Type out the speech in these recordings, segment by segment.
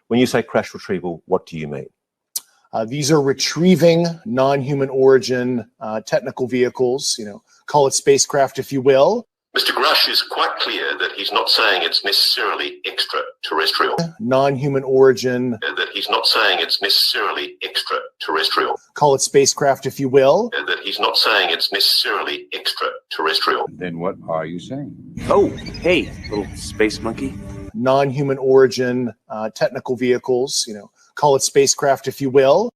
When you say crash retrieval, what do you mean? These are retrieving non-human origin technical vehicles, call it spacecraft if you will. Mr. Grusch is quite clear that he's not saying it's necessarily extraterrestrial. Non-human origin. That he's not saying it's necessarily extraterrestrial. Call it spacecraft if you will. That he's not saying it's necessarily extraterrestrial. Then what are you saying? Oh, hey, little space monkey. Non-human origin technical vehicles, call it spacecraft if you will.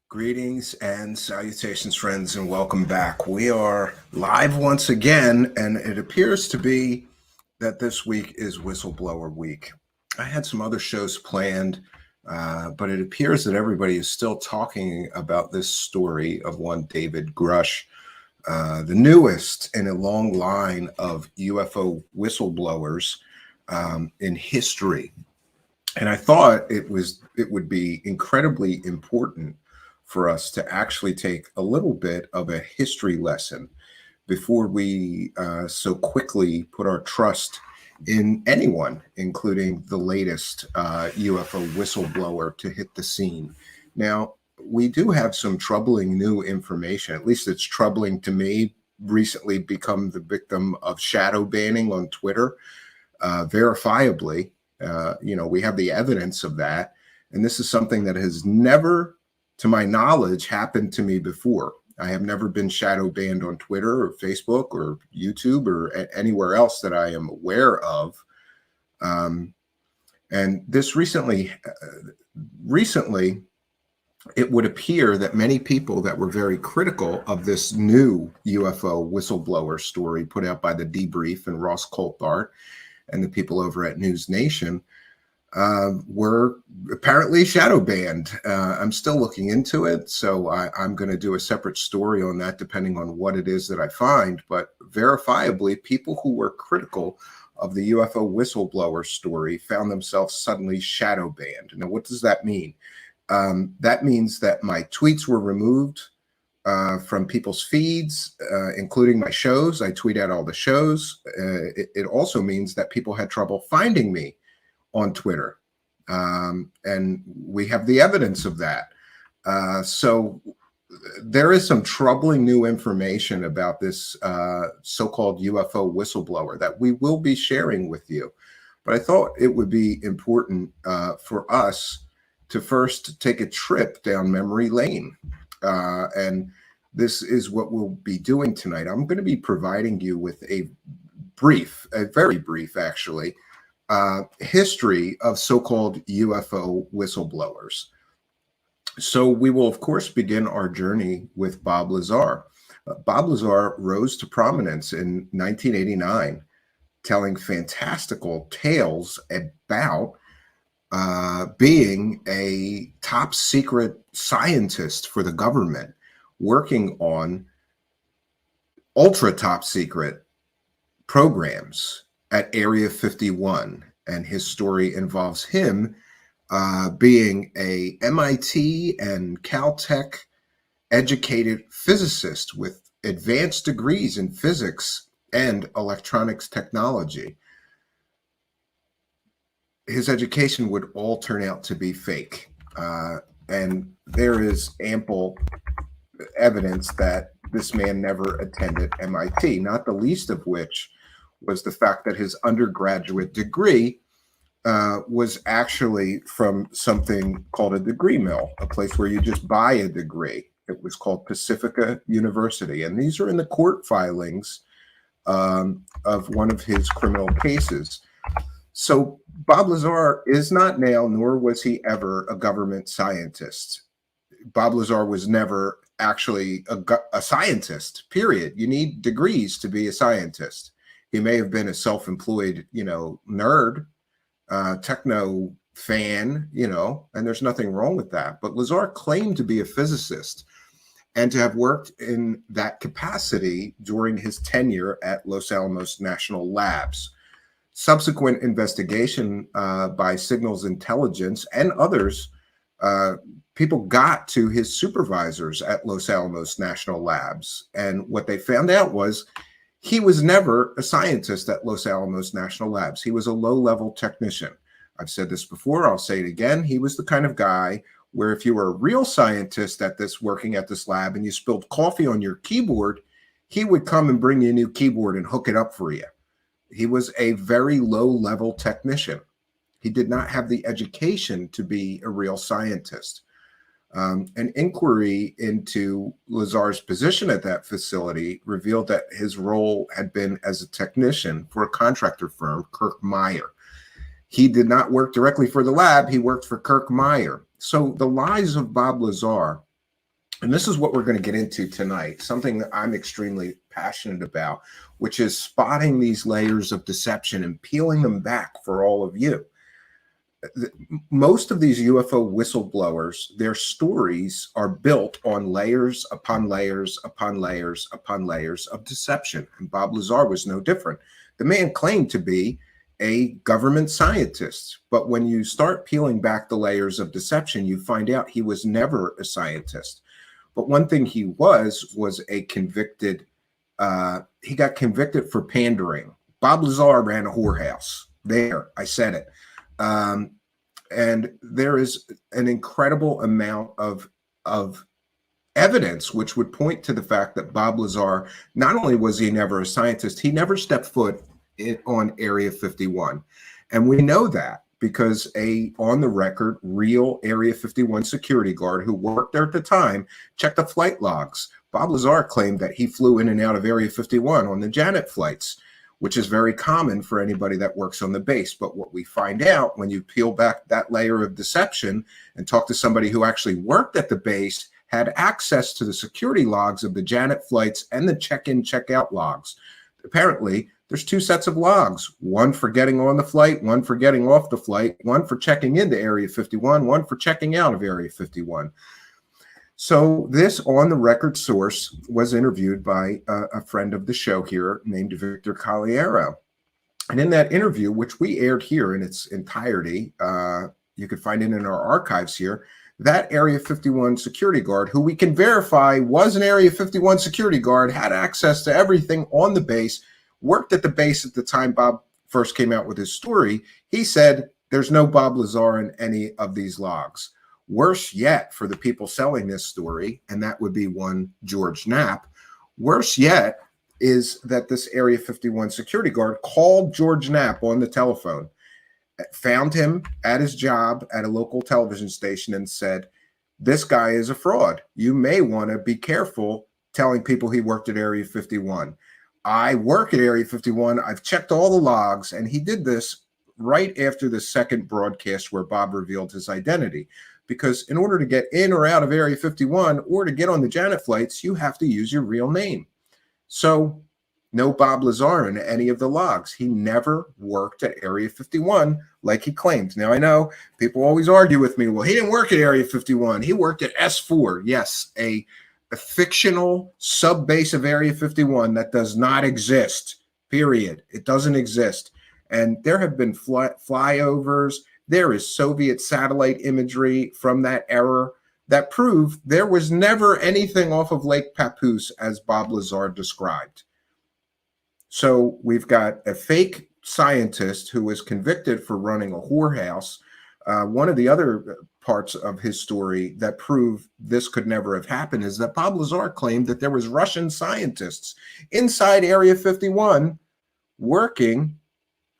Greetings and salutations, friends, and welcome back. We are live once again, and it appears to be that this week is Whistleblower Week. I had some other shows planned, but it appears that everybody is still talking about this story of one David Grusch, the newest in a long line of UFO whistleblowers in history. And I thought it would be incredibly important for us to actually take a little bit of a history lesson before we so quickly put our trust in anyone, including the latest UFO whistleblower to hit the scene. Now, we do have some troubling new information. At least it's troubling to me. Recently become the victim of shadow banning on Twitter, verifiably. We have the evidence of that. And this is something that has never, to my knowledge, happened to me before. I have never been shadow banned on Twitter or Facebook or YouTube or anywhere else that I am aware of. And this recently, it would appear that many people that were very critical of this new UFO whistleblower story put out by the Debrief and Ross Coulthart and the people over at News Nation were apparently shadow banned. I'm still looking into it, so I'm going to do a separate story on that depending on what it is that I find. But verifiably, people who were critical of the UFO whistleblower story found themselves suddenly shadow banned. Now, what does that mean? That means that my tweets were removed from people's feeds, including my shows. I tweet out all the shows. It also means that people had trouble finding me on Twitter. And we have the evidence of that. So there is some troubling new information about this so-called UFO whistleblower that we will be sharing with you. But I thought it would be important for us to first take a trip down memory lane. And this is what we'll be doing tonight. I'm going to be providing you with a very brief actually, history of so-called UFO whistleblowers. So we will, of course, begin our journey with Bob Lazar. Bob Lazar rose to prominence in 1989, telling fantastical tales about being a top secret scientist for the government, working on ultra top secret programs at Area 51, and his story involves him being a MIT and Caltech educated physicist with advanced degrees in physics and electronics technology. His education would all turn out to be fake, and there is ample evidence that this man never attended MIT, not the least of which was the fact that his undergraduate degree was actually from something called a degree mill, a place where you just buy a degree. It was called Pacifica University. And these are in the court filings of one of his criminal cases. So Bob Lazar is not now, nor was he ever, a government scientist. Bob Lazar was never actually a scientist, period. You need degrees to be a scientist. He may have been a self-employed, nerd, techno fan, and there's nothing wrong with that. But Lazar claimed to be a physicist and to have worked in that capacity during his tenure at Los Alamos National Labs. Subsequent investigation by Signals Intelligence and others, people got to his supervisors at Los Alamos National Labs. And what they found out was he was never a scientist at Los Alamos National Labs. He was a low-level technician. I've said this before, I'll say it again. He was the kind of guy where if you were a real scientist working at this lab and you spilled coffee on your keyboard, he would come and bring you a new keyboard and hook it up for you. He was a very low-level technician. He did not have the education to be a real scientist. An inquiry into Lazar's position at that facility revealed that his role had been as a technician for a contractor firm, Kirk Meyer. He did not work directly for the lab. He worked for Kirk Meyer. So the lies of Bob Lazar, and this is what we're going to get into tonight, something that I'm extremely passionate about, which is spotting these layers of deception and peeling them back for all of you. Most of these UFO whistleblowers, their stories are built on layers upon layers upon layers upon layers of deception. And Bob Lazar was no different. The man claimed to be a government scientist, but when you start peeling back the layers of deception, you find out he was never a scientist. But one thing he was a convicted, he got convicted for pandering. Bob Lazar ran a whorehouse. There, I said it. And there is an incredible amount of evidence which would point to the fact that Bob Lazar, not only was he never a scientist, he never stepped foot on Area 51. And we know that because a on the record real Area 51 security guard who worked there at the time checked the flight logs. Bob Lazar claimed that he flew in and out of Area 51 on the Janet flights, which is very common for anybody that works on the base. But what we find out when you peel back that layer of deception and talk to somebody who actually worked at the base, had access to the security logs of the Janet flights and the check-in, check-out logs. Apparently, there's two sets of logs, one for getting on the flight, one for getting off the flight, one for checking into Area 51, one for checking out of Area 51. So this on-the-record source was interviewed by a friend of the show here named Victor Collier. And in that interview, which we aired here in its entirety, you could find it in our archives here, that Area 51 security guard, who we can verify was an Area 51 security guard, had access to everything on the base, worked at the base at the time Bob first came out with his story. He said there's no Bob Lazar in any of these logs. Worse yet for the people selling this story, and that would be one George Knapp, worse yet is that this Area 51 security guard called George Knapp on the telephone, found him at his job at a local television station and said, this guy is a fraud. You may want to be careful telling people he worked at Area 51. I work at Area 51. I've checked all the logs, and he did this right after the second broadcast where Bob revealed his identity. Because in order to get in or out of Area 51 or to get on the Janet flights, you have to use your real name. So no Bob Lazar in any of the logs. He never worked at Area 51 like he claimed. Now, I know people always argue with me, well, he didn't work at Area 51. He worked at S4. Yes, a fictional sub-base of Area 51 that does not exist, period. It doesn't exist. And there have been flyovers. There is Soviet satellite imagery from that era that prove there was never anything off of Lake Papoose as Bob Lazar described. So we've got a fake scientist who was convicted for running a whorehouse. One of the other parts of his story that prove this could never have happened is that Bob Lazar claimed that there was Russian scientists inside Area 51 working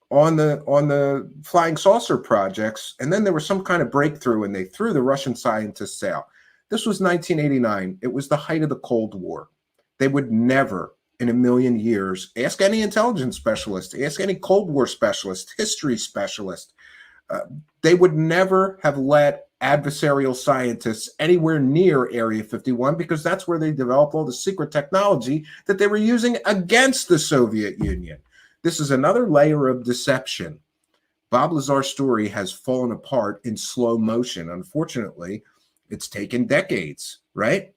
on the flying saucer projects, and then there was some kind of breakthrough and they threw the Russian scientists out. This was 1989. It was the height of the Cold War. They would never in a million years, ask any intelligence specialist, ask any Cold War specialist, history specialist, They would never have let adversarial scientists anywhere near Area 51 because that's where they developed all the secret technology that they were using against the Soviet Union. This is another layer of deception. Bob Lazar's story has fallen apart in slow motion. Unfortunately, it's taken decades, right?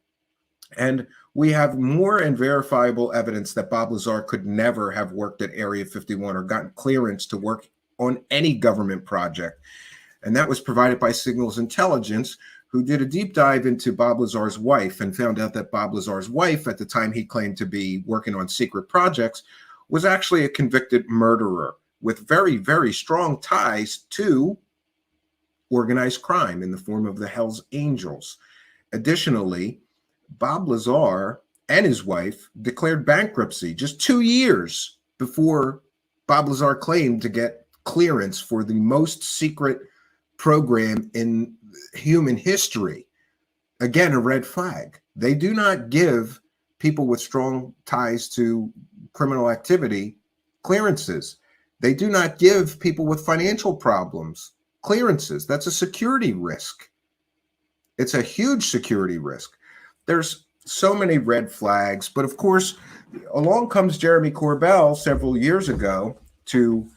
And we have more and verifiable evidence that Bob Lazar could never have worked at Area 51 or gotten clearance to work on any government project. And that was provided by Signals Intelligence, who did a deep dive into Bob Lazar's wife and found out that Bob Lazar's wife, at the time he claimed to be working on secret projects, was actually a convicted murderer with very, very strong ties to organized crime in the form of the Hells Angels. Additionally, Bob Lazar and his wife declared bankruptcy just 2 years before Bob Lazar claimed to get clearance for the most secret program in human history. Again, a red flag. They do not give people with strong ties to criminal activity clearances. They do not give people with financial problems clearances. That's a security risk. It's a huge security risk. There's so many red flags, but of course, along comes Jeremy Corbell several years ago to,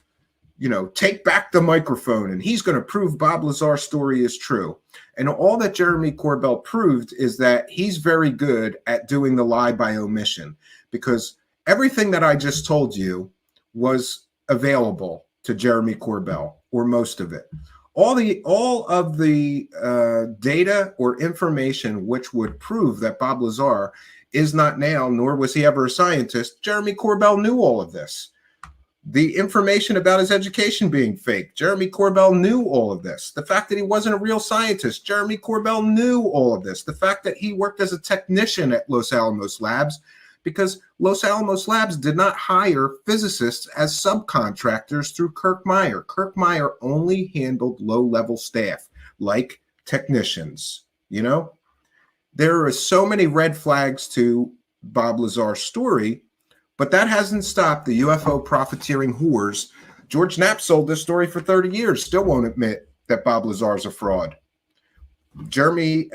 take back the microphone, and he's going to prove Bob Lazar's story is true. And all that Jeremy Corbell proved is that he's very good at doing the lie by omission, because everything that I just told you was available to Jeremy Corbell, or most of it. All of the data or information which would prove that Bob Lazar is not now, nor was he ever a scientist, Jeremy Corbell knew all of this. The information about his education being fake, Jeremy Corbell knew all of this. The fact that he wasn't a real scientist, Jeremy Corbell knew all of this. The fact that he worked as a technician at Los Alamos Labs, because Los Alamos Labs did not hire physicists as subcontractors through Kirk Meyer. Kirk Meyer only handled low-level staff, like technicians, There are so many red flags to Bob Lazar's story, but that hasn't stopped the UFO profiteering whores. George Knapp sold this story for 30 years, still won't admit that Bob Lazar is a fraud. Jeremy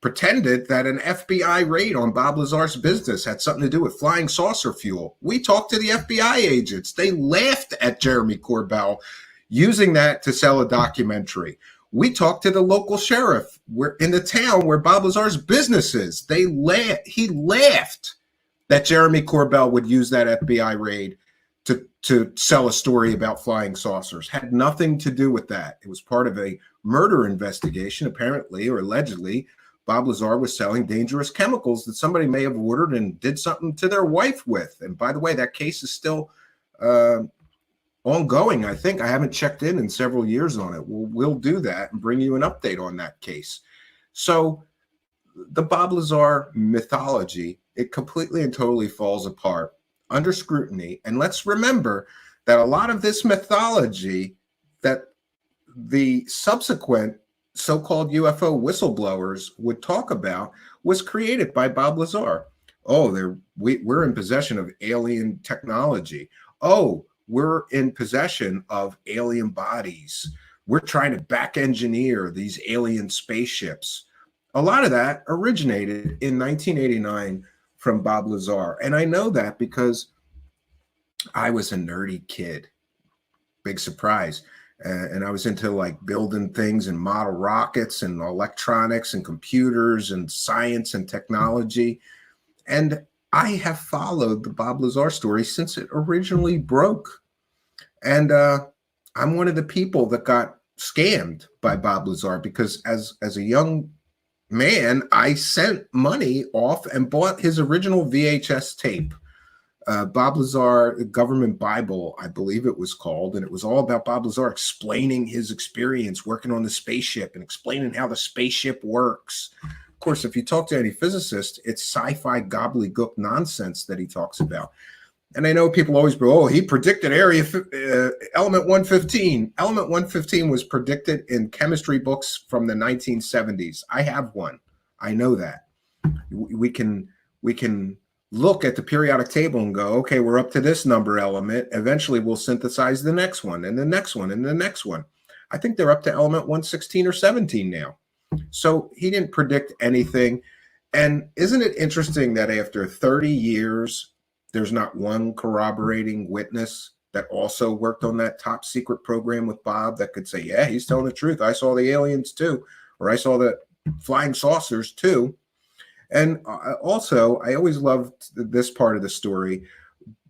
pretended that an FBI raid on Bob Lazar's business had something to do with flying saucer fuel. We talked to the FBI agents. They laughed at Jeremy Corbell using that to sell a documentary. We talked to the local sheriff in the town where Bob Lazar's business is. He laughed that Jeremy Corbell would use that FBI raid to sell a story about flying saucers. Had nothing to do with that. It was part of a murder investigation, apparently, or allegedly. Bob Lazar was selling dangerous chemicals that somebody may have ordered and did something to their wife with. And by the way, that case is still ongoing. I think I haven't checked in several years on it. We'll do that and bring you an update on that case. So the Bob Lazar mythology, it completely and totally falls apart under scrutiny. And let's remember that a lot of this mythology that the subsequent so-called UFO whistleblowers would talk about was created by Bob Lazar. Oh, we're in possession of alien technology. Oh, we're in possession of alien bodies. We're trying to back engineer these alien spaceships. A lot of that originated in 1989 from Bob Lazar. And I know that because I was a nerdy kid. Big surprise. And I was into like building things and model rockets and electronics and computers and science and technology. And I have followed the Bob Lazar story since it originally broke. And I'm one of the people that got scammed by Bob Lazar because as a young man, I sent money off and bought his original VHS tape. Bob Lazar, Government Bible, I believe it was called. And it was all about Bob Lazar explaining his experience working on the spaceship and explaining how the spaceship works. Of course, if you talk to any physicist, it's sci-fi gobbledygook nonsense that he talks about. And I know people always go, oh, he predicted element 115. Element 115 was predicted in chemistry books from the 1970s. I have one. I know that. We can look at the periodic table and go, okay, we're up to this number element. Eventually we'll synthesize the next one and the next one and the next one. I think they're up to element 116 or 17 now. So he didn't predict anything. And isn't it interesting that after 30 years, there's not one corroborating witness that also worked on that top secret program with Bob that could say, yeah, he's telling the truth. I saw the aliens too, or I saw the flying saucers too. And also, I always loved this part of the story.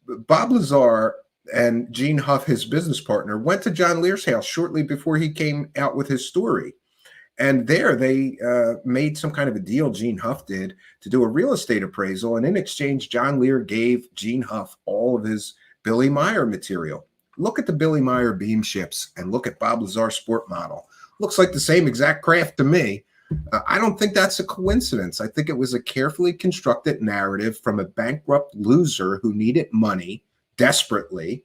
Bob Lazar and Gene Huff, his business partner, went to John Lear's house shortly before he came out with his story. And there they made some kind of a deal, Gene Huff did, to do a real estate appraisal. And in exchange, John Lear gave Gene Huff all of his Billy Meyer material. Look at the Billy Meyer beam ships and look at Bob Lazar's sport model. Looks like the same exact craft to me. I don't think that's a coincidence. I think it was a carefully constructed narrative from a bankrupt loser who needed money desperately.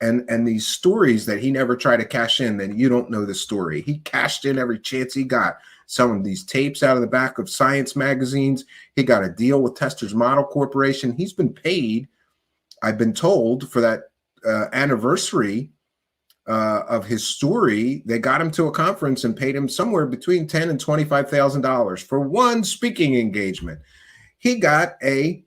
And these stories that he never tried to cash in, then you don't know the story. He cashed in every chance he got. Selling these tapes out of the back of science magazines. He got a deal with Tester's Model Corporation. He's been paid, I've been told, for that anniversary of his story. They got him to a conference and paid him somewhere between $10,000 and $25,000 for one speaking engagement. I'm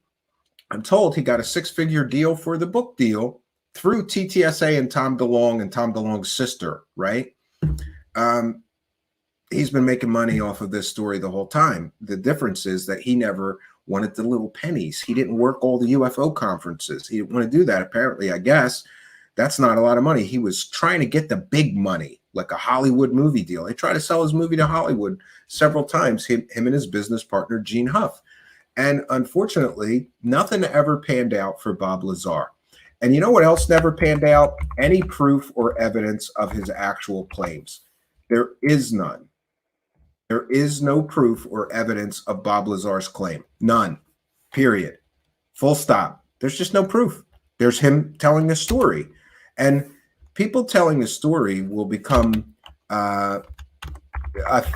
told he got a six-figure deal for the book deal through TTSA and Tom DeLonge and Tom DeLonge's sister, right? He's been making money off of this story the whole time. The difference is that he never wanted the little pennies. He didn't work all the UFO conferences. He didn't want to do that, apparently, I guess. That's not a lot of money. He was trying to get the big money, like a Hollywood movie deal. He tried to sell his movie to Hollywood several times, him and his business partner, Gene Huff. And unfortunately, nothing ever panned out for Bob Lazar. And you know what else never panned out? Any proof or evidence of his actual claims. There is none. There is no proof or evidence of Bob Lazar's claim. None. Period. Full stop. There's just no proof. There's him telling a story. And people telling a story will become a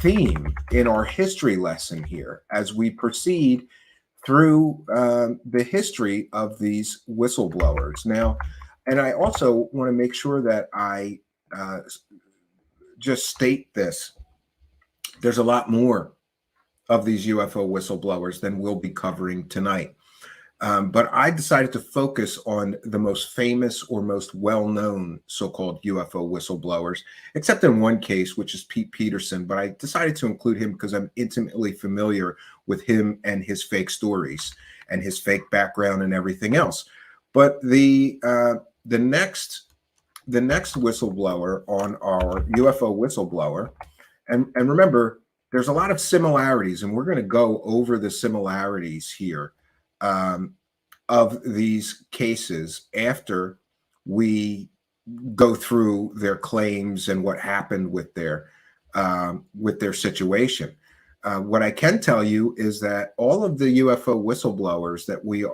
theme in our history lesson here as we proceed through the history of these whistleblowers. Now, and I also want to make sure that I just state this. There's a lot more of these UFO whistleblowers than we'll be covering tonight. But I decided to focus on the most famous or most well-known so-called UFO whistleblowers, except in one case, which is Pete Peterson. But I decided to include him because I'm intimately familiar with him and his fake stories and his fake background and everything else. But the next whistleblower on our UFO whistleblower, and remember, there's a lot of similarities, and we're going to go over the similarities here of these cases after we go through their claims and what happened with their situation. What I can tell you is that all of the UFO whistleblowers that we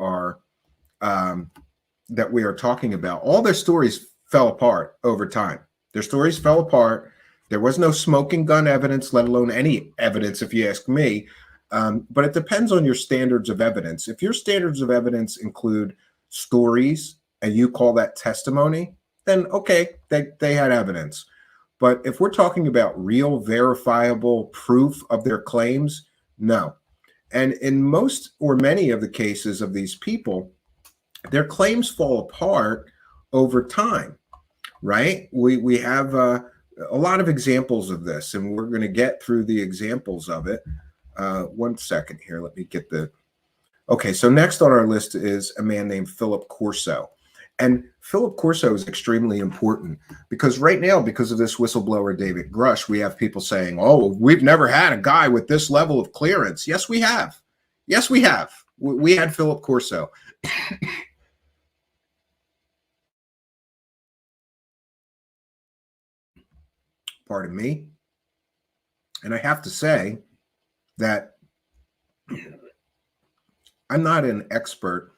are talking about, all their stories fell apart over time. Their stories fell apart. There was no smoking gun evidence, let alone any evidence, if you ask me. But it depends on your standards of evidence. If your standards of evidence include stories and you call that testimony, then okay, they had evidence. But if we're talking about real verifiable proof of their claims, no. And in most or many of the cases of these people, their claims fall apart over time, right? We have a lot of examples of this, and we're going to get through the examples of it. 1 second here. Let me get the... Okay, so next on our list is a man named Philip Corso. And Philip Corso is extremely important because right now, because of this whistleblower, David Grusch, we have people saying, oh, we've never had a guy with this level of clearance. Yes, we have. Yes, we have. We had Philip Corso. Pardon me. And I have to say that I'm not an expert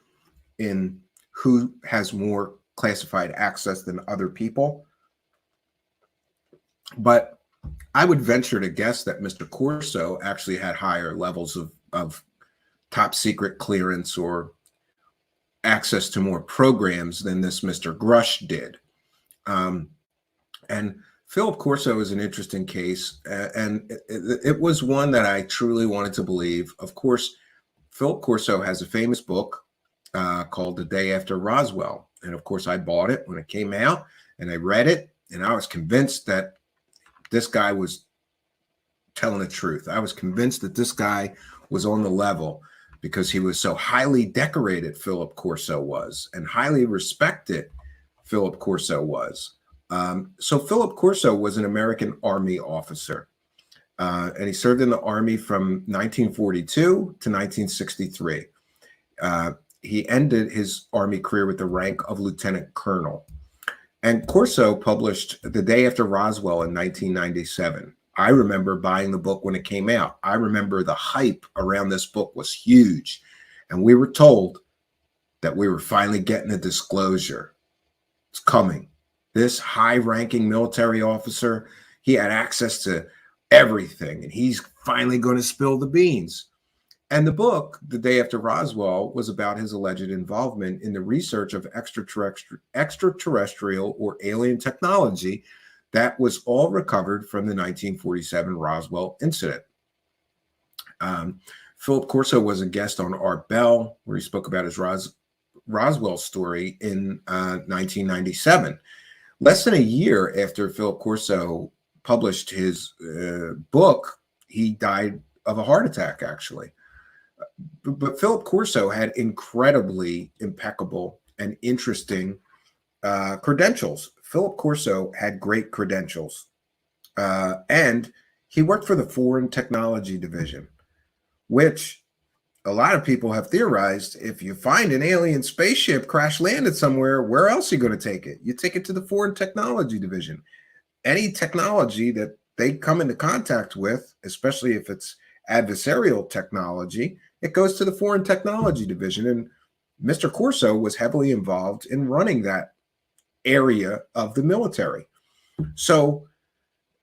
in who has more classified access than other people, but I would venture to guess that Mr. Corso actually had higher levels of top secret clearance or access to more programs than this Mr. Grusch did. And Philip Corso is an interesting case, and it was one that I truly wanted to believe. Of course, Philip Corso has a famous book called The Day After Roswell. And of course, I bought it when it came out, and I read it, and I was convinced that this guy was telling the truth. I was convinced that this guy was on the level because he was so highly decorated, Philip Corso was, and highly respected, Philip Corso was. So Philip Corso was an American Army officer, and he served in the Army from 1942 to 1963. He ended his Army career with the rank of Lieutenant Colonel. And Corso published The Day After Roswell in 1997. I remember buying the book when it came out. I remember the hype around this book was huge. And we were told that we were finally getting a disclosure. It's coming. This high-ranking military officer, he had access to everything, and he's finally going to spill the beans. And the book, The Day After Roswell, was about his alleged involvement in the research of extraterrestrial or alien technology that was all recovered from the 1947 Roswell incident. Philip Corso was a guest on Art Bell, where he spoke about his Roswell story in 1997. Less than a year after Philip Corso published his book, he died of a heart attack, actually. But Philip Corso had incredibly impeccable and interesting credentials. Philip Corso had great credentials, and he worked for the Foreign Technology Division, which a lot of people have theorized, if you find an alien spaceship crash landed somewhere, where else are you going to take it? You take it to the Foreign Technology Division. Any technology that they come into contact with, especially if it's adversarial technology, it goes to the Foreign Technology Division. And Mr. Corso was heavily involved in running that area of the military. So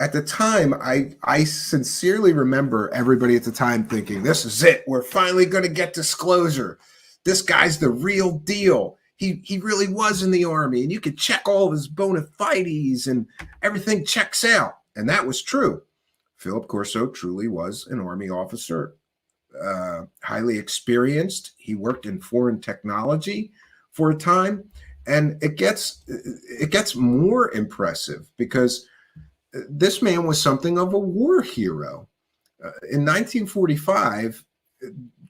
at the time, I sincerely remember everybody at the time thinking, this is it. We're finally going to get disclosure. This guy's the real deal. He really was in the Army, and you could check all of his bona fides and everything checks out. And that was true. Philip Corso truly was an Army officer, highly experienced. He worked in foreign technology for a time. And it gets more impressive because this man was something of a war hero. In 1945,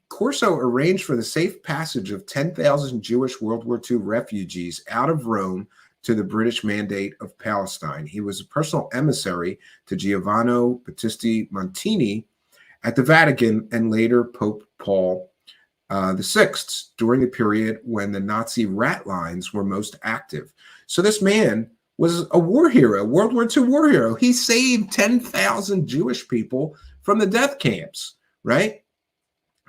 Corso arranged for the safe passage of 10,000 Jewish World War II refugees out of Rome to the British Mandate of Palestine. He was a personal emissary to Giovanni Battista Montini at the Vatican and later Pope Paul VI during the period when the Nazi rat lines were most active. So this man was a war hero, World War II war hero. He saved 10,000 Jewish people from the death camps, right?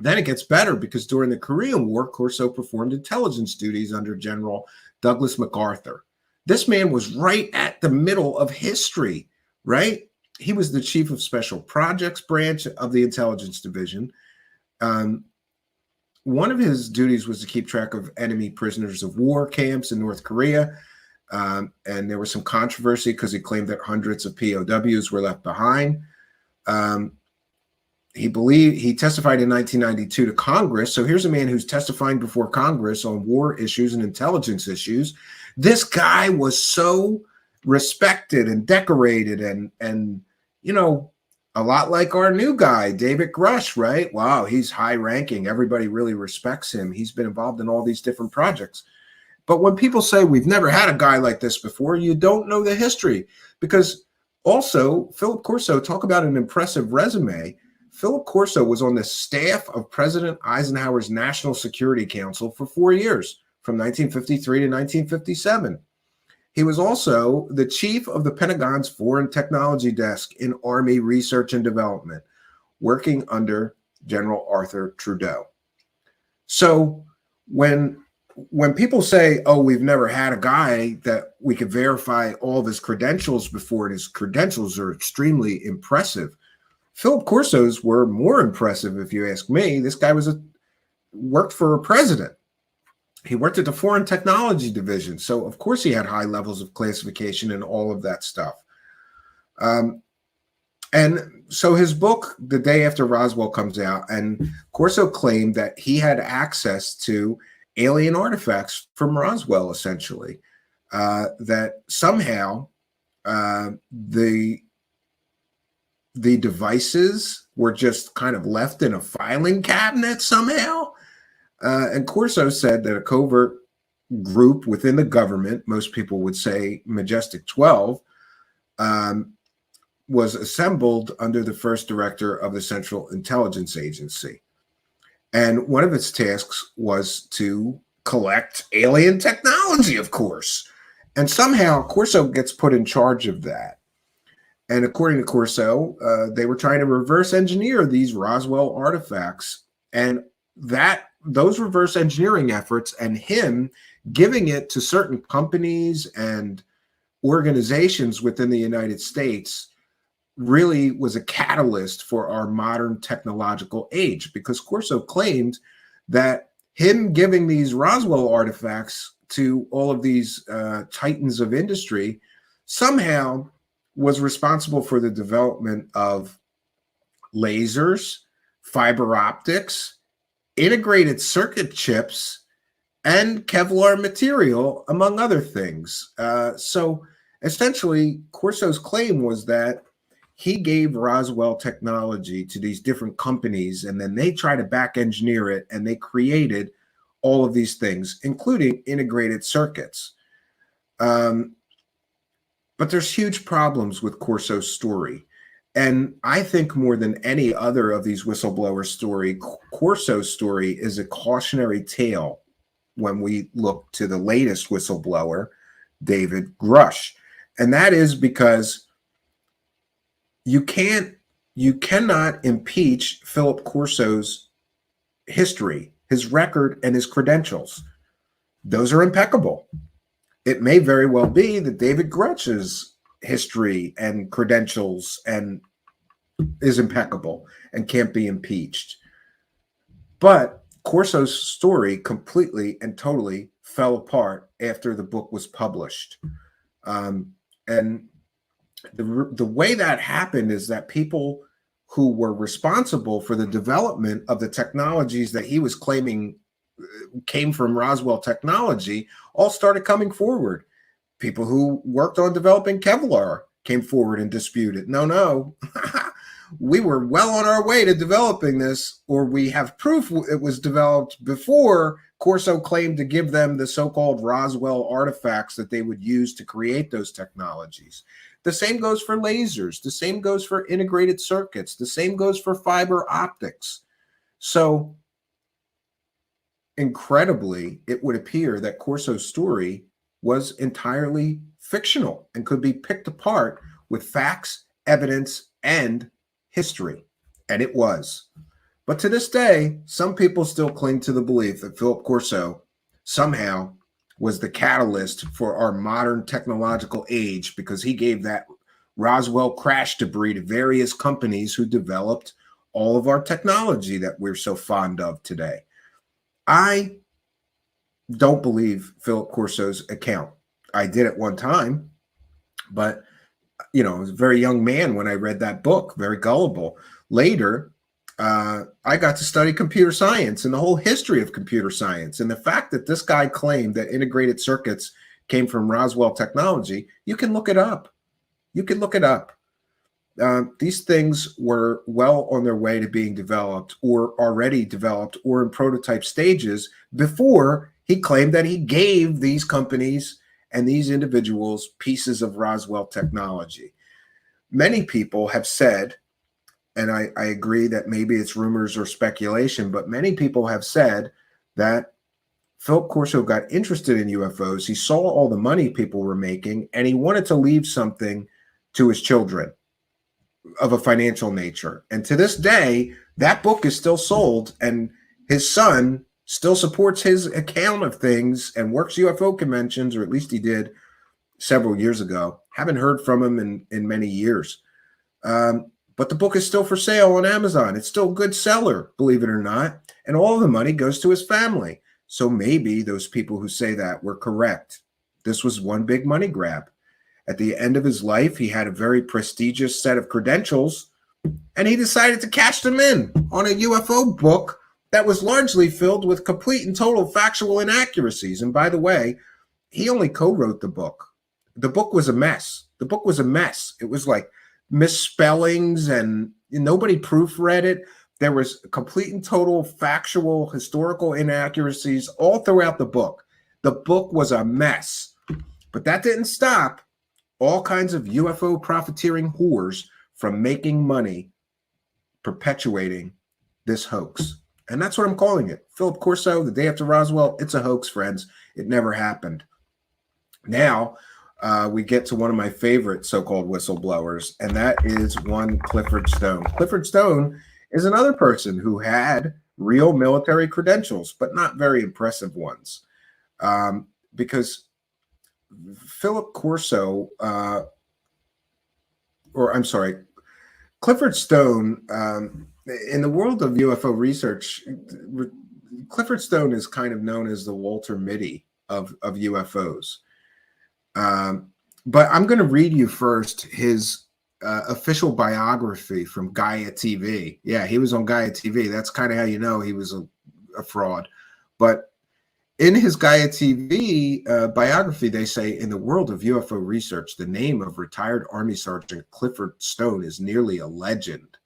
Then it gets better because during the Korean War, Corso performed intelligence duties under General Douglas MacArthur. This man was right at the middle of history, right? He was the chief of special projects branch of the intelligence division. One of his duties was to keep track of enemy prisoners of war camps in North Korea. And there was some controversy because he claimed that hundreds of POWs were left behind. He testified in 1992 to Congress. So here's a man who's testifying before Congress on war issues and intelligence issues. This guy was so respected and decorated and you know, a lot like our new guy, David Grusch, right? Wow, he's high ranking. Everybody really respects him. He's been involved in all these different projects. But when people say we've never had a guy like this before, you don't know the history. Because also, Philip Corso, talk about an impressive resume. Philip Corso was on the staff of President Eisenhower's National Security Council for 4 years, from 1953 to 1957. He was also the chief of the Pentagon's Foreign Technology Desk in Army Research and Development, working under General Arthur Trudeau. So when people say, oh, we've never had a guy that we could verify all of his credentials before, and his credentials are extremely impressive, Philip Corso's were more impressive, if you ask me. This guy worked for a president. he worked at the Foreign Technology Division. So, of course, he had high levels of classification and all of that stuff. And so his book, The Day After Roswell, comes out, and Corso claimed that he had access to alien artifacts from Roswell, essentially, that somehow the devices were just kind of left in a filing cabinet somehow. And Corso said that a covert group within the government, most people would say Majestic 12, was assembled under the first director of the Central Intelligence Agency. And one of its tasks was to collect alien technology, of course. And somehow Corso gets put in charge of that. And according to Corso, they were trying to reverse engineer these Roswell artifacts. And those reverse engineering efforts and him giving it to certain companies and organizations within the United States really was a catalyst for our modern technological age, because Corso claimed that him giving these Roswell artifacts to all of these titans of industry somehow was responsible for the development of lasers, fiber optics, integrated circuit chips, and Kevlar material, among other things. So essentially, Corso's claim was that he gave Roswell technology to these different companies, and then they try to back engineer it, and they created all of these things, including integrated circuits. But there's huge problems with Corso's story. And I think more than any other of these whistleblower story, Corso's story is a cautionary tale when we look to the latest whistleblower, David Grusch. And that is because you cannot impeach Philip Corso's history, his record, and his credentials. Those are impeccable. It may very well be that David Grusch's history and credentials is impeccable and can't be impeached. But Corso's story completely and totally fell apart after the book was published. And the way that happened is that people who were responsible for the development of the technologies that he was claiming came from Roswell technology all started coming forward. People who worked on developing Kevlar came forward and disputed. No, we were well on our way to developing this, or we have proof it was developed before Corso claimed to give them the so-called Roswell artifacts that they would use to create those technologies. The same goes for lasers. The same goes for integrated circuits. The same goes for fiber optics. So incredibly, it would appear that Corso's story was entirely fictional and could be picked apart with facts, evidence, and history. And it was. But to this day, some people still cling to the belief that Philip Corso somehow was the catalyst for our modern technological age, because he gave that Roswell crash debris to various companies who developed all of our technology that we're so fond of today. I don't believe Philip Corso's account. I did at one time, but I was a very young man when I read that book, very gullible. Later, I got to study computer science and the whole history of computer science. And the fact that this guy claimed that integrated circuits came from Roswell technology, you can look it up. These things were well on their way to being developed, or already developed, or in prototype stages before he claimed that he gave these companies and these individuals pieces of Roswell technology. Many people have said, and I agree that maybe it's rumors or speculation, but many people have said that Philip Corso got interested in UFOs. He saw all the money people were making, and he wanted to leave something to his children of a financial nature. And to this day, that book is still sold, and his son still supports his account of things and works UFO conventions, or at least he did several years ago. Haven't heard from him in many years. But the book is still for sale on Amazon. It's still a good seller, believe it or not. And all of the money goes to his family. So maybe those people who say that were correct. This was one big money grab. At the end of his life, he had a very prestigious set of credentials, and he decided to cash them in on a UFO book that was largely filled with complete and total factual inaccuracies. And by the way, he only co-wrote the book. The book was a mess. The book was a mess. It was like misspellings, and nobody proofread it. There was complete and total factual historical inaccuracies all throughout the book. The book was a mess. But that didn't stop all kinds of UFO profiteering whores from making money perpetuating this hoax. And that's what I'm calling it. Philip Corso, the day after Roswell, it's a hoax, friends. It never happened. Now, we get to one of my favorite so-called whistleblowers, and that is one Clifford Stone. Clifford Stone is another person who had real military credentials, but not very impressive ones. Because Philip Corso, Clifford Stone, in the world of UFO research, Clifford Stone is kind of known as the Walter Mitty of UFOs. But I'm going to read you first his official biography from Gaia TV. Yeah, he was on Gaia TV. That's kind of how you know he was a fraud. But in his Gaia TV biography, they say, in the world of UFO research, the name of retired Army Sergeant Clifford Stone is nearly a legend.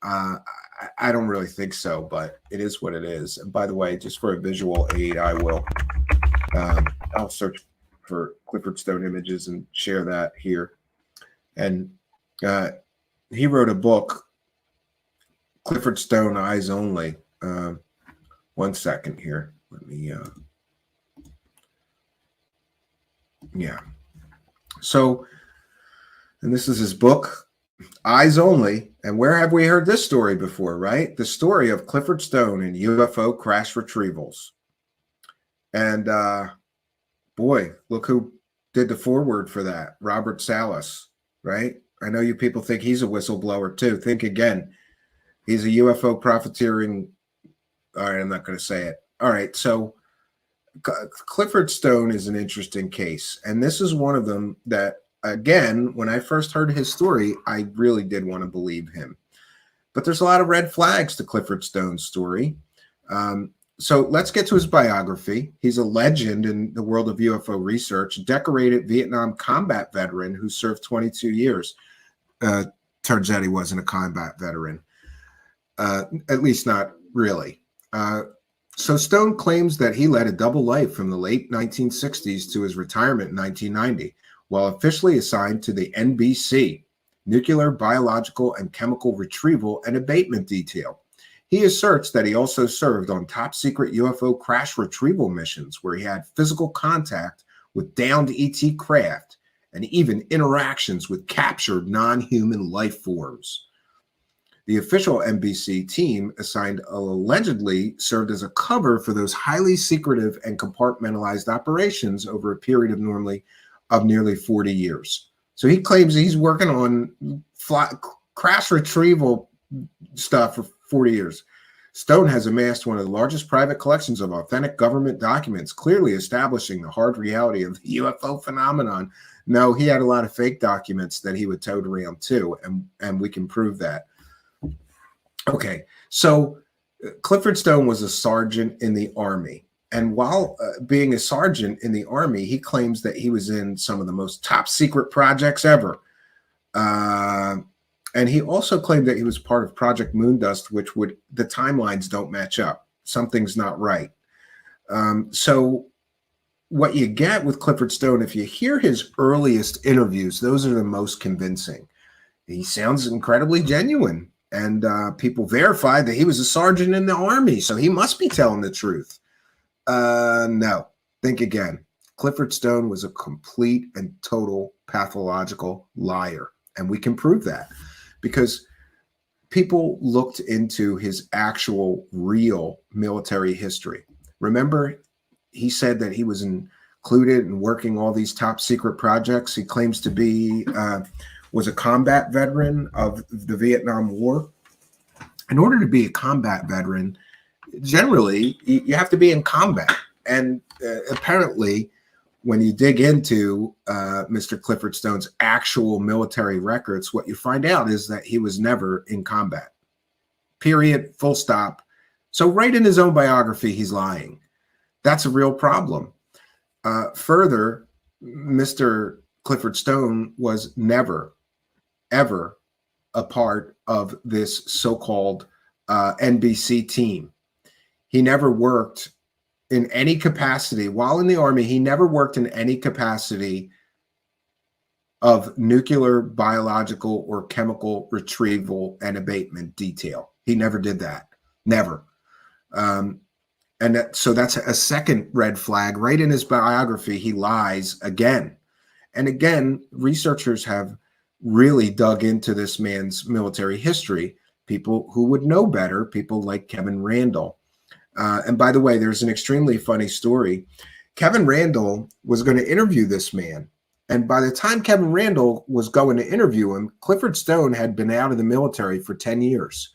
I don't really think so, but it is what it is. And by the way, just for a visual aid, I'll search for Clifford Stone images and share that here. And he wrote a book, Clifford Stone, Eyes Only. One second here. Let me, yeah. So, and this is his book, Eyes Only. And where have we heard this story before, right? The story of Clifford Stone and UFO crash retrievals. And boy, look who did the foreword for that, Robert Salas, right? I know you people think he's a whistleblower too. Think again. He's a UFO profiteering. All right, I'm not going to say it. All right, so Clifford Stone is an interesting case. And this is one of them that, again, when I first heard his story, I really did want to believe him. But there's a lot of red flags to Clifford Stone's story. So let's get to his biography. He's a legend in the world of UFO research, decorated Vietnam combat veteran who served 22 years. Turns out he wasn't a combat veteran, at least not really. So Stone claims that he led a double life from the late 1960s to his retirement in 1990, while officially assigned to the NBC, Nuclear, Biological, and Chemical Retrieval and Abatement Detail. He asserts that he also served on top-secret UFO crash retrieval missions where he had physical contact with downed ET craft and even interactions with captured non-human life forms. The official NBC team assigned allegedly served as a cover for those highly secretive and compartmentalized operations over a period of nearly 40 years. So he claims he's working on crash retrieval stuff for 40 years. Stone has amassed one of the largest private collections of authentic government documents, clearly establishing the hard reality of the UFO phenomenon. No, he had a lot of fake documents that he would tote around too, and we can prove that. Okay, so Clifford Stone was a sergeant in the Army. And while being a sergeant in the Army, he claims that he was in some of the most top secret projects ever. And he also claimed that he was part of Project Moondust, which the timelines don't match up. Something's not right. So what you get with Clifford Stone, if you hear his earliest interviews, those are the most convincing. He sounds incredibly genuine. And people verified that he was a sergeant in the Army, so he must be telling the truth. No, think again. Clifford Stone was a complete and total pathological liar. And we can prove that because people looked into his actual real military history. Remember, he said that he was included in working all these top secret projects. He claims to be was a combat veteran of the Vietnam War. In order to be a combat veteran, generally you have to be in combat. And apparently, when you dig into Mr. Clifford Stone's actual military records, what you find out is that he was never in combat. Period. Full stop. So right in his own biography, he's lying. That's a real problem. Further, Mr. Clifford Stone was never, ever a part of this so-called NBC team. He never worked in any capacity. While in the Army, he never worked in any capacity of nuclear, biological, or chemical retrieval and abatement detail. He never did that. Never. So that's a second red flag. Right in his biography, he lies again. And again, researchers have really dug into this man's military history. People who would know better, people like Kevin Randall. And by the way, there's an extremely funny story. Kevin Randall was going to interview this man. And by the time Kevin Randall was going to interview him, Clifford Stone had been out of the military for 10 years.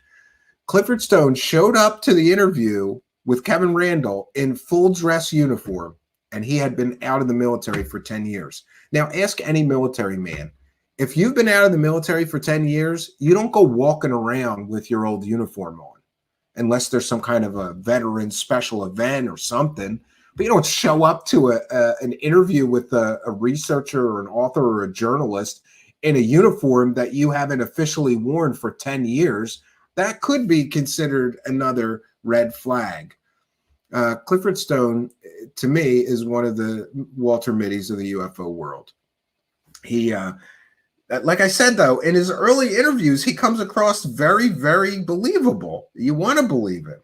Clifford Stone showed up to the interview with Kevin Randall in full dress uniform, and he had been out of the military for 10 years. Now, ask any military man. If you've been out of the military for 10 years, you don't go walking around with your old uniform on, unless there's some kind of a veteran special event or something. But you don't show up to an interview with a researcher or an author or a journalist in a uniform that you haven't officially worn for 10 years. That could be considered another red flag. Clifford Stone, to me, is one of the Walter Mitty's of the UFO world. He, like I said, though, in his early interviews, he comes across very, very believable. You want to believe him.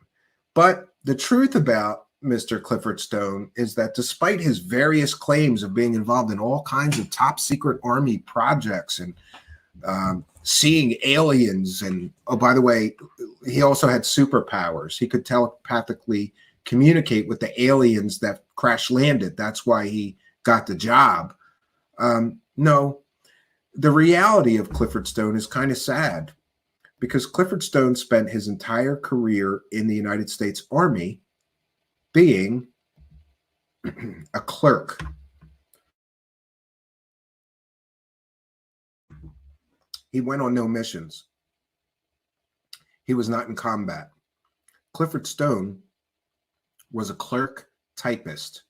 But the truth about Mr. Clifford Stone is that despite his various claims of being involved in all kinds of top secret Army projects and seeing aliens, and oh, by the way, he also had superpowers. He could telepathically communicate with the aliens that crash landed. That's why he got the job. No, the reality of Clifford Stone is kind of sad, because Clifford Stone spent his entire career in the United States Army being a clerk. He went on no missions. He was not in combat. Clifford Stone was a clerk typist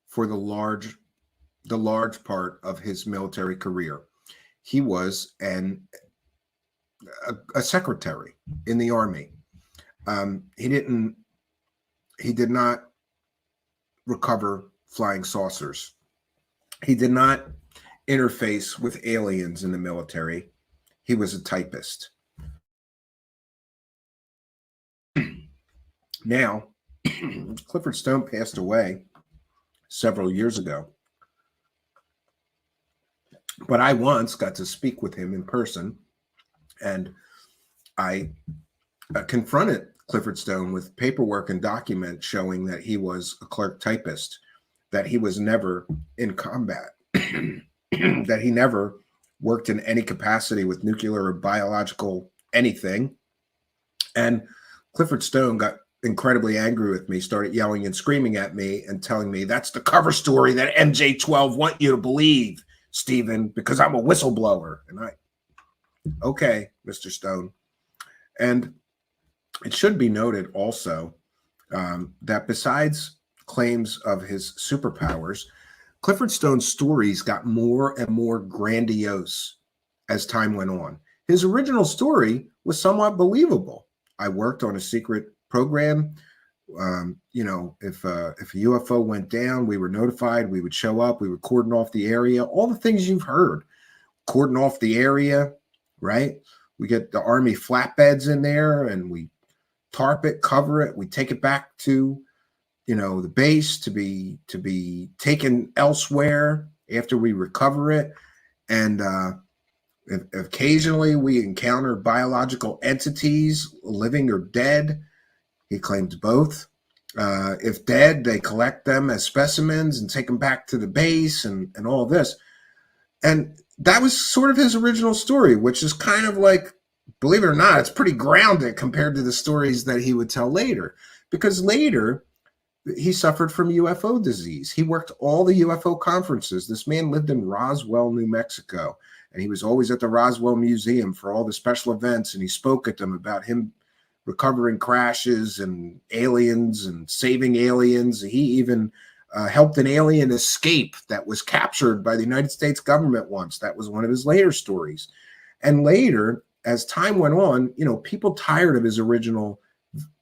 for the large part of his military career. He was a secretary in the Army. He did not recover flying saucers. He did not interface with aliens in the military. He was a typist. Now, Clifford Stone passed away several years ago, but I once got to speak with him in person, and I confronted Clifford Stone with paperwork and documents showing that he was a clerk typist, that he was never in combat, that he never worked in any capacity with nuclear or biological anything. And Clifford Stone got incredibly angry with me, started yelling and screaming at me and telling me, that's the cover story that MJ-12 want you to believe, Stephen, because I'm a whistleblower. And okay, Mr. Stone. And it should be noted also that besides claims of his superpowers, Clifford Stone's stories got more and more grandiose as time went on. His original story was somewhat believable. I worked on a secret program. If a UFO went down, we were notified, we would show up, we would cordon off the area, all the things you've heard. Cordon off the area, right? We get the Army flatbeds in there and we tarp it, cover it, we take it back to the base to be taken elsewhere after we recover it. And occasionally we encounter biological entities, living or dead. He claimed both. If dead, they collect them as specimens and take them back to the base and all this. And that was sort of his original story, which is kind of like believe it or not, it's pretty grounded compared to the stories that he would tell later, because later he suffered from UFO disease. He worked all the UFO conferences. This man lived in Roswell, New Mexico, and he was always at the Roswell Museum for all the special events, and he spoke at them about him recovering crashes and aliens and saving aliens. He even helped an alien escape that was captured by the United States government once. That was one of his later stories. And later, as time went on, people tired of his original,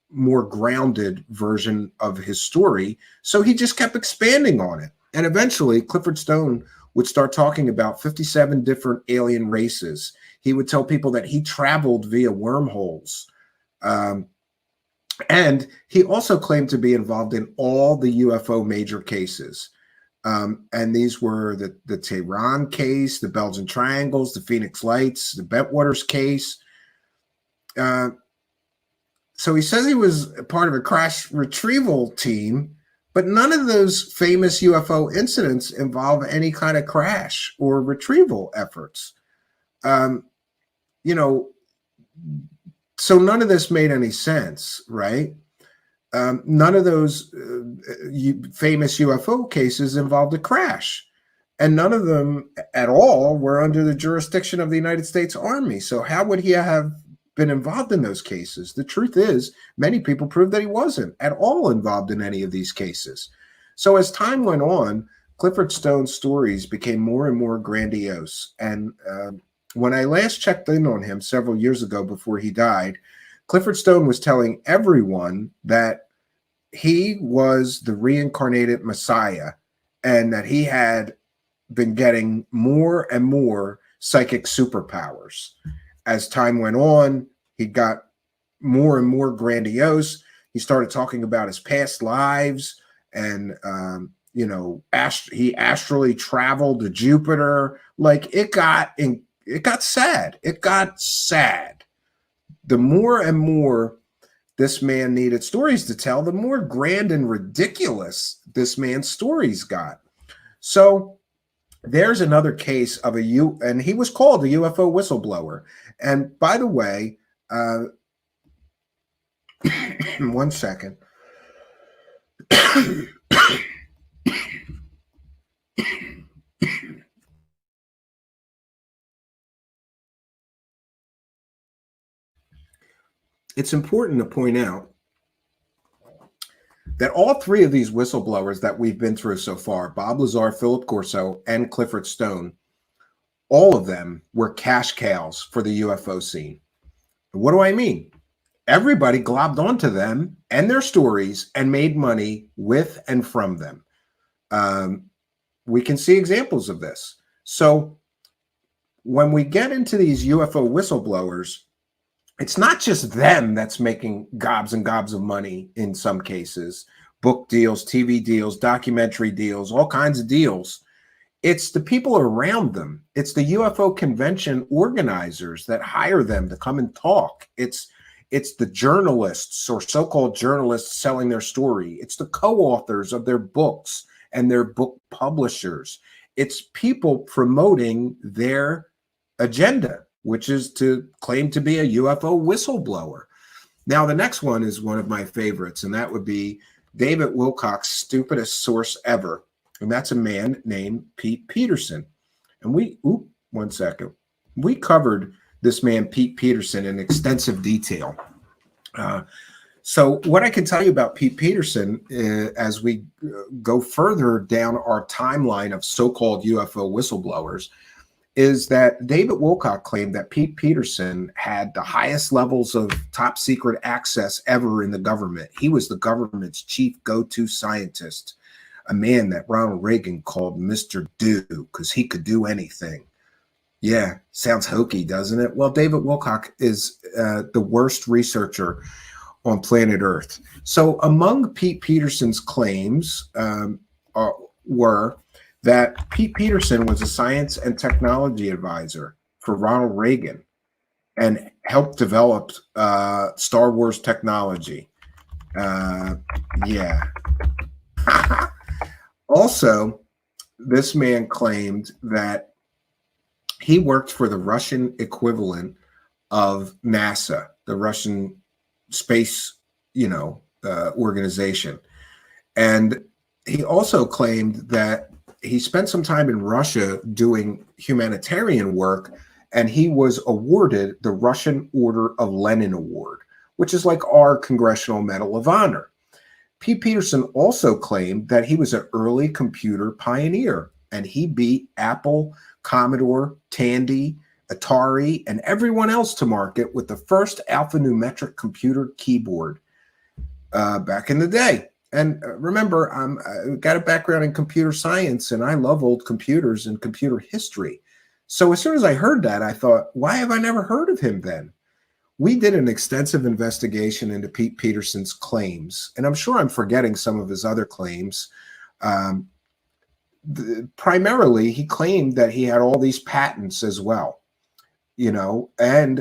more grounded version of his story. So he just kept expanding on it. And eventually, Clifford Stone would start talking about 57 different alien races. He would tell people that he traveled via wormholes. And he also claimed to be involved in all the UFO major cases. And these were the Tehran case, the Belgian Triangles, the Phoenix Lights, the Bentwaters case. So he says he was a part of a crash retrieval team, but none of those famous UFO incidents involve any kind of crash or retrieval efforts. So none of this made any sense, right? None of those famous UFO cases involved a crash, and none of them at all were under the jurisdiction of the United States Army. So how would he have been involved in those cases? The truth is, many people proved that he wasn't at all involved in any of these cases. So as time went on, Clifford Stone's stories became more and more grandiose. And when I last checked in on him several years ago before he died, Clifford Stone was telling everyone that he was the reincarnated Messiah and that he had been getting more and more psychic superpowers. As time went on, he got more and more grandiose. He started talking about his past lives, and he astrally traveled to Jupiter. Like it got sad. It got sad. The more and more this man needed stories to tell, the more grand and ridiculous this man's stories got. So there's another case of and he was called a UFO whistleblower. And by the way, one second. It's important to point out that all three of these whistleblowers that we've been through so far, Bob Lazar, Philip Corso, and Clifford Stone, all of them were cash cows for the UFO scene. What do I mean? Everybody globbed onto them and their stories and made money with and from them. We can see examples of this. So when we get into these UFO whistleblowers, it's not just them that's making gobs and gobs of money in some cases, book deals, TV deals, documentary deals, all kinds of deals. It's the people around them. It's the UFO convention organizers that hire them to come and talk. It's the journalists or so-called journalists selling their story. It's the co-authors of their books and their book publishers. It's people promoting their agenda, which is to claim to be a UFO whistleblower. Now, the next one is one of my favorites, and that would be David Wilcock's stupidest source ever. And that's a man named Pete Peterson. And one second. We covered this man, Pete Peterson, in extensive detail. So what I can tell you about Pete Peterson as we go further down our timeline of so-called UFO whistleblowers is that David Wilcock claimed that Pete Peterson had the highest levels of top secret access ever in the government. He was the government's chief go-to scientist, a man that Ronald Reagan called Mr. Do because he could do anything. Yeah, sounds hokey, doesn't it? Well, David Wilcock is the worst researcher on planet Earth. So among Pete Peterson's claims were that Pete Peterson was a science and technology advisor for Ronald Reagan and helped develop Star Wars technology. Yeah. Also, this man claimed that he worked for the Russian equivalent of NASA, the Russian space, organization. And he also claimed that he spent some time in Russia doing humanitarian work, and he was awarded the Russian Order of Lenin Award, which is like our Congressional Medal of Honor. Pete Peterson also claimed that he was an early computer pioneer, and he beat Apple, Commodore, Tandy, Atari, and everyone else to market with the first alphanumeric computer keyboard back in the day. And remember, I've got a background in computer science, and I love old computers and computer history. So as soon as I heard that, I thought, why have I never heard of him then? We did an extensive investigation into Pete Peterson's claims, and I'm sure I'm forgetting some of his other claims. Primarily, he claimed that he had all these patents as well, and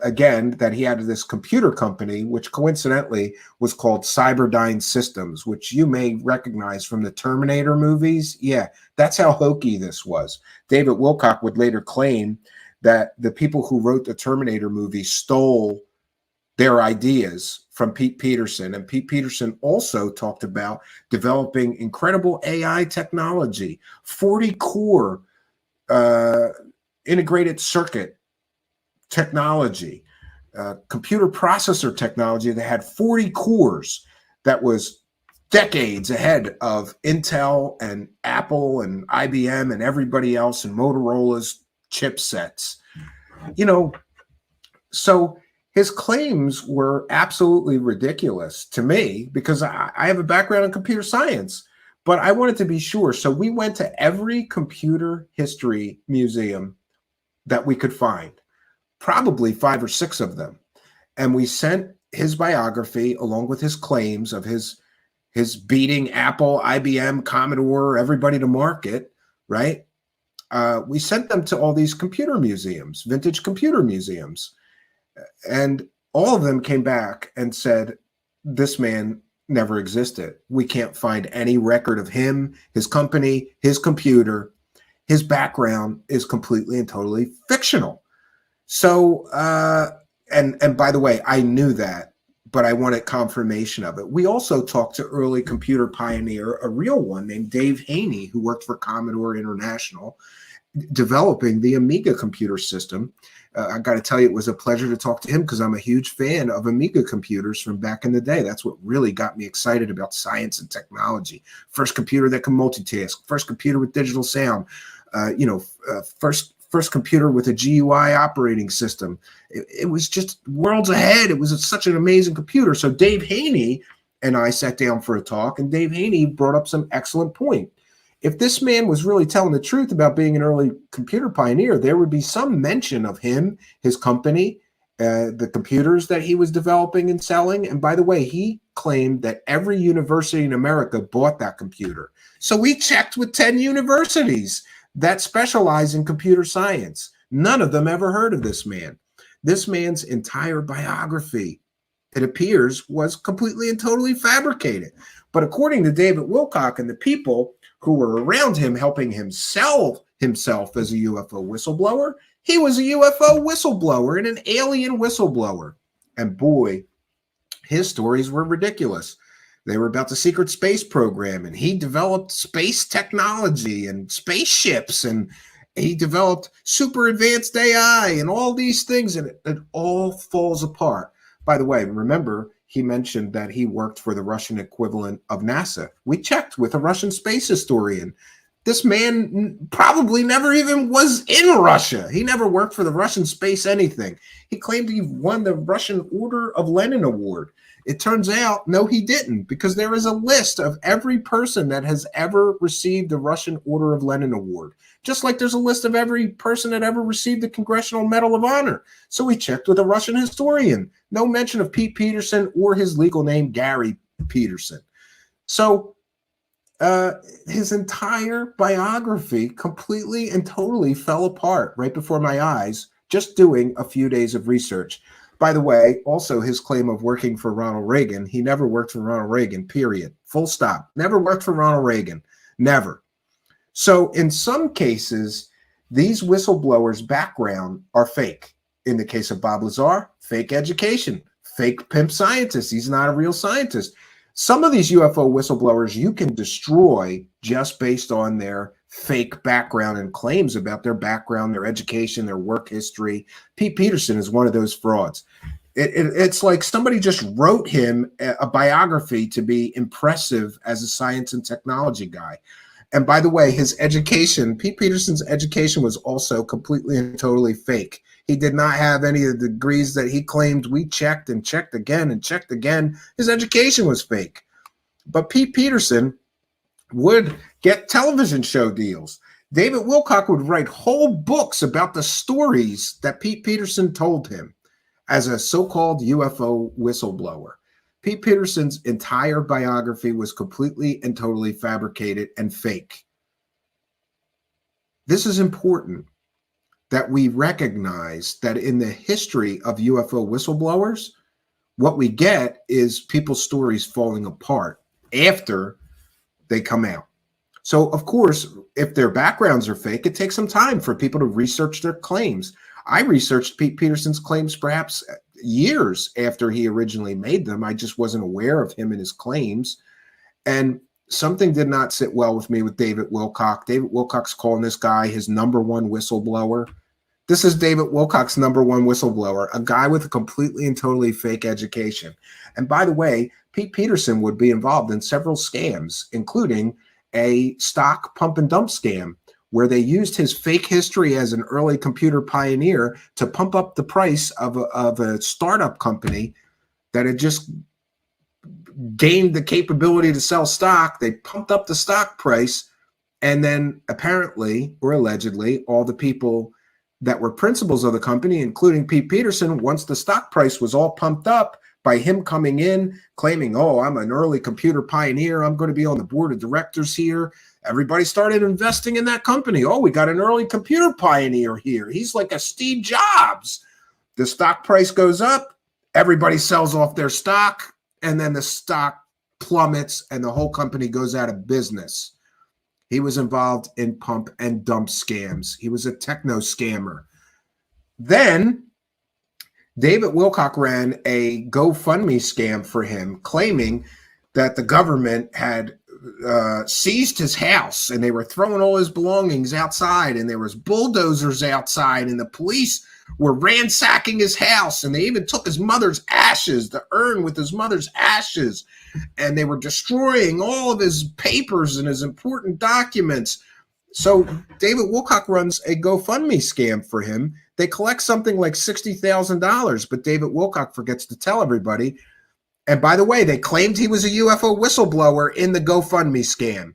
again, that he had this computer company, which coincidentally was called Cyberdyne Systems, which you may recognize from the Terminator movies. Yeah, that's how hokey this was. David Wilcock would later claim that the people who wrote the Terminator movie stole their ideas from Pete Peterson. And Pete Peterson also talked about developing incredible AI technology, 40-core integrated circuit technology, computer processor technology that had 40 cores that was decades ahead of Intel and Apple and IBM and everybody else and Motorola's chipsets. So his claims were absolutely ridiculous to me because I have a background in computer science, but I wanted to be sure. So we went to every computer history museum that we could find, probably 5 or 6 of them. And we sent his biography along with his claims of his beating Apple, IBM, Commodore, everybody to market, right? We sent them to all these computer museums, vintage computer museums. And all of them came back and said, this man never existed. We can't find any record of him, his company, his computer. His background is completely and totally fictional. So, and by the way, I knew that, but I wanted confirmation of it. We also talked to early computer pioneer, a real one named Dave Haney, who worked for Commodore International, developing the Amiga computer system. I got to tell you, it was a pleasure to talk to him because I'm a huge fan of Amiga computers from back in the day. That's what really got me excited about science and technology. First computer that can multitask, first computer with digital sound, first computer with a GUI operating system. It was just worlds ahead. It was such an amazing computer. So Dave Haney and I sat down for a talk, and Dave Haney brought up some excellent point. If this man was really telling the truth about being an early computer pioneer, there would be some mention of him, his company, the computers that he was developing and selling. And by the way, he claimed that every university in America bought that computer. So we checked with 10 universities that specialize in computer science. None of them ever heard of this man. This man's entire biography, it appears, was completely and totally fabricated. But according to David Wilcock and the people who were around him helping him sell himself as a UFO whistleblower, he was a UFO whistleblower and an alien whistleblower. And boy, his stories were ridiculous. They were about the secret space program, and he developed space technology and spaceships, and he developed super advanced AI and all these things, and it all falls apart. By the way, remember, he mentioned that he worked for the Russian equivalent of NASA. We checked with a Russian space historian. This man probably never even was in Russia. He never worked for the Russian space anything. He claimed he won the Russian Order of Lenin Award. It turns out, no, he didn't, because there is a list of every person that has ever received the Russian Order of Lenin Award, just like there's a list of every person that ever received the Congressional Medal of Honor. So we checked with a Russian historian. No mention of Pete Peterson or his legal name, Gary Peterson. So his entire biography completely and totally fell apart right before my eyes, just doing a few days of research. By the way, also his claim of working for Ronald Reagan, he never worked for Ronald Reagan, period. Full stop. Never worked for Ronald Reagan. Never. So in some cases, these whistleblowers' background are fake. In the case of Bob Lazar, fake education, fake pimp scientist. He's not a real scientist. Some of these UFO whistleblowers you can destroy just based on their fake background and claims about their background, their education, their work history. Pete Peterson is one of those frauds. It's like somebody just wrote him a biography to be impressive as a science and technology guy. And by the way, his education, Pete Peterson's education, was also completely and totally fake. He did not have any of the degrees that he claimed. We checked and checked again and checked again. His education was fake. But Pete Peterson would get television show deals. David Wilcock would write whole books about the stories that Pete Peterson told him as a so-called UFO whistleblower. Pete Peterson's entire biography was completely and totally fabricated and fake. This is important that we recognize that in the history of UFO whistleblowers, what we get is people's stories falling apart after they come out. So, of course, if their backgrounds are fake, it takes some time for people to research their claims. I researched Pete Peterson's claims perhaps years after he originally made them. I just wasn't aware of him and his claims. And something did not sit well with me with David Wilcock. David Wilcock's calling this guy his #1 whistleblower. This is David Wilcock's #1 whistleblower, a guy with a completely and totally fake education. And by the way, Pete Peterson would be involved in several scams, including a stock pump and dump scam, where they used his fake history as an early computer pioneer to pump up the price of a startup company that had just gained the capability to sell stock. They pumped up the stock price, and then apparently or allegedly, all the people that were principals of the company, including Pete Peterson, once the stock price was all pumped up by him coming in, claiming, oh, I'm an early computer pioneer, I'm going to be on the board of directors here. Everybody started investing in that company. Oh, we got an early computer pioneer here. He's like a Steve Jobs. The stock price goes up, everybody sells off their stock, and then the stock plummets and the whole company goes out of business. He was involved in pump and dump scams. He was a techno scammer. Then David Wilcock ran a GoFundMe scam for him, claiming that the government had seized his house and they were throwing all his belongings outside, and there was bulldozers outside, and the police were ransacking his house, and they even took his mother's ashes, the urn with his mother's ashes, and they were destroying all of his papers and his important documents. So David Wilcock runs a GoFundMe scam for him. They collect something like $60,000, but David Wilcock forgets to tell everybody. And by the way, they claimed he was a UFO whistleblower in the GoFundMe scam.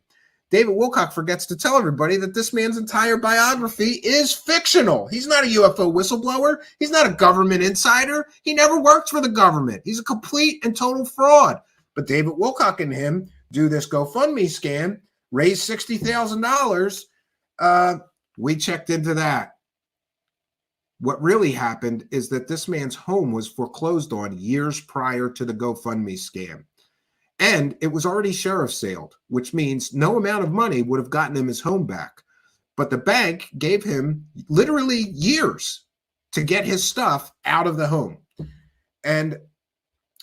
David Wilcock forgets to tell everybody that this man's entire biography is fictional. He's not a UFO whistleblower. He's not a government insider. He never worked for the government. He's a complete and total fraud. But David Wilcock and him do this GoFundMe scam, raise $60,000. We checked into that. What really happened is that this man's home was foreclosed on years prior to the GoFundMe scam. And it was already sheriff saled, which means no amount of money would have gotten him his home back. But the bank gave him literally years to get his stuff out of the home. And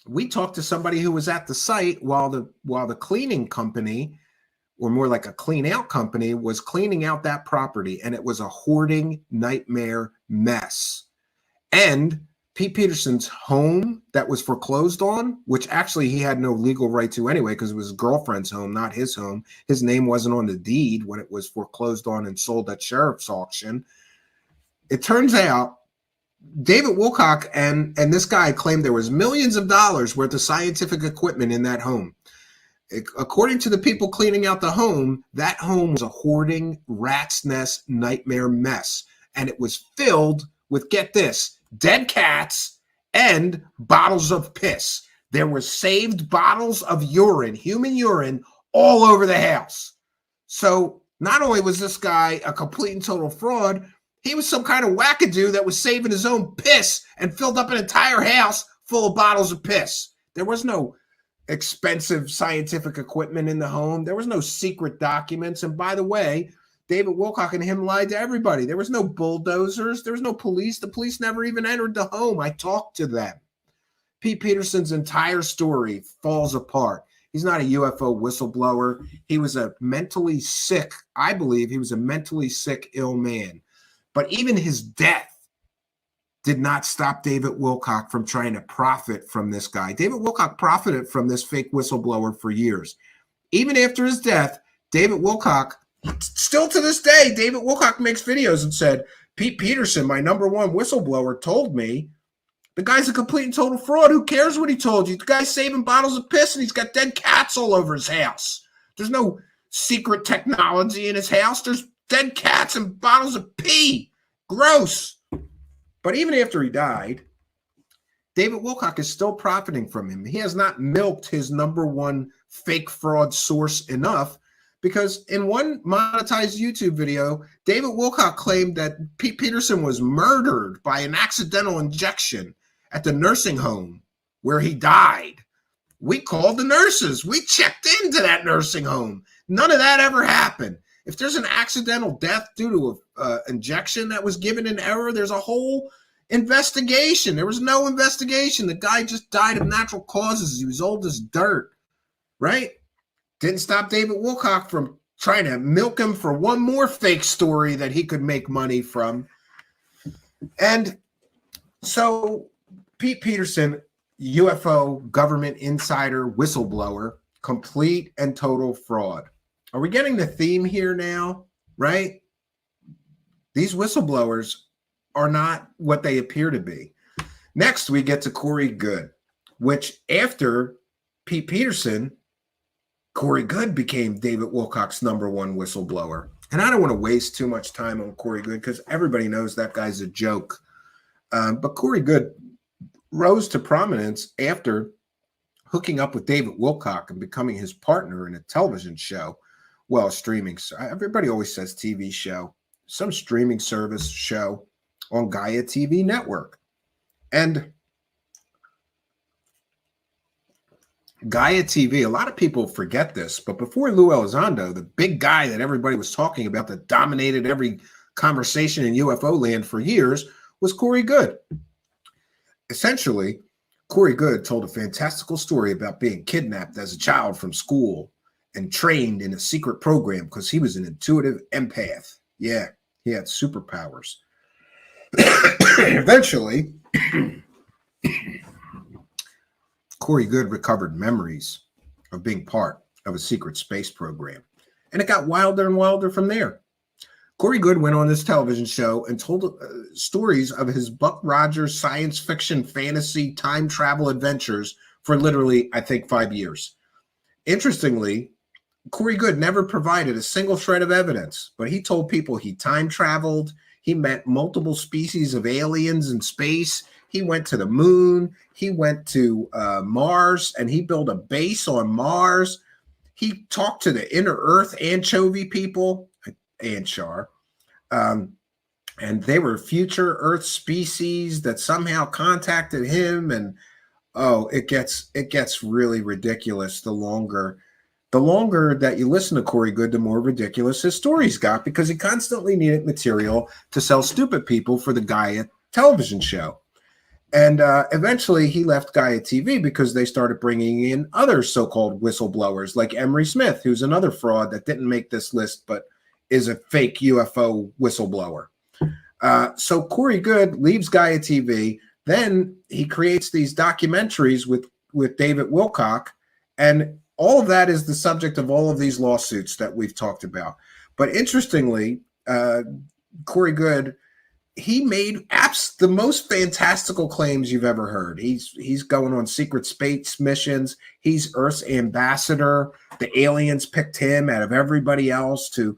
we talked to somebody who was at the site while the cleaning company, or more like a clean out company, was cleaning out that property, and it was a hoarding nightmare mess. And Pete Peterson's home that was foreclosed on, which actually he had no legal right to anyway, because it was his girlfriend's home, not his home. His name wasn't on the deed when it was foreclosed on and sold at sheriff's auction. It turns out David Wilcock and this guy claimed there was millions of dollars worth of scientific equipment in that home. According to the people cleaning out the home, that home was a hoarding rat's nest nightmare mess. And it was filled with, get this, dead cats and bottles of piss. There were saved bottles of urine, human urine, all over the house. So not only was this guy a complete and total fraud, he was some kind of wackadoo that was saving his own piss and filled up an entire house full of bottles of piss. There was no expensive scientific equipment in the home. There was no secret documents. And by the way, David Wilcock and him lied to everybody. There was no bulldozers. There was no police. The police never even entered the home. I talked to them. Pete Peterson's entire story falls apart. He's not a UFO whistleblower. He was a mentally sick, I believe he was a mentally sick, ill man. But even his death did not stop David Wilcock from trying to profit from this guy. David Wilcock profited from this fake whistleblower for years. Even after his death, David Wilcock, still to this day, David Wilcock makes videos and said, Pete Peterson, my #1 whistleblower, told me the guy's a complete and total fraud. Who cares what he told you? The guy's saving bottles of piss and he's got dead cats all over his house. There's no secret technology in his house. There's dead cats and bottles of pee. Gross. But even after he died, David Wilcock is still profiting from him. He has not milked his #1 fake fraud source enough, because in one monetized YouTube video, David Wilcock claimed that Pete Peterson was murdered by an accidental injection at the nursing home where he died. We called the nurses. We checked into that nursing home. None of that ever happened. If there's an accidental death due to an injection that was given in error, there's a whole investigation. There was no investigation. The guy just died of natural causes. He was old as dirt, right? Didn't stop David Wilcock from trying to milk him for one more fake story that he could make money from. And so Pete Peterson, UFO government insider whistleblower, complete and total fraud. Are we getting the theme here now, right? These whistleblowers are not what they appear to be. Next, we get to Corey Goode, which after Pete Peterson, Corey Goode became David Wilcock's #1 whistleblower. And I don't want to waste too much time on Corey Goode because everybody knows that guy's a joke. But Corey Goode rose to prominence after hooking up with David Wilcock and becoming his partner in a television show. Well, streaming. Everybody always says TV show. Some streaming service show on Gaia TV network. And Gaia TV, a lot of people forget this, but before Lou Elizondo, the big guy that everybody was talking about that dominated every conversation in UFO land for years was Corey Goode. Essentially, Corey Goode told a fantastical story about being kidnapped as a child from school and trained in a secret program because he was an intuitive empath. Yeah, he had superpowers. Eventually, Corey Goode recovered memories of being part of a secret space program. And it got wilder and wilder from there. Corey Goode went on this television show and told stories of his Buck Rogers science fiction fantasy time travel adventures for literally, I think, 5 years. Interestingly, Corey Goode never provided a single shred of evidence, but he told people he time traveled, he met multiple species of aliens in space, he went to the moon, he went to Mars, and he built a base on Mars. He talked to the inner Earth anchovy people, Anchar, and they were future Earth species that somehow contacted him. And oh, it gets really ridiculous the longer that you listen to Corey Goode, the more ridiculous his stories got, because he constantly needed material to sell stupid people for the Gaia television show. And eventually he left Gaia TV because they started bringing in other so-called whistleblowers like Emery Smith, who's another fraud that didn't make this list but is a fake UFO whistleblower. So Corey Goode leaves Gaia TV. Then he creates these documentaries with David Wilcock, and all of that is the subject of all of these lawsuits that we've talked about. But interestingly, Corey Goode, he made the most fantastical claims you've ever heard. He's going on secret space missions. He's Earth's ambassador. The aliens picked him out of everybody else to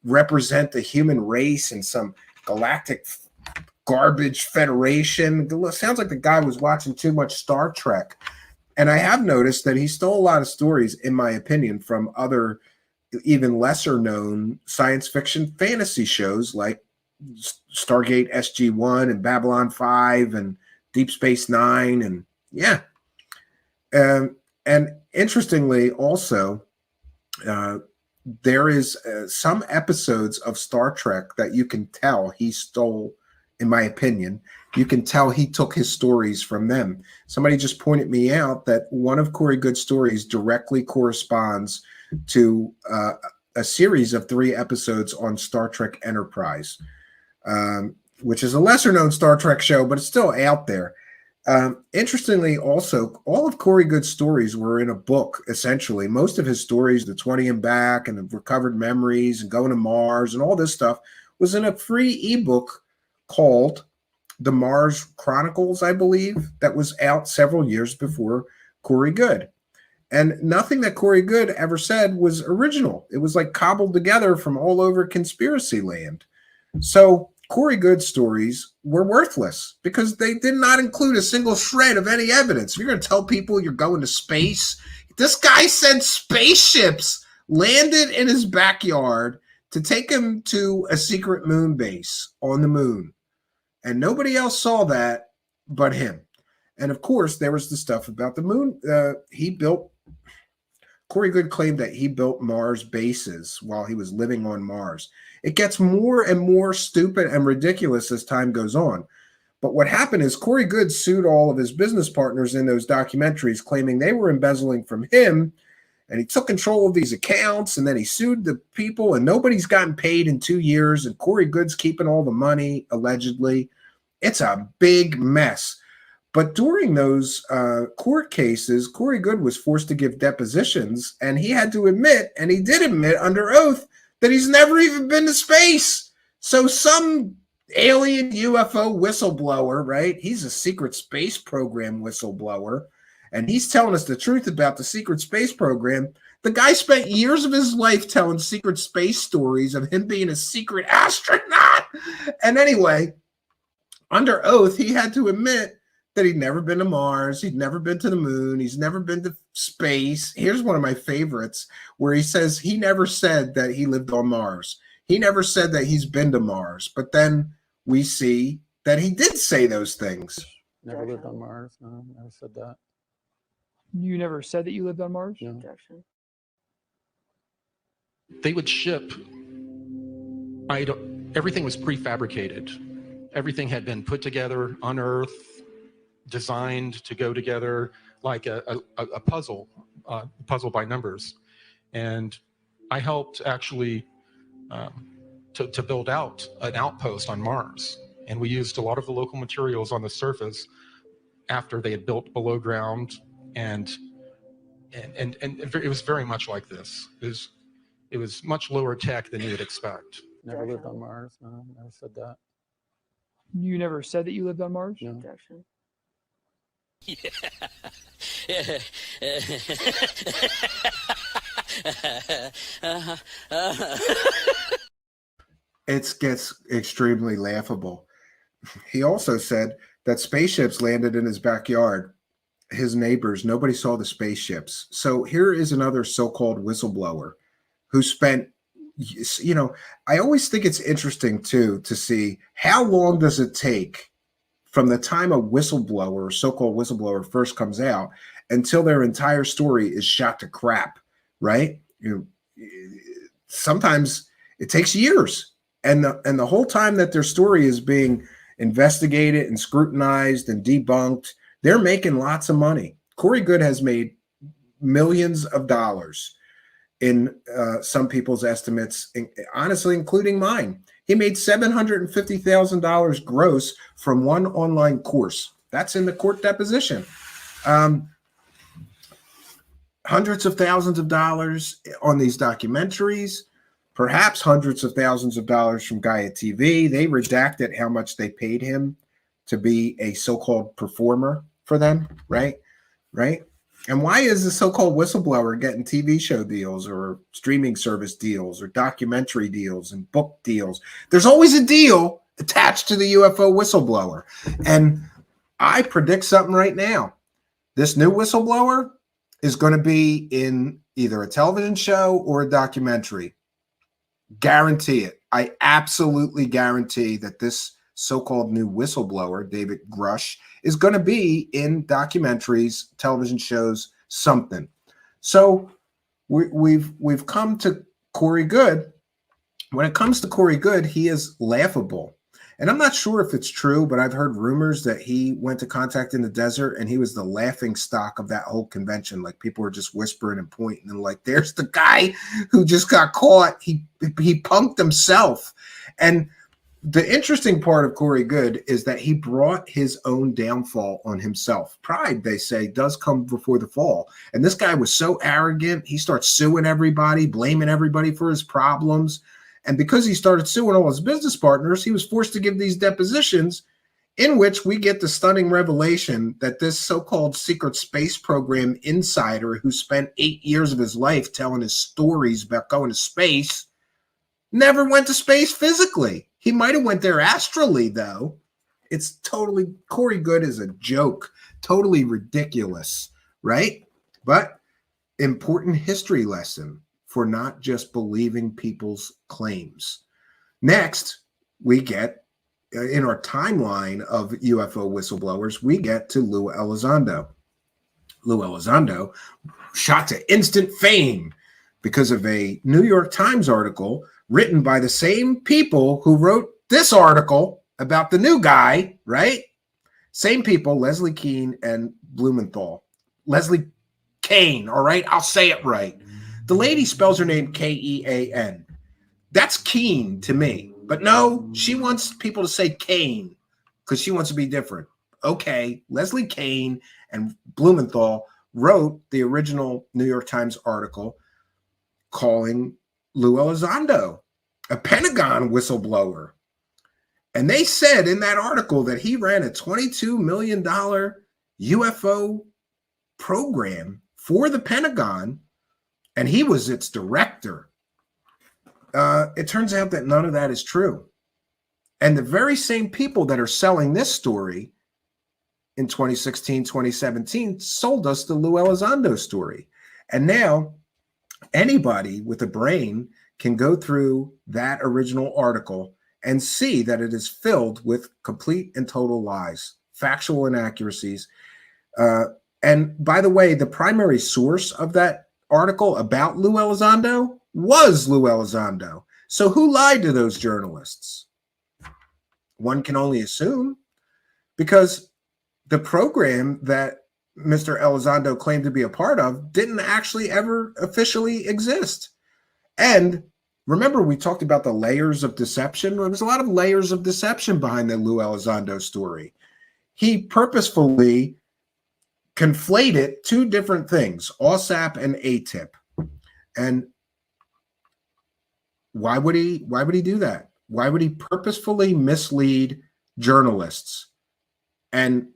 represent the human race in some galactic garbage federation. It sounds like the guy was watching too much Star Trek. And I have noticed that he stole a lot of stories, in my opinion, from other even lesser known science fiction fantasy shows like Stargate SG-1 and Babylon 5 and Deep Space Nine. And yeah. And interestingly, also, there is some episodes of Star Trek that you can tell he stole, in my opinion. You can tell he took his stories from them. Somebody just pointed me out that one of Corey Goode's stories directly corresponds to a series of 3 episodes on Star Trek Enterprise, which is a lesser known Star Trek show, but it's still out there. Interestingly, also, all of Corey Goode's stories were in a book, essentially. Most of his stories, the 20 and Back and the Recovered Memories and Going to Mars and all this stuff, was in a free ebook called The Mars Chronicles, I believe, that was out several years before Corey Goode. And nothing that Corey Goode ever said was original. It was like cobbled together from all over conspiracy land. So Corey Goode's stories were worthless because they did not include a single shred of any evidence. If you're going to tell people you're going to space, this guy sent spaceships, landed in his backyard to take him to a secret moon base on the moon. And nobody else saw that but him. And of course, there was the stuff about the moon. Corey Goode claimed that he built Mars bases while he was living on Mars. It gets more and more stupid and ridiculous as time goes on. But what happened is Corey Goode sued all of his business partners in those documentaries, claiming they were embezzling from him, and he took control of these accounts, and then he sued the people, and nobody's gotten paid in 2 years, and Corey Goode's keeping all the money, allegedly. It's a big mess. But during those court cases, Corey Goode was forced to give depositions, and he had to admit, and he did admit under oath, that he's never even been to space. So some alien UFO whistleblower, right? He's a secret space program whistleblower, and he's telling us the truth about the secret space program. The guy spent years of his life telling secret space stories of him being a secret astronaut. And anyway, under oath, he had to admit that he'd never been to Mars, he'd never been to the moon, he's never been to space. Here's one of my favorites, where he says he never said that he lived on Mars. He never said that he's been to Mars. But then we see that he did say those things. Never lived on Mars. No, never said that. You never said that you lived on Mars? No. They would ship, everything was prefabricated. Everything had been put together on Earth, designed to go together like a puzzle, puzzle by numbers. And I helped actually to build out an outpost on Mars. And we used a lot of the local materials on the surface after they had built below ground. And it was very much like this. It was much lower tech than you would expect. Never lived on Mars. No, never said that. You never said that you lived on Mars? No. It gets extremely laughable. He also said that spaceships landed in his backyard. His neighbors, nobody saw the spaceships. So here is another so-called whistleblower who spent, you know, I always think it's interesting too to see how long does it take from the time a whistleblower or so-called whistleblower first comes out until their entire story is shot to crap, right? You know, sometimes it takes years, and the whole time that their story is being investigated and scrutinized and debunked, they're making lots of money. Corey Goode has made millions of dollars in some people's estimates, honestly, including mine. He made $750,000 gross from one online course. That's in the court deposition. Hundreds of thousands of dollars on these documentaries, perhaps hundreds of thousands of dollars from Gaia TV. They redacted how much they paid him to be a so-called performer for them, right? Right? And why is the so-called whistleblower getting TV show deals or streaming service deals or documentary deals and book deals? There's always a deal attached to the UFO whistleblower. And I predict something right now. This new whistleblower is going to be in either a television show or a documentary. Guarantee it. I absolutely guarantee that this so-called new whistleblower, David Grusch, is going to be in documentaries, television shows, something. So we've come to Corey Goode, when it comes to Corey Goode, he is laughable. And I'm not sure if it's true, but I've heard rumors that he went to Contact in the Desert and he was the laughing stock of that whole convention. Like people were just whispering and pointing and like, there's the guy who just got caught. He punked himself. And the interesting part of Corey Goode is that he brought his own downfall on himself. Pride, they say, does come before the fall. And this guy was so arrogant, he starts suing everybody, blaming everybody for his problems. And because he started suing all his business partners, he was forced to give these depositions in which we get the stunning revelation that this so-called secret space program insider who spent 8 years of his life telling his stories about going to space never went to space physically. He might have went there astrally, though. It's totally, Corey Goode is a joke, totally ridiculous, right? But important history lesson for not just believing people's claims. Next, we get, in our timeline of UFO whistleblowers, we get to Lou Elizondo. Lou Elizondo shot to instant fame because of a New York Times article written by the same people who wrote this article about the new guy, right? Same people, Leslie Kean and Blumenthal. Leslie Kane, all right? I'll say it right. The lady spells her name Kean. That's Keen to me. But no, she wants people to say Kane because she wants to be different. Okay, Leslie Kane and Blumenthal wrote the original New York Times article calling Lou Elizondo a Pentagon whistleblower. And they said in that article that he ran a $22 million UFO program for the Pentagon, and he was its director. It turns out that none of that is true. And the very same people that are selling this story in 2016, 2017 sold us the Lou Elizondo story. And now anybody with a brain can go through that original article and see that it is filled with complete and total lies, factual inaccuracies. And by the way, the primary source of that article about Lou Elizondo was Lou Elizondo. So who lied to those journalists? One can only assume, because the program that Mr. Elizondo claimed to be a part of didn't actually ever officially exist. And remember, we talked about the layers of deception. There was a lot of layers of deception behind the Lou Elizondo story. He purposefully conflated two different things, OSAP and AATIP. And why would he do that? Why would he purposefully mislead journalists? And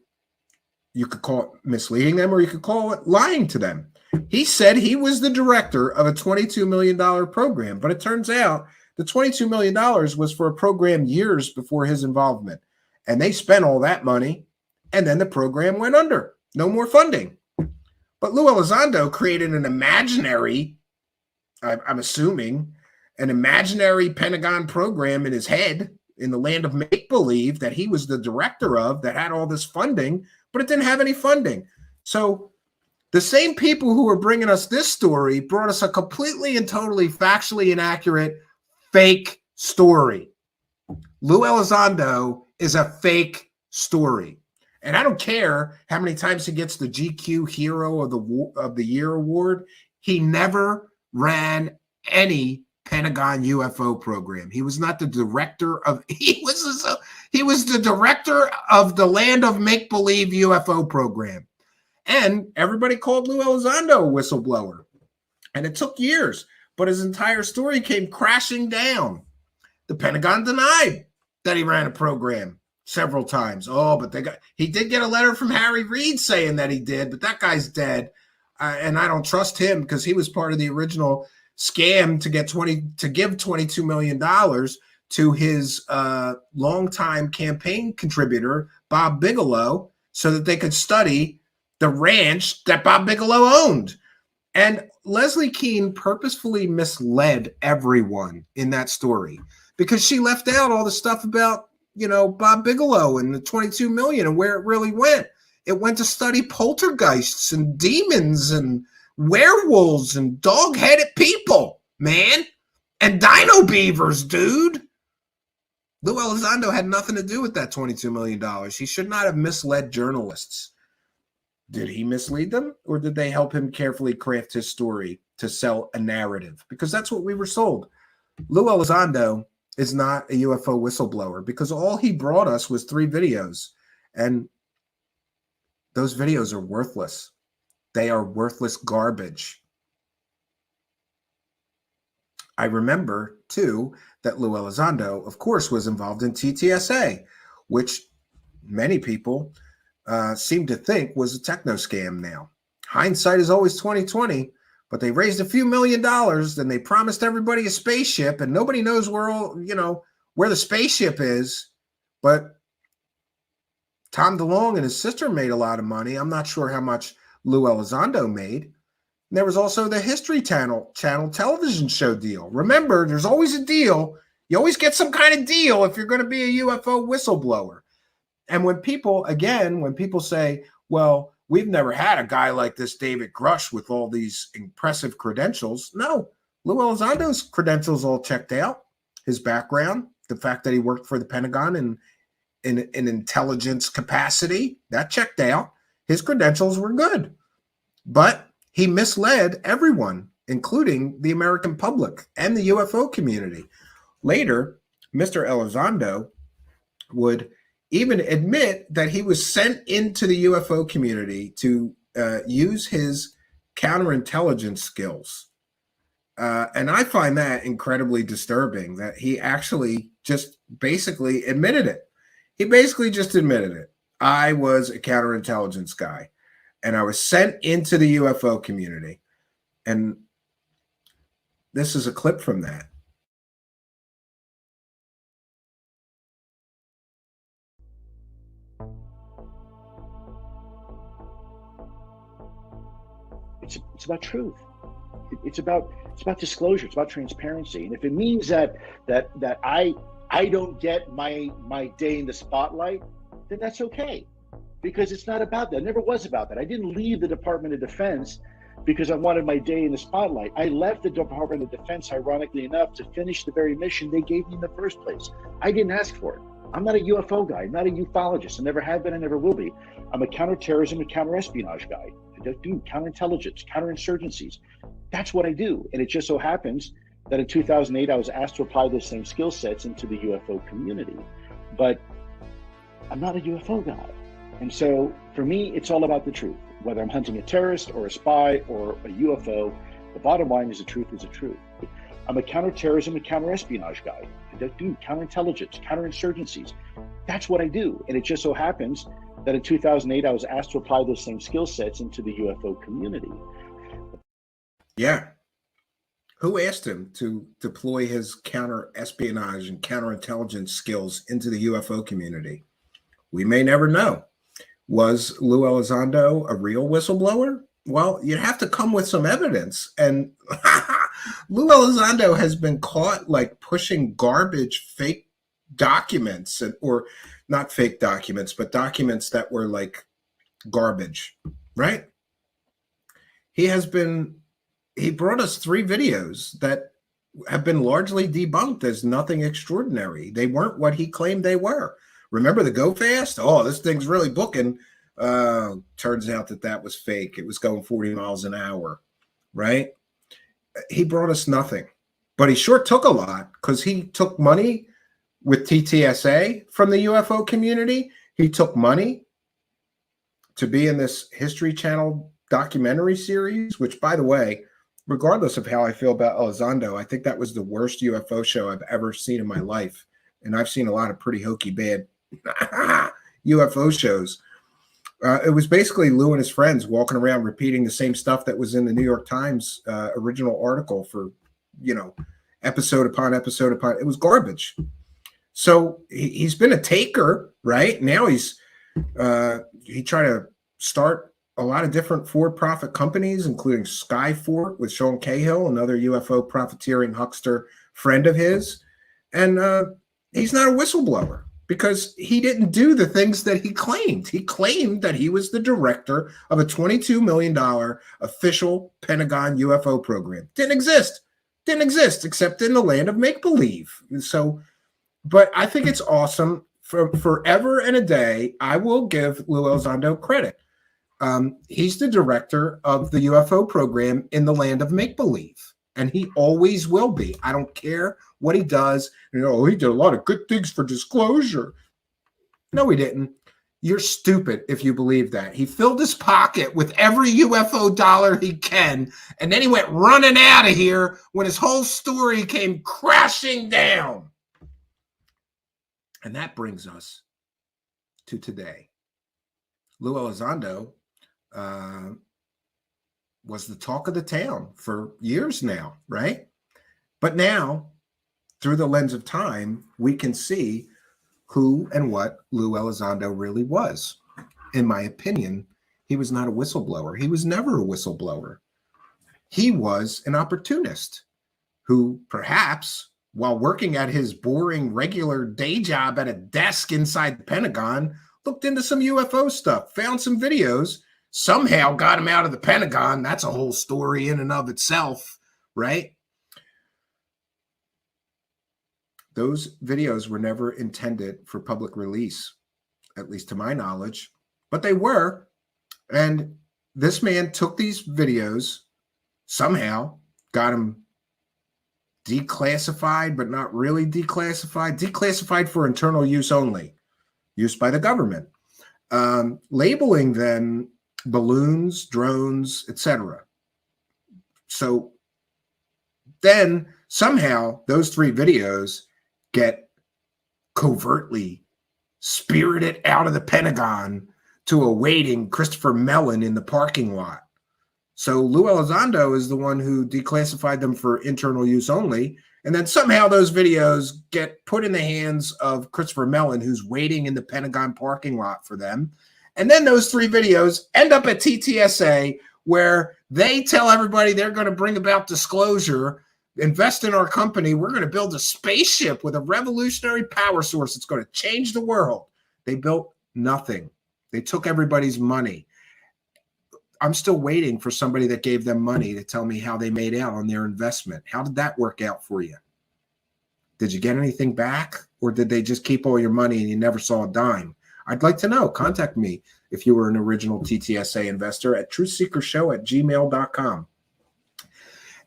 you could call it misleading them, or you could call it lying to them. He said he was the director of a $22 million program, but it turns out the $22 million was for a program years before his involvement. And they spent all that money, and then the program went under. No more funding. But Lou Elizondo created an imaginary, I'm assuming, an imaginary Pentagon program in his head in the land of make-believe that he was the director of, that had all this funding, but it didn't have any funding. So the same people who were bringing us this story brought us a completely and totally factually inaccurate fake story. Lou Elizondo is a fake story. And I don't care how many times he gets the GQ Hero of the Year award. He never ran any Pentagon UFO program. He was not the director of, he was the director of the land of make-believe UFO program. And everybody called Lou Elizondo a whistleblower. And it took years, but his entire story came crashing down. The Pentagon denied that he ran a program several times. Oh, but he did get a letter from Harry Reid saying that he did, but that guy's dead. And I don't trust him because he was part of the original scam to give $22 million to his longtime campaign contributor, Bob Bigelow, so that they could study the ranch that Bob Bigelow owned. And Leslie Kean purposefully misled everyone in that story because she left out all the stuff about, Bob Bigelow and the 22 million and where it really went. It went to study poltergeists and demons and werewolves and dog-headed people, man. and dino beavers, dude. Lou Elizondo had nothing to do with that $22 million. He should not have misled journalists. Did he mislead them, or did they help him carefully craft his story to sell a narrative? Because that's what we were sold. Lou Elizondo is not a UFO whistleblower because all he brought us was 3 videos, and those videos are worthless. They are worthless garbage. I remember, too, that Lou Elizondo, of course, was involved in TTSA, which many people seem to think was a techno scam now. Hindsight is always 20/20, but they raised a few $1 million and they promised everybody a spaceship, and nobody knows where the spaceship is. But Tom DeLonge and his sister made a lot of money. I'm not sure how much Lou Elizondo made. And there was also the History Channel television show deal. Remember, there's always a deal. You always get some kind of deal if you're going to be a UFO whistleblower. And when people say, well, we've never had a guy like this David Grusch with all these impressive credentials. No, Lou Elizondo's credentials all checked out. His background, the fact that he worked for the Pentagon in intelligence capacity, that checked out. His credentials were good. But he misled everyone, including the American public and the UFO community. Later, Mr. Elizondo would even admit that he was sent into the UFO community to use his counterintelligence skills. And I find that incredibly disturbing, that he actually just basically admitted it. He basically just admitted it. I was a counterintelligence guy, and I was sent into the UFO community. And this is a clip from that. It's about truth. It's about disclosure. It's about transparency. And if it means that I don't get my day in the spotlight, then that's okay, because it's not about that. It never was about that. I didn't leave the Department of Defense because I wanted my day in the spotlight. I left the Department of Defense, ironically enough, to finish the very mission they gave me in the first place. I didn't ask for it. I'm not a UFO guy. I'm not a ufologist. I never have been. I never will be. I'm a counterterrorism and counterespionage guy. I do counterintelligence, counterinsurgencies. That's what I do. And it just so happens that in 2008, I was asked to apply those same skill sets into the UFO community. But I'm not a UFO guy. And so for me, it's all about the truth. Whether I'm hunting a terrorist or a spy or a UFO, the bottom line is the truth is the truth. I'm a counterterrorism and counterespionage guy. I do counterintelligence, counterinsurgencies. That's what I do. And it just so happens that in 2008, I was asked to apply those same skill sets into the UFO community. Yeah. Who asked him to deploy his counter-espionage and counterintelligence skills into the UFO community? We may never know. Was Lou Elizondo a real whistleblower? Well, you'd have to come with some evidence. And Lou Elizondo has been caught like pushing garbage, fake documents, or not fake documents, but documents that were like garbage, right? He brought us 3 videos that have been largely debunked as nothing extraordinary. They weren't what he claimed they were. Remember the Go Fast? Oh, this thing's really booking. Turns out that was fake. It was going 40 miles an hour, right? He brought us nothing, but he sure took a lot, because he took money with TTSA from the UFO community. He took money to be in this History Channel documentary series, which, by the way, regardless of how I feel about Elizondo, I think that was the worst UFO show I've ever seen in my life. And I've seen a lot of pretty hokey bad UFO shows. It was basically Lou and his friends walking around repeating the same stuff that was in the New York Times original article for, episode upon episode upon. It was garbage. So he's been a taker, right? Now he tried to start a lot of different for-profit companies, including Skyfort with Sean Cahill, another UFO profiteering huckster friend of his. And he's not a whistleblower because he didn't do the things that he claimed. He claimed that he was the director of a $22 million official Pentagon UFO program. Didn't exist. Didn't exist except in the land of make-believe. So, but I think it's awesome. For forever and a day, I will give Lou Elizondo credit. He's the director of the UFO program in the land of make-believe, and he always will be. I don't care what he does. You know, he did a lot of good things for disclosure. No, he didn't. You're stupid if you believe that. He filled his pocket with every UFO dollar he can, and then he went running out of here when his whole story came crashing down. And that brings us to today. Lou Elizondo was the talk of the town for years now, right? But now, through the lens of time, we can see who and what Lou Elizondo really was. In my opinion, he was not a whistleblower. He was never a whistleblower. He was an opportunist who perhaps, while working at his boring regular day job at a desk inside the Pentagon, looked into some UFO stuff, found some videos, somehow got him out of the Pentagon. That's a whole story in and of itself, right? Those videos were never intended for public release, at least to my knowledge, but they were. And this man took these videos, somehow got them declassified, but not really declassified for internal use only, used by the government, labeling them balloons, drones, etc. So then somehow those 3 videos get covertly spirited out of the Pentagon to awaiting Christopher Mellon in the parking lot. So Lou Elizondo is the one who declassified them for internal use only. And then somehow those videos get put in the hands of Christopher Mellon, who's waiting in the Pentagon parking lot for them. And then those 3 videos end up at TTSA, where they tell everybody they're going to bring about disclosure, invest in our company. We're going to build a spaceship with a revolutionary power source. It's going to change the world. They built nothing. They took everybody's money. I'm still waiting for somebody that gave them money to tell me how they made out on their investment. How did that work out for you? Did you get anything back, or did they just keep all your money and you never saw a dime? I'd like to know. Contact me if you were an original TTSA investor at truthseekershow@gmail.com.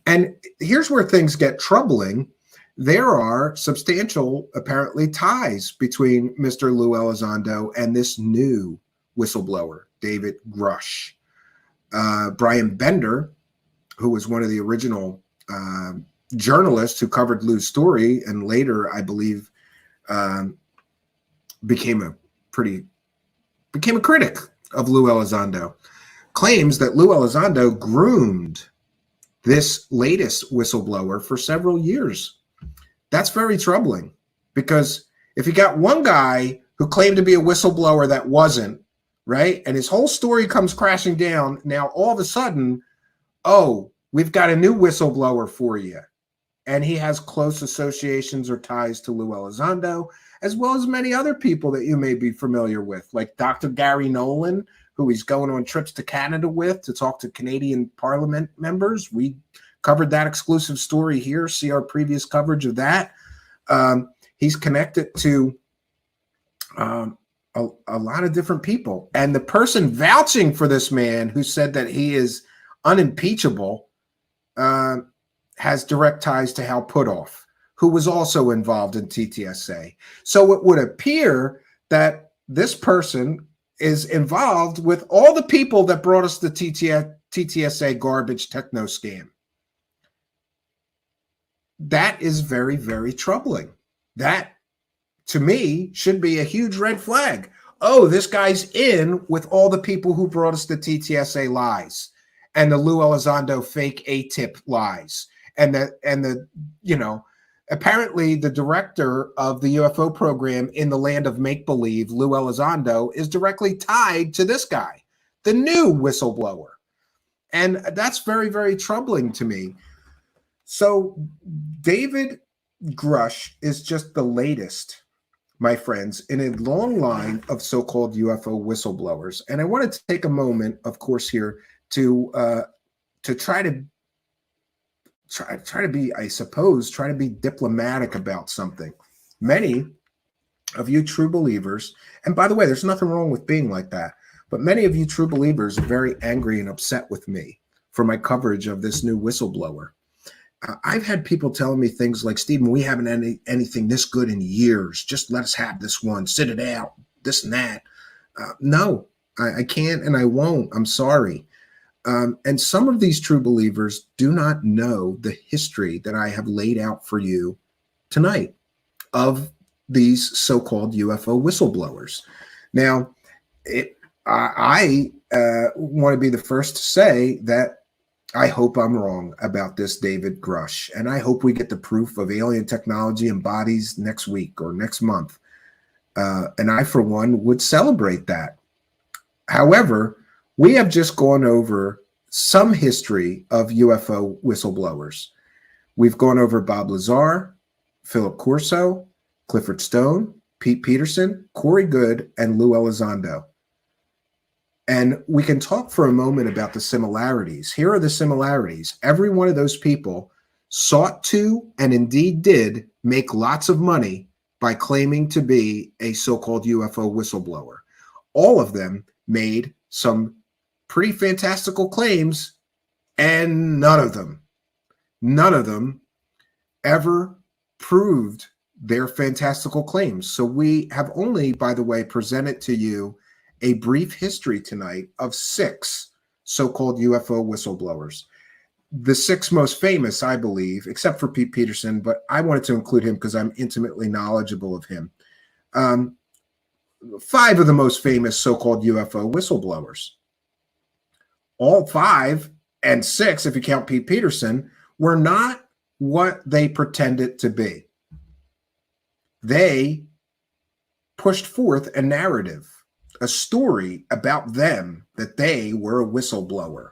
And here's where things get troubling. There are substantial, apparently, ties between Mr. Lou Elizondo and this new whistleblower, David Grusch. Brian Bender, who was one of the original journalists who covered Lou's story and later, I believe, became a critic of Lou Elizondo, claims that Lou Elizondo groomed this latest whistleblower for several years. That's very troubling, because if you got one guy who claimed to be a whistleblower that wasn't, right, and his whole story comes crashing down, now all of a sudden, oh, we've got a new whistleblower for you. And he has close associations or ties to Lou Elizondo, as well as many other people that you may be familiar with, like Dr. Gary Nolan, who he's going on trips to Canada with to talk to Canadian Parliament members. We covered that exclusive story here. See our previous coverage of that. He's connected to a lot of different people. And the person vouching for this man, who said that he is unimpeachable, has direct ties to Hal Puthoff, who was also involved in TTSA. So it would appear that this person is involved with all the people that brought us the TTSA garbage techno scam. That is very, very troubling. That, to me, should be a huge red flag. Oh, this guy's in with all the people who brought us the TTSA lies and the Lou Elizondo fake AATIP lies. And apparently the director of the UFO program in the land of make-believe, Lou Elizondo, is directly tied to this guy, the new whistleblower. And that's very, very troubling to me. So David Grusch is just the latest, my friends, in a long line of so-called UFO whistleblowers. And I wanted to take a moment, of course, here to try to try to be, I suppose, try to be diplomatic about something. Many of you true believers, and by the way, there's nothing wrong with being like that, but many of you true believers are very angry and upset with me for my coverage of this new whistleblower. I've had people telling me things like, Stephen, we haven't had anything this good in years. Just let us have this one, sit it out, this and that. No, I can't and I won't. I'm sorry. And some of these true believers do not know the history that I have laid out for you tonight of these so-called UFO whistleblowers. Now, I want to be the first to say that I hope I'm wrong about this David Grusch, and I hope we get the proof of alien technology and bodies next week or next month. And I, for one, would celebrate that. However, we have just gone over some history of UFO whistleblowers. We've gone over Bob Lazar, Philip Corso, Clifford Stone, Pete Peterson, Goode, and Lou Elizondo. And we can talk for a moment about the similarities. Here are the similarities. Every one of those people sought to, and indeed did, make lots of money by claiming to be a so-called UFO whistleblower. All of them made some pretty fantastical claims, and none of them ever proved their fantastical claims. So we have only, by the way, presented to you a brief history tonight of 6 so-called UFO whistleblowers. The 6 most famous, I believe, except for Pete Peterson, but I wanted to include him because I'm intimately knowledgeable of him. 5 of the most famous so-called UFO whistleblowers. All 5 and 6, if you count Pete Peterson, were not what they pretended to be. They pushed forth a narrative, a story about them that they were a whistleblower.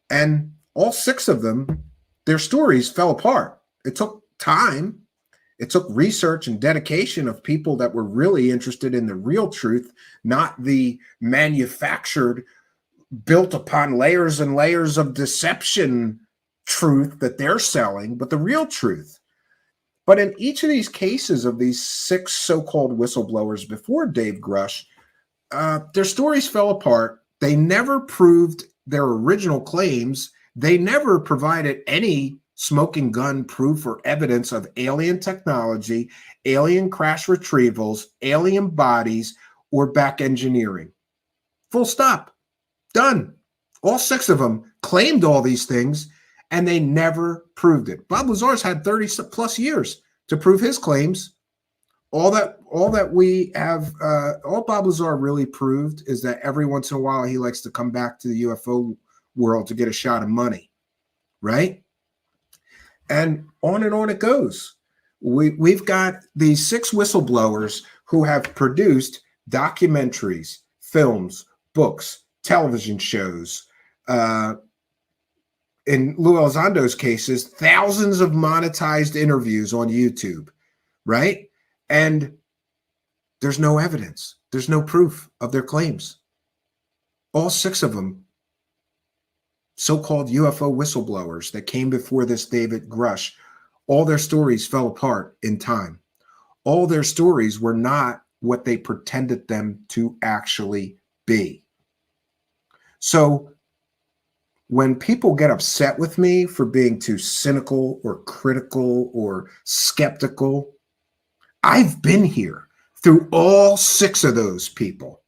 And all 6 of them, their stories fell apart. It took time. It took research and dedication of people that were really interested in the real truth, not the manufactured, built upon layers and layers of deception truth that they're selling, but the real truth. But in each of these cases of these 6 so-called whistleblowers before Dave Grusch, their stories fell apart. They never proved their original claims. They never provided any smoking gun proof or evidence of alien technology, alien crash retrievals, alien bodies, or back engineering. Full stop. Done. All 6 of them claimed all these things, and they never proved it. Bob Lazar's had 30 plus years to prove his claims. All that we have, all Bob Lazar really proved is that every once in a while he likes to come back to the UFO world to get a shot of money, right? And on it goes. We've got these 6 whistleblowers who have produced documentaries, films, books, television shows. In Lou Elizondo's cases, thousands of monetized interviews on YouTube, right? And there's no evidence. There's no proof of their claims. All 6 of them, so-called UFO whistleblowers that came before this David Grusch, all their stories fell apart in time. All their stories were not what they pretended them to actually be. So when people get upset with me for being too cynical or critical or skeptical, I've been here through all 6 of those people.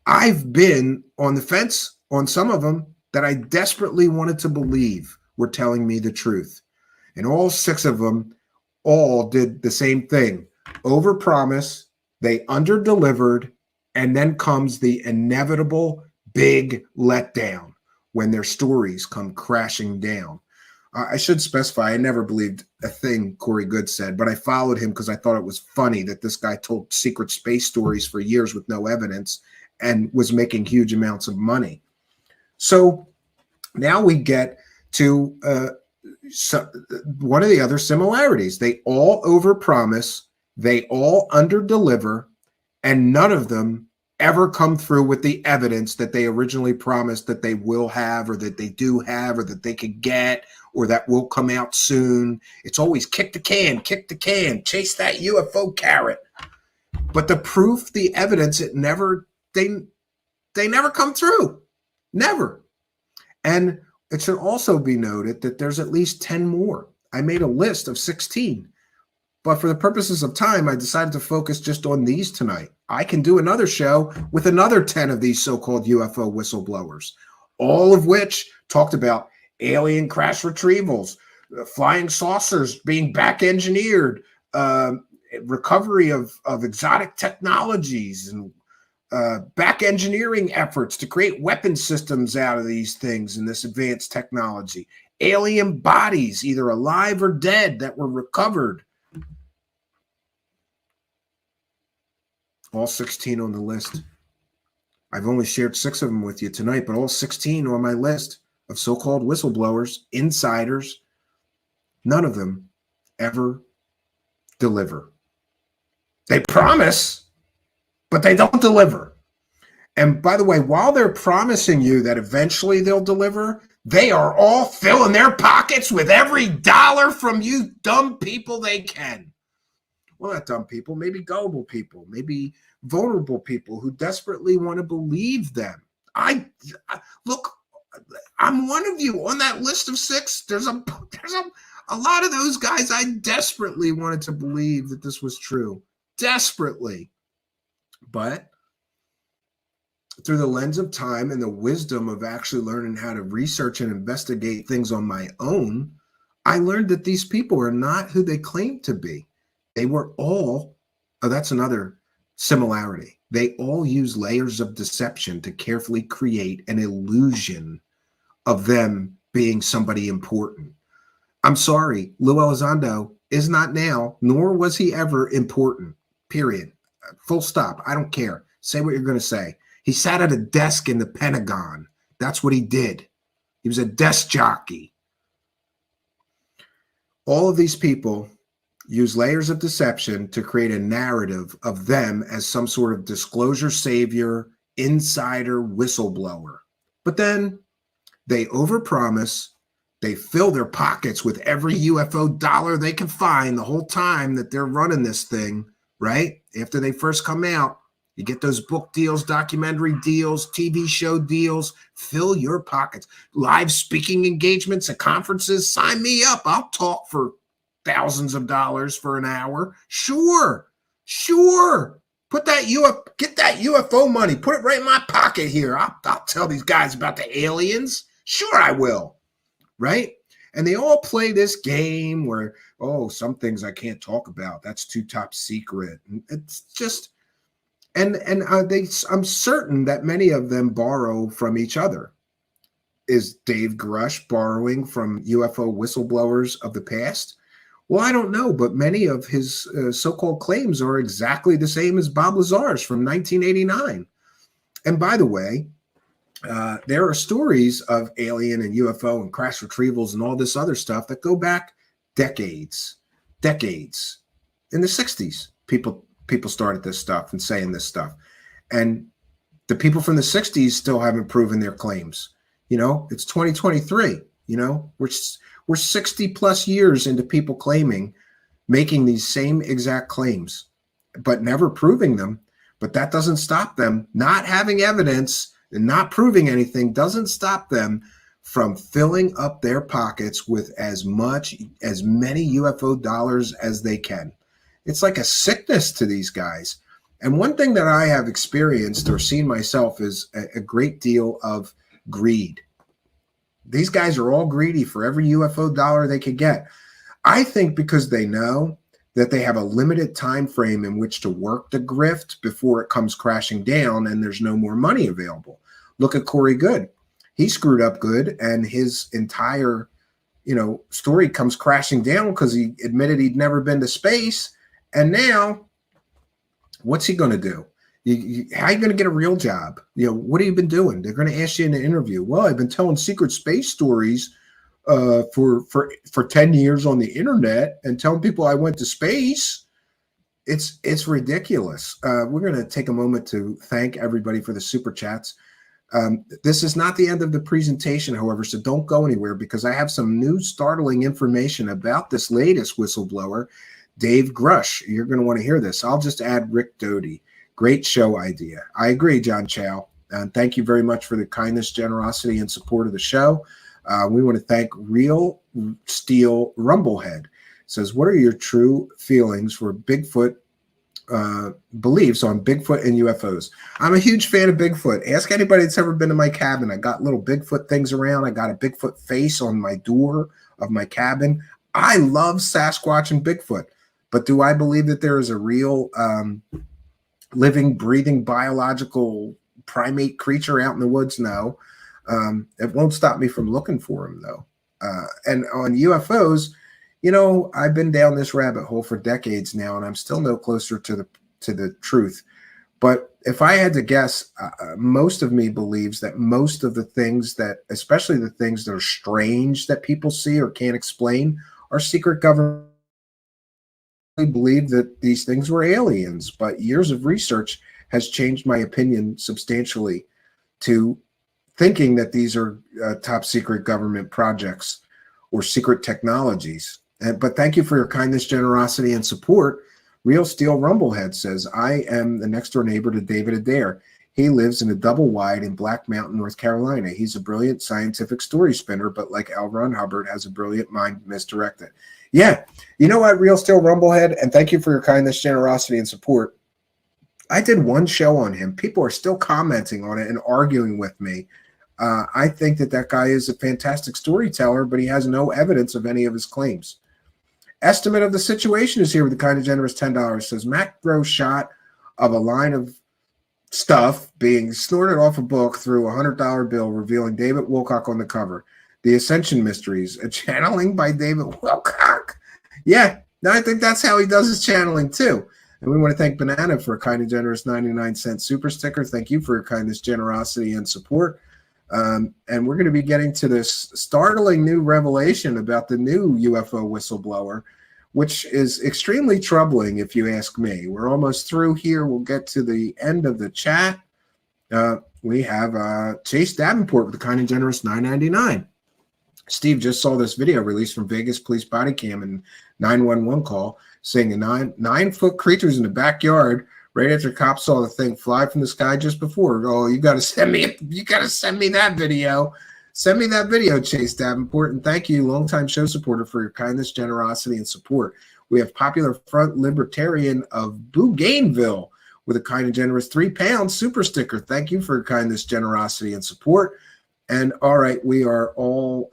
I've been on the fence on some of them that I desperately wanted to believe were telling me the truth. And all 6 of them all did the same thing. Overpromise, they underdelivered, and then comes the inevitable big letdown when their stories come crashing down. I should specify, I never believed a thing Goode said, but I followed him because I thought it was funny that this guy told secret space stories for years with no evidence and was making huge amounts of money. So now we get to one of the other similarities. They all overpromise, they all underdeliver, and none of them ever come through with the evidence that they originally promised that they will have, or that they do have, or that they could get, or that will come out soon. It's always kick the can, chase that UFO carrot. But the proof, the evidence, they never come through. Never. And it should also be noted that there's at least 10 more. I made a list of 16. But for the purposes of time, I decided to focus just on these tonight. I can do another show with another 10 of these so-called UFO whistleblowers, all of which talked about alien crash retrievals, flying saucers being back engineered, recovery of exotic technologies, and back engineering efforts to create weapon systems out of these things and this advanced technology, alien bodies, either alive or dead, that were recovered. All 16 on the list. I've only shared 6 of them with you tonight, but all 16 are on my list of so-called whistleblowers, insiders. None of them ever deliver. They promise, but they don't deliver. And by the way, while they're promising you that eventually they'll deliver, they are all filling their pockets with every dollar from you dumb people they can. Well, not dumb people, maybe gullible people, maybe vulnerable people who desperately want to believe them. Look, I'm one of you on that list of 6. There's a lot of those guys I desperately wanted to believe that this was true. Desperately. But through the lens of time and the wisdom of actually learning how to research and investigate things on my own, I learned that these people are not who they claim to be. They were all, that's another similarity. They all use layers of deception to carefully create an illusion of them being somebody important. I'm sorry, Lou Elizondo is not now, nor was he ever important, period. Full stop. I don't care. Say what you're going to say. He sat at a desk in the Pentagon. That's what he did. He was a desk jockey. All of these people use layers of deception to create a narrative of them as some sort of disclosure savior, insider, whistleblower. But then they overpromise. They fill their pockets with every UFO dollar they can find the whole time that they're running this thing, right? After they first come out, you get those book deals, documentary deals, TV show deals. Fill your pockets. Live speaking engagements at conferences. Sign me up. I'll talk for thousands of dollars for an hour. Sure. Get that UFO money. Put it right in my pocket here. I'll tell these guys about the aliens. Sure, I will. Right? And they all play this game where, some things I can't talk about. That's too top secret. And it's just, I'm certain that many of them borrow from each other. Is Dave Grusch borrowing from UFO whistleblowers of the past? Well, I don't know, but many of his so-called claims are exactly the same as Bob Lazar's from 1989. And by the way, there are stories of alien and UFO and crash retrievals and all this other stuff that go back decades. In the 60s, people started this stuff and saying this stuff. And the people from the 60s still haven't proven their claims. It's 2023. We're 60 plus years into people making these same exact claims, but never proving them. But that doesn't stop them. Not having evidence and not proving anything doesn't stop them from filling up their pockets with as many UFO dollars as they can. It's like a sickness to these guys. And one thing that I have experienced or seen myself is a great deal of greed. These guys are all greedy for every UFO dollar they could get. I think because they know that they have a limited time frame in which to work the grift before it comes crashing down and there's no more money available. Look at Corey Goode. He screwed up good, and his entire, story comes crashing down because he admitted he'd never been to space. And now, what's he going to do? How are you going to get a real job? What have you been doing? They're going to ask you in an interview. Well, I've been telling secret space stories for 10 years on the internet and telling people I went to space. It's ridiculous. We're going to take a moment to thank everybody for the super chats. This is not the end of the presentation, however, so don't go anywhere because I have some new startling information about this latest whistleblower, Dave Grusch. You're going to want to hear this. I'll just add Rick Doty. Great show idea. I agree, John Chow. And thank you very much for the kindness, generosity, and support of the show. We want to thank Real Steel Rumblehead. Says, what are your true feelings for Bigfoot beliefs on Bigfoot and UFOs? I'm a huge fan of Bigfoot. Ask anybody that's ever been to my cabin. I got little Bigfoot things around. I got a Bigfoot face on my door of my cabin. I love Sasquatch and Bigfoot. But do I believe that there is a real living, breathing, biological primate creature out in the woods? No. It won't stop me from looking for him, though. And on UFOs, you know, I've been down this rabbit hole for decades now, and I'm still no closer to the truth. But if I had to guess, most of me believes that most of the things that, especially the things that are strange that people see or can't explain, are secret government. I believe that these things were aliens, but years of research has changed my opinion substantially to thinking that these are top secret government projects or secret technologies. But thank you for your kindness, generosity, and support. Real Steel Rumblehead says, I am the next door neighbor to David Adair. He lives in a double wide in Black Mountain, North Carolina. He's a brilliant scientific story spinner, but like L. Ron Hubbard, has a brilliant mind misdirected. Yeah, you know what, Real Steel Rumblehead, and thank you for your kindness, generosity, and support. I did one show on him. People are still commenting on it and arguing with me. I think that guy is a fantastic storyteller, but he has no evidence of any of his claims. Estimate of the situation is here with the kind of generous $10. Says macro shot of a line of stuff being snorted off a book through a $100 bill revealing David Wilcock on the cover. The Ascension Mysteries, a channeling by David Wilcock. Yeah, I think that's how he does his channeling too. And we want to thank Banana for a kind and generous 99-cent super sticker. Thank you for your kindness, generosity, and support. And we're going to be getting to this startling new revelation about the new UFO whistleblower, which is extremely troubling if you ask me. We're almost through here. We'll get to the end of the chat. We have Chase Davenport with the kind and generous $9.99. Steve just saw this video released from Vegas police body cam and 911 call saying a 9-foot creature's in the backyard right after cops saw the thing fly from the sky just before. Oh, you got to send me that video. Send me that video, Chase Davenport. And thank you, longtime show supporter, for your kindness, generosity, and support. We have Popular Front Libertarian of Bougainville with a kind and generous £3 super sticker. Thank you for your kindness, generosity, and support. And all right, we are all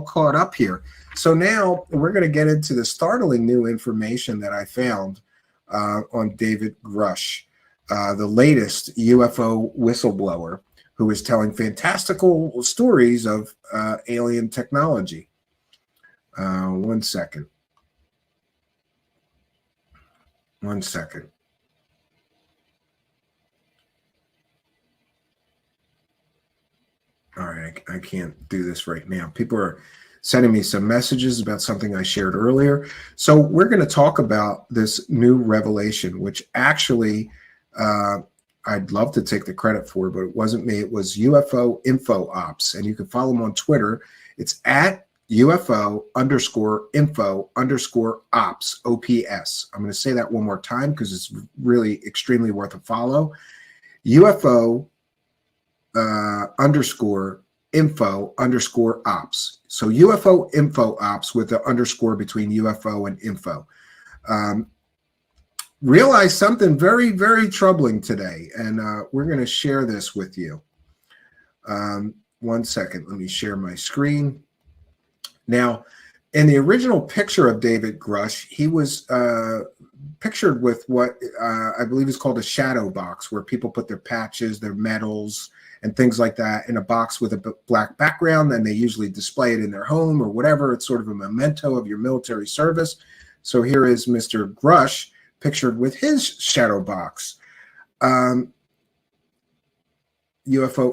caught up here. So now we're going to get into the startling new information that I found on David Grusch, the latest UFO whistleblower, who is telling fantastical stories of alien technology. One second. All right, I can't do this right now. People are sending me some messages about something I shared earlier. So we're going to talk about this new revelation, which actually I'd love to take the credit for, but it wasn't me. It was UFO Info Ops, and you can follow them on Twitter. It's at UFO_info_ops, OPS. I'm going to say that one more time because it's really extremely worth a follow. UFO_info_ops. So UFO Info Ops with the underscore between UFO and info. Realize something very, very troubling today, and we're going to share this with you. 1 second. Let me share my screen. Now, in the original picture of David Grusch, he was pictured with what I believe is called a shadow box, where people put their patches, their medals, and things like that in a box with a black background, and they usually display it in their home or whatever. It's sort of a memento of your military service. So here is Mr. Grusch pictured with his shadow box. UFO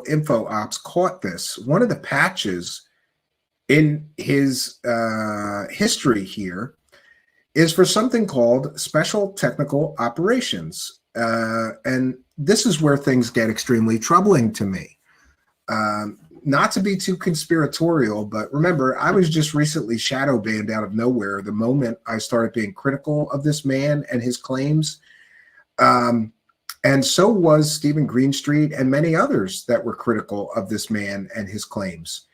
Info Ops caught this. One of the patches in his history here is for something called Special Technical Operations. And this is where things get extremely troubling to me. Not to be too conspiratorial, but remember, I was just recently shadow banned out of nowhere the moment I started being critical of this man and his claims. And so was Stephen Greenstreet and many others that were critical of this man and his claims.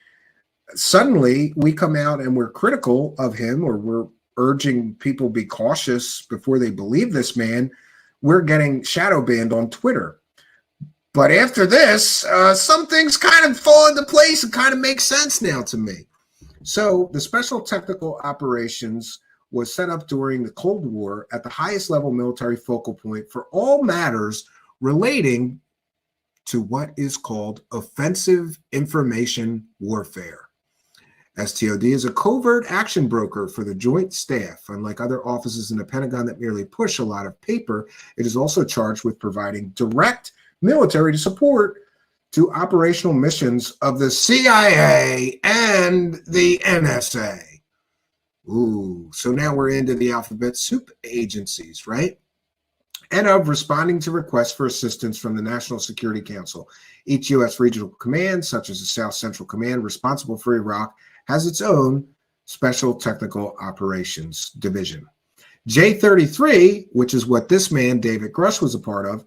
Suddenly, we come out and we're critical of him, or we're urging people be cautious before they believe this man. We're getting shadow banned on Twitter. But after this, some things kind of fall into place and kind of make sense now to me. So the Special Technical Operations was set up during the Cold War at the highest level military focal point for all matters relating to what is called offensive information warfare. STOD is a covert action broker for the Joint Staff. Unlike other offices in the Pentagon that merely push a lot of paper, it is also charged with providing direct military support to operational missions of the CIA and the NSA. Ooh, so now we're into the alphabet soup agencies, right? And of responding to requests for assistance from the National Security Council. Each U.S. regional command, such as the South Central Command responsible for Iraq, has its own Special Technical Operations Division. J33, which is what this man, David Grusch, was a part of,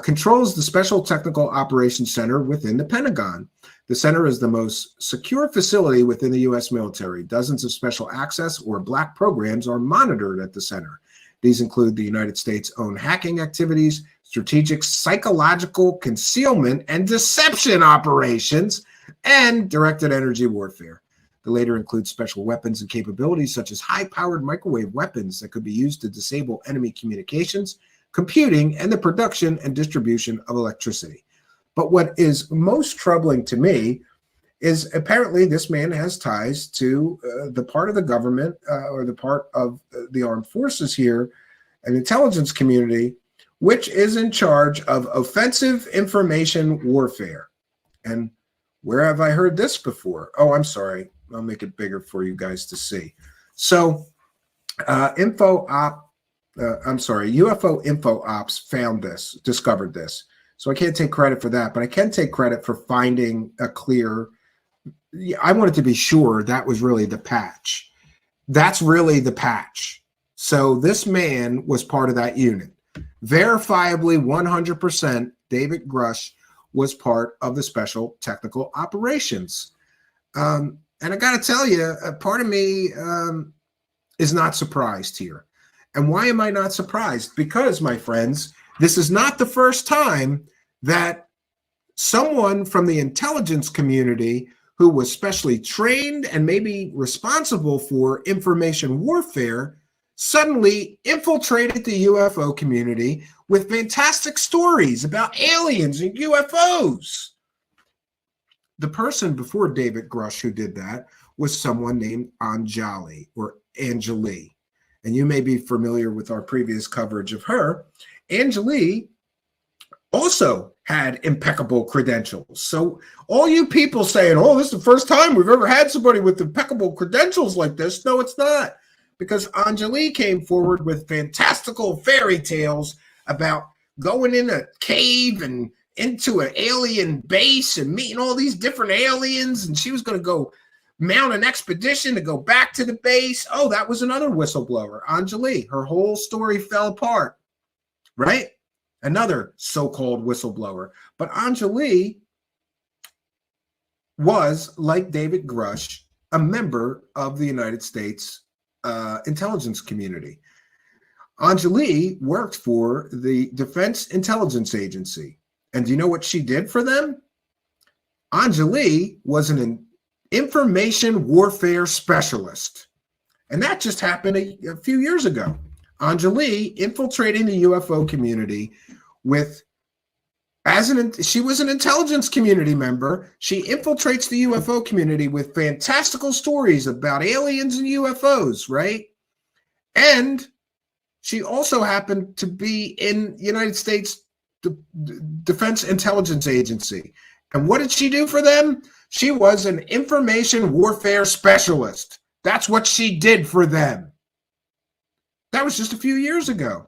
controls the Special Technical Operations Center within the Pentagon. The center is the most secure facility within the U.S. military. Dozens of special access or black programs are monitored at the center. These include the United States' own hacking activities, strategic psychological concealment and deception operations, and directed energy warfare. The latter includes special weapons and capabilities such as high-powered microwave weapons that could be used to disable enemy communications, computing, and the production and distribution of electricity. But what is most troubling to me is apparently this man has ties to the part of the government or the part of the armed forces here, an intelligence community, which is in charge of offensive information warfare. And where have I heard this before? Oh, I'm sorry. I'll make it bigger for you guys to see. So UFO Info Ops found this, discovered this. So I can't take credit for that, but I can take credit for finding a clear, I wanted to be sure that was really the patch. That's really the patch. So this man was part of that unit. Verifiably 100%, David Grusch was part of the Special Technical Operations. And I got to tell you, a part of me is not surprised here. And why am I not surprised? Because, my friends, this is not the first time that someone from the intelligence community who was specially trained and maybe responsible for information warfare suddenly infiltrated the UFO community with fantastic stories about aliens and UFOs. The person before David Grusch who did that was someone named Anjali or Anjali. And you may be familiar with our previous coverage of her. Anjali also had impeccable credentials. So all you people saying, oh, this is the first time we've ever had somebody with impeccable credentials like this. No, it's not. Because Anjali came forward with fantastical fairy tales about going in a cave and into an alien base and meeting all these different aliens. And she was going to go mount an expedition to go back to the base. Oh, that was another whistleblower, Anjali. Her whole story fell apart, right? Another so-called whistleblower. But Anjali was, like David Grusch, a member of the United States intelligence community. Anjali worked for the Defense Intelligence Agency. And do you know what she did for them? Anjali was an information warfare specialist. And that just happened a few years ago. Anjali infiltrating the UFO community with, she was an intelligence community member. She infiltrates the UFO community with fantastical stories about aliens and UFOs, right? And she also happened to be in United States Defense Intelligence Agency. And what did she do for them? She was an information warfare specialist. That's what she did for them. That was just a few years ago.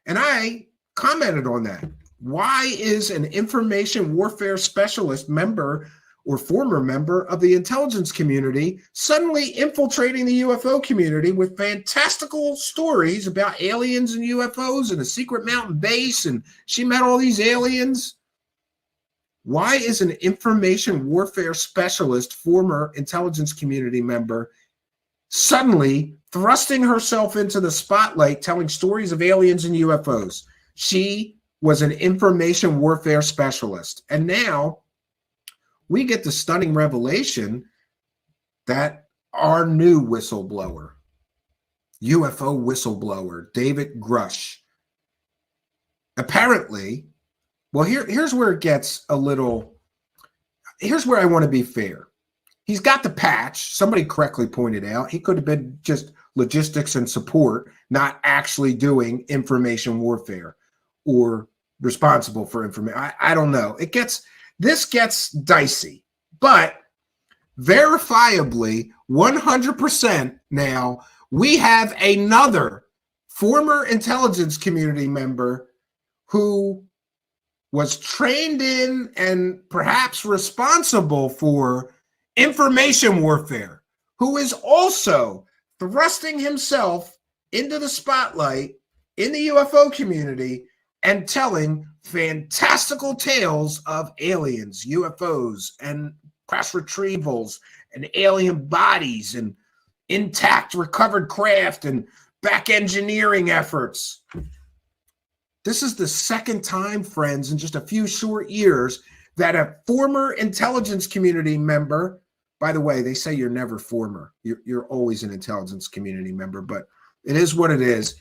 And I commented on that. Why is an information warfare specialist member or former member of the intelligence community suddenly infiltrating the UFO community with fantastical stories about aliens and UFOs and a secret mountain base, and she met all these aliens? Why is an information warfare specialist, former intelligence community member, suddenly thrusting herself into the spotlight telling stories of aliens and UFOs? She was an information warfare specialist. And now we get the stunning revelation that our new whistleblower, UFO whistleblower, David Grusch, apparently, well, here's where it gets a little, here's where I want to be fair. He's got the patch. Somebody correctly pointed out he could have been just logistics and support, not actually doing information warfare or responsible for information. I don't know. This gets dicey, but verifiably 100% now we have another former intelligence community member who was trained in and perhaps responsible for information warfare, who is also thrusting himself into the spotlight in the UFO community and telling fantastical tales of aliens, UFOs, and crash retrievals, and alien bodies, and intact recovered craft, and back engineering efforts. This is the second time, friends, in just a few short years that a former intelligence community member, by the way, they say you're never former. You're always an intelligence community member, but it is what it is.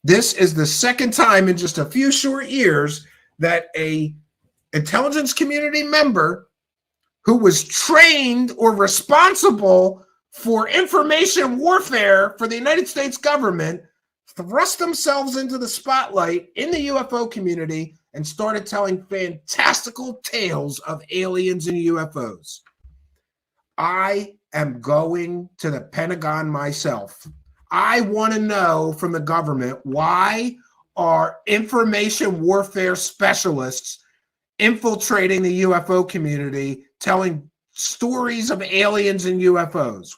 This is the second time in just a few short years that a intelligence community member who was trained or responsible for information warfare for the United States government thrust themselves into the spotlight in the UFO community and started telling fantastical tales of aliens and UFOs. I am going to the Pentagon myself. I want to know from the government, why are information warfare specialists infiltrating the UFO community, telling stories of aliens and UFOs?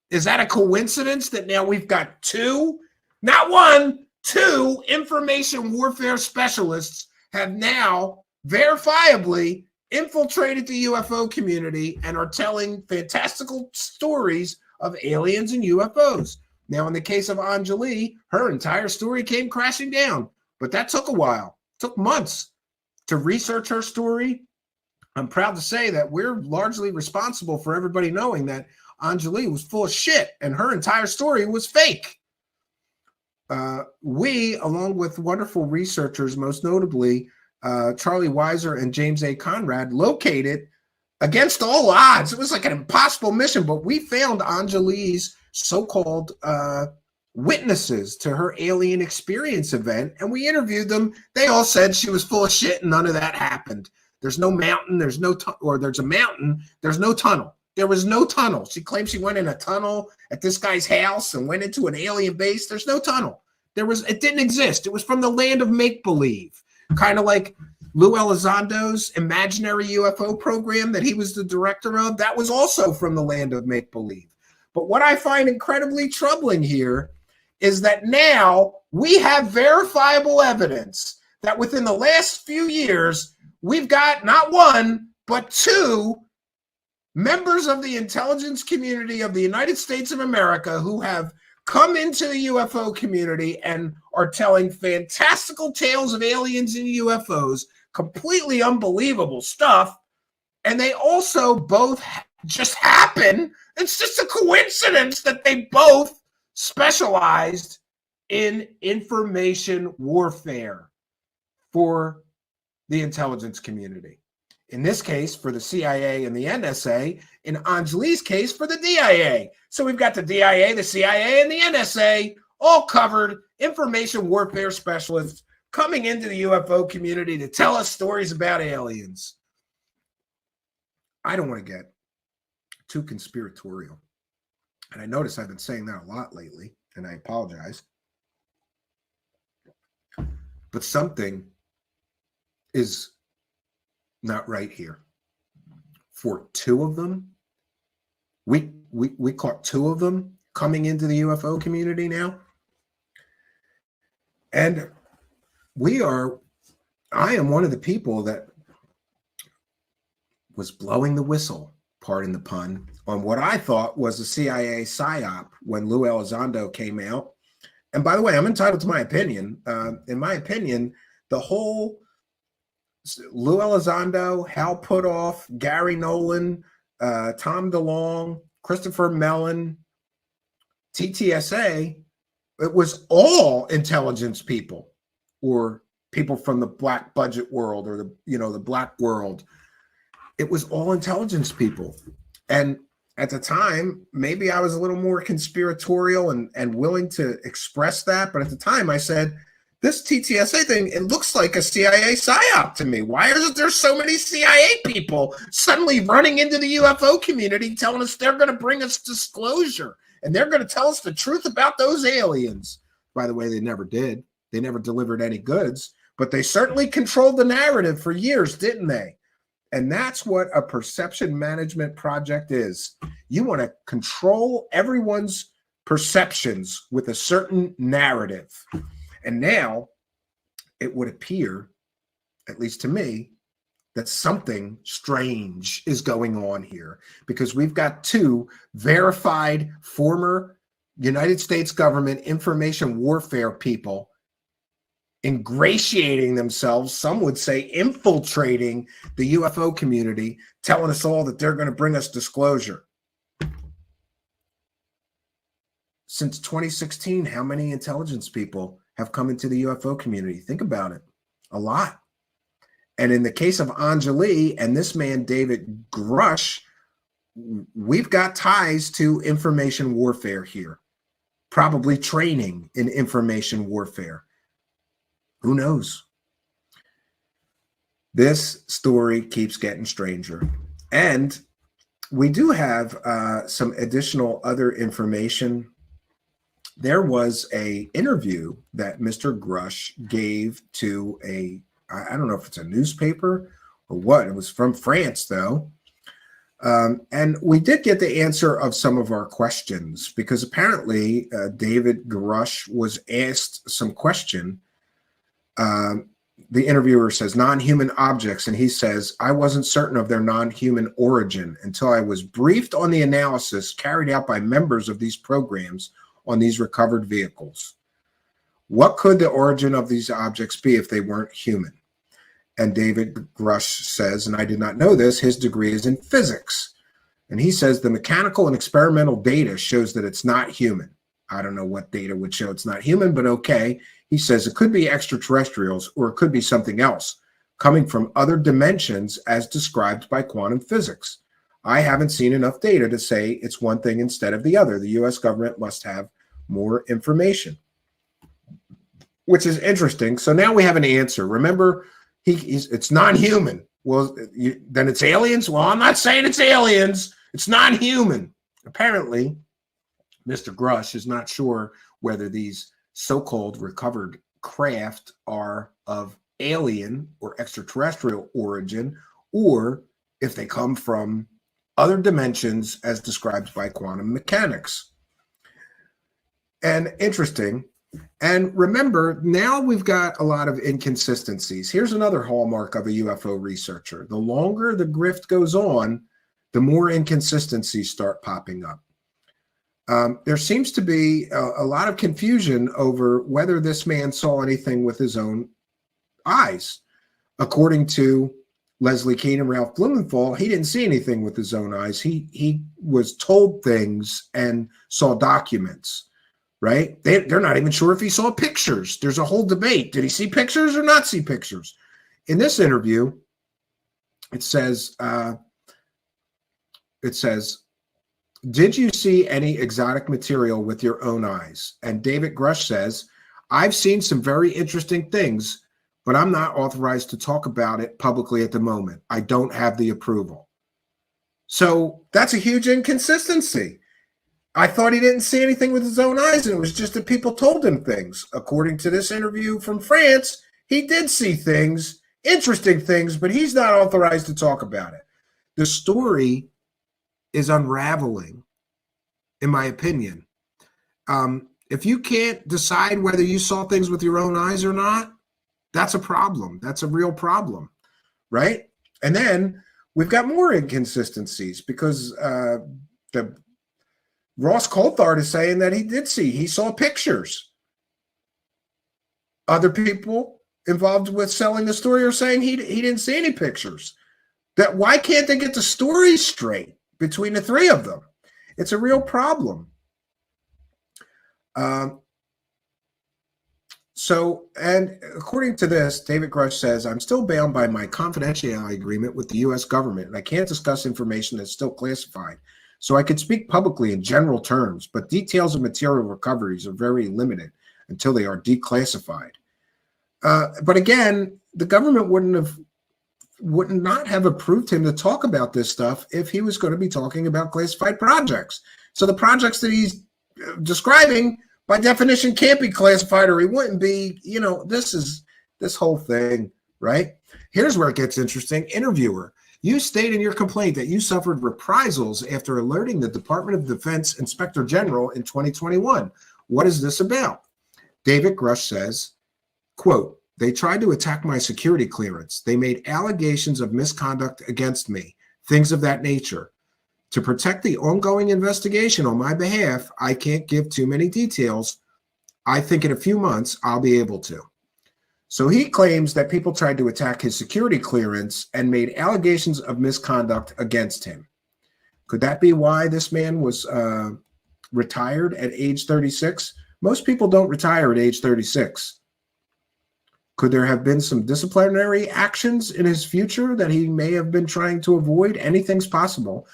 Is that a coincidence that now we've got two, not one, two information warfare specialists have now verifiably infiltrated the UFO community and are telling fantastical stories of aliens and UFOs? Now, in the case of Anjali, her entire story came crashing down, but that took a while. It took months to research her story. I'm proud to say that we're largely responsible for everybody knowing that Anjali was full of shit and her entire story was fake. We, along with wonderful researchers, most notably Charlie Weiser and James A. Conrad, located, against all odds, it was like an impossible mission, but we found Anjali's so-called witnesses to her alien experience event, and we interviewed them. They all said she was full of shit and none of that happened. There's no mountain, there's a mountain, there's no tunnel. There was no tunnel. She claimed she went in a tunnel at this guy's house and went into an alien base. There's no tunnel. It didn't exist. It was from the land of make-believe, kind of like Lou Elizondo's imaginary UFO program that he was the director of. That was also from the land of make-believe. But what I find incredibly troubling here is that now we have verifiable evidence that within the last few years, we've got not one, but two members of the intelligence community of the United States of America who have come into the UFO community and are telling fantastical tales of aliens and UFOs, completely unbelievable stuff. And they also both just happen. It's just a coincidence that they both specialized in information warfare for the intelligence community. In this case, for the CIA and the NSA. In Anjali's case, for the DIA. So we've got the DIA, the CIA, and the NSA all covered, information warfare specialists coming into the UFO community to tell us stories about aliens. I don't want to get too conspiratorial. And I notice I've been saying that a lot lately, and I apologize. But something is not right here. For two of them, we caught two of them coming into the UFO community now. And I am one of the people that was blowing the whistle, pardon the pun, on what I thought was a CIA psyop when Lou Elizondo came out. And by the way, I'm entitled to my opinion. In my opinion, the whole Lou Elizondo, Hal Puthoff, Gary Nolan, Tom DeLonge, Christopher Mellon, TTSA, it was all intelligence people or people from the black budget world or the black world. It was all intelligence people. And at the time, maybe I was a little more conspiratorial and willing to express that. But at the time I said, this TTSA thing, it looks like a CIA psyop to me. Why is there so many CIA people suddenly running into the UFO community telling us they're going to bring us disclosure and they're going to tell us the truth about those aliens? By the way, they never did. They never delivered any goods, but they certainly controlled the narrative for years, didn't they? And that's what a perception management project is. You want to control everyone's perceptions with a certain narrative. And now it would appear, at least to me, that something strange is going on here because we've got two verified former United States government information warfare people ingratiating themselves, some would say infiltrating the UFO community, telling us all that they're going to bring us disclosure. Since 2016, how many intelligence people have come into the UFO community? Think about it. A lot. And in the case of Anjali and this man, David Grusch, we've got ties to information warfare here, probably training in information warfare. Who knows? This story keeps getting stranger. And we do have some additional other information. There was an interview that Mr. Grusch gave to I don't know if it's a newspaper or what. It was from France, though. And we did get the answer of some of our questions because apparently David Grusch was asked some question. The interviewer says non-human objects, and he says, I wasn't certain of their non-human origin until I was briefed on the analysis carried out by members of these programs on these recovered vehicles. What could the origin of these objects be if they weren't human? And David Grusch says, and I did not know this, his degree is in physics. And he says the mechanical and experimental data shows that it's not human. I don't know what data would show it's not human, but okay. He says it could be extraterrestrials or it could be something else coming from other dimensions as described by quantum physics. I haven't seen enough data to say it's one thing instead of the other. The U.S. government must have more information, which is interesting. So now we have an answer. Remember, it's non-human. Well, then it's aliens? Well, I'm not saying it's aliens. It's non-human. Apparently, Mr. Grusch is not sure whether these so-called recovered craft are of alien or extraterrestrial origin, or if they come from other dimensions as described by quantum mechanics. And interesting. And remember, now we've got a lot of inconsistencies. Here's another hallmark of a UFO researcher. The longer the grift goes on, the more inconsistencies start popping up. There seems to be a lot of confusion over whether this man saw anything with his own eyes. According to Leslie Kean and Ralph Blumenthal, he didn't see anything with his own eyes. He was told things and saw documents, right? They're not even sure if he saw pictures. There's a whole debate. Did he see pictures or not see pictures? In this interview, it says, did you see any exotic material with your own eyes? And David Grusch says, I've seen some very interesting things, but I'm not authorized to talk about it publicly at the moment. I don't have the approval. So that's a huge inconsistency. I thought he didn't see anything with his own eyes, and it was just that people told him things. According to this interview from France, He did see things, interesting things, but he's not authorized to talk about it. The story is unraveling, in my opinion. If you can't decide whether you saw things with your own eyes or not, that's a problem. That's a real problem, right? And then we've got more inconsistencies because the Ross Coulthard is saying that he saw pictures. Other people involved with selling the story are saying he didn't see any pictures. Why can't they get the story straight between the three of them? It's a real problem. And according to this, David Grusch says, I'm still bound by my confidentiality agreement with the U.S. government, and I can't discuss information that's still classified. So I could speak publicly in general terms, but details of material recoveries are very limited until they are declassified. But again, the government would not have approved him to talk about this stuff if he was going to be talking about classified projects. So the projects that he's describing, by definition, can't be classified, or he wouldn't be. This whole thing, right? Here's where it gets interesting. Interviewer, you state in your complaint that you suffered reprisals after alerting the Department of Defense Inspector General in 2021. What is this about? David Grusch says, quote, they tried to attack my security clearance. They made allegations of misconduct against me, things of that nature. To protect the ongoing investigation on my behalf, I can't give too many details. I think in a few months, I'll be able to. So he claims that people tried to attack his security clearance and made allegations of misconduct against him. Could that be why this man was retired at age 36? Most people don't retire at age 36. Could there have been some disciplinary actions in his future that he may have been trying to avoid? Anything's possible.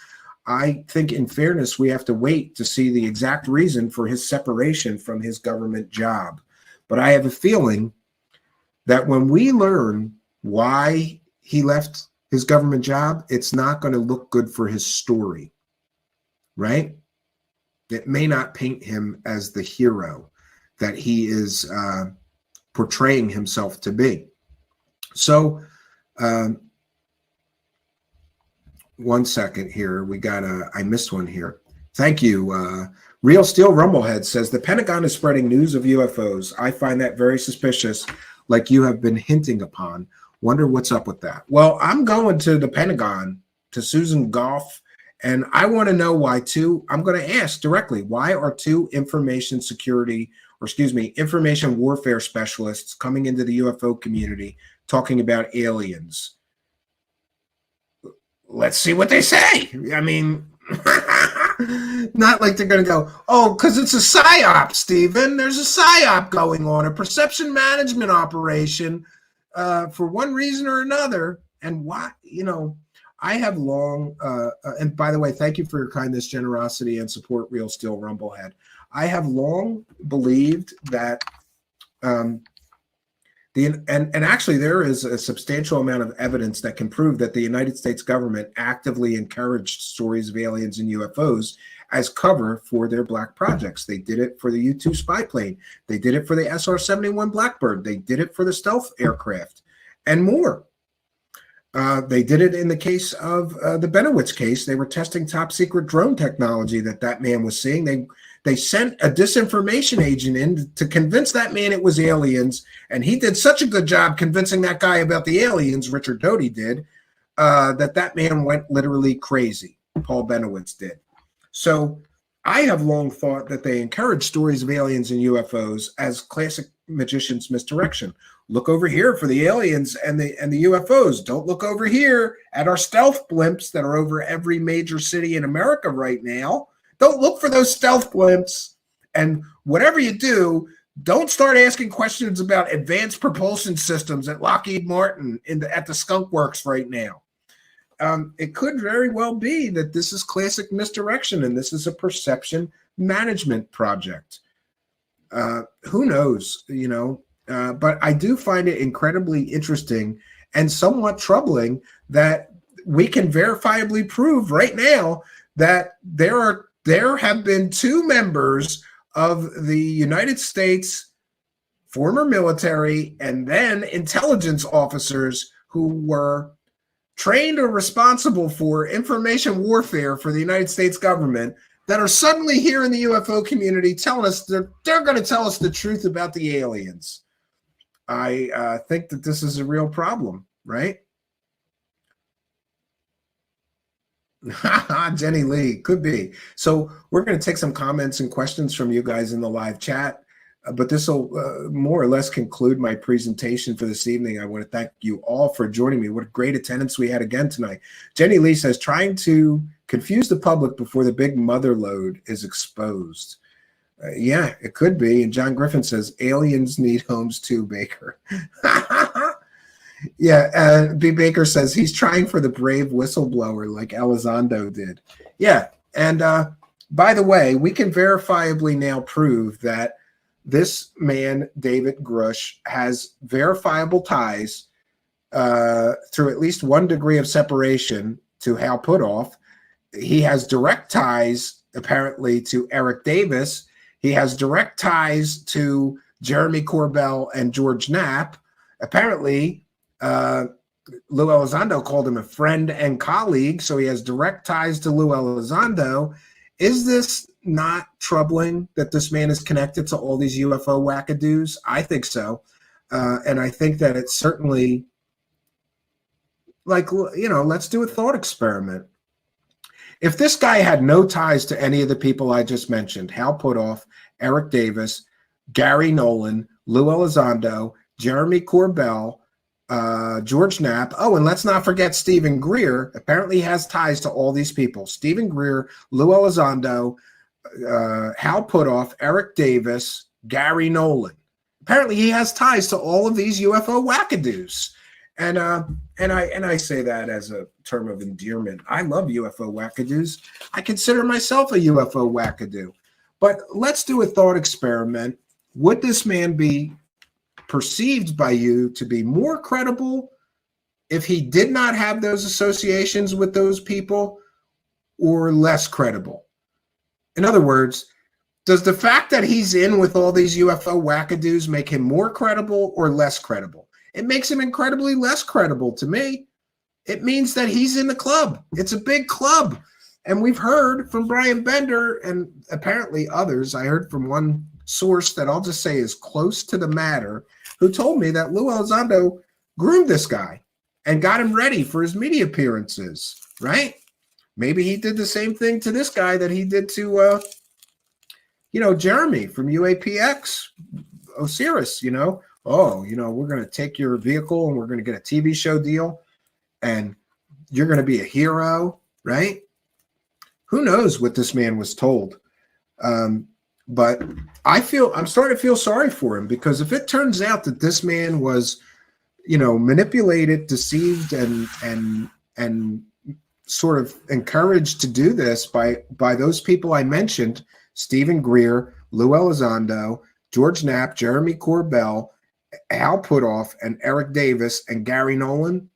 I think in fairness, we have to wait to see the exact reason for his separation from his government job. But I have a feeling that when we learn why he left his government job, it's not going to look good for his story, right? It may not paint him as the hero that he is portraying himself to be. So, 1 second here. I missed one here. Thank you. Real Steel Rumblehead says, the Pentagon is spreading news of UFOs. I find that very suspicious, like you have been hinting upon. Wonder what's up with that. Well, I'm going to the Pentagon, to Susan Goff, and I want to know why I'm going to ask directly, why are two information warfare specialists coming into the UFO community talking about aliens? Let's see what they say. I mean, not like they're going to go, oh, because it's a PSYOP, Stephen. There's a PSYOP going on, a perception management operation for one reason or another. And why, I have long, and by the way, thank you for your kindness, generosity, and support, Real Steel Rumblehead. I have long believed that actually there is a substantial amount of evidence that can prove that the United States government actively encouraged stories of aliens and UFOs as cover for their black projects. They did it for the U-2 spy plane. They did it for the SR-71 Blackbird. They did it for the stealth aircraft and more. They did it in the case of the Benowitz case. They were testing top secret drone technology that man was seeing. They sent a disinformation agent in to convince that man it was aliens, and he did such a good job convincing that guy about the aliens, Richard Doty did, that man went literally crazy. Paul Benowitz did. So I have long thought that they encourage stories of aliens and UFOs as classic magician's misdirection. Look over here for the aliens and the UFOs. Don't look over here at our stealth blimps that are over every major city in America right now. Don't look for those stealth blimps. And whatever you do, don't start asking questions about advanced propulsion systems at Lockheed Martin at the Skunk Works right now. It could very well be that this is classic misdirection and this is a perception management project. Who knows, but I do find it incredibly interesting and somewhat troubling that we can verifiably prove right now that there have been two members of the United States former military, and then intelligence officers who were trained or responsible for information warfare for the United States government that are suddenly here in the UFO community telling us that they're going to tell us the truth about the aliens. I think that this is a real problem, right? Jenny Lee, could be. So we're going to take some comments and questions from you guys in the live chat, but this will more or less conclude my presentation for this evening. I want to thank you all for joining me. What a great attendance we had again tonight. Jenny Lee says, trying to confuse the public before the big mother lode is exposed. Yeah, it could be. And John Griffin says, aliens need homes too, Baker. Yeah, B. Baker says he's trying for the brave whistleblower like Elizondo did. Yeah, and by the way, we can verifiably now prove that this man, David Grusch, has verifiable ties through at least 1 degree of separation to Hal Puthoff. He has direct ties, apparently, to Eric Davis. He has direct ties to Jeremy Corbell and George Knapp. Apparently, Lou Elizondo called him a friend and colleague, so he has direct ties to Lou Elizondo. Is this not troubling that this man is connected to all these UFO wackadoos? I think so. And I think that it's certainly, like, you know, let's do a thought experiment. If this guy had no ties to any of the people I just mentioned, Hal Puthoff, Eric Davis, Gary Nolan, Lou Elizondo, Jeremy Corbell, George Knapp. Oh, and let's not forget Stephen Greer. Apparently has ties to all these people. Stephen Greer, Lou Elizondo, Hal Puthoff, Eric Davis, Gary Nolan. Apparently he has ties to all of these UFO wackadoos. And I say that as a term of endearment. I love UFO wackadoos. I consider myself a UFO wackadoo. But let's do a thought experiment. Would this man be perceived by you to be more credible if he did not have those associations with those people, or less credible? In other words, does the fact that he's in with all these UFO wackadoos make him more credible or less credible? It makes him incredibly less credible to me. It means that he's in the club. It's a big club. And we've heard from Brian Bender and apparently others. I heard from one source that I'll just say is close to the matter, who told me that Lou Elizondo groomed this guy and got him ready for his media appearances, right? Maybe he did the same thing to this guy that he did to, Jeremy from UAPX, Osiris, Oh, we're going to take your vehicle and we're going to get a TV show deal and you're going to be a hero, right? Who knows what this man was told? But I'm starting to feel sorry for him, because if it turns out that this man was, manipulated, deceived, and sort of encouraged to do this by those people I mentioned, Stephen Greer, Lou Elizondo, George Knapp, Jeremy Corbell, Hal Puthoff, and Eric Davis, and Gary Nolan,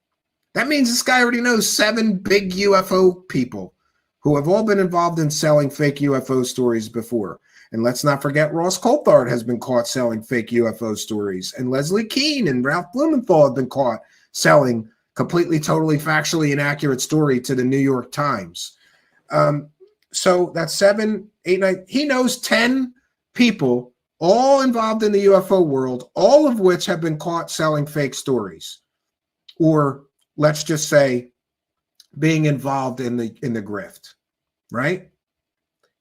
that means this guy already knows 7 big UFO people who have all been involved in selling fake UFO stories before. And let's not forget Ross Coulthard has been caught selling fake UFO stories. And Leslie Keane and Ralph Blumenthal have been caught selling completely, totally, factually inaccurate story to the New York Times. So that's 7, 8, 9. He knows 10 people all involved in the UFO world, all of which have been caught selling fake stories. Or let's just say being involved in the grift, right?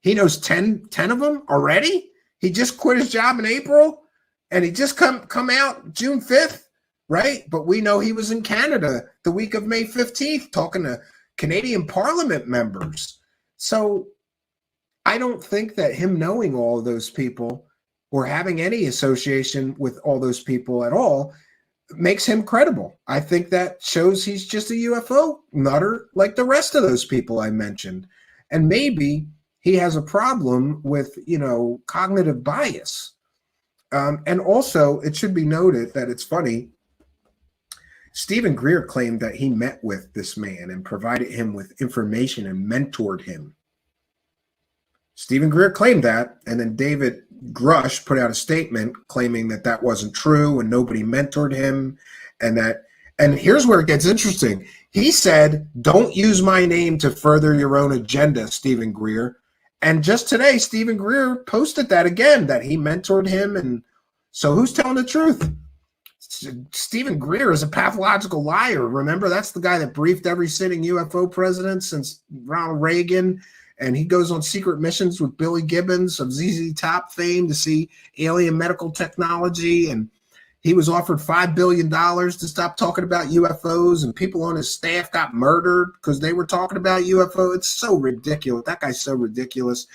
He knows 10 of them already. He just quit his job in April and he just come out June 5th, right? But we know he was in Canada the week of May 15th talking to Canadian Parliament members. So I don't think that him knowing all of those people or having any association with all those people at all makes him credible. I think that shows he's just a UFO nutter like the rest of those people I mentioned. And maybe he has a problem with, cognitive bias. And also, it should be noted that it's funny, Stephen Greer claimed that he met with this man and provided him with information and mentored him. Stephen Greer claimed that, and then David Grusch put out a statement claiming that that wasn't true and nobody mentored him, and here's where it gets interesting. He said, "Don't use my name to further your own agenda, Stephen Greer." And just today, Stephen Greer posted that again, that he mentored him. And so who's telling the truth? Stephen Greer is a pathological liar. Remember, that's the guy that briefed every sitting UFO president since Ronald Reagan. And he goes on secret missions with Billy Gibbons of ZZ Top fame to see alien medical technology. And he was offered $5 billion to stop talking about UFOs, and people on his staff got murdered because they were talking about UFO. It's so ridiculous. That guy's so ridiculous.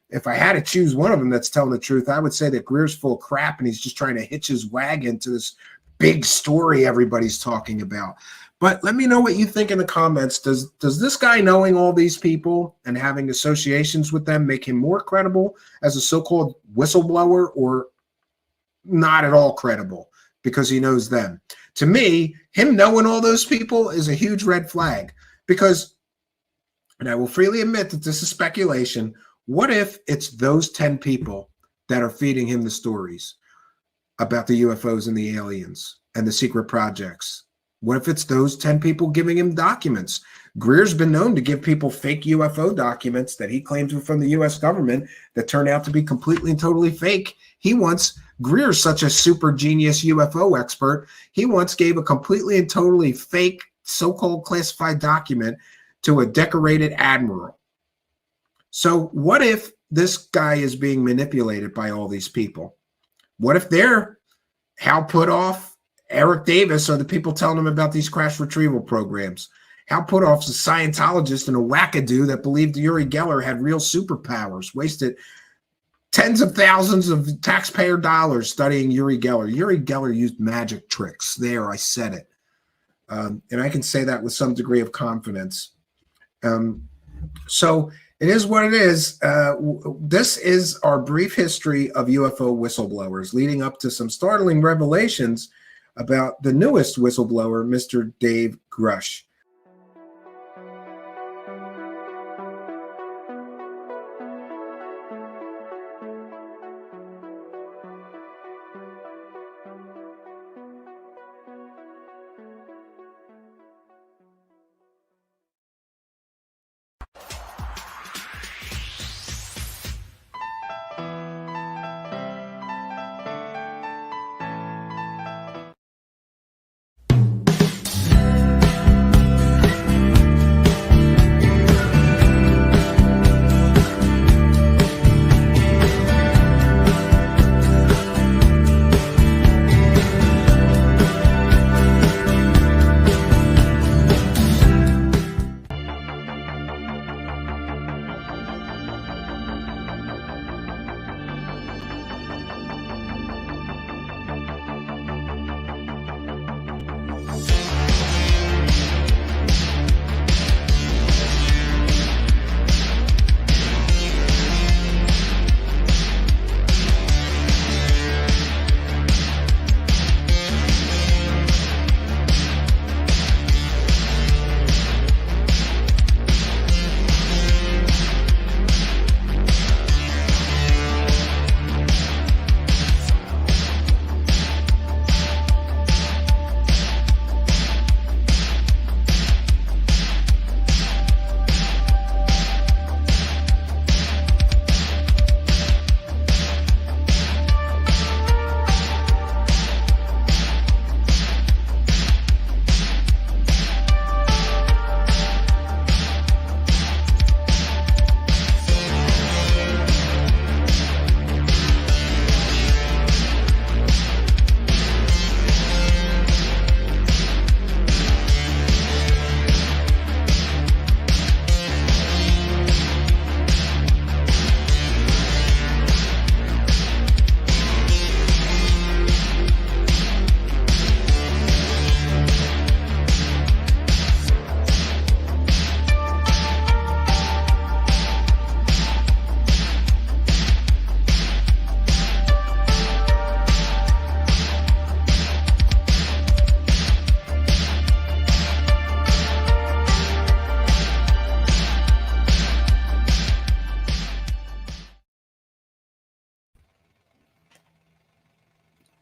If I had to choose one of them that's telling the truth, I would say that Greer's full of crap and he's just trying to hitch his wagon to this big story everybody's talking about. But let me know what you think in the comments. Does this guy knowing all these people and having associations with them make him more credible as a so-called whistleblower, or not at all credible because he knows them? To me, him knowing all those people is a huge red flag, because, and I will freely admit that this is speculation, what if it's those 10 people that are feeding him the stories about the UFOs and the aliens and the secret projects? What if it's those 10 people giving him documents? Greer's been known to give people fake UFO documents that he claims were from the U.S. government that turned out to be completely and totally fake. Greer's such a super genius UFO expert, he once gave a completely and totally fake so-called classified document to a decorated admiral. So what if this guy is being manipulated by all these people? What if they're Hal Puthoff, Eric Davis are the people telling him about these crash retrieval programs? Hal Puthoff's a Scientologist and a wackadoo that believed Uri Geller had real superpowers, wasted tens of thousands of taxpayer dollars studying Uri Geller. Uri Geller used magic tricks. There, I said it. And I can say that with some degree of confidence. So it is what it is. This is our brief history of UFO whistleblowers, leading up to some startling revelations about the newest whistleblower, Mr. Dave Grusch.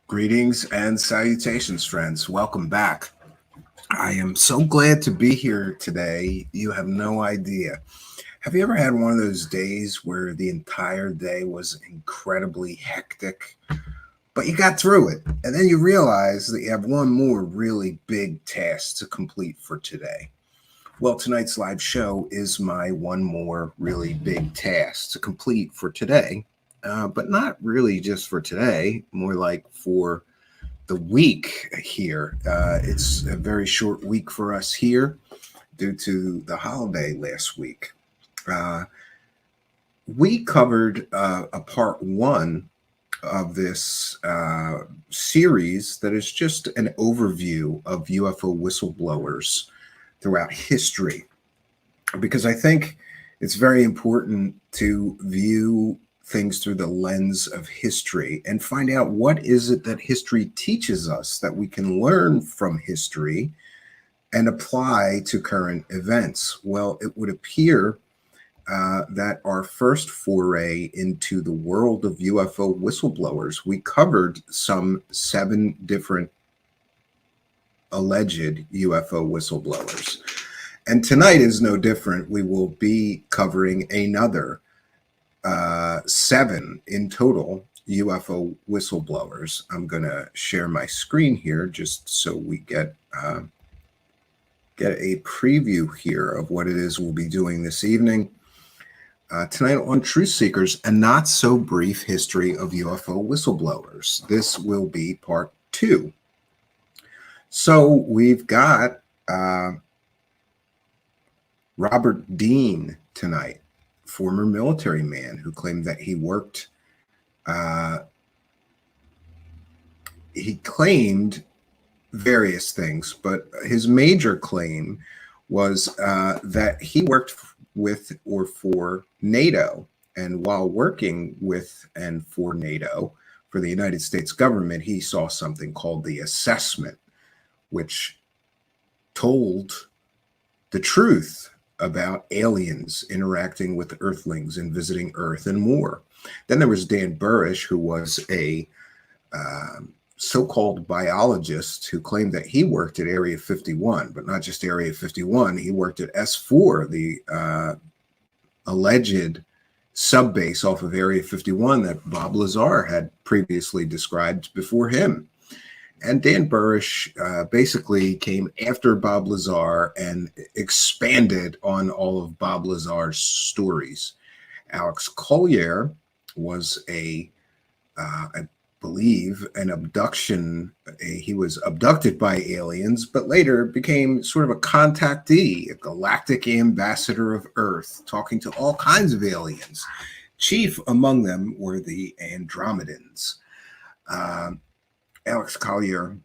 Greetings and salutations, friends. Welcome back. I am so glad to be here today. You have no idea. Have you ever had one of those days where the entire day was incredibly hectic, but you got through it, and then you realize that you have one more really big task to complete for today? Well, tonight's live show is my one more really big task to complete for today. But not really just for today, more like for the week here. It's a very short week for us here due to the holiday last week. We covered a part one of this series that is just an overview of UFO whistleblowers throughout history, because I think it's very important to view things through the lens of history and find out what is it that history teaches us that we can learn from history and apply to current events. Well, it would appear that our first foray into the world of UFO whistleblowers, we covered some 7 different alleged UFO whistleblowers. And tonight is no different. We will be covering another 7 in total UFO whistleblowers. I'm going to share my screen here just so we get a preview here of what it is we'll be doing this evening. Tonight on Truth Seekers, a not so brief history of UFO whistleblowers. This will be part 2. So we've got Robert Dean tonight, former military man who claimed that he worked, he claimed various things, but his major claim was that he worked with or for NATO. And while working with and for NATO, for the United States government, he saw something called the assessment, which told the truth about aliens interacting with Earthlings and visiting Earth and more. Then there was Dan Burish, who was a so-called biologist who claimed that he worked at Area 51, but not just Area 51. He worked at S4, the alleged subbase off of Area 51 that Bob Lazar had previously described before him. And Dan Burish basically came after Bob Lazar and expanded on all of Bob Lazar's stories. Alex Collier was I believe, an abduction. He was abducted by aliens, but later became sort of a contactee, a galactic ambassador of Earth, talking to all kinds of aliens. Chief among them were the Andromedans. Alex Collier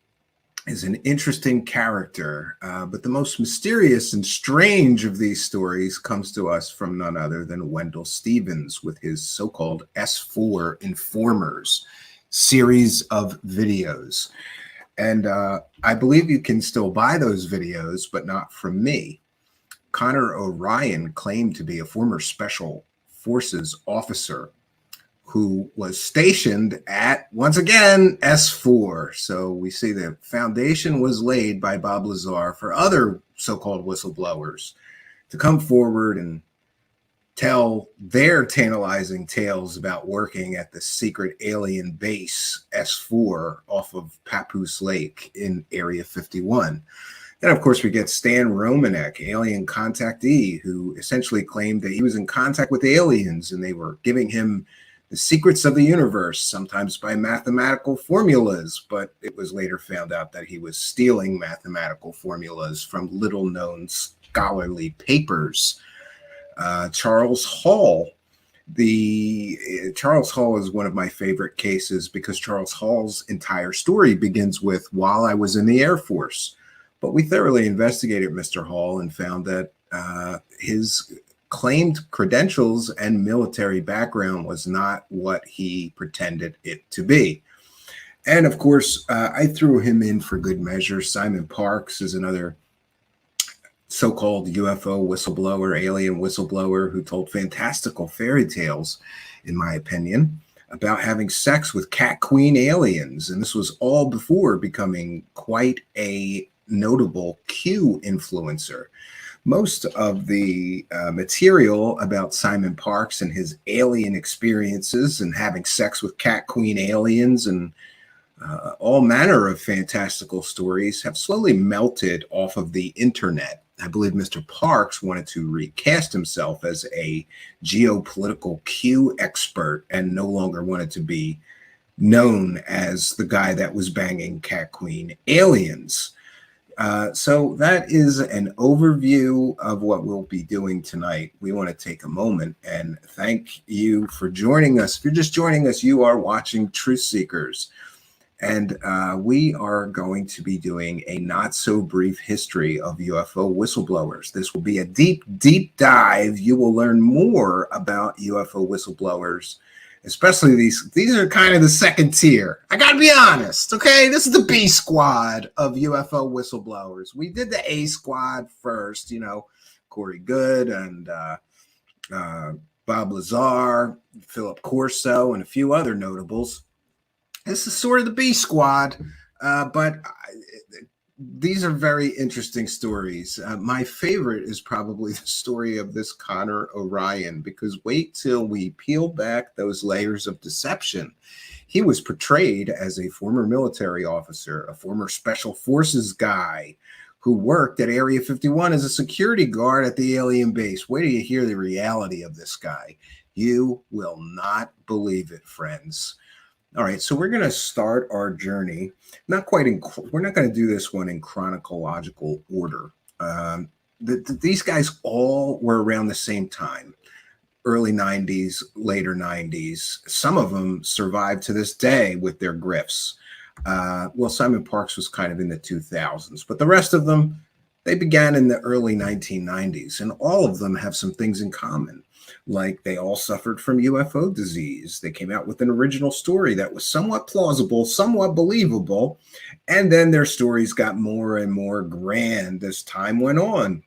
is an interesting character, but the most mysterious and strange of these stories comes to us from none other than Wendell Stevens with his so-called S4 Informers series of videos. And I believe you can still buy those videos, but not from me. Connor Orion claimed to be a former Special Forces officer who was stationed at, once again, S4. So we see the foundation was laid by Bob Lazar for other so-called whistleblowers to come forward and tell their tantalizing tales about working at the secret alien base S4 off of Papoose Lake in Area 51. Then, of course, we get Stan Romanek, alien contactee, who essentially claimed that he was in contact with aliens and they were giving him the secrets of the universe, sometimes by mathematical formulas, but it was later found out that he was stealing mathematical formulas from little-known scholarly papers. Charles Hall. Charles Hall is one of my favorite cases because Charles Hall's entire story begins with, while I was in the Air Force. But we thoroughly investigated Mr. Hall and found that his claimed credentials and military background was not what he pretended it to be. And of course, I threw him in for good measure. Simon Parks is another so-called UFO whistleblower, alien whistleblower, who told fantastical fairy tales, in my opinion. about having sex with cat queen aliens. And this was all before becoming quite a notable Q influencer. Most of the material about Simon Parkes and his alien experiences and having sex with cat queen aliens and all manner of fantastical stories have slowly melted off of the internet. I believe Mr. Parkes wanted to recast himself as a geopolitical Q expert and no longer wanted to be known as the guy that was banging cat queen aliens. So that is an overview of what we'll be doing tonight. We want to take a moment and thank you for joining us. If you're just joining us, you are watching Truth Seekers. And we are going to be doing a not so brief history of UFO whistleblowers. This will be a deep, deep dive. You will learn more about UFO whistleblowers, especially these are kind of the second tier. I got to be honest, okay? This is the B squad of UFO whistleblowers. We did the A squad first, you know, Goode and Bob Lazar, Philip Corso, and a few other notables. This is sort of the B squad, but these are very interesting stories. My favorite is probably the story of this Connor Orion, because wait till we peel back those layers of deception. He was portrayed as a former military officer, a former special forces guy who worked at Area 51 as a security guard at the alien base. Wait till you hear the reality of this guy. You will not believe it, friends. All right, so we're going to start our journey. We're not going to do this one in chronological order. These guys all were around the same time, early 90s, later 90s. Some of them survived to this day with their grifts. Well, Simon Parkes was kind of in the 2000s, but the rest of them, they began in the early 1990s, and all of them have some things in common. Like they all suffered from UFO disease. They came out with an original story that was somewhat plausible, somewhat believable, and then their stories got more and more grand as time went on.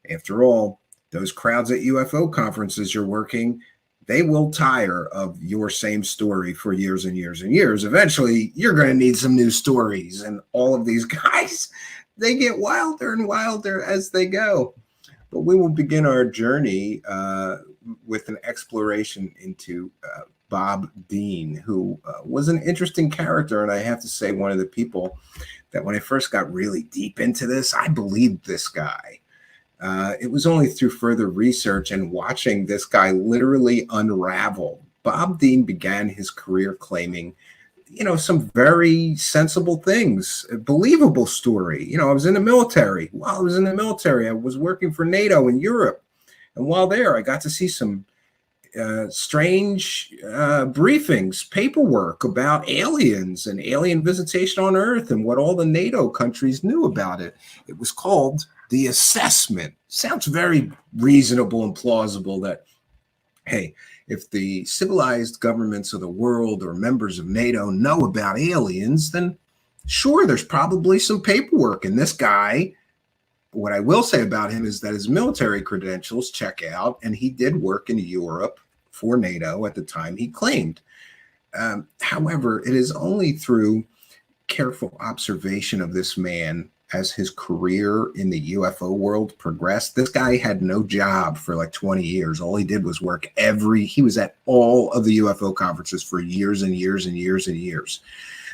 After all, those crowds at UFO conferences you're working, they will tire of your same story for years and years and years. Eventually, you're going to need some new stories, and all of these guys, they get wilder and wilder as they go. But we will begin our journey with an exploration into Bob Dean, who was an interesting character. And I have to say, one of the people that when I first got really deep into this, I believed this guy. It was only through further research and watching this guy literally unravel. Bob Dean began his career claiming, you know, some very sensible things, a believable story. You know, I was in the military. While I was in the military, I was working for NATO in Europe. And while there, I got to see some strange briefings, paperwork about aliens and alien visitation on Earth and what all the NATO countries knew about it. It was called the assessment. Sounds very reasonable and plausible that, hey, if the civilized governments of the world or members of NATO know about aliens, then sure, there's probably some paperwork. And this guy, what I will say about him is that his military credentials check out, and he did work in Europe for NATO at the time he claimed. However, it is only through careful observation of this man as his career in the UFO world progressed. This guy had no job for like 20 years. All he did was work he was at all of the UFO conferences for years and years and years and years.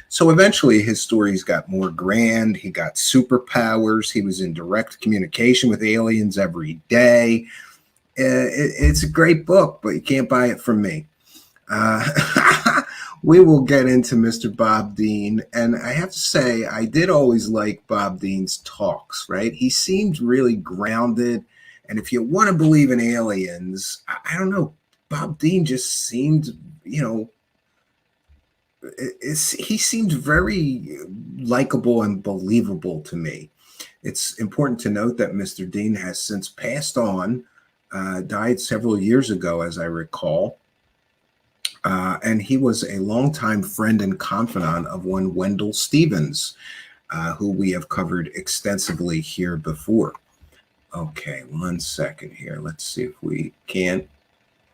So eventually his stories got more grand. He got superpowers. He was in direct communication with aliens every day. It's a great book, but you can't buy it from me. We will get into Mr. Bob Dean. And I have to say, I did always like Bob Dean's talks, right? He seemed really grounded. And if you want to believe in aliens, I don't know, Bob Dean just seemed, you know, he seemed very likable and believable to me. It's important to note that Mr. Dean has since passed on, died several years ago, as I recall. And he was a longtime friend and confidant of one Wendell Stevens, who we have covered extensively here before. Okay, 1 second here. Let's see if we can't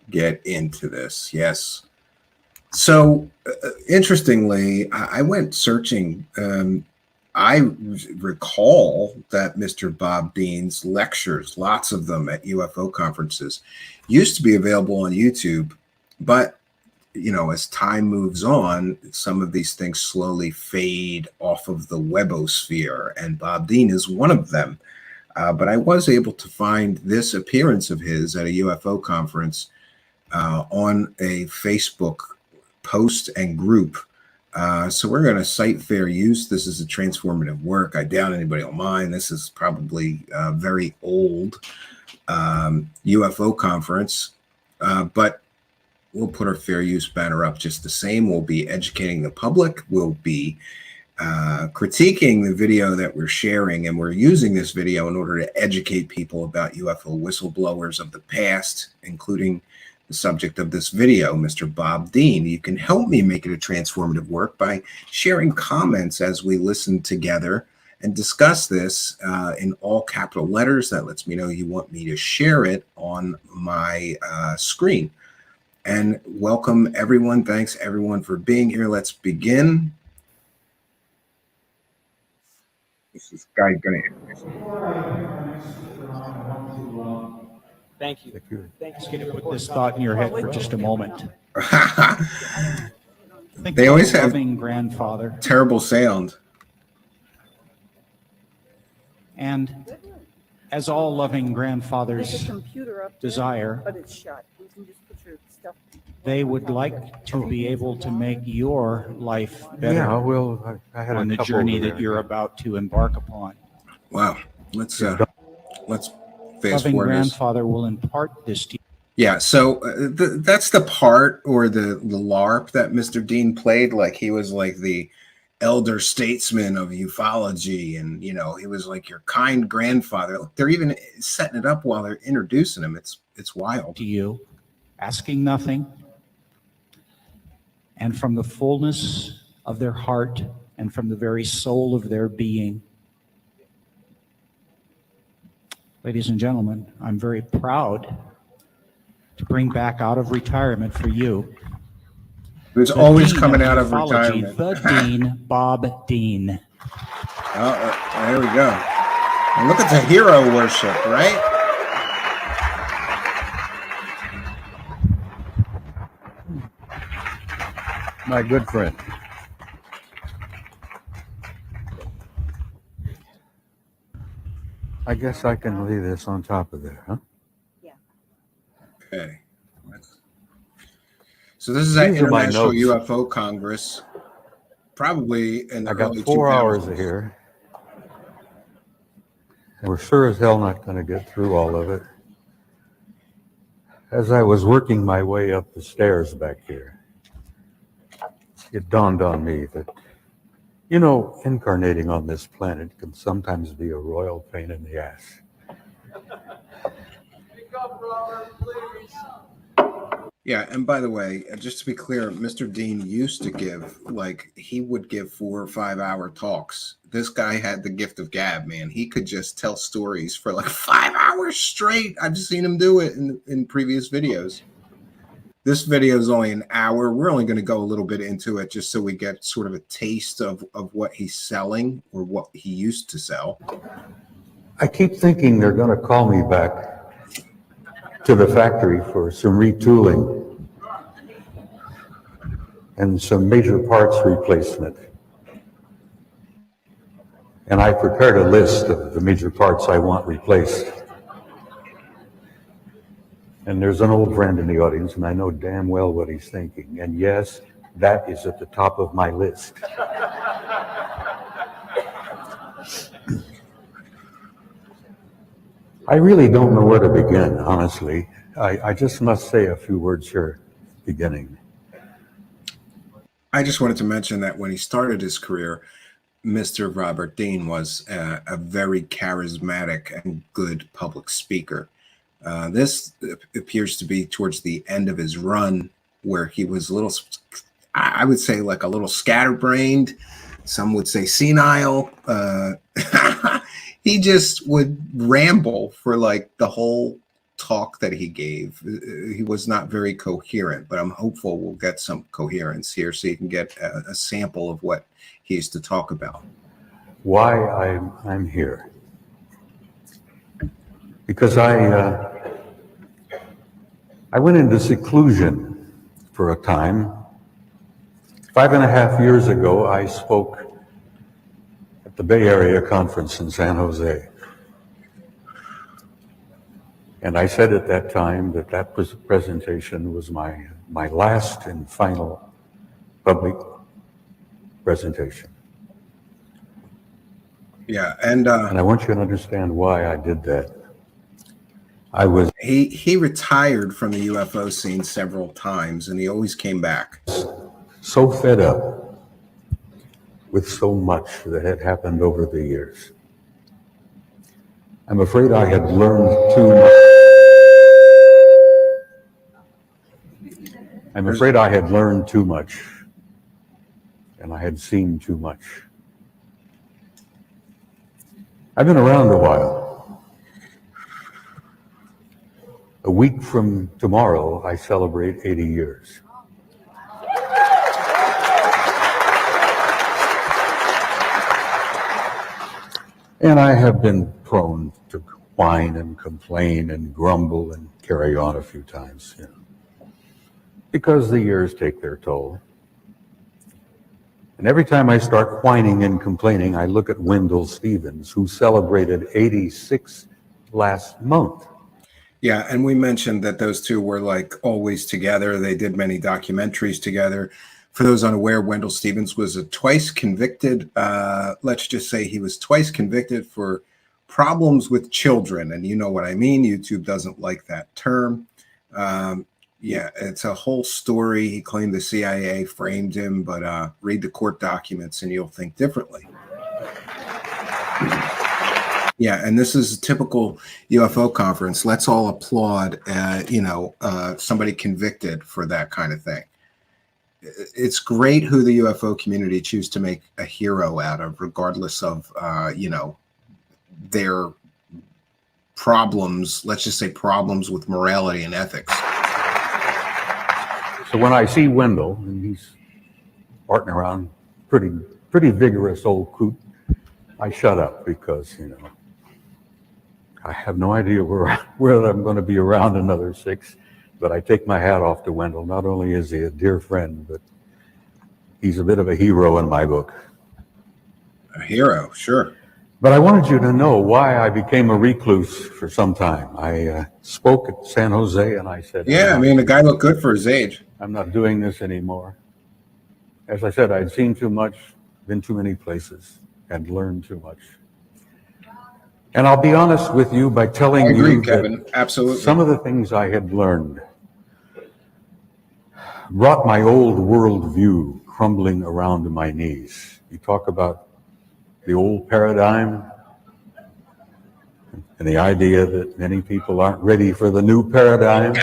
get into this. Yes. So, interestingly, I went searching. I recall that Mr. Bob Dean's lectures, lots of them at UFO conferences, used to be available on YouTube. But, you know, as time moves on, some of these things slowly fade off of the webosphere, and Bob Dean is one of them. But I was able to find this appearance of his at a UFO conference on a Facebook post and group. So we're going to cite fair use. This is a transformative work. I doubt anybody will mind. This is probably a very old UFO conference, but we'll put our fair use banner up just the same. We'll be educating the public. We'll be critiquing the video that we're sharing, and we're using this video in order to educate people about UFO whistleblowers of the past, including the subject of this video, Mr. Bob Dean. You can help me make it a transformative work by sharing comments as we listen together and discuss this in all capital letters. That lets me know you want me to share it on my screen. And welcome everyone. Thanks everyone for being here. Let's begin. This is guy gonna Thank you. Thank you. Put this thought in your head for just a moment. They always have loving grandfather terrible sound. And as all loving grandfathers desire, they would like to be able to make your life better. Yeah, well, I had on the journey that you're about to embark upon. Wow. Let's fast Loving forward. grandfather will impart this to you. Yeah, so that's the part, or the LARP that Mr. Dean played. Like he was like the elder statesman of ufology, and you know, he was like your kind grandfather. They're even setting it up while they're introducing him. It's wild. To you, asking nothing, and from the fullness of their heart and from the very soul of their being. Ladies and gentlemen, I'm very proud to bring back out of retirement for you. Who's always coming out of retirement. The Dean, Bob Dean. Oh, there we go. And look at the hero worship, right? My good friend. I guess I can lay this on top of there, huh? Yeah. Okay. So this is at These are my International notes. UFO Congress, probably in the I got early 4 hours 2000s. here. And we're sure as hell not going to get through all of it. As I was working my way up the stairs back here, it dawned on me that, you know, incarnating on this planet can sometimes be a royal pain in the ass. Yeah, and by the way, just to be clear, Mr. Dean used to give, like, he would give 4 or 5 hour talks. This guy had the gift of gab, man. He could just tell stories for like 5 hours straight. I've seen him do it in previous videos. This video is only an hour. We're only going to go a little bit into it just so we get sort of a taste of what he's selling, or what he used to sell. I keep thinking they're going to call me back to the factory for some retooling and some major parts replacement. And I prepared a list of the major parts I want replaced. And there's an old friend in the audience, and I know damn well what he's thinking. And yes, that is at the top of my list. I really don't know where to begin, honestly. I just must say a few words here beginning. I just wanted to mention that when he started his career, Mr. Robert Dean was a very charismatic and good public speaker. This appears to be towards the end of his run, where he was a little, I would say, like a little scatterbrained. Some would say senile. He just would ramble for like the whole talk that he gave, he was not very coherent, but I'm hopeful we'll get some coherence here so you can get a sample of what he used to talk about. Why I'm here. Because I went into seclusion for a time. 5.5 years ago, I spoke at the Bay Area Conference in San Jose. And I said at that time that that presentation was my last and final public presentation. Yeah, and I want you to understand why I did that. He retired from the UFO scene several times, and he always came back. So fed up with so much that had happened over the years. I'm afraid I had learned too much. I'm afraid I had learned too much, and I had seen too much. I've been around a while. A week from tomorrow, I celebrate 80 years. And I have been prone to whine and complain and grumble and carry on a few times, because the years take their toll. And every time I start whining and complaining, I look at Wendell Stevens, who celebrated 86 last month. Yeah, and we mentioned that those two were like always together. They did many documentaries together. For those unaware, Wendell Stevens was a twice convicted, let's just say he was twice convicted for problems with children. And you know what I mean. YouTube doesn't like that term. Yeah, it's a whole story. He claimed the CIA framed him, but read the court documents and you'll think differently. Yeah, and this is a typical UFO conference. Let's all applaud, somebody convicted for that kind of thing. It's great who the UFO community choose to make a hero out of, regardless of, their problems, let's just say problems with morality and ethics. So when I see Wendell, and he's farting around, pretty vigorous old coot, I shut up because, I have no idea where I'm going to be around another 6, but I take my hat off to Wendell. Not only is he a dear friend, but he's a bit of a hero in my book. A hero, sure. But I wanted you to know why I became a recluse for some time. I spoke at San Jose and I said, yeah, I mean, the guy looked good for his age. I'm not doing this anymore. As I said, I'd seen too much, been too many places, and learned too much. And I'll be honest with you by telling you Kevin. that Absolutely. Some of the things I had learned brought my old worldview crumbling around my knees. You talk about the old paradigm and the idea that many people aren't ready for the new paradigm.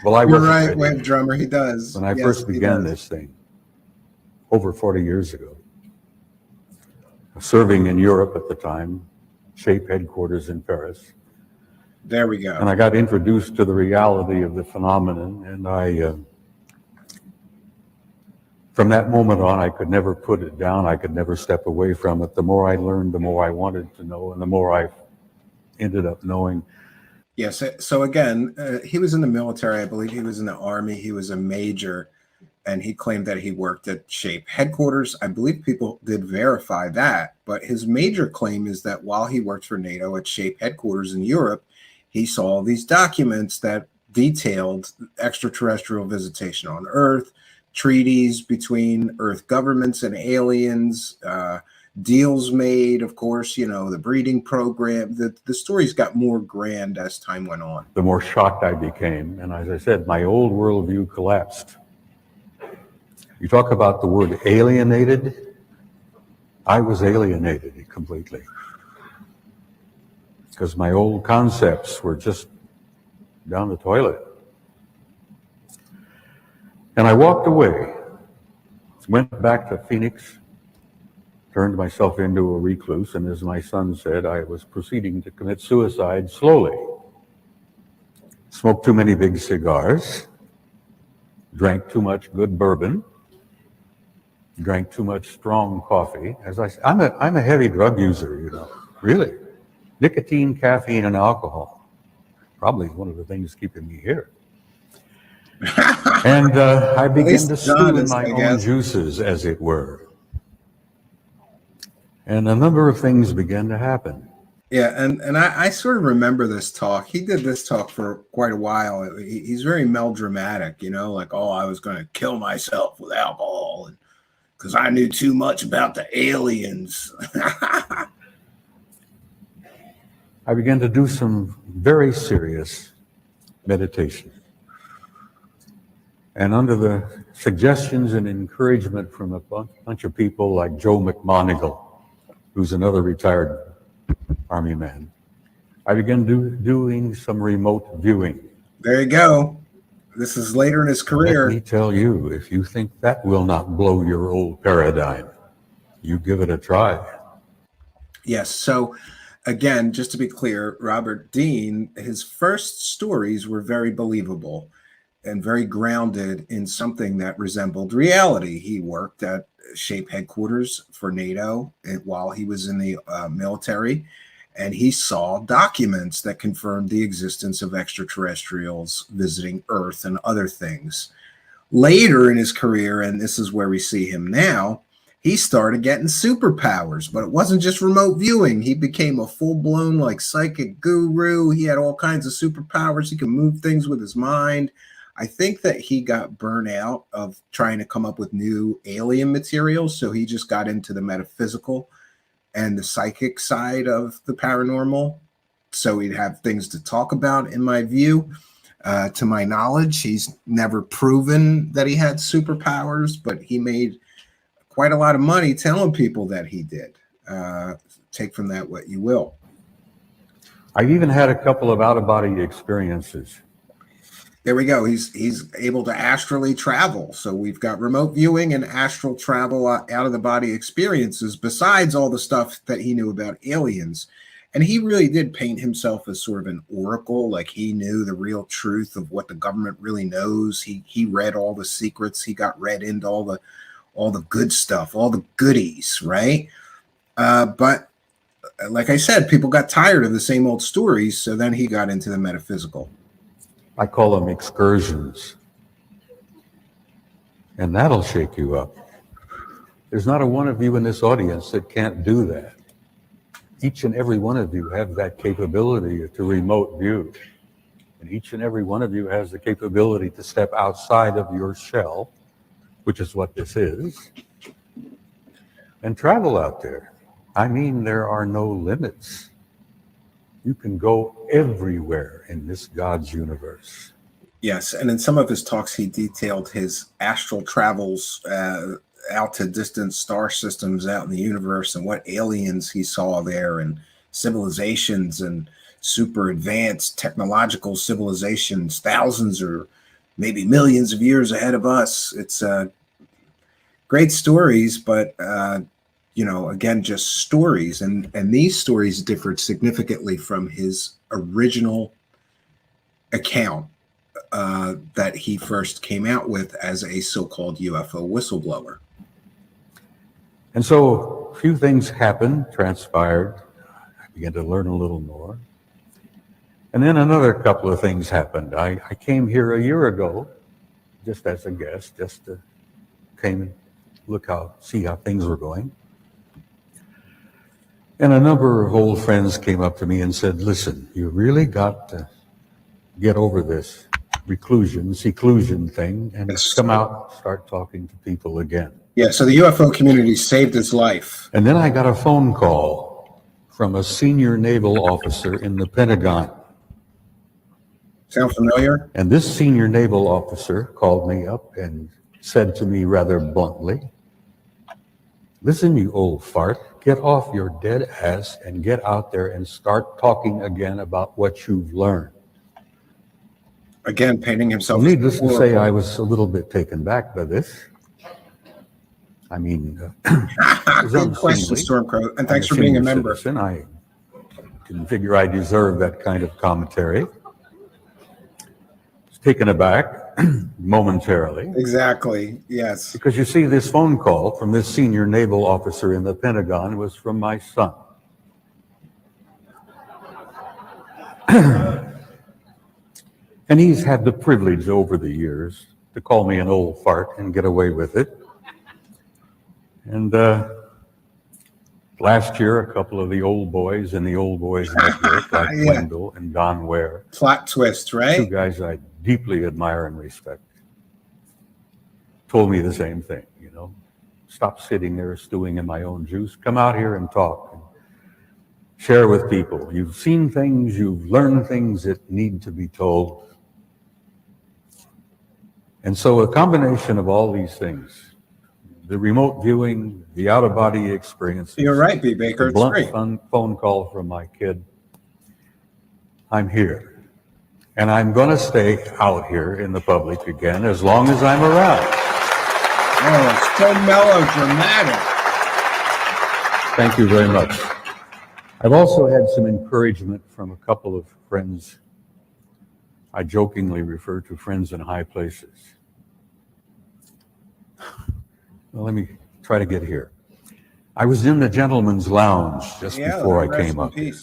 Well, I You're wasn't right, ready. Wave Drummer, he does. When I Yes, first he began does. this thing, over 40 years ago, serving in Europe at the time, SHAPE headquarters in Paris. There we go. And I got introduced to the reality of the phenomenon, and from that moment on, I could never put it down. I could never step away from it. The more I learned, the more I wanted to know, and the more I ended up knowing. Yes. So again, he was in the military. I believe he was in the Army. He was a major, and he claimed that he worked at SHAPE headquarters. I believe people did verify that, but his major claim is that while he worked for NATO at SHAPE headquarters in Europe, he saw these documents that detailed extraterrestrial visitation on Earth, treaties between Earth governments and aliens, deals made, of course, the breeding program. The stories got more grand as time went on. The more shocked I became, and as I said, my old worldview collapsed. You talk about the word alienated. I was alienated completely because my old concepts were just down the toilet. And I walked away, went back to Phoenix, turned myself into a recluse, and as my son said, I was proceeding to commit suicide slowly. smoked too many big cigars, drank too much good bourbon, drank too much strong coffee. As I said, I'm a heavy drug user, you know, really. Nicotine, caffeine, and alcohol probably one of the things keeping me here. And I began to stew in my own juices, as it were. And a number of things began to happen. Yeah, and I sort of remember this talk. He did this talk for quite a while. He's very melodramatic, you know, like, oh, I was going to kill myself with alcohol and because I knew too much about the aliens. I began to do some very serious meditation. And under the suggestions and encouragement from a bunch of people like Joe McMonigal, who's another retired Army man, I began doing some remote viewing. There you go. This is later in his career. Let me tell you, if you think that will not blow your old paradigm, you give it a try. Yes. So again, just to be clear, Robert Dean, his first stories were very believable and very grounded in something that resembled reality. He worked at SHAPE headquarters for NATO while he was in the military, and he saw documents that confirmed the existence of extraterrestrials visiting Earth and other things. Later in his career, and this is where we see him now, he started getting superpowers, but it wasn't just remote viewing. He became a full-blown like psychic guru. He had all kinds of superpowers. He could move things with his mind. I think that he got burnt out of trying to come up with new alien materials, so he just got into the metaphysical and the psychic side of the paranormal. So he'd have things to talk about, in my view. To my knowledge, he's never proven that he had superpowers, but he made quite a lot of money telling people that he did. Take from that what you will. I've even had a couple of out-of-body experiences. There we go. He's able to astrally travel. So we've got remote viewing and astral travel out of the body experiences, besides all the stuff that he knew about aliens. And he really did paint himself as sort of an oracle, like he knew the real truth of what the government really knows. He read all the secrets. He got read into all the good stuff, all the goodies, right? But like I said, people got tired of the same old stories. So then he got into the metaphysical. I call them excursions. And that'll shake you up. There's not a one of you in this audience that can't do that. Each and every one of you have that capability to remote view. And each and every one of you has the capability to step outside of your shell, which is what this is, and travel out there. I mean, there are no limits. You can go everywhere in this God's universe. Yes, and in some of his talks, he detailed his astral travels out to distant star systems out in the universe and what aliens he saw there and civilizations and super advanced technological civilizations, thousands or maybe millions of years ahead of us. It's great stories, but you know, again, just stories. And these stories differed significantly from his original account that he first came out with as a so-called UFO whistleblower. And so a few things happened, transpired. I began to learn a little more. And then another couple of things happened. I came here a year ago, just as a guest, just to came and see how things were going. And a number of old friends came up to me and said, listen, you really got to get over this seclusion thing and come out, start talking to people again. Yeah, so the UFO community saved his life. And then I got a phone call from a senior naval officer in the Pentagon. Sound familiar? And this senior naval officer called me up and said to me rather bluntly, listen, you old fart, get off your dead ass and get out there and start talking again about what you've learned. Again, painting himself. Needless to say, I was a little bit taken back by this. I mean, good question, Stormcrow, and thanks for being a member. I didn't figure I deserved that kind of commentary. was taken aback momentarily. Exactly. Yes. Because you see, this phone call from this senior naval officer in the Pentagon was from my son. And he's had the privilege over the years to call me an old fart and get away with it. And last year, a couple of the old boys in the old boys network, like Yeah. Wendell and Don Ware, Plot twist, two right? guys I deeply admire and respect, told me the same thing, you know. Stop sitting there stewing in my own juice. Come out here and talk. And share with people. You've seen things, you've learned things that need to be told. And so a combination of all these things, the remote viewing, the out-of-body experiences. You're right, B. Baker. The It's blunt great. phone call from my kid. I'm here. And I'm going to stay out here in the public again as long as I'm around. Oh, it's so melodramatic. Thank you very much. I've also had some encouragement from a couple of friends. I jokingly refer to friends in high places. Well, let me try to get here. I was in the gentleman's lounge just before I came up here,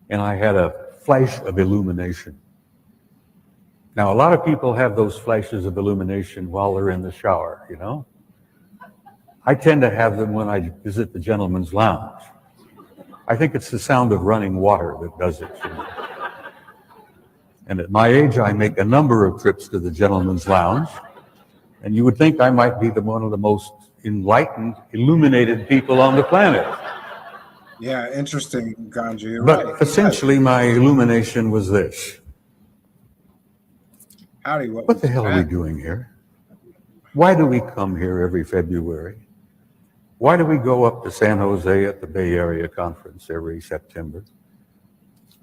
and I had a flash of illumination. Now, a lot of people have those flashes of illumination while they're in the shower, you know? I tend to have them when I visit the gentleman's lounge. I think it's the sound of running water that does it for me. And at my age, I make a number of trips to the gentleman's lounge, and you would think I might be one of the most enlightened, illuminated people on the planet. Yeah, interesting, Ganja. You're But right. essentially, my illumination was this. Howdy, What the hell are we doing here? Why do we come here every February? Why do we go up to San Jose at the Bay Area Conference every September?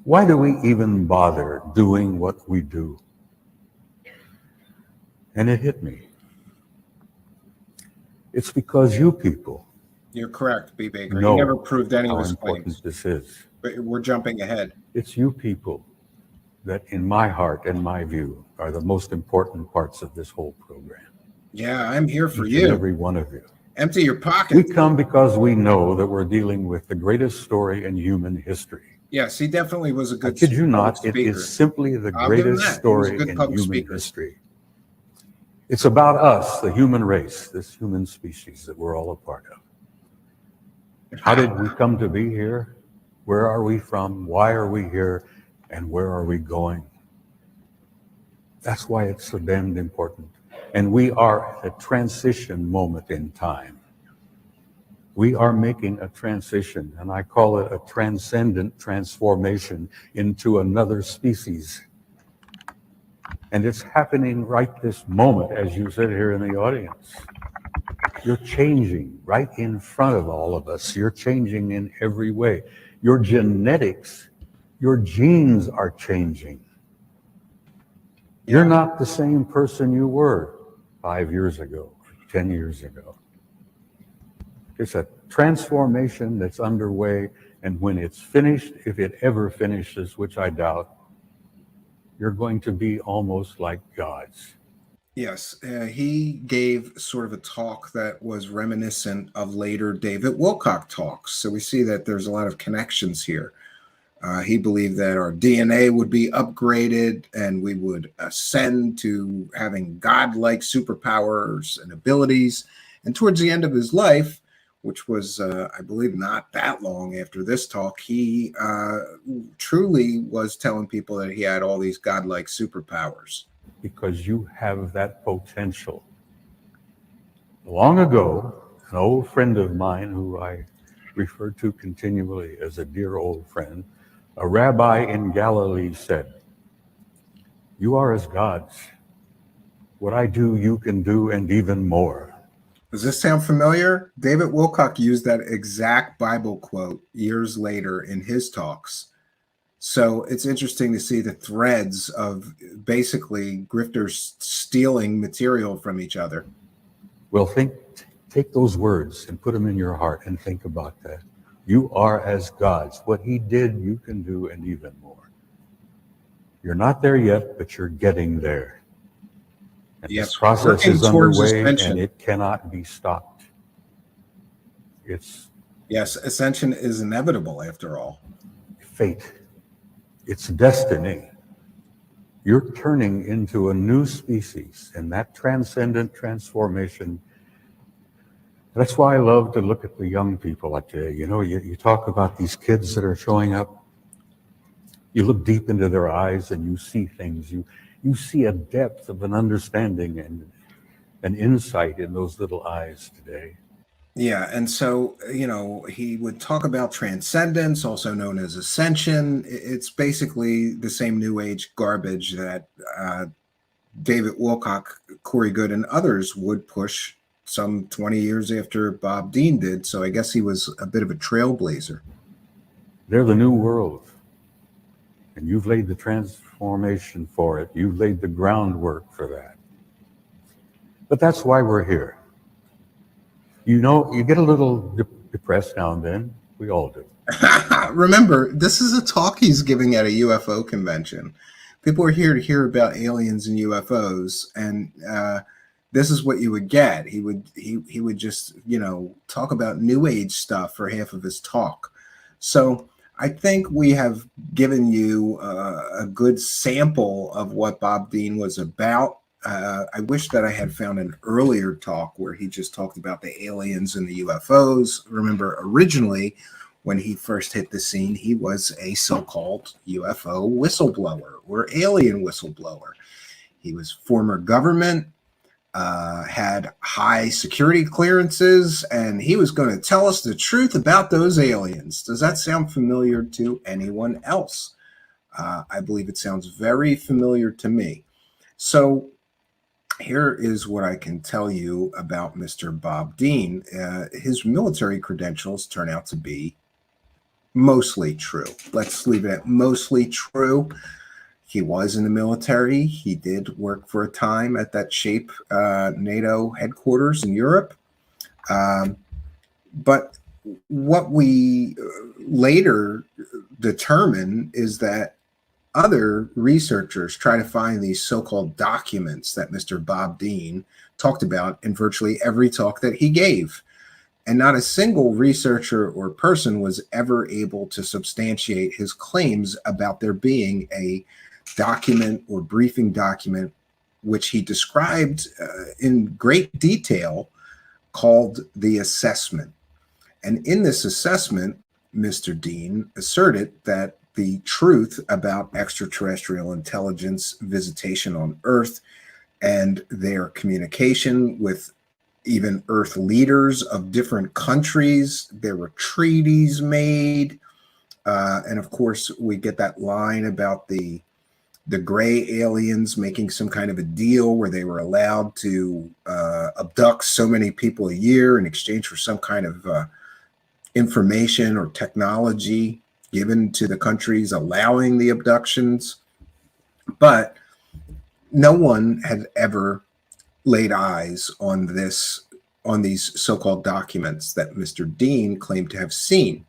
Why do we even bother doing what we do? And it hit me. It's because you people You're correct, B. Baker. know You never proved any of how his important claims. this is. But we're jumping ahead. It's you people that, in my heart and my view, are the most important parts of this whole program. Yeah, I'm here for Each and you. every one of you. Empty your We pockets. come because we know that we're dealing with the greatest story in human history. Yes, he definitely was a I good kid you not, public it speaker. is simply the I'll give him greatest that. He was a story good in public human speaker. history. It's about us, the human race, this human species that we're all a part of. How did we come to be here? Where are we from? Why are we here? And where are we going? That's why it's so damned important. And we are at a transition moment in time. We are making a transition, and I call it a transcendent transformation into another species. And it's happening right this moment as you sit here in the audience. You're changing right in front of all of us. You're changing in every way. Your genetics, your genes are changing. You're not the same person you were 5 years ago, 10 years ago. It's a transformation that's underway, and when it's finished, if it ever finishes, which I doubt, you're going to be almost like gods. Yes, he gave sort of a talk that was reminiscent of later David Wilcock talks. So we see that there's a lot of connections here. He believed that our DNA would be upgraded and we would ascend to having godlike superpowers and abilities. And towards the end of his life, which was, I believe, not that long after this talk, he truly was telling people that he had all these godlike superpowers. Because you have that potential. Long ago, an old friend of mine who I refer to continually as a dear old friend, a rabbi in Galilee said, "You are as gods. What I do, you can do, and even more." Does this sound familiar? David Wilcock used that exact Bible quote years later in his talks. So it's interesting to see the threads of basically grifters stealing material from each other. Well, take those words and put them in your heart and think about that. You are as gods. What he did, you can do, and even more. You're not there yet, but you're getting there. And Yes, this process working is towards underway, ascension. and it cannot be stopped. It's Yes, ascension is inevitable after all. fate. It's destiny. You're turning into a new species, and that transcendent transformation. That's why I love to look at the young people like today. You know, you talk about these kids that are showing up. You look deep into their eyes and you see things. You see a depth of an understanding and an insight in those little eyes today. Yeah, and so, he would talk about transcendence, also known as ascension. It's basically the same New Age garbage that David Wilcock, Corey Goode, and others would push some 20 years after Bob Dean did. So I guess he was a bit of a trailblazer. They're the new world. And you've laid the transformation for it. You've laid the groundwork for that. But that's why we're here. You know, you get a little depressed now and then. We all do. Remember, this is a talk he's giving at a UFO convention. People are here to hear about aliens and UFOs, and this is what you would get. He would just, talk about New Age stuff for half of his talk. So I think we have given you a good sample of what Bob Dean was about. I wish that I had found an earlier talk where he just talked about the aliens and the UFOs. Remember, originally, when he first hit the scene, he was a so-called UFO whistleblower or alien whistleblower. He was former government, had high security clearances, and he was going to tell us the truth about those aliens. Does that sound familiar to anyone else? I believe it sounds very familiar to me. So here is what I can tell you about Mr. Bob Dean. His military credentials turn out to be mostly true. Let's leave it at mostly true. He was in the military. He did work for a time at that SHAPE NATO headquarters in Europe. But what we later determine is that other researchers try to find these so-called documents that Mr. Bob Dean talked about in virtually every talk that he gave. And not a single researcher or person was ever able to substantiate his claims about there being a document or briefing document, which he described in great detail, called the assessment. And in this assessment, Mr. Dean asserted that the truth about extraterrestrial intelligence visitation on Earth and their communication with even Earth leaders of different countries. There were treaties made. And of course, we get that line about the gray aliens making some kind of a deal where they were allowed to abduct so many people a year in exchange for some kind of information or technology given to the countries allowing the abductions. But no one had ever laid eyes on these so-called documents that Mr. Dean claimed to have seen,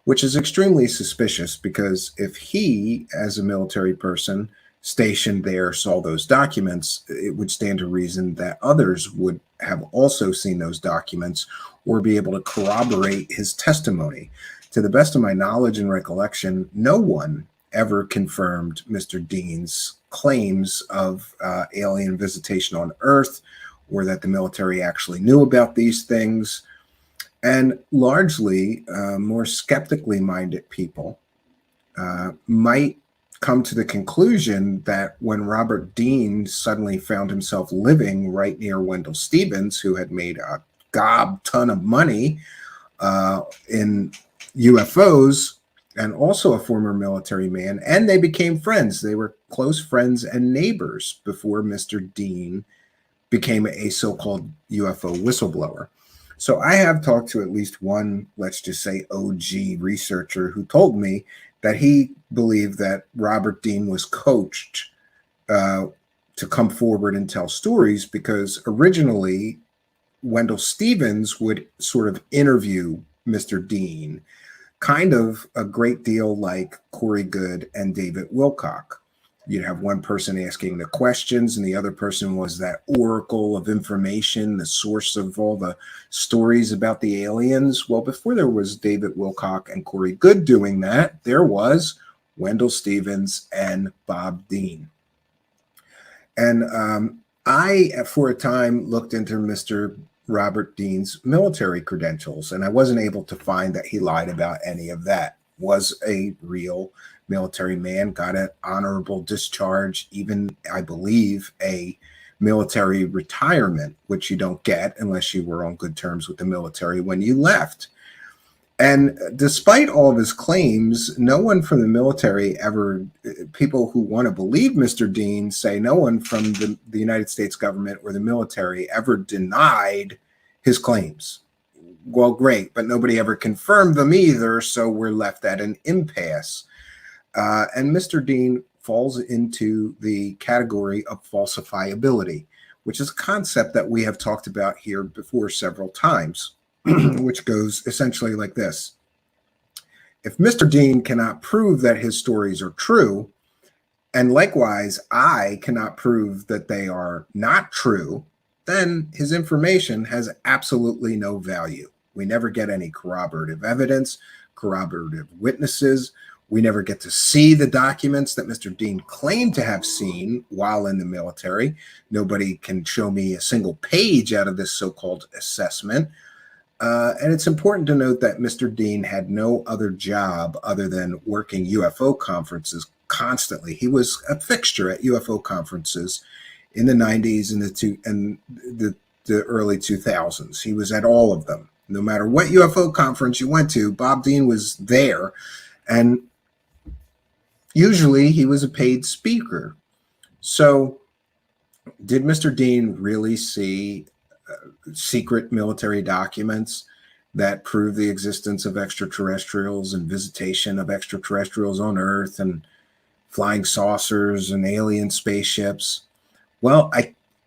which is extremely suspicious, because if he, as a military person stationed there, saw those documents, it would stand to reason that others would have also seen those documents or be able to corroborate his testimony. To the best of my knowledge and recollection, no one ever confirmed Mr. Dean's claims of alien visitation on Earth, or that the military actually knew about these things. And largely, more skeptically minded people might come to the conclusion that when Robert Dean suddenly found himself living right near Wendell Stevens, who had made a gob ton of money in UFOs, and also a former military man, and they became friends. They were close friends and neighbors before Mr. Dean became a so-called UFO whistleblower. So I have talked to at least one, let's just say, OG researcher who told me that he believed that Robert Dean was coached to come forward and tell stories, because originally Wendell Stevens would sort of interview Mr. Dean, kind of a great deal like Corey Goode and David Wilcock. You'd have one person asking the questions, and the other person was that oracle of information, the source of all the stories about the aliens. Well, before there was David Wilcock and Corey Goode doing that, there was Wendell Stevens and Bob Dean. And I, for a time, looked into Mr. Robert Dean's military credentials, and I wasn't able to find that he lied about any of that. Was a real military man, got an honorable discharge, even, I believe, a military retirement, which you don't get unless you were on good terms with the military when you left. And despite all of his claims, no one from the military ever, people who want to believe Mr. Dean say no one from the United States government or the military ever denied his claims. Well, great, but nobody ever confirmed them either, so we're left at an impasse. And Mr. Dean falls into the category of falsifiability, which is a concept that we have talked about here before several times, which goes essentially like this. If Mr. Dean cannot prove that his stories are true, and likewise I cannot prove that they are not true, then his information has absolutely no value. We never get any corroborative evidence, corroborative witnesses. We never get to see the documents that Mr. Dean claimed to have seen while in the military. Nobody can show me a single page out of this so-called assessment. And it's important to note that Mr. Dean had no other job other than working UFO conferences constantly. He was a fixture at UFO conferences in the 90s and the early 2000s. He was at all of them. No matter what UFO conference you went to, Bob Dean was there. And usually he was a paid speaker. So did Mr. Dean really see secret military documents that prove the existence of extraterrestrials and visitation of extraterrestrials on Earth and flying saucers and alien spaceships? Well,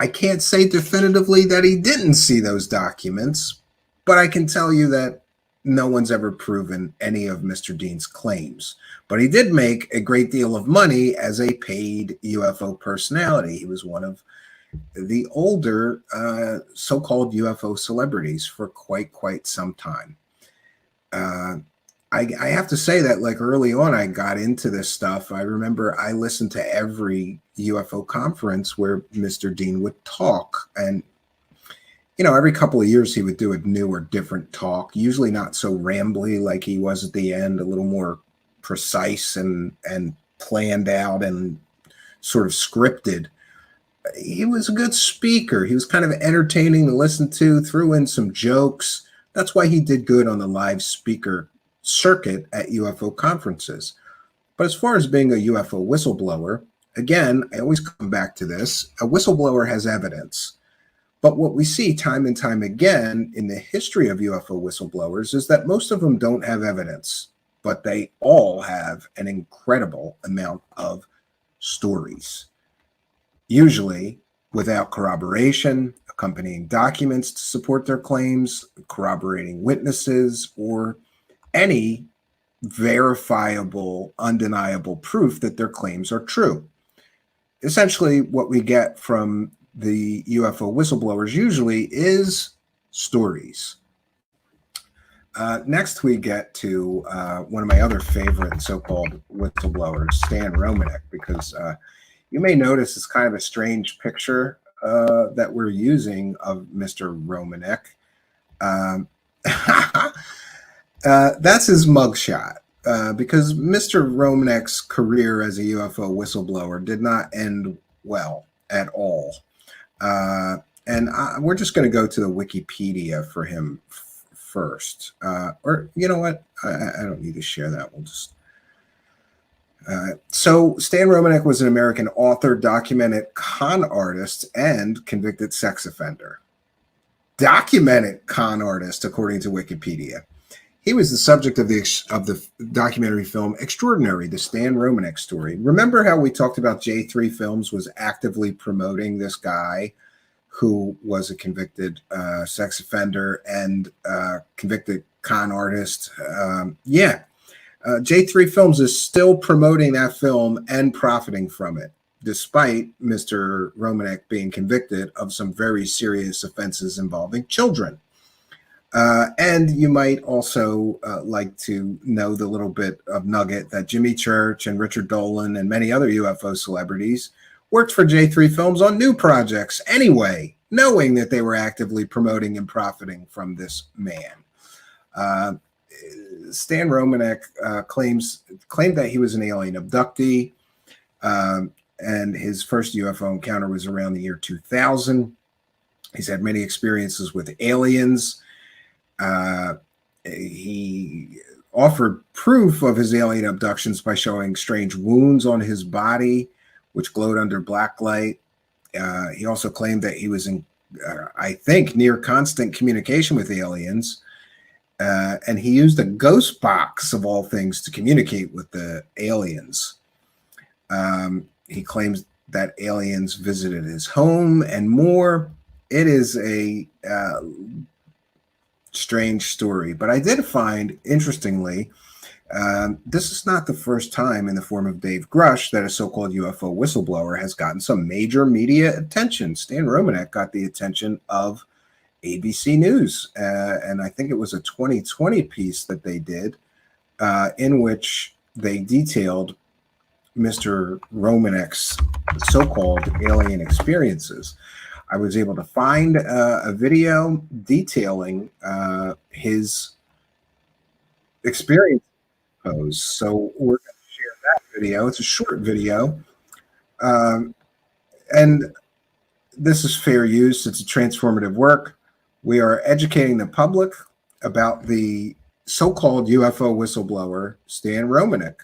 I can't say definitively that he didn't see those documents, but I can tell you that no one's ever proven any of Mr. Dean's claims. But he did make a great deal of money as a paid UFO personality. He was one of the older so-called UFO celebrities for quite some time. I have to say that, like, early on, I got into this stuff. I remember I listened to every UFO conference where Mr. Dean would talk. And, you know, every couple of years he would do a new or different talk, usually not so rambly like he was at the end, a little more precise and planned out and sort of scripted. He was a good speaker. He was kind of entertaining to listen to, threw in some jokes. That's why he did good on the live speaker circuit at UFO conferences. But as far as being a UFO whistleblower, again, I always come back to this. A whistleblower has evidence. But what we see time and time again in the history of UFO whistleblowers is that most of them don't have evidence, but they all have an incredible amount of stories. Usually without corroboration, accompanying documents to support their claims, corroborating witnesses, or any verifiable, undeniable proof that their claims are true. Essentially, what we get from the UFO whistleblowers usually is stories. Next, we get to one of my other favorite so-called whistleblowers, Stan Romanek, because you may notice it's kind of a strange picture that we're using of Mr. Romanek. That's his mugshot, because Mr. Romanek's career as a UFO whistleblower did not end well at all. And we're just going to go to the Wikipedia for him first. Or, you know what? I don't need to share that. We'll just... So Stan Romanek was an American author, documented con artist, and convicted sex offender. Documented con artist, according to Wikipedia. He was the subject of the documentary film Extraordinary, the Stan Romanek story. Remember how we talked about J3 Films was actively promoting this guy who was a convicted sex offender and convicted con artist? Yeah. J3 Films is still promoting that film and profiting from it, despite Mr. Romanek being convicted of some very serious offenses involving children. And you might also like to know the little bit of nugget that Jimmy Church and Richard Dolan and many other UFO celebrities worked for J3 Films on new projects anyway, knowing that they were actively promoting and profiting from this man. Stan Romanek claimed that he was an alien abductee, and his first UFO encounter was around the year 2000. He's had many experiences with aliens. He offered proof of his alien abductions by showing strange wounds on his body, which glowed under black light. He also claimed that he was in, I think, near constant communication with aliens. And he used a ghost box, of all things, to communicate with the aliens. He claims that aliens visited his home and more. It is a strange story. But I did find, interestingly, this is not the first time in the form of Dave Grusch that a so-called UFO whistleblower has gotten some major media attention. Stan Romanek got the attention of ABC News, and I think it was a 2020 piece that they did in which they detailed Mr. Romanek's so-called alien experiences. I was able to find a video detailing his experience. So we're going to share that video. It's a short video. And this is fair use. It's a transformative work. We are educating the public about the so-called UFO whistleblower, Stan Romanek.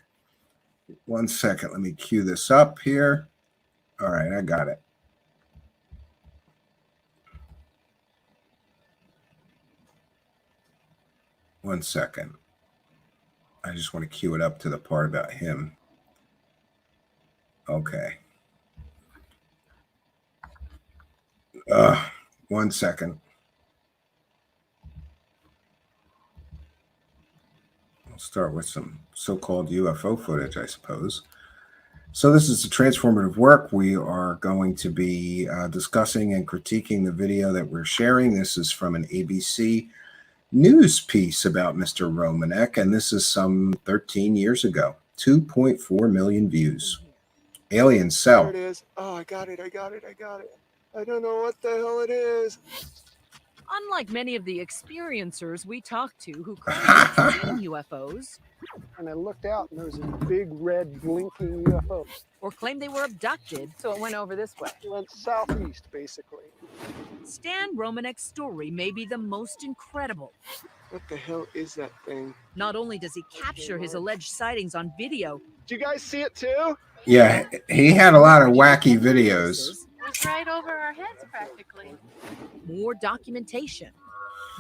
1 second. Let me cue this up here. All right, I got it. One second. I just want to cue it up to the part about him. Okay. 1 second. We'll start with some so-called UFO footage, I suppose. So this is a transformative work. We are going to be discussing and critiquing the video that we're sharing. This is from an ABC News piece about Mr. Romanek, and this is some 13 years ago. 2.4 million views. Alien Cell. There it is. Oh, I got it. I don't know what the hell it is. Unlike many of the experiencers we talked to who claim to have seen UFOs, And I looked out and there was a big red blinking UFO. or claim they were abducted, so it went over this way. It went southeast, basically. Stan Romanek's story may be the most incredible. What the hell is that thing? Not only does he capture his alleged sightings on video, Do you guys see it too? Yeah, he had a lot of wacky videos. It's right over our heads, practically. more documentation,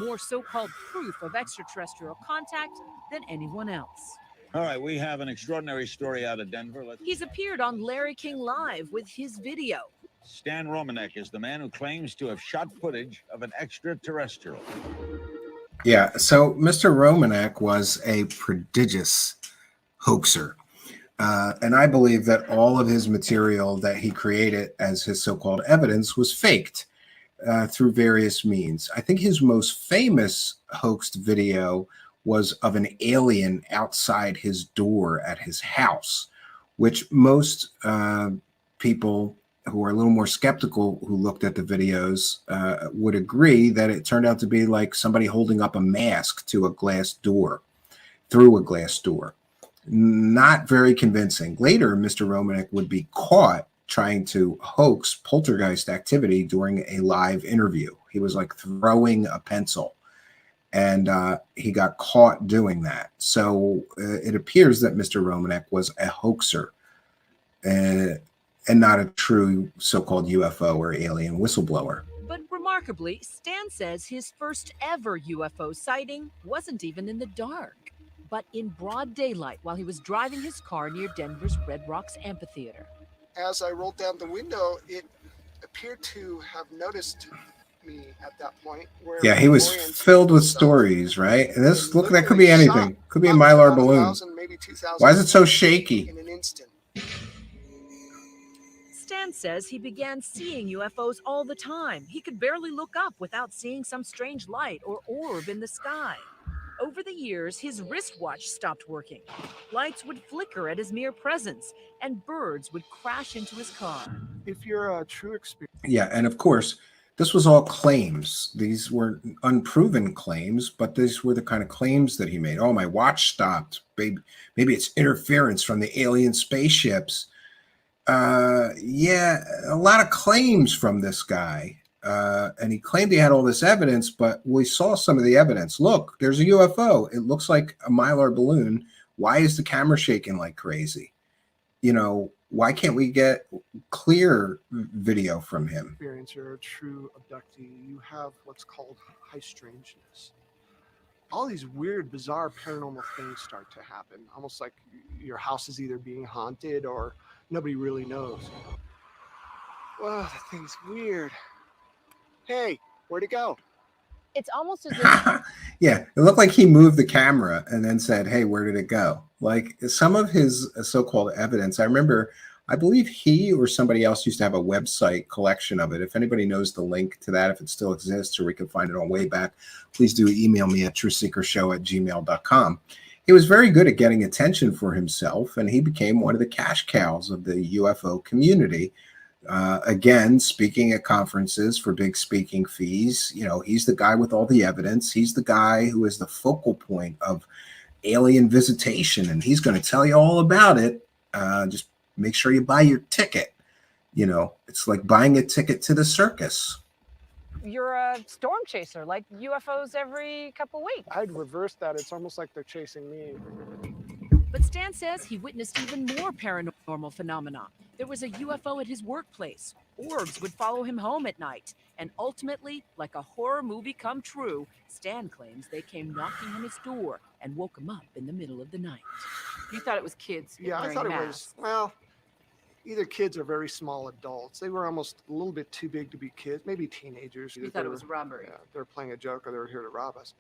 more so-called proof of extraterrestrial contact than anyone else. All right, we have an extraordinary story out of Denver. He's appeared on Larry King Live with his video. Stan Romanek is the man who claims to have shot footage of an extraterrestrial. Yeah, so Mr. Romanek was a prodigious hoaxer. And I believe that all of his material that he created as his so-called evidence was faked through various means. I think his most famous hoaxed video was of an alien outside his door at his house, which most people who are a little more skeptical who looked at the videos would agree that it turned out to be like somebody holding up a mask to a glass door, through a glass door. Not very convincing. Later, Mr. Romanek would be caught trying to hoax poltergeist activity during a live interview. He was like throwing a pencil, and he got caught doing that. So it appears that Mr. Romanek was a hoaxer and not a true so-called UFO or alien whistleblower. But remarkably, Stan says his first ever UFO sighting wasn't even in the dark, but in broad daylight while he was driving his car near Denver's Red Rocks Amphitheater. As I rolled down the window, it appeared to have noticed me at that point. Where Yeah, he was filled with stories, right? And this look, that could be anything. Could be a Mylar balloon. 1,000, maybe 20,000. Why is it so shaky? In an instant. Stan says he began seeing UFOs all the time. He could barely look up without seeing some strange light or orb in the sky. Over the years, his wristwatch stopped working. Lights would flicker at his mere presence, and birds would crash into his car. If you're a true experience. Yeah, and of course, this was all claims. These were unproven claims, but these were the kind of claims that he made. Oh, my watch stopped. Maybe it's interference from the alien spaceships. Yeah, a lot of claims from this guy. And he claimed he had all this evidence, but we saw some of the evidence. Look, there's a UFO. It looks like a Mylar balloon. Why is the camera shaking like crazy? You know, why can't we get clear video from him? Experience or a true abductee, you have what's called high strangeness. All these weird, bizarre paranormal things start to happen, almost like your house is either being haunted or nobody really knows. Well, that thing's weird. Hey, where'd it go? It's almost as if Yeah, it looked like he moved the camera and then said, hey, where did it go? Like some of his so-called evidence, I believe he or somebody else used to have a website collection of it. If anybody knows the link to that, if it still exists or we can find it on Wayback, please do email me at truthseekershow@gmail.com. He was very good at getting attention for himself, and he became one of the cash cows of the UFO community. Again, speaking at conferences for big speaking fees. You know, he's the guy with all the evidence. He's the guy who is the focal point of alien visitation, and he's going to tell you all about it. Just make sure you buy your ticket. You know, it's like buying a ticket to the circus. you're a storm chaser, like UFOs every couple weeks. I'd reverse that. It's almost like they're chasing me. But Stan says he witnessed even more paranormal phenomena. There was a UFO at his workplace. Orbs would follow him home at night. And ultimately, like a horror movie come true, Stan claims they came knocking on his door and woke him up in the middle of the night. You thought it was kids. Yeah, I thought it was, well, either kids or very small adults. They were almost a little bit too big to be kids, maybe teenagers. You thought it was robbery. Yeah, they were playing a joke or they were here to rob us.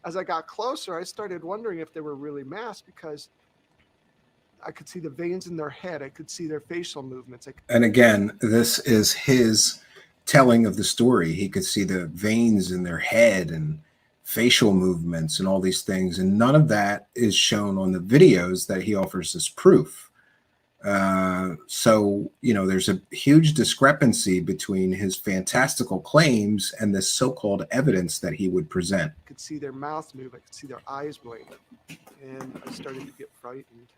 As I got closer, I started wondering if they were really masked because I could see the veins in their head. I could see their facial movements. And again, this is his telling of the story. He could see the veins in their head and facial movements and all these things. And none of that is shown on the videos that he offers as proof. So, you know, there's a huge discrepancy between his fantastical claims and the so-called evidence that he would present. I could see their mouths move. I could see their eyes blink. And I started to get frightened.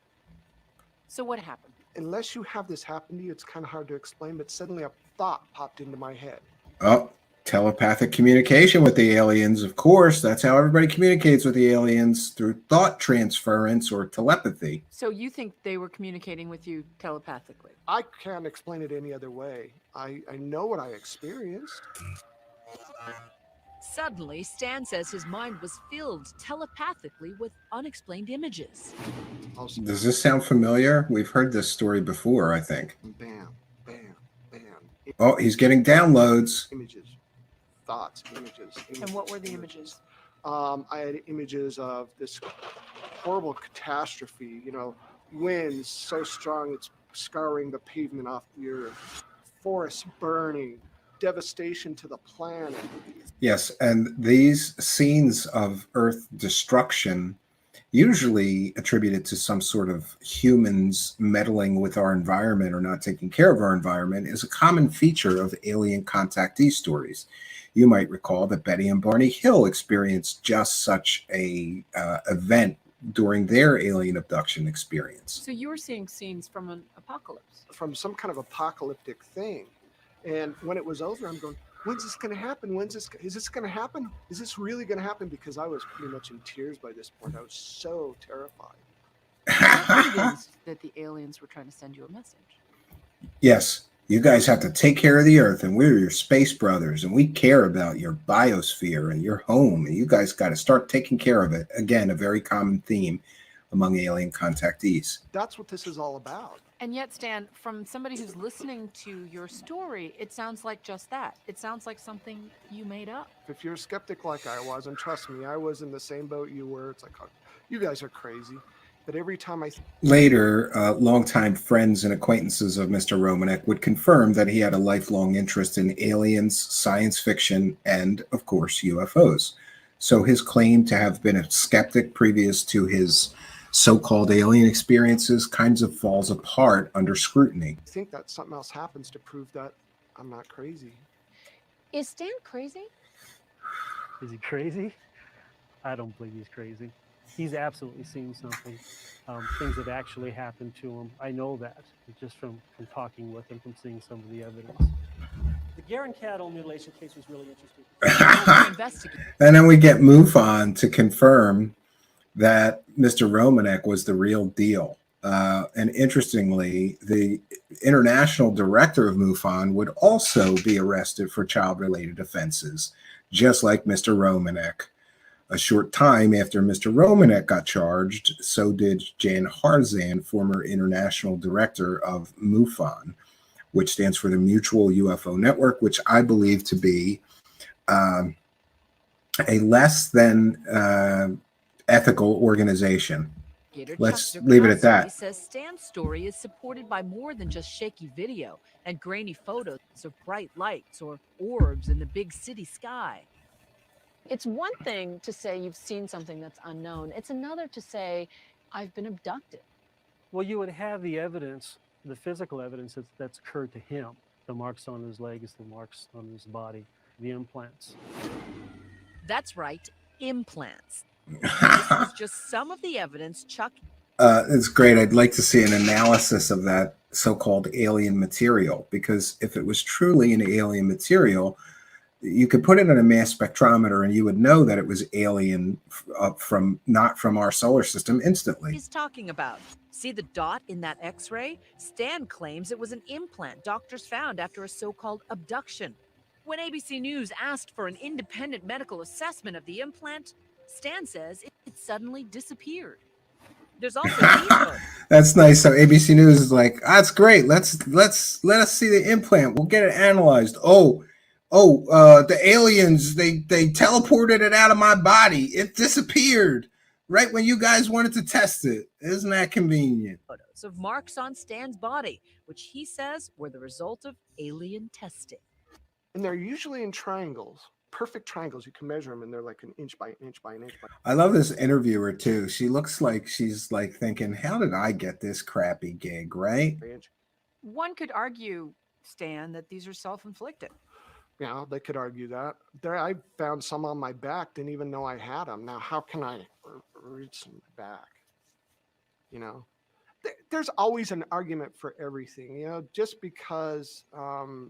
So what happened? Unless you have this happen to you, it's kind of hard to explain, but suddenly a thought popped into my head. Oh, telepathic communication with the aliens, of course. That's how everybody communicates with the aliens, through thought transference or telepathy. So you think they were communicating with you telepathically? I can't explain it any other way. I know what I experienced. Suddenly, Stan says his mind was filled telepathically with unexplained images. Does this sound familiar? We've heard this story before, I think. Bam, bam, bam. Oh, he's getting downloads. Images, thoughts, images. And what were the images? I had images of this horrible catastrophe, you know, winds so strong it's scouring the pavement off the earth, forests burning, devastation to the planet. Yes, and these scenes of Earth destruction, usually attributed to some sort of humans meddling with our environment or not taking care of our environment, is a common feature of alien contactee stories. You might recall that Betty and Barney Hill experienced just such a event during their alien abduction experience. So you were seeing scenes from an apocalypse. From some kind of apocalyptic thing. And when it was over, I'm going, when's this going to happen? Is this going to happen? Is this really going to happen? Because I was pretty much in tears by this point. I was so terrified. That the aliens were trying to send you a message. Yes, you guys have to take care of the Earth, and we're your space brothers, and we care about your biosphere and your home, and you guys got to start taking care of it. Again, a very common theme among alien contactees. That's what this is all about. And yet, Stan, from somebody who's listening to your story, it sounds like just that. It sounds like something you made up. If you're a skeptic like I was, and trust me, I was in the same boat you were, it's like, oh, you guys are crazy. But every time Later, longtime friends and acquaintances of Mr. Romanek would confirm that he had a lifelong interest in aliens, science fiction, and, of course, UFOs. So his claim to have been a skeptic previous to his so-called alien experiences kind of falls apart under scrutiny. I think that something else happens to prove that I'm not crazy. Is Stan crazy? Is he crazy? I don't believe he's crazy. He's absolutely seen something. Things have actually happened to him. I know that just from talking with him, from seeing some of the evidence. The Garen cattle mutilation case was really interesting. And then we get MUFON to confirm that Mr. Romanek was the real deal. And interestingly, the international director of MUFON would also be arrested for child-related offenses, just like Mr. Romanek. A short time after Mr. Romanek got charged, so did Jan Harzan, former international director of MUFON, which stands for the Mutual UFO Network, which I believe to be a less than ethical organization. Let's leave it at that. Says Stan's story is supported by more than just shaky video and grainy photos of bright lights or orbs in the big city sky. It's one thing to say you've seen something that's unknown. It's another to say, I've been abducted. Well, you would have the evidence, the physical evidence that's occurred to him. The marks on his legs, the marks on his body, the implants. That's right, implants. This is just some of the evidence Chuck. It's great. I'd like to see an analysis of that so-called alien material, because if it was truly an alien material, you could put it in a mass spectrometer and you would know that it was alien not from our solar system instantly. He's talking about. See the dot in that X-ray? Stan claims it was an implant doctors found after a so-called abduction. When ABC News asked for an independent medical assessment of the implant, Stan says it suddenly disappeared. There's also these. That's nice. So ABC News is like, that's great. Let us see the implant. We'll get it analyzed. The aliens, they teleported it out of my body. It disappeared right when you guys wanted to test it. Isn't that convenient? Photos of marks on Stan's body, which he says were the result of alien testing. And they're usually in triangles, perfect triangles. You can measure them and they're like an inch by an inch by an inch. I love this interviewer too. She looks like she's like thinking, how did I get this crappy gig, right? One could argue, Stan, that these are self-inflicted. Yeah, they could argue that. I found some on my back, didn't even know I had them. Now, how can I reach them back? You know, there's always an argument for everything. You know, just because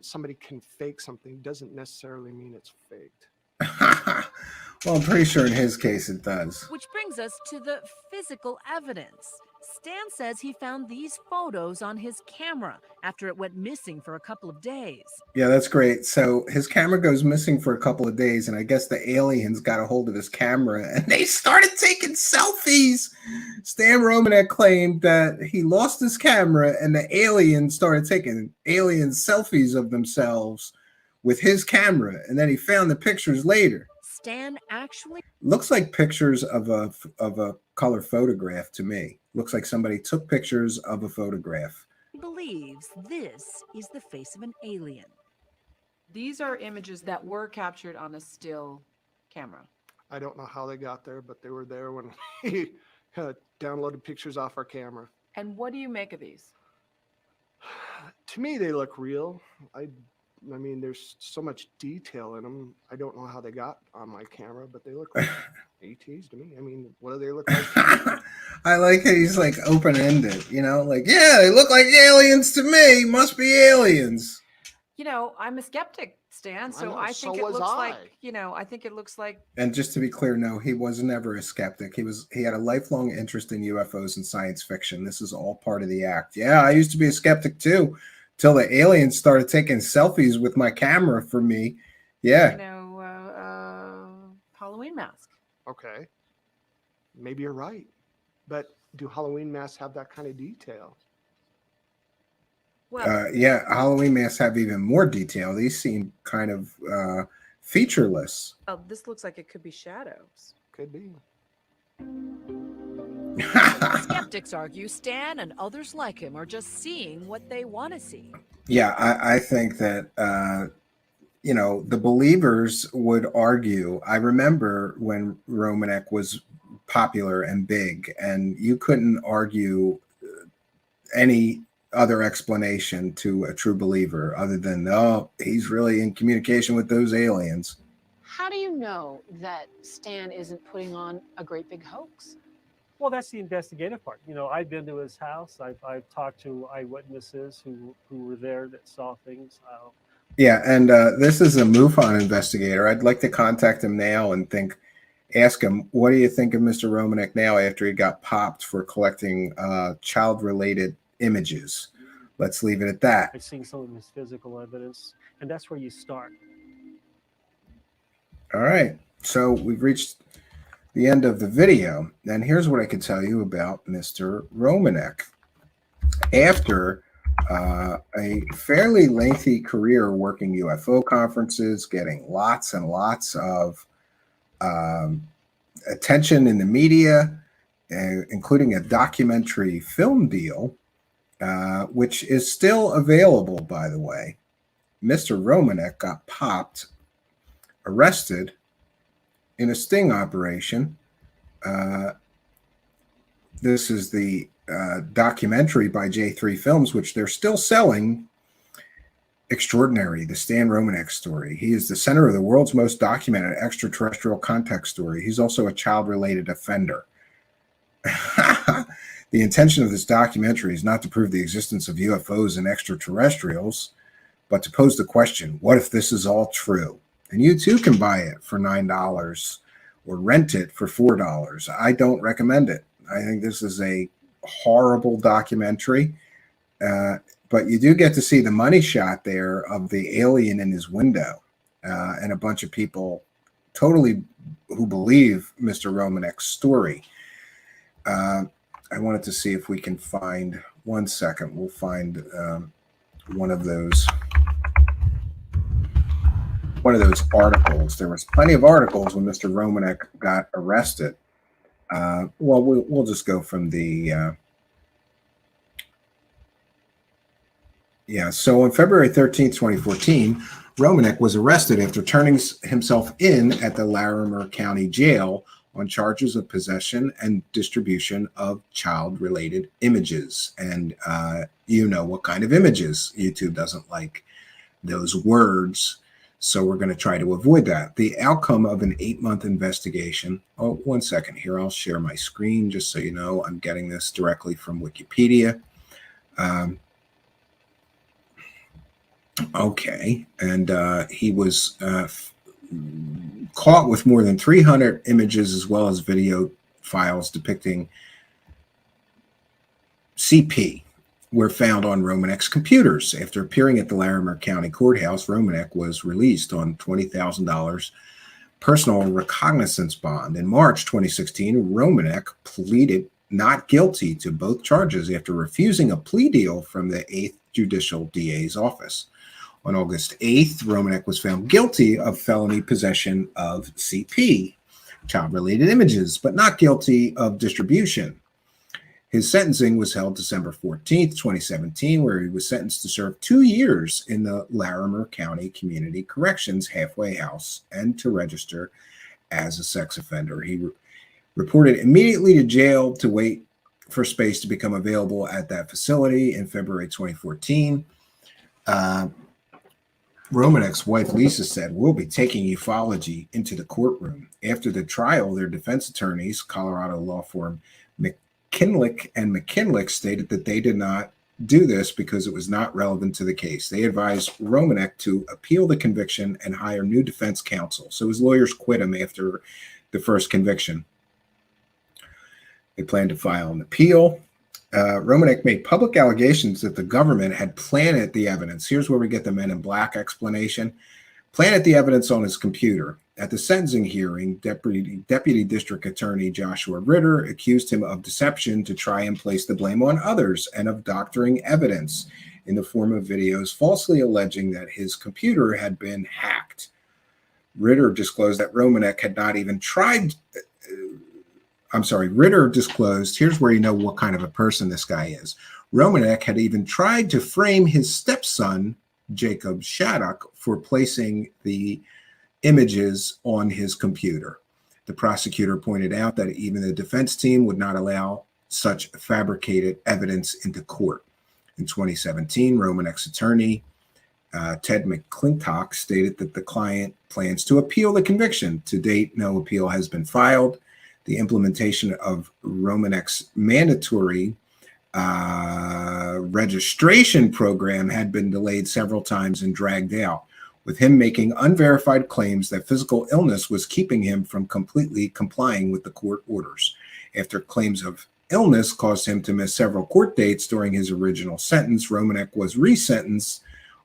somebody can fake something doesn't necessarily mean it's faked. Well, I'm pretty sure in his case it does. Which brings us to the physical evidence. Stan says he found these photos on his camera after it went missing for a couple of days. Yeah, that's great. So his camera goes missing for a couple of days, and I guess the aliens got a hold of his camera and they started taking selfies. Stan Romanek claimed that he lost his camera and the aliens started taking alien selfies of themselves with his camera, and then he found the pictures later. Stan actually looks like pictures of a color photograph to me. Looks like somebody took pictures of a photograph. believes this is the face of an alien. These are images that were captured on a still camera. I don't know how they got there, but they were there when he downloaded pictures off our camera. And what do you make of these? To me, they look real. I mean, there's so much detail in them. I don't know how they got on my camera, but they look like ETs to me. I mean, what do they look like? I like how he's like open-ended, you know, like, yeah, they look like aliens to me. Must be aliens. You know, I'm a skeptic, Stan, so I think so it was looks I. like, you know, I think it looks like. And just to be clear, no, he was never a skeptic. He had a lifelong interest in UFOs and science fiction. This is all part of the act. Yeah, I used to be a skeptic too, till the aliens started taking selfies with my camera for me. Yeah. You know, Halloween mask. Okay. Maybe you're right. But do Halloween masks have that kind of detail? Well, Yeah, Halloween masks have even more detail. These seem kind of featureless. Oh, this looks like it could be shadows. Could be. Skeptics argue Stan and others like him are just seeing what they want to see. Yeah, I think that, you know, the believers would argue. I remember when Romanek was popular and big, and you couldn't argue any other explanation to a true believer other than, oh, he's really in communication with those aliens. How do you know that Stan isn't putting on a great big hoax? Well, that's the investigative part. You know, I've been to his house. I've talked to eyewitnesses who were there that saw things. Yeah, and this is a MUFON investigator. I'd like to contact him now and ask him, what do you think of Mr. Romanek now after he got popped for collecting child-related images? Let's leave it at that. I've seen some of his physical evidence, and that's where you start. All right, so we've reached the end of the video, and here's what I can tell you about Mr. Romanek. After a fairly lengthy career working UFO conferences, getting lots and lots of attention in the media, including a documentary film deal, which is still available, by the way. Mr. Romanek got popped, arrested in a sting operation. This is the documentary by J3 Films, which they're still selling. Extraordinary, the Stan Romanek story. He is the center of the world's most documented extraterrestrial contact story. He's also a child-related offender. The intention of this documentary is not to prove the existence of UFOs and extraterrestrials, but to pose the question, what if this is all true? And you too can buy it for $9 or rent it for $4. I don't recommend it. I think this is a horrible documentary, but you do get to see the money shot there of the alien in his window, and a bunch of people totally who believe Mr. Romanek's story. I wanted to see if we can find, one second, we'll find one of those articles. There was plenty of articles when Mr. Romanek got arrested. Well, we'll just go from the so on February 13th, 2014, Romanek was arrested after turning himself in at the Larimer County Jail on charges of possession and distribution of child-related images. And you know what kind of images. YouTube doesn't like those words, so we're going to try to avoid that. The outcome of an 8-month investigation. Oh, one second here. I'll share my screen just so you know I'm getting this directly from Wikipedia. Okay, and he was caught with more than 300 images as well as video files depicting CP were found on Romanek's computers. After appearing at the Larimer County Courthouse, Romanek was released on $20,000 personal recognizance bond. In March 2016, Romanek pleaded not guilty to both charges after refusing a plea deal from the 8th Judicial DA's office. On August 8th, Romanek was found guilty of felony possession of CP, child-related images, but not guilty of distribution. His sentencing was held December 14th, 2017, where he was sentenced to serve 2 years in the Larimer County Community Corrections halfway house and to register as a sex offender. He reported immediately to jail to wait for space to become available at that facility in February 2014. Romanek's wife, Lisa, said, "We'll be taking ufology into the courtroom." After the trial, their defense attorneys, Colorado law firm McKinlick and McKinlick, stated that they did not do this because it was not relevant to the case. They advised Romanek to appeal the conviction and hire new defense counsel. So his lawyers quit him after the first conviction. They planned to file an appeal. Romanek made public allegations that the government had planted the evidence. Here's where we get the Men in Black explanation. Planted the evidence on his computer. At the sentencing hearing, Deputy District Attorney Joshua Ritter accused him of deception to try and place the blame on others and of doctoring evidence in the form of videos falsely alleging that his computer had been hacked. Ritter disclosed that Romanek had not even tried Ritter disclosed, here's where you know what kind of a person this guy is. Romanek had even tried to frame his stepson, Jacob Shattuck, for placing the images on his computer. The prosecutor pointed out that even the defense team would not allow such fabricated evidence into court. In 2017, Romanek's attorney, Ted McClintock, stated that the client plans to appeal the conviction. To date, no appeal has been filed. The implementation of Romanek's mandatory registration program had been delayed several times and dragged out, with him making unverified claims that physical illness was keeping him from completely complying with the court orders. After claims of illness caused him to miss several court dates during his original sentence, Romanek was resentenced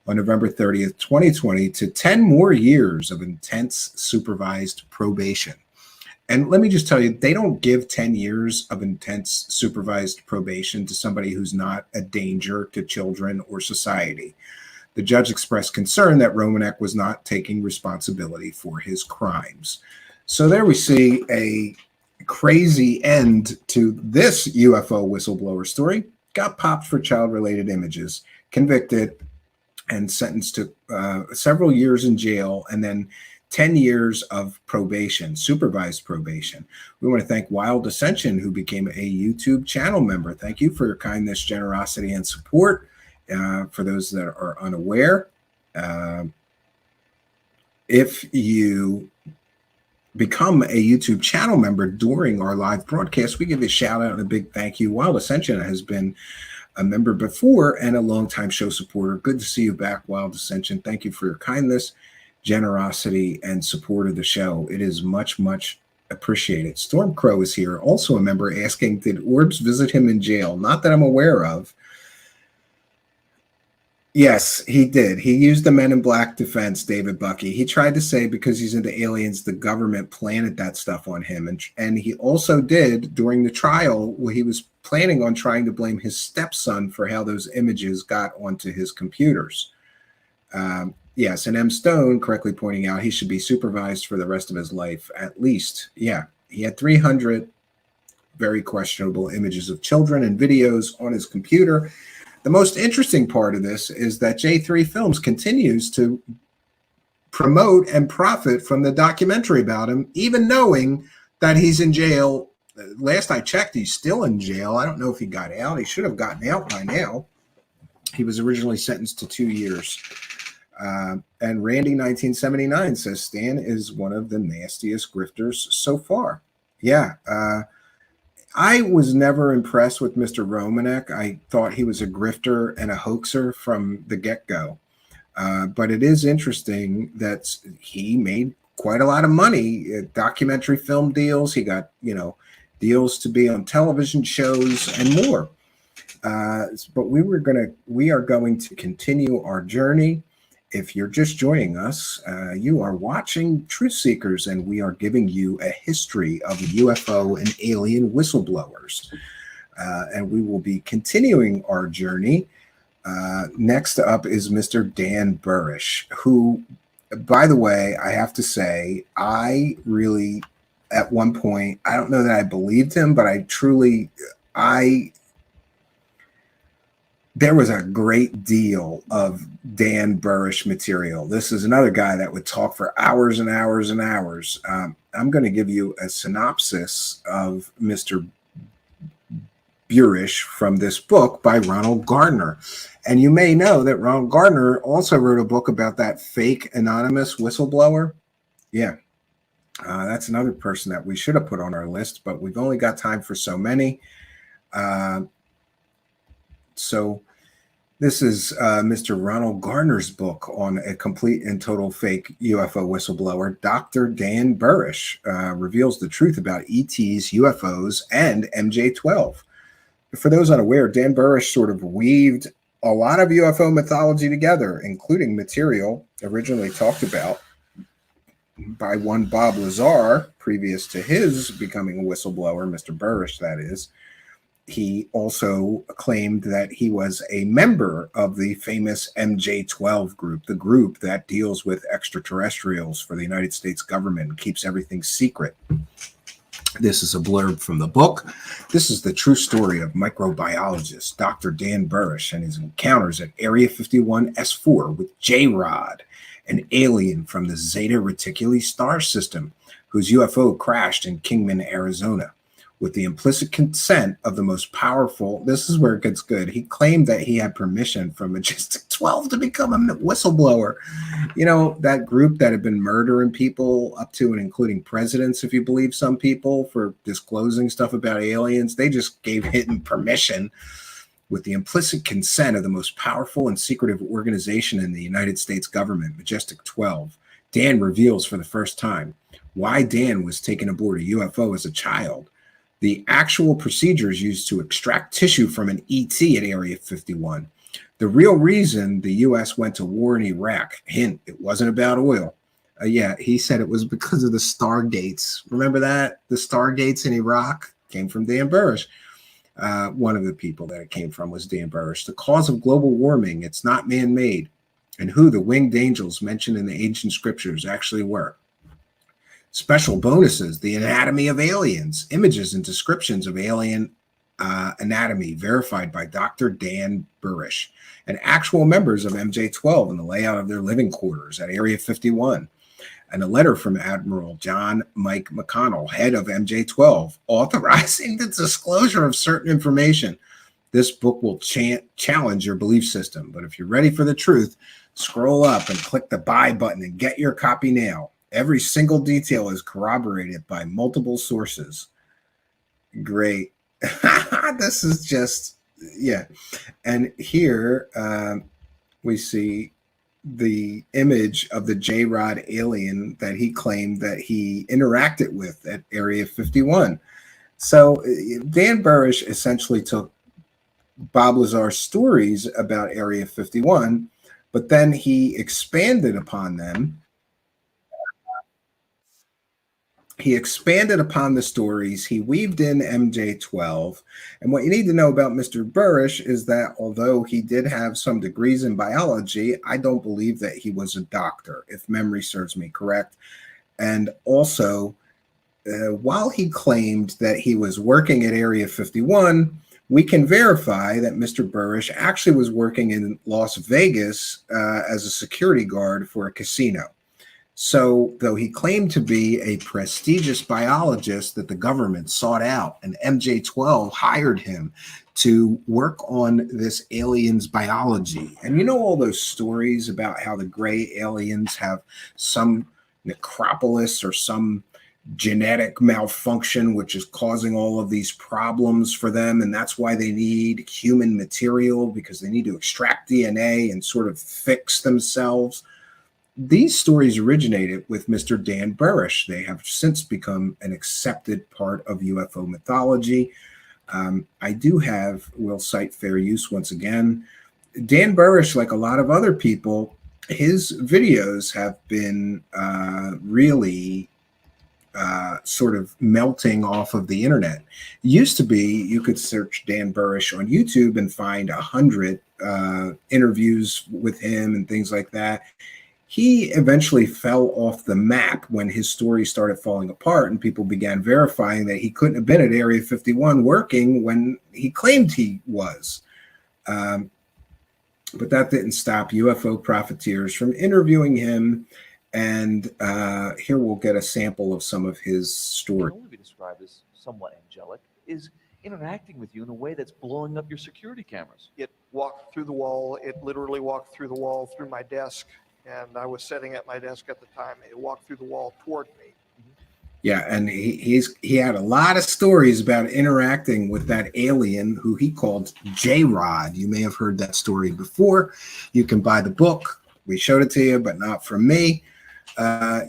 on November 30th, 2020 to 10 more years of intense supervised probation. And let me just tell you, they don't give 10 years of intense supervised probation to somebody who's not a danger to children or society. The judge expressed concern that Romanek was not taking responsibility for his crimes. So there we see a crazy end to this UFO whistleblower story. Got popped for child-related images, convicted, and sentenced to several years in jail, and then 10 years of probation, supervised probation. We want to thank Wild Ascension, who became a YouTube channel member. Thank you for your kindness, generosity, and support. For those that are unaware, if you become a YouTube channel member during our live broadcast, we give you a shout out and a big thank you. Wild Ascension has been a member before and a longtime show supporter. Good to see you back, Wild Ascension. Thank you for your kindness, generosity, and support of the show. It is much, much appreciated. Storm Crow is here, also a member, asking, did Orbs visit him in jail? Not that I'm aware of. Yes, he did. He used the Men in Black defense, David Bucky. He tried to say because he's into aliens, the government planted that stuff on him. And he also did, during the trial, where he was planning on trying to blame his stepson for how those images got onto his computers. Yes, and M. Stone correctly pointing out he should be supervised for the rest of his life, at least. Yeah, he had 300 very questionable images of children and videos on his computer. The most interesting part of this is that J3 Films continues to promote and profit from the documentary about him, even knowing that he's in jail. Last I checked, he's still in jail. I don't know if he got out. He should have gotten out by now. He was originally sentenced to 2 years. And Randy 1979 says Stan is one of the nastiest grifters so far. Yeah. I was never impressed with Mr. Romanek. I thought he was a grifter and a hoaxer from the get-go. But it is interesting that he made quite a lot of money. Documentary film deals. He got, deals to be on television shows and more. But we are going to continue our journey. If you're just joining us, you are watching Truth Seekers, and we are giving you a history of UFO and alien whistleblowers. And we will be continuing our journey. Next up is Mr. Dan Burish, who, by the way, I have to say, I really, at one point, I don't know that I believed him, but there was a great deal of Dan Burish material. This is another guy that would talk for hours and hours and hours. I'm going to give you a synopsis of Mr. Burish from this book by Ronald Gardner. And you may know that Ronald Gardner also wrote a book about that fake anonymous whistleblower. Yeah, that's another person that we should have put on our list, but we've only got time for so many. So this is Mr. Ronald Gardner's book on a complete and total fake UFO whistleblower. Dr. Dan Burish reveals the truth about ETs, UFOs, and MJ-12. For those unaware, Dan Burish sort of weaved a lot of UFO mythology together, including material originally talked about by one Bob Lazar, previous to his becoming a whistleblower, Mr. Burish, that is. He also claimed that he was a member of the famous MJ-12 group, the group that deals with extraterrestrials for the United States government and keeps everything secret. This is a blurb from the book. This is the true story of microbiologist Dr. Dan Burish and his encounters at Area 51 S4 with J-Rod, an alien from the Zeta Reticuli star system whose UFO crashed in Kingman, Arizona. With the implicit consent of the most powerful, this is where it gets good. He claimed that he had permission from Majestic 12 to become a whistleblower. You know, that group that had been murdering people up to and including presidents, if you believe some people, for disclosing stuff about aliens. They just gave him permission with the implicit consent of the most powerful and secretive organization in the United States government, Majestic 12. Dan reveals for the first time why Dan was taken aboard a UFO as a child. The actual procedures used to extract tissue from an ET at Area 51. The real reason the U.S. went to war in Iraq, hint, it wasn't about oil. Yeah, he said it was because of the Stargates. Remember that? The Stargates in Iraq came from Dan Burish. One of the people that it came from was Dan Burish. The cause of global warming, it's not man-made. And who the winged angels mentioned in the ancient scriptures actually were. Special bonuses, the anatomy of aliens, images and descriptions of alien anatomy verified by Dr. Dan Burish, and actual members of MJ-12 in the layout of their living quarters at Area 51, and a letter from Admiral John Mike McConnell, head of MJ-12, authorizing the disclosure of certain information. This book will challenge your belief system, but if you're ready for the truth, scroll up and click the buy button and get your copy now. Every single detail is corroborated by multiple sources. Great. This is just, yeah. And here we see the image of the J-Rod alien that he claimed that he interacted with at Area 51. So Dan Burish essentially took Bob Lazar's stories about Area 51, but then he expanded upon them. He expanded upon the stories. He weaved in MJ-12. And what you need to know about Mr. Burish is that although he did have some degrees in biology, I don't believe that he was a doctor, if memory serves me correct. And also, while he claimed that he was working at Area 51, we can verify that Mr. Burish actually was working in Las Vegas as a security guard for a casino. So, though he claimed to be a prestigious biologist that the government sought out, and MJ-12 hired him to work on this alien's biology. And you know all those stories about how the gray aliens have some necropolis or some genetic malfunction which is causing all of these problems for them, and that's why they need human material, because they need to extract DNA and sort of fix themselves. These stories originated with Mr. Dan Burish. They have since become an accepted part of UFO mythology. I do have, will cite fair use once again. Dan Burish, like a lot of other people, his videos have been really sort of melting off of the internet. It used to be you could search Dan Burish on YouTube and find 100 interviews with him and things like that. He eventually fell off the map when his story started falling apart and people began verifying that he couldn't have been at Area 51 working when he claimed he was. But that didn't stop UFO profiteers from interviewing him. And here we'll get a sample of some of his story. Can only be described as somewhat angelic, is interacting with you in a way that's blowing up your security cameras. It walked through the wall. It literally walked through the wall through my desk. And I was sitting at my desk at the time. It walked through the wall toward me. Yeah, and he had a lot of stories about interacting with that alien who he called J-Rod. You may have heard that story before. You can buy the book. We showed it to you, but not from me.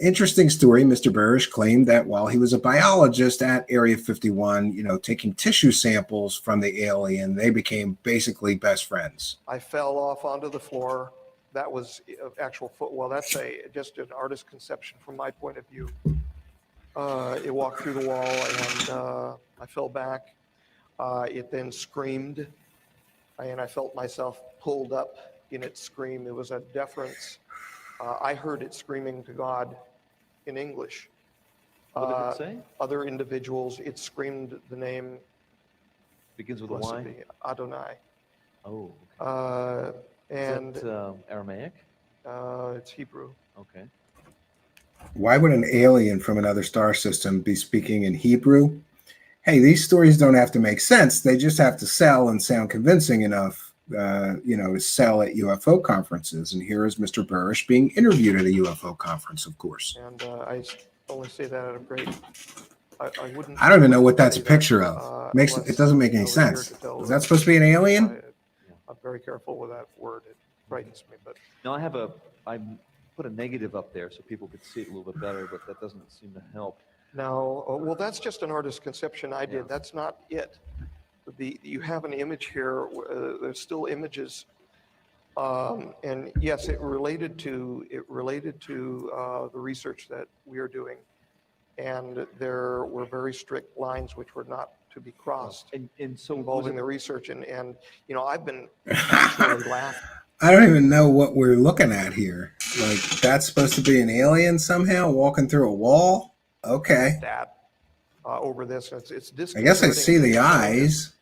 Interesting story. Mr. Burish claimed that while he was a biologist at Area 51, you know, taking tissue samples from the alien, they became basically best friends. I fell off onto the floor. That was actual foot. Well, that's just an artist's conception from my point of view. It walked through the wall and I fell back. It then screamed and I felt myself pulled up in its scream. It was a deference. I heard it screaming to God in English. What did it say? Other individuals. It screamed the name. Begins with a blessed Y? be Adonai. Oh. Okay. And is that, Aramaic? It's Hebrew. Okay. Why would an alien from another star system be speaking in Hebrew? Hey, these stories don't have to make sense. They just have to sell and sound convincing enough, to sell at UFO conferences. And here is Mr. Burish being interviewed at a UFO conference, of course. And I only say that out of great. I wouldn't. I don't even know what that's a say that, picture of. It doesn't make any sense. Is that supposed to be an alien? I'm very careful with that word. It frightens me. But Now I put a negative up there so people could see it a little bit better, but that doesn't seem to help. now, well, that's just an artist's conception I did. That's not it. You have an image here. There's still images, and yes, it related to the research that we are doing, and there were very strict lines which were not to be crossed, and so involving the research, and I've been actually laughing. I don't even know what we're looking at here. Like, that's supposed to be an alien somehow walking through a wall? Okay. That over this, it's disconcerting. I guess I see the eyes.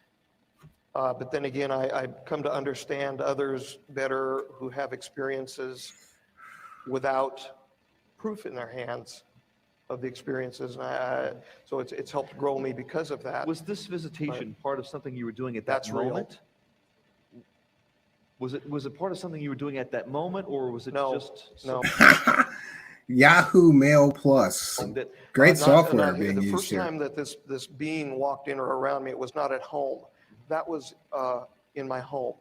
But then again, I come to understand others better who have experiences without proof in their hands of the experiences, and so it's helped grow me because of that. Was this visitation part of something you were doing at that That's real. moment? Was it part of something you were doing at that moment, or was it just no? Yahoo Mail Plus. Great software being the used first here. time that this being walked in or around me, it was not at home. That was in my home.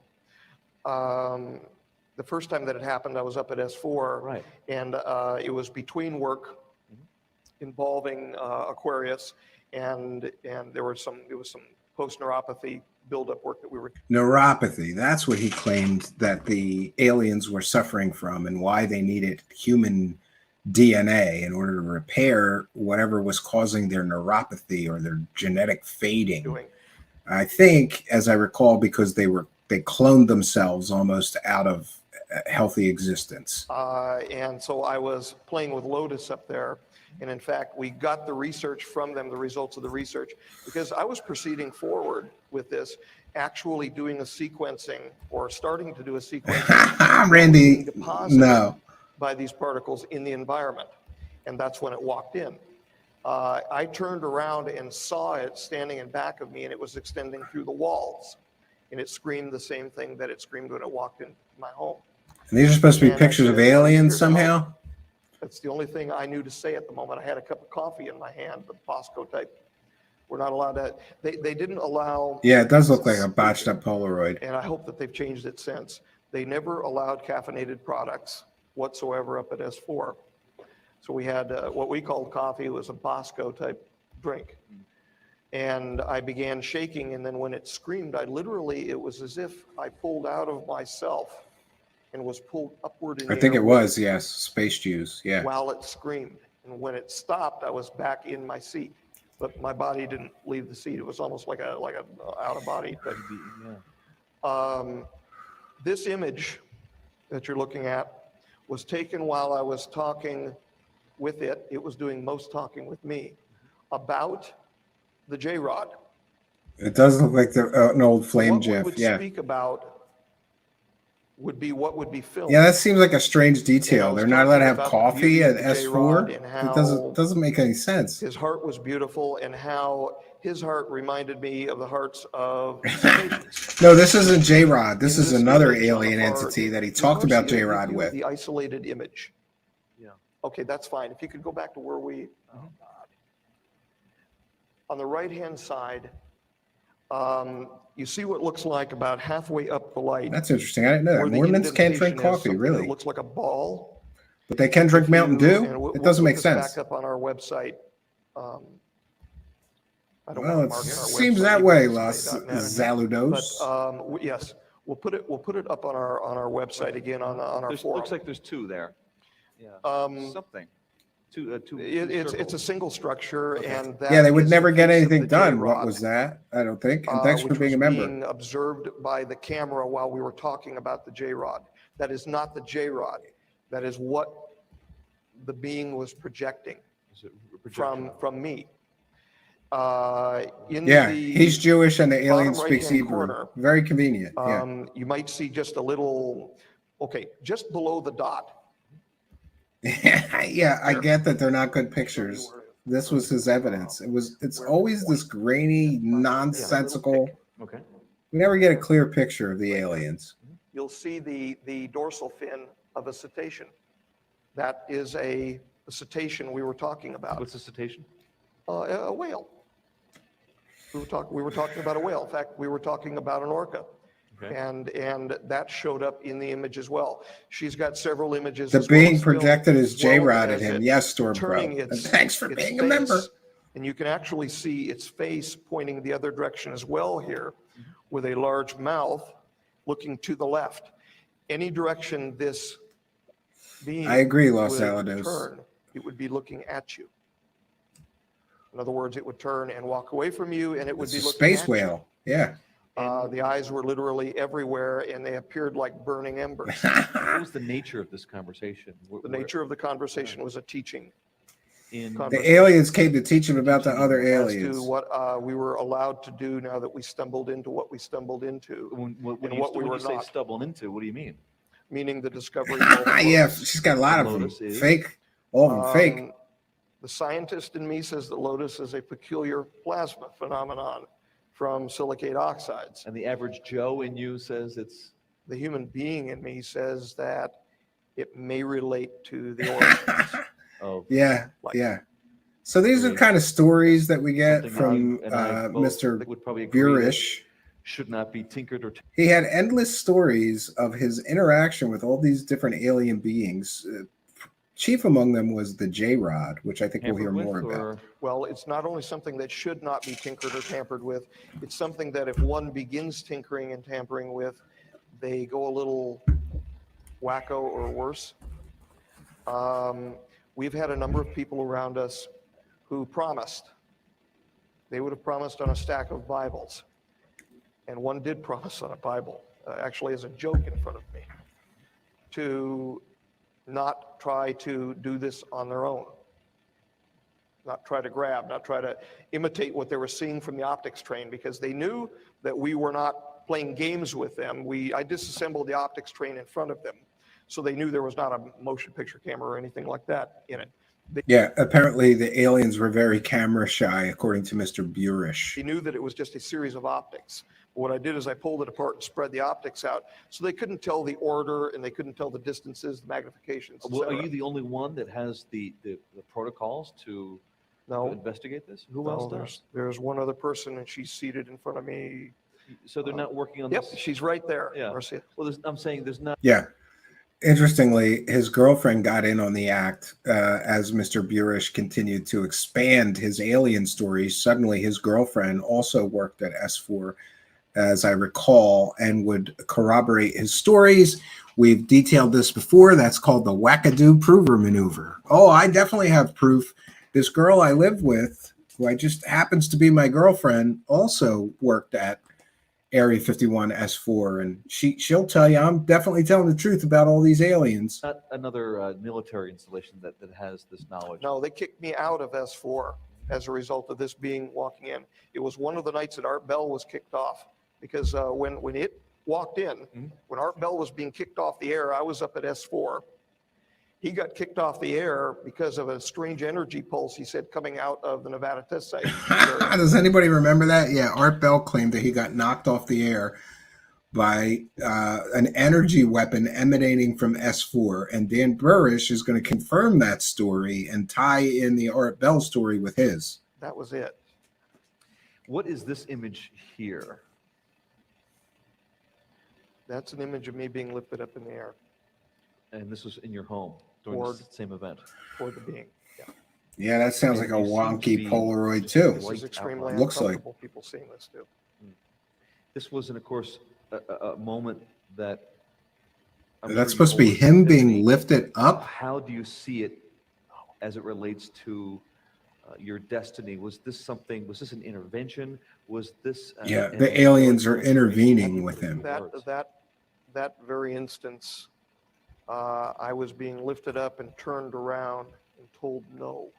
The first time that it happened, I was up at S4, right, and it was between work involving Aquarius, and there was some post-neuropathy buildup work that we were. Neuropathy. That's what he claimed that the aliens were suffering from and why they needed human DNA in order to repair whatever was causing their neuropathy or their genetic fading. I think, as I recall, because they cloned themselves almost out of healthy existence. And so I was playing with Lotus up there. And in fact, we got the research from them, the results of the research, because I was proceeding forward with this, actually doing a sequencing or starting to do a sequencing. Randy, no. By these particles in the environment. And that's when it walked in. I turned around and saw it standing in back of me, and it was extending through the walls. And it screamed the same thing that it screamed when it walked into my home. And these are supposed to be pictures of aliens somehow? That's the only thing I knew to say at the moment. I had a cup of coffee in my hand, the Bosco type. We're not allowed to, they didn't allow. Yeah, it does look like a botched up Polaroid. And I hope that they've changed it since. They never allowed caffeinated products whatsoever up at S4. So we had what we called coffee. It was a Bosco type drink. And I began shaking, and then when it screamed, it was as if I pulled out of myself and was pulled upward in the I think air it was, yes, Space Jews, yeah. while it screamed. And when it stopped, I was back in my seat, but my body didn't leave the seat. It was almost like a out of body type. This image that you're looking at was taken while I was talking with it. It was doing most talking with me about the J-Rod. It does look like an old flame What we GIF, would yeah. speak about would be what would be filmed. Yeah, that seems like a strange detail. They're not allowed to have about the coffee beauty at of the S4? J-Rod and It how doesn't make any sense. his heart was beautiful, and how his heart reminded me of the hearts of patients. No, this isn't J-Rod. This In is this another image on the alien far- entity that he you talked notice about the- J-Rod with. The isolated image. Yeah. Okay, that's fine. If you could go back to where we, on the right-hand side, you see what looks like about halfway up the light. That's interesting. I didn't know where that. the Mormons can't drink indentation is coffee, something really. that looks like a ball. But they can drink Mountain Dew? And we'll It doesn't put make this sense. Back up on our website. I don't Well, want it to market our seems website, that way, Los eaglesummit.net. Zaludos. But yes, we'll put it up on our website again on our forum. Looks like there's two there. Yeah. Something. It's a single structure, and that Yeah, they would is never the get face of anything the done. What J-Rod, was that? I don't think. And thanks for which being a was member. being observed by the camera while we were talking about the J-Rod. That is not the J-Rod. That is what the being was projecting. Is it from me. Yeah, he's Jewish and the alien bottom speaks right-hand Hebrew. corner, Very convenient. Yeah. you might see just a little, okay, just below the dot. Yeah, I get that they're not good pictures. This was his evidence. It's always this grainy, nonsensical. Okay. We never get a clear picture of the aliens. You'll see the dorsal fin of a cetacean. That is a cetacean we were talking about. What's a cetacean? A whale. We were talking about a whale. In fact, we were talking about an orca. Okay. And that showed up in the image as well. She's got several images. The as well being as film, projected as as well J-Rod at as him. it Yes, Storm turning Bro. And its- thanks for its being a member. face. And you can actually see its face pointing the other direction as well here, with a large mouth looking to the left. Any direction this being I agree, Los would Alados. turn, it would be looking at you. In other words, it would turn and walk away from you, and it would It's be a looking space at you. whale. Yeah. The eyes were literally everywhere, and they appeared like burning embers. What was the nature of this conversation? The nature of the conversation was a teaching. The aliens came to teach him about the other As aliens. to what we were allowed to do now that we stumbled into what we stumbled into, When and you, what we when were you say not. stumbled into, what do you mean? Meaning the discovery of Yeah, she's got a lot of them. Lotus is- Fake. All of them fake. The scientist in me says that Lotus is a peculiar plasma phenomenon from silicate oxides. And the average Joe in you says it's... The human being in me says that it may relate to the origins. Yeah, yeah. So these are kind of stories that we get Something from you and I both Mr. would probably agree that Burish. should not be tinkered or... He had endless stories of his interaction with all these different alien beings. Chief among them was the J-Rod, which I think we'll hear more about. Well, it's not only something that should not be tinkered or tampered with, it's something that if one begins tinkering and tampering with, they go a little wacko or worse. We've had a number of people around us who promised. They would have promised on a stack of Bibles. And one did promise on a Bible, actually as a joke in front of me, to not try to do this on their own. Not try to grab, not try to imitate what they were seeing from the optics train, because they knew that we were not playing games with them. I disassembled the optics train in front of them, so they knew there was not a motion picture camera or anything like that in it. Yeah, apparently the aliens were very camera shy, according to Mr. Burish. They knew that it was just a series of optics. What I did is I pulled it apart and spread the optics out, so they couldn't tell the order and they couldn't tell the distances, the magnifications. Well, are etc. you the only one that has the protocols to investigate this? Who else does? There's one other person, and she's seated in front of me. So they're not working on Yep, this? she's right there. Yeah. Marcia. Well, I'm saying there's not... Yeah. Interestingly, his girlfriend got in on the act as Mr. Burish continued to expand his alien stories. Suddenly, his girlfriend also worked at S4, as I recall, and would corroborate his stories. We've detailed this before. That's called the wackadoo prover maneuver. Oh, I definitely have proof. This girl I live with, who I just happens to be my girlfriend, also worked at Area 51 S4, and she'll tell you I'm definitely telling the truth about all these aliens. Not another military installation that has this knowledge. No, they kicked me out of S4 as a result of this being walking in. It was one of the nights that Art Bell was kicked off, because when it walked in, when Art Bell was being kicked off the air, I was up at S4. He got kicked off the air because of a strange energy pulse, he said, coming out of the Nevada test site. Does anybody remember that? Yeah, Art Bell claimed that he got knocked off the air by an energy weapon emanating from S4, and Dan Burish is going to confirm that story and tie in the Art Bell story with his. That was it. What is this image here? That's an image of me being lifted up in the air. And this was in your home during Or- the same event? For the being, yeah. Yeah, that sounds like a wonky Polaroid too. This is extremely Looks like. uncomfortable, people seeing this too. This was, of course, a moment that... I'm That's sure supposed to be you him always being think, lifted up. How do you see it as it relates to your destiny? Was this an intervention? Was this... Yeah, the aliens are intervening with him. That very instance, I was being lifted up and turned around and told no.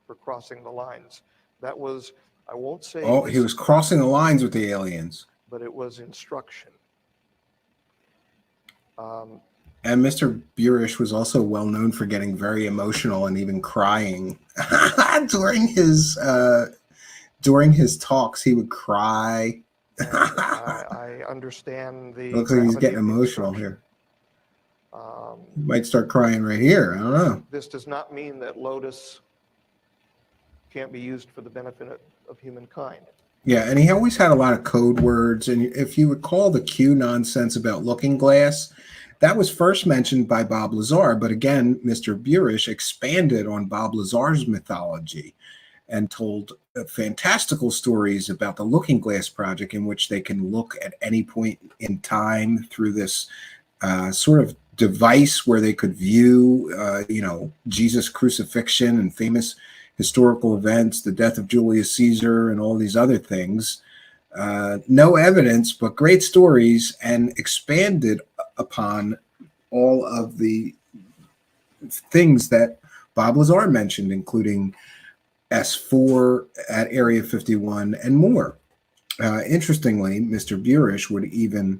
for crossing the lines. That was, I won't say. Oh, he was crossing the lines with the aliens. But it was instruction. And Mr. Burish was also well known for getting very emotional and even crying during his talks. He would cry. I understand the. Looks like he's getting emotional here. He might start crying right here. I don't know. This does not mean that Lotus can't be used for the benefit of humankind. Yeah, and he always had a lot of code words. And if you recall the Q nonsense about Looking Glass, that was first mentioned by Bob Lazar. But again, Mr. Burish expanded on Bob Lazar's mythology and told fantastical stories about the Looking Glass project, in which they can look at any point in time through this sort of device where they could view, Jesus' crucifixion and famous historical events, the death of Julius Caesar, and all these other things. No evidence, but great stories, and expanded upon all of the things that Bob Lazar mentioned, including S4 at Area 51 and more. Interestingly, Mr. Burish would even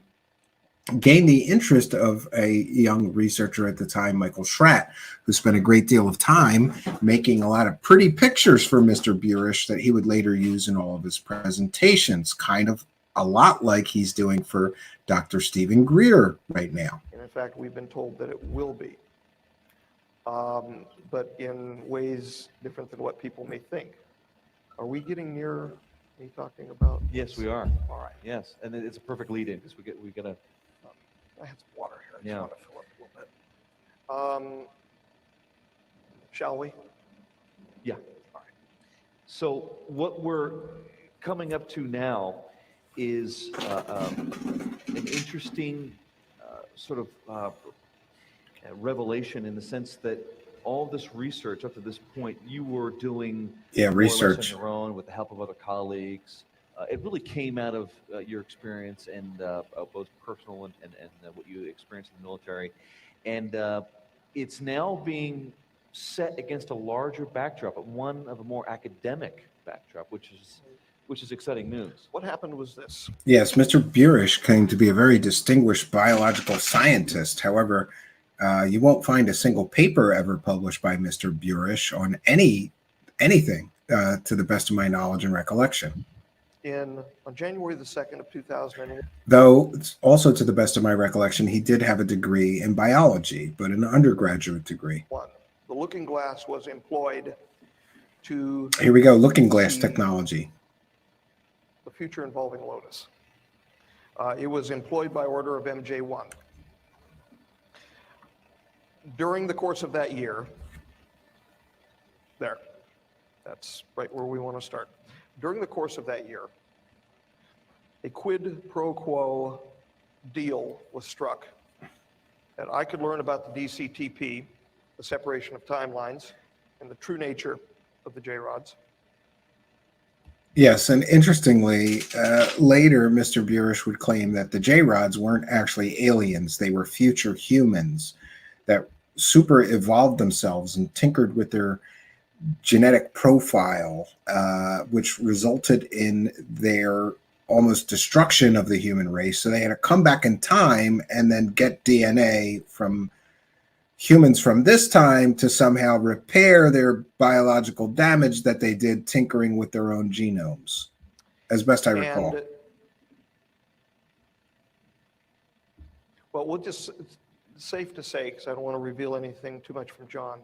gain the interest of a young researcher at the time, Michael Schratt, who spent a great deal of time making a lot of pretty pictures for Mr. Burish that he would later use in all of his presentations, kind of a lot like he's doing for Dr. Stephen Greer right now. And in fact, we've been told that it will be, but in ways different than what people may think. Are we getting near me talking about? Yes, we are. All right. Yes, and it's a perfect lead-in because we gotta. I had some water here. I just Yeah. want to fill up a little bit. Shall we? Yeah. All right. So what we're coming up to now is an interesting sort of revelation, in the sense that all this research up to this point you were doing more or less research on your own with the help of other colleagues. It really came out of your experience and both personal and what you experienced in the military. And it's now being set against a larger backdrop, one of a more academic backdrop, which is exciting news. What happened was this. Yes, Mr. Burish claimed to be a very distinguished biological scientist. However, you won't find a single paper ever published by Mr. Burish on anything, to the best of my knowledge and recollection. On January the 2nd of 2001. Though, also to the best of my recollection, he did have a degree in biology, but an undergraduate degree. The Looking Glass was employed to. Here we go, Looking Glass technology. The future involving Lotus. It was employed by order of MJ1. During the course of that year, that's right where we want to start. During the course of that year, a quid pro quo deal was struck that I could learn about the DCTP, the separation of timelines, and the true nature of the J-rods. Yes, and interestingly, later Mr. Burish would claim that the J-rods weren't actually aliens. They were future humans that super evolved themselves and tinkered with their genetic profile, which resulted in their almost destruction of the human race. So they had to come back in time and then get DNA from humans from this time to somehow repair their biological damage that they did tinkering with their own genomes, as best I recall. Well, it's safe to say, because I don't want to reveal anything too much from John,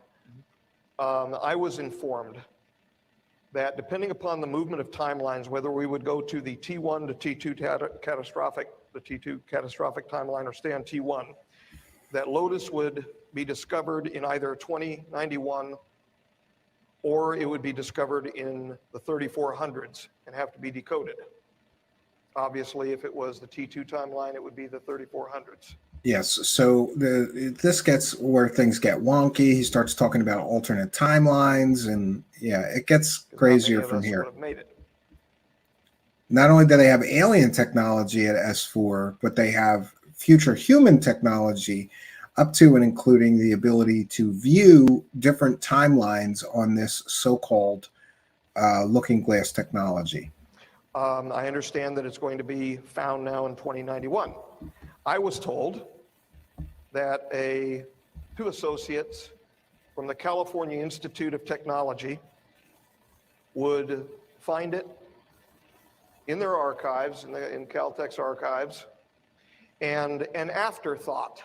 I was informed that depending upon the movement of timelines, whether we would go to the T1 to T2 catastrophic timeline, or stay on T1, that Lotus would be discovered in either 2091 or it would be discovered in the 3400s and have to be decoded. Obviously, if it was the T2 timeline, it would be the 3400s. Yes, so this gets where things get wonky. He starts talking about alternate timelines, and yeah, it gets crazier from here. Not only do they have alien technology at S4, but they have future human technology up to and including the ability to view different timelines on this so-called looking glass technology. I understand that it's going to be found now in 2091. I was told that two associates from the California Institute of Technology would find it in their archives, in Caltech's archives, and an afterthought,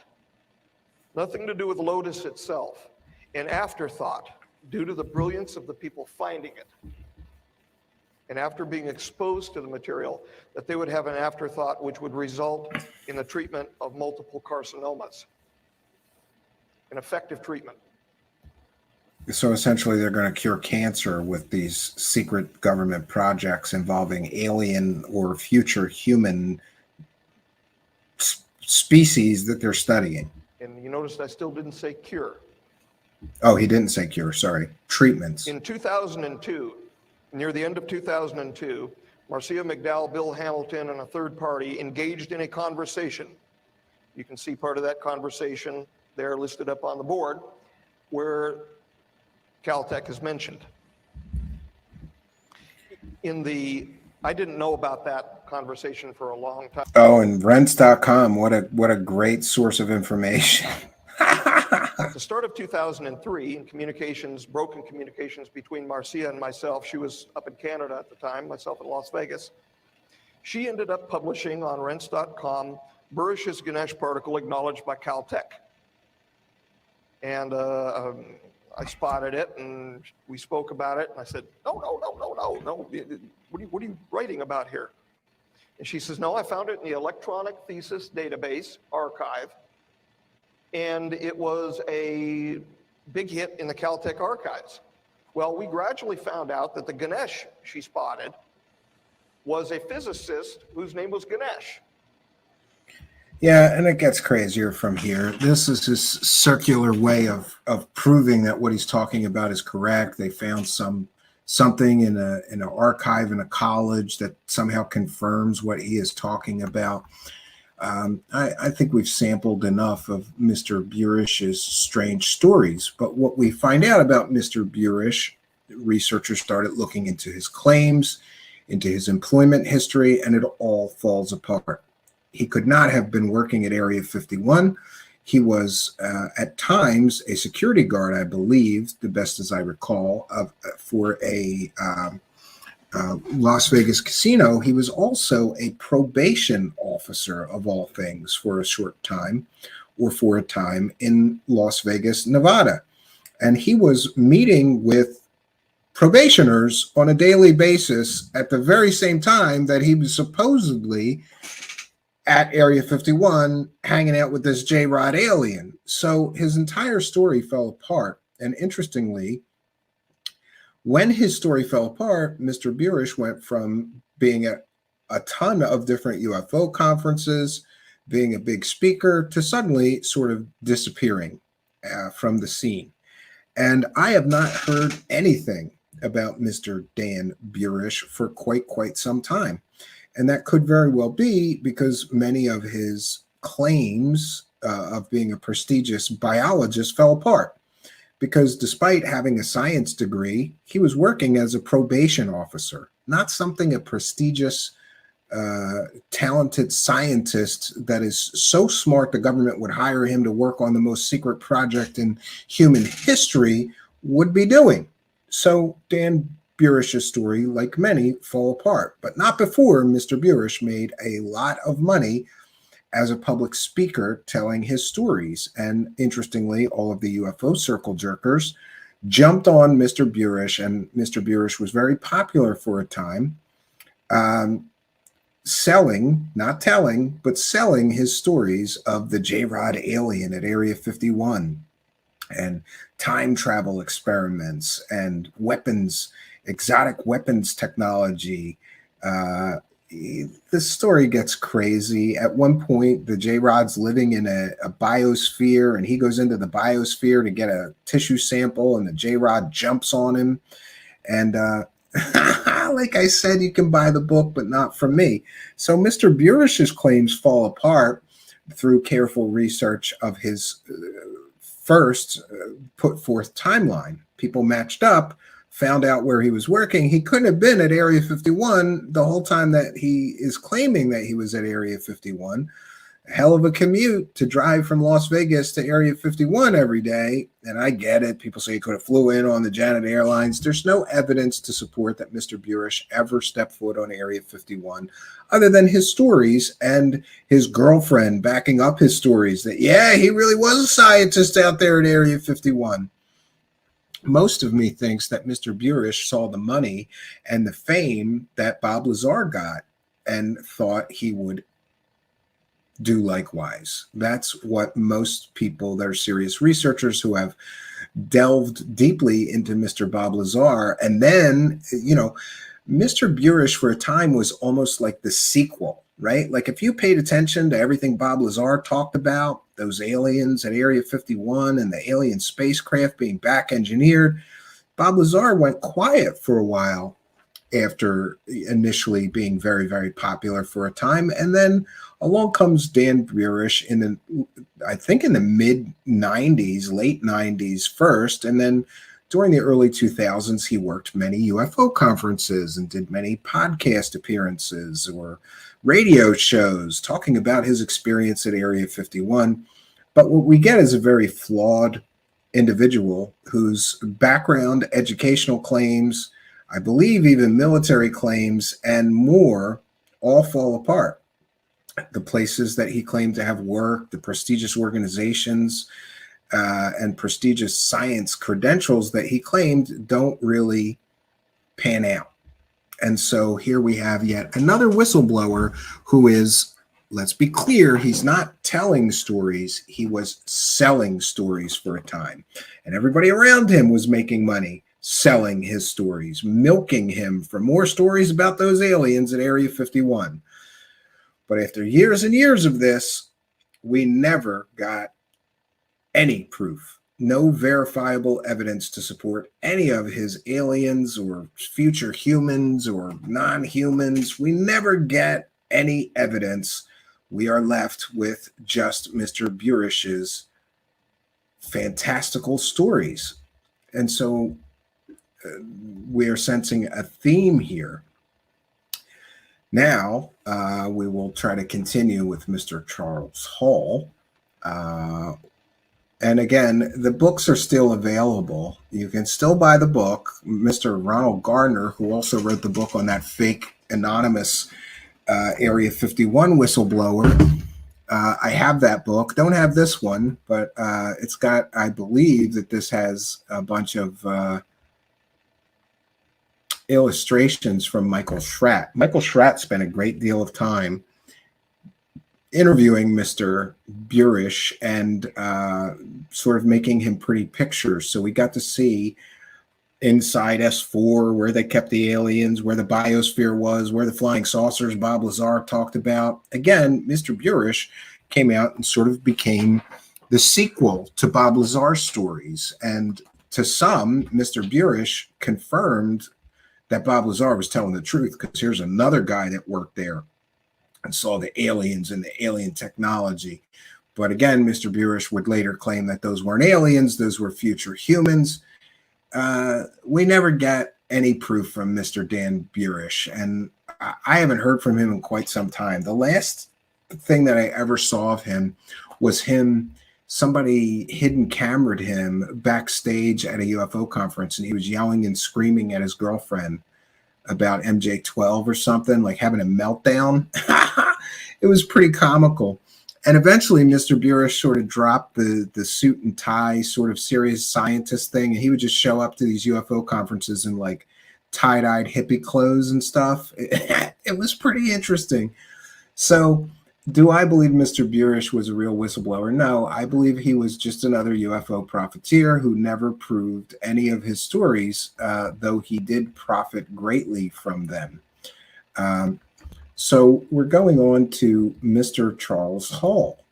nothing to do with Lotus itself, an afterthought due to the brilliance of the people finding it. And after being exposed to the material, that they would have an afterthought which would result in the treatment of multiple carcinomas, an effective treatment. So essentially they're going to cure cancer with these secret government projects involving alien or future human species that they're studying. And you noticed I still didn't say cure. Oh, he didn't say cure, sorry. Treatments. In 2002, near the end of 2002, Marcia McDowell, Bill Hamilton, and a third party engaged in a conversation. You can see part of that conversation there listed up on the board, where Caltech is mentioned. I didn't know about that conversation for a long time. Oh, and rents.com, what a great source of information. At the start of 2003, in broken communications between Marcia and myself, she was up in Canada at the time, myself in Las Vegas, she ended up publishing on rents.com Burish's Ganesh particle acknowledged by Caltech. And I spotted it and we spoke about it and I said, no. What are you writing about here? And she says, no, I found it in the electronic thesis database archive. And it was a big hit in the Caltech archives. Well, we gradually found out that the Ganesh she spotted was a physicist whose name was Ganesh. Yeah, and it gets crazier from here. This is his circular way of proving that what he's talking about is correct. They found something in an archive in a college that somehow confirms what he is talking about. I think we've sampled enough of Mr. Burish's strange stories, but what we find out about Mr. Burish, researchers started looking into his claims, into his employment history, and it all falls apart. He could not have been working at Area 51. He was at times a security guard, I believe, the best as I recall, for a Las Vegas casino. He was also a probation officer, of all things, for a short time, or for a time in Las Vegas, Nevada. And he was meeting with probationers on a daily basis at the very same time that he was supposedly at Area 51 hanging out with this J-Rod alien. So his entire story fell apart. And interestingly, when his story fell apart, Mr. Burish went from being at a ton of different UFO conferences, being a big speaker, to suddenly sort of disappearing from the scene. And I have not heard anything about Mr. Dan Burish for quite some time. And that could very well be because many of his claims of being a prestigious biologist fell apart. Because despite having a science degree, he was working as a probation officer, not something a prestigious, talented scientist that is so smart the government would hire him to work on the most secret project in human history would be doing. So Dan Burish's story, like many, fall apart, but not before Mr. Burish made a lot of money as a public speaker telling his stories. And interestingly, all of the UFO circle jerkers jumped on Mr. Burish, and Mr. Burish was very popular for a time, selling, not telling, but selling his stories of the J-Rod alien at Area 51 and time travel experiments and weapons, exotic weapons technology. The story gets crazy. At one point, the J-Rod's living in a biosphere, and he goes into the biosphere to get a tissue sample, and the J-Rod jumps on him. And like I said, you can buy the book, but not from me. So Mr. Burish's claims fall apart through careful research of his first put forth timeline. People matched up, found out where he was working. He couldn't have been at Area 51 the whole time that he is claiming that he was at Area 51. A hell of a commute to drive from Las Vegas to Area 51 every day. And I get it. People say he could have flew in on the Janet Airlines. There's no evidence to support that Mr. Burish ever stepped foot on Area 51 other than his stories and his girlfriend backing up his stories that, yeah, he really was a scientist out there at Area 51. Most of me thinks that Mr. Burish saw the money and the fame that Bob Lazar got and thought he would do likewise. That's what most people that are serious researchers who have delved deeply into Mr. Bob Lazar. And then, you know, Mr. Burish for a time was almost like the sequel, right? Like if you paid attention to everything Bob Lazar talked about, those aliens at Area 51 and the alien spacecraft being back engineered, Bob Lazar went quiet for a while after initially being very, very popular for a time. And then along comes Dan Burish in the, I think in the mid 90s, late 90s first. And then during the early 2000s, he worked many UFO conferences and did many podcast appearances or radio shows talking about his experience at Area 51. But what we get is a very flawed individual whose background, educational claims, I believe even military claims and more all fall apart. The places that he claimed to have worked, the prestigious organizations and prestigious science credentials that he claimed don't really pan out. And so here we have yet another whistleblower who is, let's be clear, he's not telling stories. He was selling stories for a time. And everybody around him was making money selling his stories, milking him for more stories about those aliens at Area 51. But after years and years of this, we never got any proof, no verifiable evidence to support any of his aliens or future humans or non-humans. We never get any evidence. We are left with just Mr. Burish's fantastical stories. And so we are sensing a theme here. Now, we will try to continue with Mr. Charles Hall. And again, the books are still available. You can still buy the book. Mr. Ronald Gardner, who also wrote the book on that fake anonymous Area 51 whistleblower. I have that book. Don't have this one, but it's got, I believe that this has a bunch of illustrations from Michael Schratt. Michael Schratt spent a great deal of time interviewing Mr. Burish and sort of making him pretty pictures. So we got to see inside S4 where they kept the aliens, where the biosphere was, where the flying saucers Bob Lazar talked about. Again, Mr. Burish came out and sort of became the sequel to Bob Lazar's stories. And to some, Mr. Burish confirmed that Bob Lazar was telling the truth, because here's another guy that worked there and saw the aliens and the alien technology. But again, Mr. Burish would later claim that those weren't aliens, those were future humans. We never get any proof from Mr. Dan Burish, and I haven't heard from him in quite some time. The last thing that I ever saw of him was somebody hidden camered him backstage at a UFO conference, and he was yelling and screaming at his girlfriend about MJ-12 or something, like having a meltdown. It was pretty comical. And eventually Mr. Burish sort of dropped the suit and tie sort of serious scientist thing, and he would just show up to these UFO conferences in like tie-dyed hippie clothes and stuff. It was pretty interesting. So do I believe Mr. Burish was a real whistleblower? No, I believe he was just another UFO profiteer who never proved any of his stories, though he did profit greatly from them. So we're going on to Mr. Charles Hall.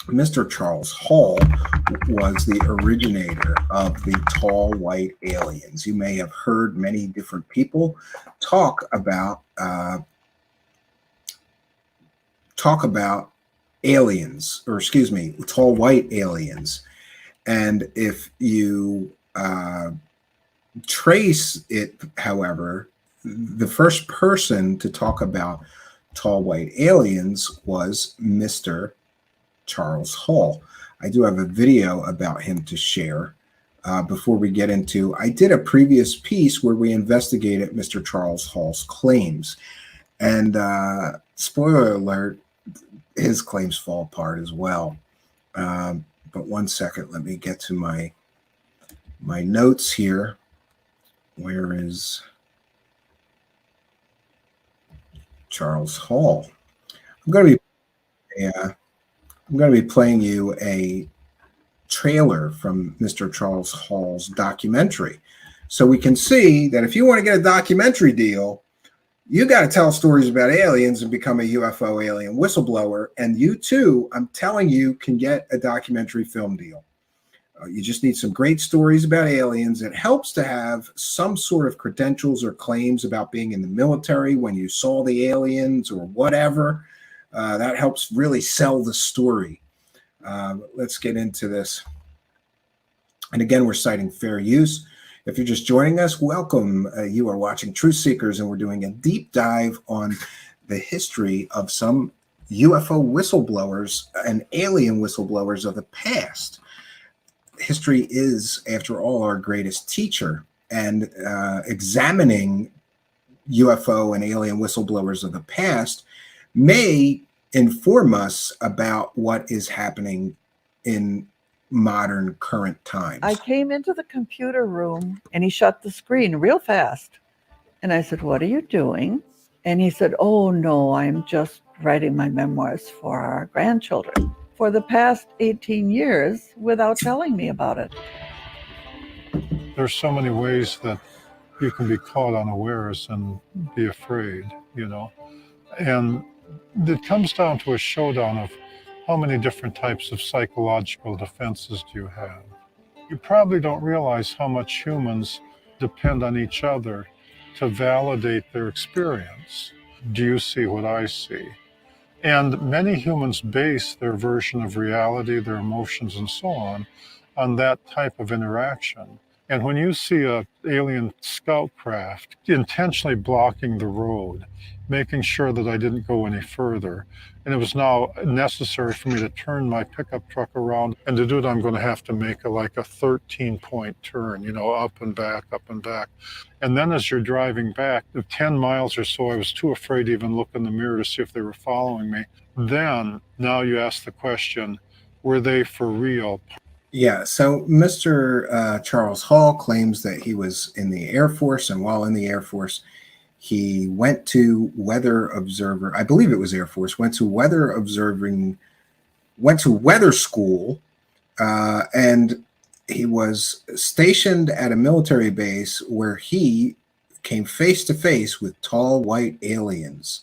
Mr. Charles Hall was the originator of the tall white aliens. You may have heard many different people talk about aliens, or excuse me, tall white aliens. And if you trace it, however, the first person to talk about tall white aliens was Mr. Charles Hall. I do have a video about him to share before we get into. I did a previous piece where we investigated Mr. Charles Hall's claims. And spoiler alert, his claims fall apart as well. But one second, let me get to my notes here. Where is Charles Hall? I'm going to be playing you a trailer from Mr. Charles Hall's documentary, so we can see that if you want to get a documentary deal, you got to tell stories about aliens and become a UFO alien whistleblower. And you too, I'm telling you, can get a documentary film deal. You just need some great stories about aliens. It helps to have some sort of credentials or claims about being in the military when you saw the aliens or whatever. That helps really sell the story. Let's get into this. And again, we're citing fair use. If you're just joining us, welcome. You are watching Truth Seekers, and we're doing a deep dive on the history of some UFO whistleblowers and alien whistleblowers of the past. History is, after all, our greatest teacher, and examining UFO and alien whistleblowers of the past may inform us about what is happening in modern current times. I came into the computer room and he shut the screen real fast. And I said, "What are you doing?" And he said, "Oh no, I'm just writing my memoirs for our grandchildren," for the past 18 years without telling me about it. There's so many ways that you can be caught unawares and be afraid, you know. And it comes down to a showdown of how many different types of psychological defenses do you have. You probably don't realize how much humans depend on each other to validate their experience. Do you see what I see? And many humans base their version of reality, their emotions, and so on that type of interaction. And when you see an alien scout craft intentionally blocking the road, making sure that I didn't go any further, and it was now necessary for me to turn my pickup truck around, and to do it, I'm going to have to make like a 13-point turn, you know, up and back, up and back. And then as you're driving back, the 10 miles or so, I was too afraid to even look in the mirror to see if they were following me. Then, now you ask the question, were they for real? Yeah, so Mr. Charles Hall claims that he was in the Air Force, and while in the Air Force, he went to weather observer, I believe it was Air Force, went to weather school, and he was stationed at a military base where he came face to face with tall white aliens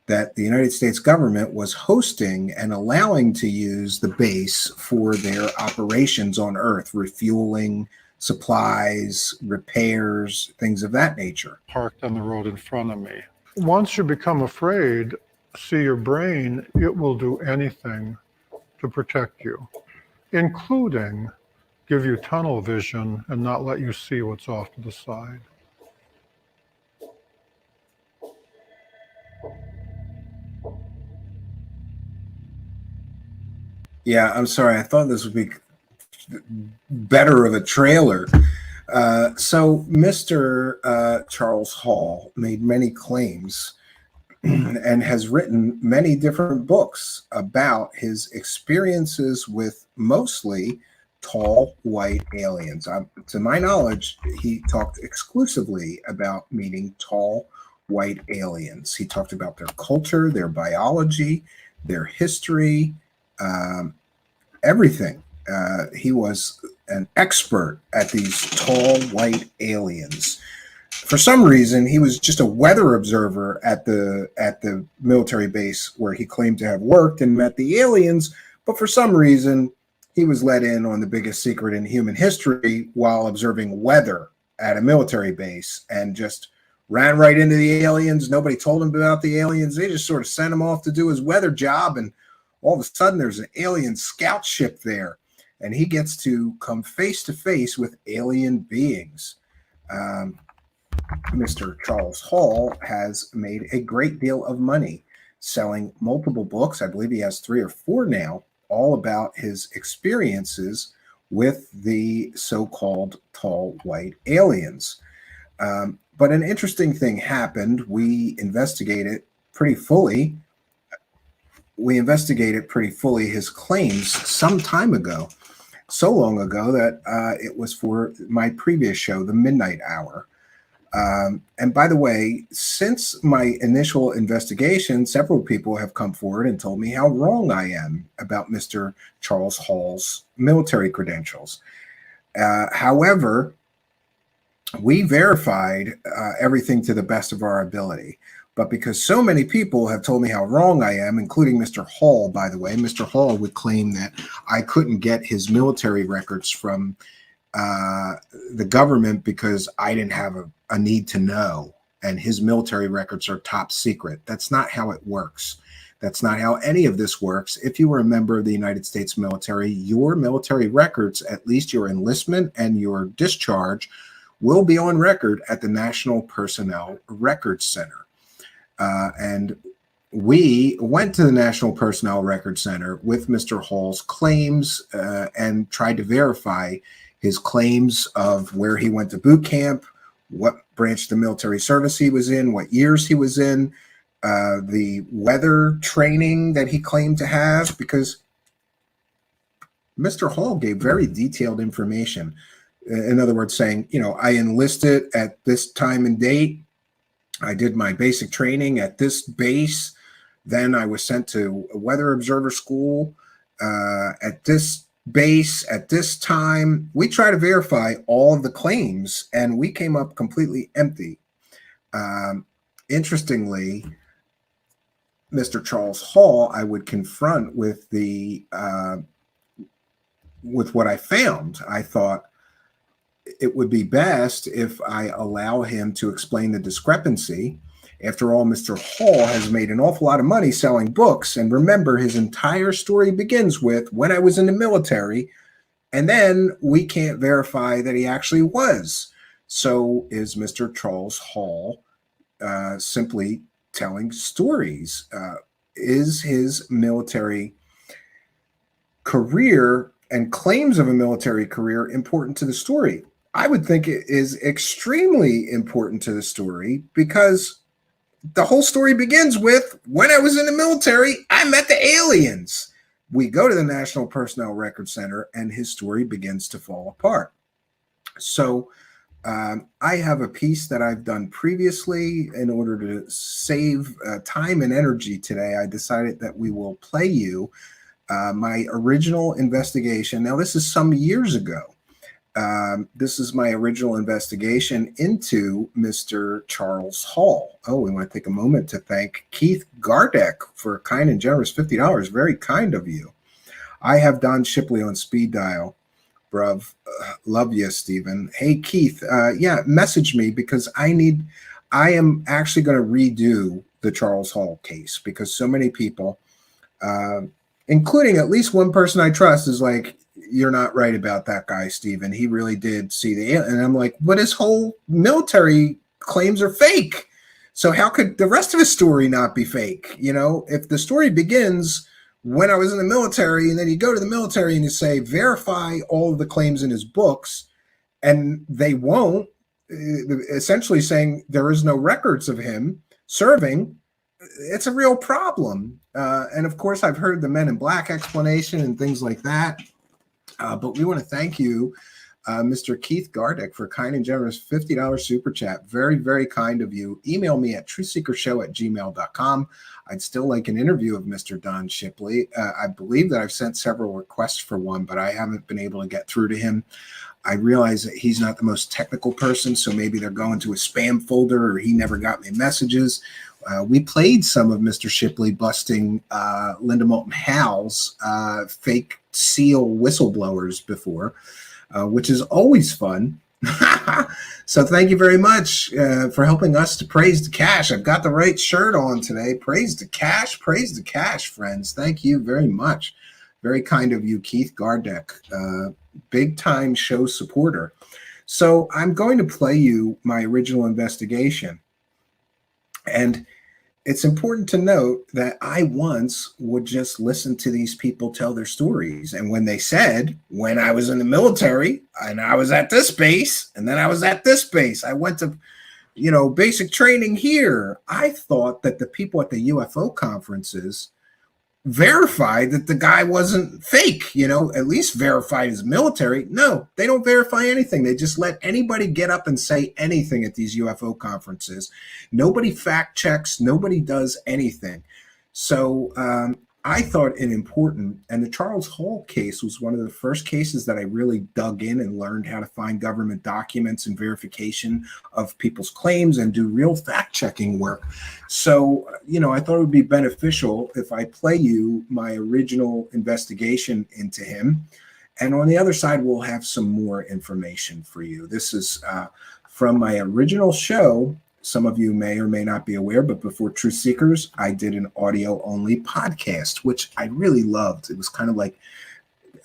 that the United States government was hosting and allowing to use the base for their operations on Earth, refueling, supplies, repairs, things of that nature. Parked on the road in front of me. Once you become afraid, see your brain, it will do anything to protect you, including give you tunnel vision and not let you see what's off to the side. Yeah, I'm sorry. I thought this would be better of a trailer. So Mr. Charles Hall made many claims and has written many different books about his experiences with mostly tall white aliens. To my knowledge, he talked exclusively about meeting tall white aliens. He talked about their culture, their biology, their history, everything. He was an expert at these tall white aliens. For some reason, he was just a weather observer at the military base where he claimed to have worked and met the aliens. But for some reason, he was let in on the biggest secret in human history while observing weather at a military base and just ran right into the aliens. Nobody told him about the aliens. They just sort of sent him off to do his weather job. And all of a sudden there's an alien scout ship there, and he gets to come face to face with alien beings. Mr. Charles Hall has made a great deal of money selling multiple books. I believe he has 3 or 4 now, all about his experiences with the so-called tall white aliens. But an interesting thing happened. We investigated pretty fully his claims some time ago, so long ago that it was for my previous show, The Midnight Hour. And by the way, since my initial investigation, several people have come forward and told me how wrong I am about Mr. Charles Hall's military credentials. However, we verified everything to the best of our ability. But because so many people have told me how wrong I am, including Mr. Hall, by the way, Mr. Hall would claim that I couldn't get his military records from the government because I didn't have a need to know, and his military records are top secret. That's not how it works. That's not how any of this works. If you were a member of the United States military, your military records, at least your enlistment and your discharge, will be on record at the National Personnel Records Center. And we went to the National Personnel Records Center with Mr. Hall's claims and tried to verify his claims of where he went to boot camp, what branch of the military service he was in, what years he was in, the weather training that he claimed to have, because Mr. Hall gave very detailed information. In other words, saying, you know, I enlisted at this time and date. I did my basic training at this base. Then I was sent to a weather observer school at this base at this time. We try to verify all of the claims, and we came up completely empty. Interestingly, Mr. Charles Hall, I would confront with the with what I found. I thought it would be best if I allow him to explain the discrepancy. After all, Mr. Hall has made an awful lot of money selling books. And remember, his entire story begins with when I was in the military, and then we can't verify that he actually was. So is Mr. Charles Hall simply telling stories? Is his military career and claims of a military career important to the story? I would think it is extremely important to the story, because the whole story begins with, when I was in the military, I met the aliens. We go to the National Personnel Records Center, and his story begins to fall apart. So I have a piece that I've done previously. In order to save time and energy today, I decided that we will play you my original investigation. Now, this is some years ago. This is my original investigation into Mr. Charles Hall. Oh, we want to take a moment to thank Keith Gardeck for a kind and generous $50. Very kind of you. I have Don Shipley on speed dial. Bruv, love you, Stephen. Hey, Keith, yeah, message me, because I am actually going to redo the Charles Hall case, because so many people, including at least one person I trust, is like, you're not right about that guy, Stephen. He really did see the alien. And I'm like, but his whole military claims are fake. So how could the rest of his story not be fake? You know, if the story begins when I was in the military, and then you go to the military and you say, verify all of the claims in his books, and they won't, essentially saying there is no records of him serving, it's a real problem. And of course, I've heard the Men in Black explanation and things like that. But we want to thank you, Mr. Keith Gardeck, for a kind and generous $50 super chat. Very, very kind of you. Email me at truthseekershow@gmail.com. I'd still like an interview of Mr. Don Shipley. I believe that I've sent several requests for one, but I haven't been able to get through to him. I realize that he's not the most technical person, so maybe they're going to a spam folder, or he never got my messages. We played some of Mr. Shipley busting Linda Moulton Howe's fake SEAL whistleblowers before, which is always fun. So thank you very much for helping us to praise the cash. I've got the right shirt on today. Praise the cash, friends. Thank you very much. Very kind of you, Keith Gardeck, big time show supporter. So I'm going to play you my original investigation. And it's important to note that I once would just listen to these people tell their stories. And when they said, when I was in the military and I was at this base and then I was at this base, I went to, basic training here. I thought that the people at the UFO conferences verified that the guy wasn't fake, at least verified his military. No, they don't verify anything. They just let anybody get up and say anything at these UFO conferences. Nobody fact checks. Nobody does anything. So I thought it important, and the Charles Hall case was one of the first cases that I really dug in and learned how to find government documents and verification of people's claims and do real fact-checking work. So, I thought it would be beneficial if I play you my original investigation into him. And on the other side, we'll have some more information for you. This is from my original show. Some of you may or may not be aware, but before Truth Seekers, I did an audio-only podcast, which I really loved. It was kind of like,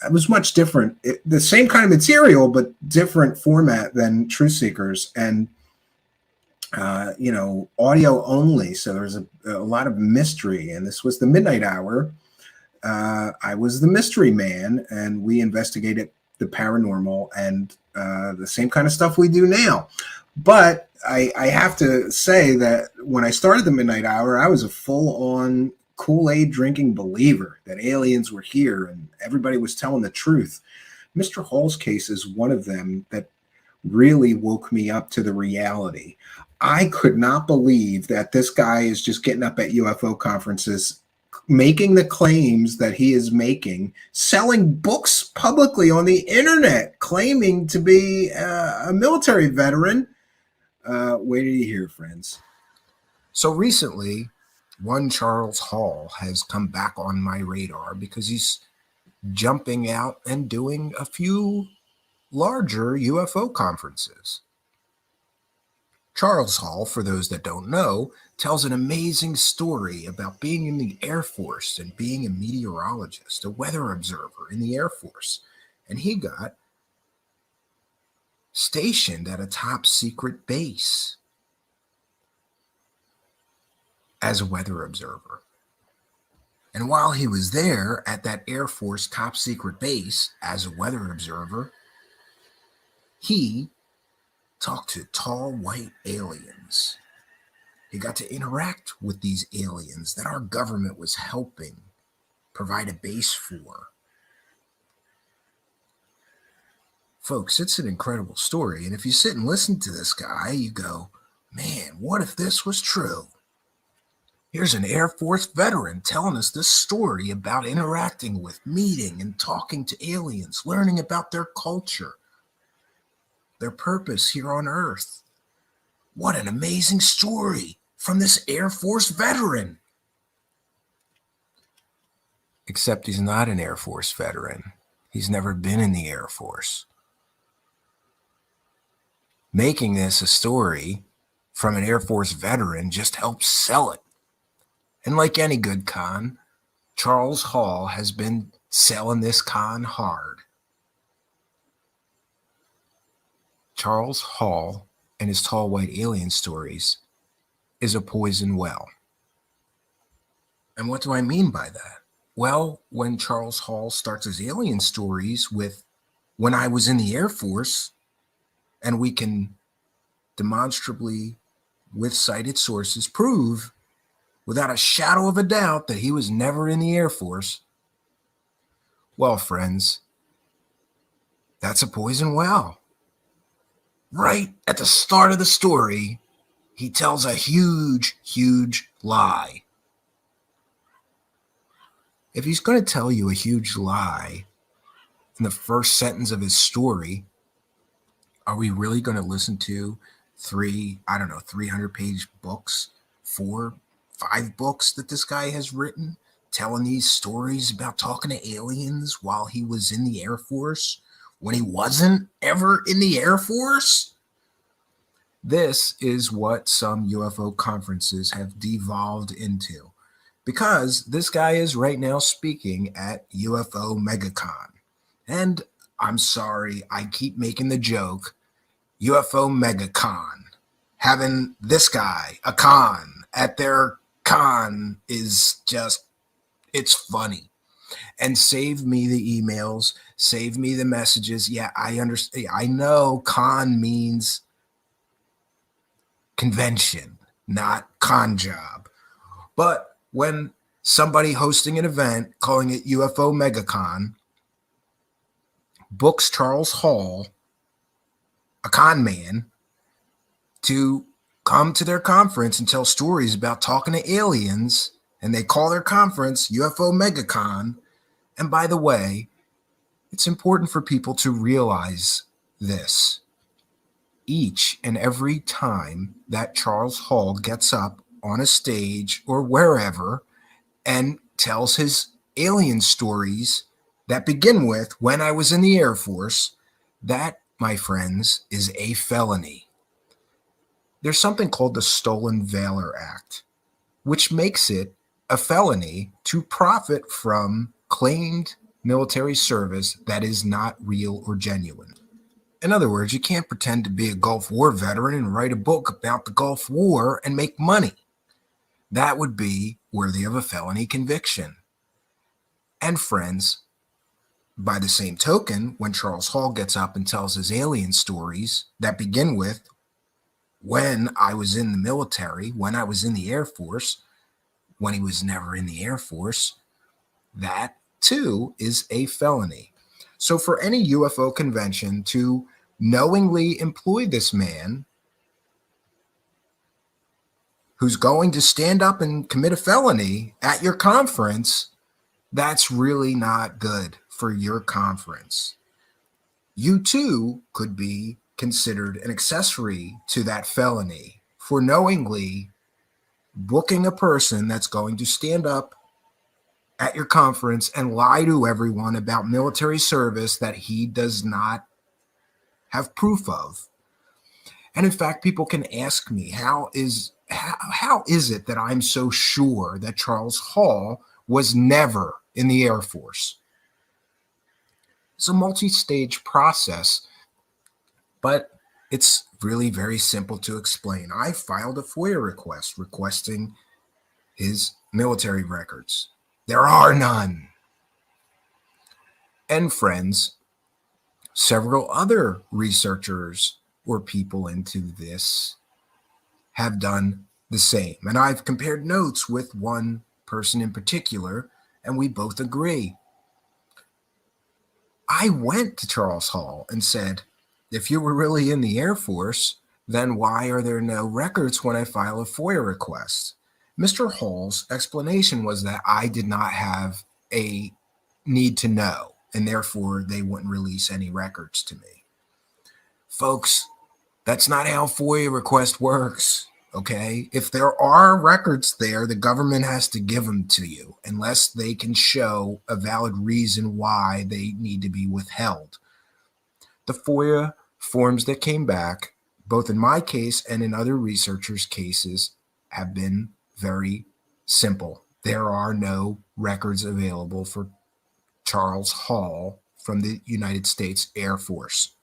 it was much different. The same kind of material, but different format than Truth Seekers. And, audio only. So there's a lot of mystery. And this was the midnight hour. I was the mystery man, and we investigated the paranormal and the same kind of stuff we do now. But I have to say that when I started the Midnight Hour, I was a full-on Kool-Aid drinking believer that aliens were here and everybody was telling the truth. Mr. Hall's case is one of them that really woke me up to the reality. I could not believe that this guy is just getting up at UFO conferences, making the claims that he is making, selling books publicly on the internet, claiming to be a military veteran. Wait till you hear, friends. So recently, one Charles Hall has come back on my radar because he's jumping out and doing a few larger UFO conferences. Charles Hall, for those that don't know, tells an amazing story about being in the Air Force and being a meteorologist, a weather observer in the Air Force. And he got stationed at a top secret base as a weather observer. And while he was there at that Air Force top secret base as a weather observer, he talked to tall white aliens. He got to interact with these aliens that our government was helping provide a base for. Folks, it's an incredible story. And if you sit and listen to this guy, you go, man, what if this was true? Here's an Air Force veteran telling us this story about interacting with, meeting, and talking to aliens, learning about their culture, their purpose here on Earth. What an amazing story from this Air Force veteran. Except he's not an Air Force veteran. He's never been in the Air Force. Making this a story from an Air Force veteran just helps sell it. And like any good con, Charles Hall has been selling this con hard. Charles Hall and his tall white alien stories is a poison well. And what do I mean by that? Well, when Charles Hall starts his alien stories with when I was in the Air Force, and we can demonstrably, with cited sources, prove without a shadow of a doubt that he was never in the Air Force. Well, friends, that's a poison well. Right at the start of the story, he tells a huge, huge lie. If he's going to tell you a huge lie in the first sentence of his story, are we really going to listen to 300-page books, 4-5 books that this guy has written, telling these stories about talking to aliens while he was in the Air Force, when he wasn't ever in the Air Force? This is what some UFO conferences have devolved into, because this guy is right now speaking at UFO MegaCon. And I'm sorry, I keep making the joke, UFO MegaCon. Having this guy, a con, at their con is just, it's funny. And save me the emails, save me the messages. Yeah, I understand. I know con means convention, not con job. But when somebody hosting an event, calling it UFO MegaCon, books Charles Hall, a con man, to come to their conference and tell stories about talking to aliens, and they call their conference UFO MegaCon. And by the way, it's important for people to realize this. Each and every time that Charles Hall gets up on a stage or wherever and tells his alien stories that begin with, when I was in the Air Force, that, my friends, is a felony. There's something called the Stolen Valor Act, which makes it a felony to profit from claimed military service that is not real or genuine. In other words, you can't pretend to be a Gulf War veteran and write a book about the Gulf War and make money. That would be worthy of a felony conviction. And friends, by the same token, when Charles Hall gets up and tells his alien stories that begin with, when I was in the military, when I was in the Air Force, when he was never in the Air Force, that too is a felony. So for any UFO convention to knowingly employ this man who's going to stand up and commit a felony at your conference, that's really not good for your conference. You too could be considered an accessory to that felony for knowingly booking a person that's going to stand up at your conference and lie to everyone about military service that he does not have proof of. And in fact, people can ask me, how is it that I'm so sure that Charles Hall was never in the Air Force? It's a multi-stage process, but it's really very simple to explain. I filed a FOIA request requesting his military records. There are none. And friends, several other researchers or people into this have done the same. And I've compared notes with one person in particular, and we both agree. I went to Charles Hall and said, if you were really in the Air Force, then why are there no records when I file a FOIA request? Mr. Hall's explanation was that I did not have a need to know, and therefore they wouldn't release any records to me. Folks, that's not how FOIA request works, okay? If there are records there, the government has to give them to you unless they can show a valid reason why they need to be withheld. The FOIA forms that came back, both in my case and in other researchers' cases, have been very simple. There are no records available for Charles Hall from the United States Air Force.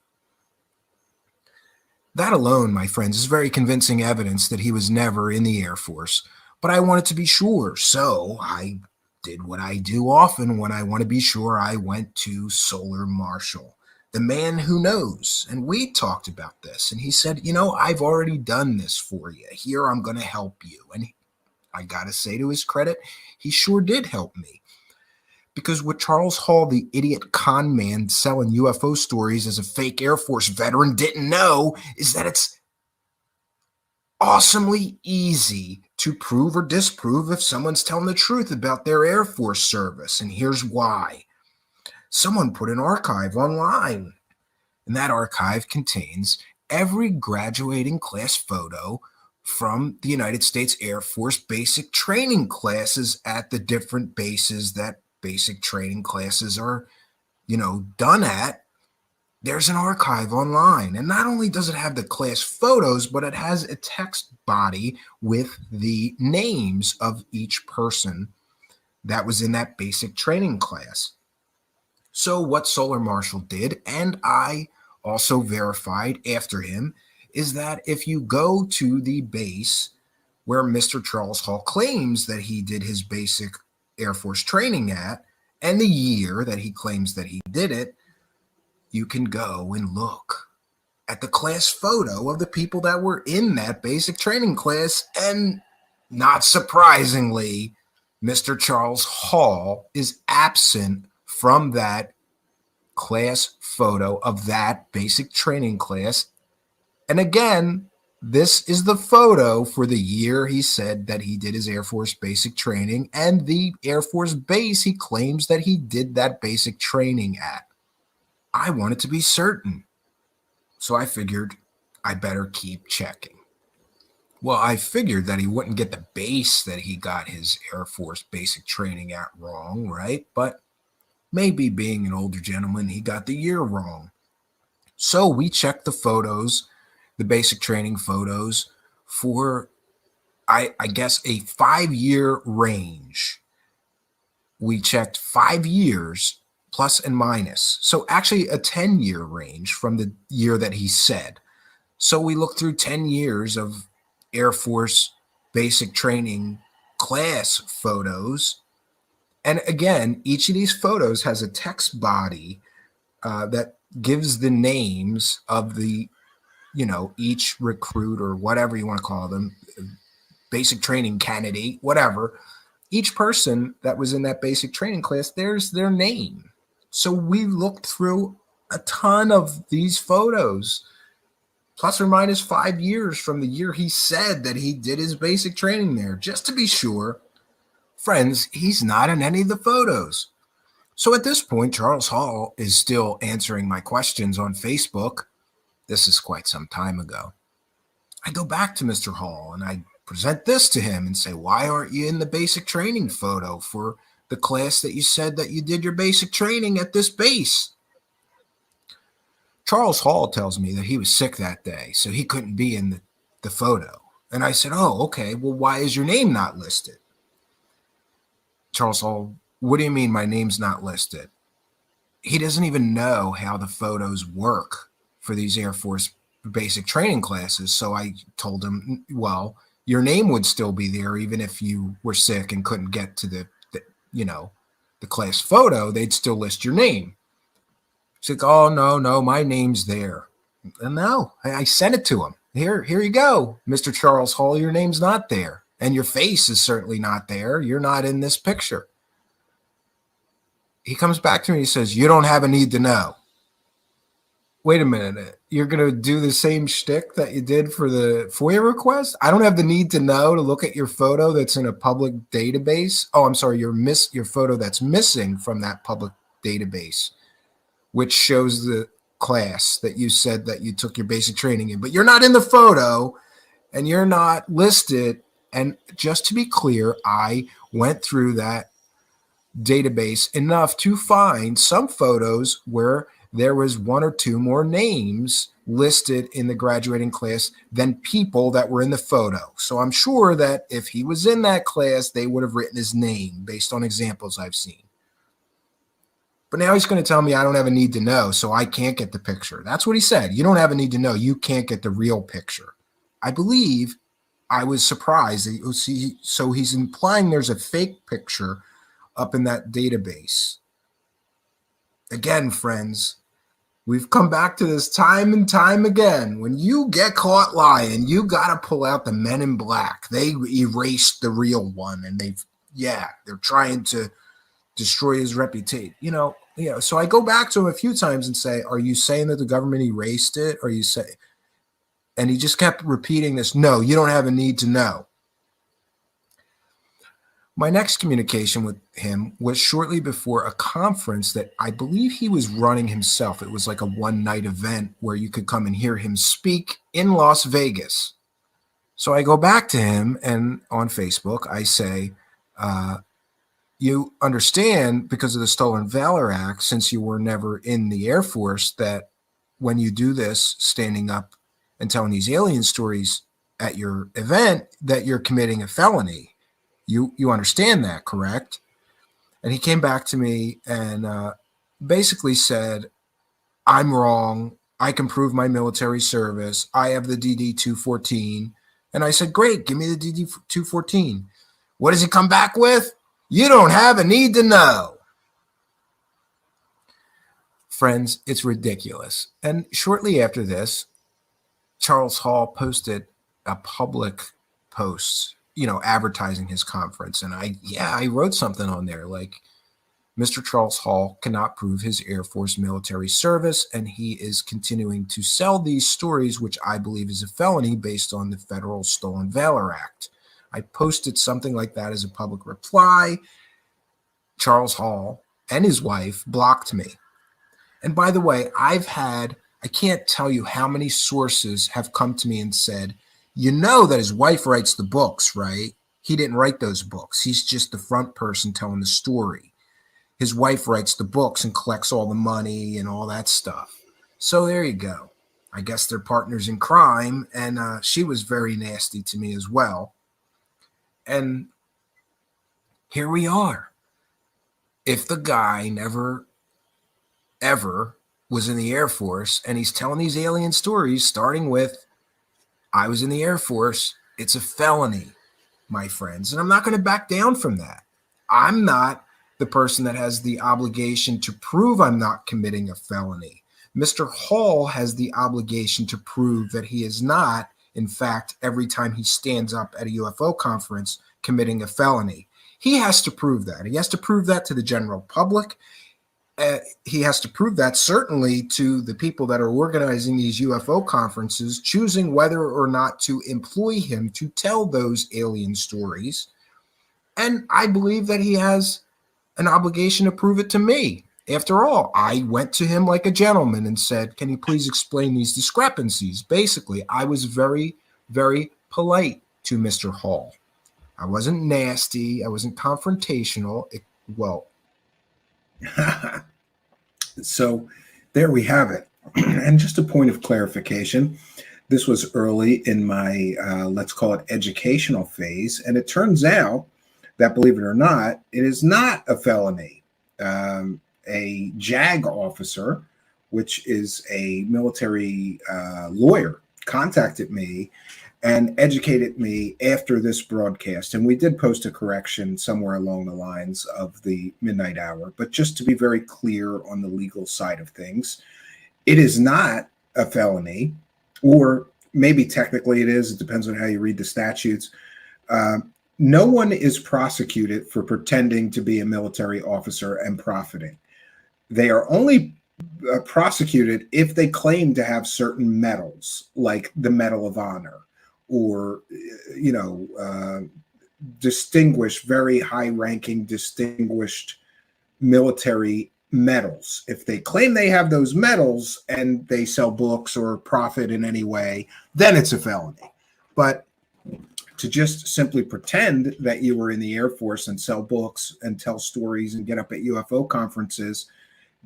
That alone, my friends, is very convincing evidence that he was never in the Air Force. But I wanted to be sure, so I did what I do often when I want to be sure. I went to Solar Marshall, the man who knows. And we talked about this. And he said, you know, I've already done this for you. Here, I'm going to help you. And I got to say, to his credit, he sure did help me. Because what Charles Hall, the idiot con man selling UFO stories as a fake Air Force veteran, didn't know is that it's awesomely easy to prove or disprove if someone's telling the truth about their Air Force service. And here's why. Someone put an archive online, and that archive contains every graduating class photo from the United States Air Force basic training classes at the different bases that basic training classes are, done at. there's an archive online. And not only does it have the class photos, but it has a text body with the names of each person that was in that basic training class. So what Solar Marshal did, and I also verified after him, is that if you go to the base where Mr. Charles Hall claims that he did his basic Air Force training at, and the year that he claims that he did it, you can go and look at the class photo of the people that were in that basic training class. And not surprisingly, Mr. Charles Hall is absent from that class photo of that basic training class. And again, this is the photo for the year he said that he did his Air Force basic training and the Air Force base he claims that he did that basic training at. I wanted to be certain, so I figured I better keep checking. Well, I figured that he wouldn't get the base that he got his Air Force basic training at wrong, right? But maybe being an older gentleman, he got the year wrong. So we checked the photos, the basic training photos, for, I guess, a 5-year range. We checked 5 years plus and minus. So actually a 10-year range from the year that he said. So we looked through 10 years of Air Force basic training class photos. And again, each of these photos has a text body that gives the names of the, each recruit or whatever you want to call them, basic training candidate, whatever. Each person that was in that basic training class, there's their name. So we looked through a ton of these photos, plus or minus 5 years from the year he said that he did his basic training there, just to be sure. Friends, he's not in any of the photos. So at this point, Charles Hall is still answering my questions on Facebook. This is quite some time ago. I go back to Mr. Hall and I present this to him and say, why aren't you in the basic training photo for the class that you said that you did your basic training at this base? Charles Hall tells me that he was sick that day, so he couldn't be in the photo. And I said, oh, okay, well, why is your name not listed? Charles Hall, what do you mean my name's not listed? He doesn't even know how the photos work for these Air Force basic training classes. So I told him, well, your name would still be there even if you were sick and couldn't get to the class photo, they'd still list your name. He's like, oh, no, my name's there. And no, I sent it to him. Here you go, Mr. Charles Hall, your name's not there. And your face is certainly not there. You're not in this picture. He comes back to me and he says, you don't have a need to know. Wait a minute. You're going to do the same shtick that you did for the FOIA request? I don't have the need to know to look at your photo that's in a public database. Oh, I'm sorry. Your photo that's missing from that public database, which shows the class that you said that you took your basic training in. But you're not in the photo and you're not listed. And just to be clear, I went through that database enough to find some photos where there was 1 or 2 more names listed in the graduating class than people that were in the photo. So I'm sure that if he was in that class, they would have written his name based on examples I've seen. But now he's going to tell me I don't have a need to know, so I can't get the picture. That's what he said. You don't have a need to know. You can't get the real picture. I believe I was surprised. So he's implying there's a fake picture up in that database. Again, friends, we've come back to this time and time again. When you get caught lying, you got to pull out the men in black. They erased the real one, and they're trying to destroy his reputation. So I go back to him a few times and say, are you saying that the government erased it? Or you say, and he just kept repeating this, no, you don't have a need to know. My next communication with him was shortly before a conference that I believe he was running himself. It was like a one-night event where you could come and hear him speak in Las Vegas. So I go back to him, and on Facebook, I say, you understand, because of the Stolen Valor Act, since you were never in the Air Force, that when you do this, standing up and telling these alien stories at your event, that you're committing a felony. You understand that, correct? And he came back to me and basically said, I'm wrong. I can prove my military service. I have the DD-214. And I said, great, give me the DD-214. What does he come back with? You don't have a need to know. Friends, it's ridiculous. And shortly after this, Charles Hall posted a public post, advertising his conference. And I wrote something on there like, Mr. Charles Hall cannot prove his Air Force military service, and he is continuing to sell these stories, which I believe is a felony based on the Federal Stolen Valor Act. I posted something like that as a public reply. Charles Hall and his wife blocked me. And by the way, I can't tell you how many sources have come to me and said, that his wife writes the books, right? He didn't write those books. He's just the front person telling the story. His wife writes the books and collects all the money and all that stuff. So there you go. I guess they're partners in crime, and she was very nasty to me as well. And here we are. If the guy never, ever was in the Air Force and he's telling these alien stories, starting with, I was in the Air Force, it's a felony, my friends. And I'm not going to back down from that. I'm not the person that has the obligation to prove I'm not committing a felony. Mr. Hall has the obligation to prove that he is not, in fact, every time he stands up at a UFO conference, committing a felony. He has to prove that. He has to prove that to the general public. He has to prove that certainly to the people that are organizing these UFO conferences, choosing whether or not to employ him to tell those alien stories. And I believe that he has an obligation to prove it to me. After all, I went to him like a gentleman and said, can you please explain these discrepancies? Basically, I was very, very polite to Mr. Hall. I wasn't nasty. I wasn't confrontational. So there we have it. And just a point of clarification, this was early in my, let's call it educational phase. And it turns out that, believe it or not, it is not a felony. A JAG officer, which is a military lawyer, contacted me and educated me after this broadcast. And we did post a correction somewhere along the lines of the midnight hour. But just to be very clear on the legal side of things, it is not a felony, or maybe technically it is. It depends on how you read the statutes. No one is prosecuted for pretending to be a military officer and profiting. They are only prosecuted if they claim to have certain medals, like the Medal of Honor, or, distinguished, very high-ranking, distinguished military medals. If they claim they have those medals and they sell books or profit in any way, then it's a felony. But to just simply pretend that you were in the Air Force and sell books and tell stories and get up at UFO conferences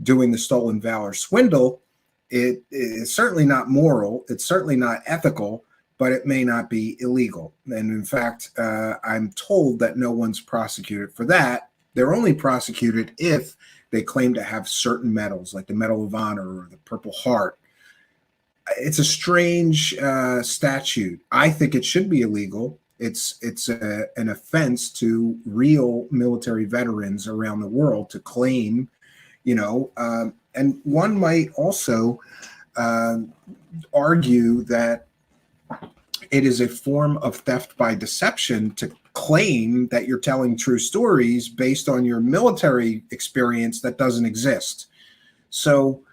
doing the stolen valor swindle, it is certainly not moral. It's certainly not ethical, but it may not be illegal. And in fact, I'm told that no one's prosecuted for that. They're only prosecuted if they claim to have certain medals, like the Medal of Honor or the Purple Heart. It's a strange statute. I think it should be illegal. It's an offense to real military veterans around the world to claim, and one might also argue that it is a form of theft by deception to claim that you're telling true stories based on your military experience that doesn't exist. So,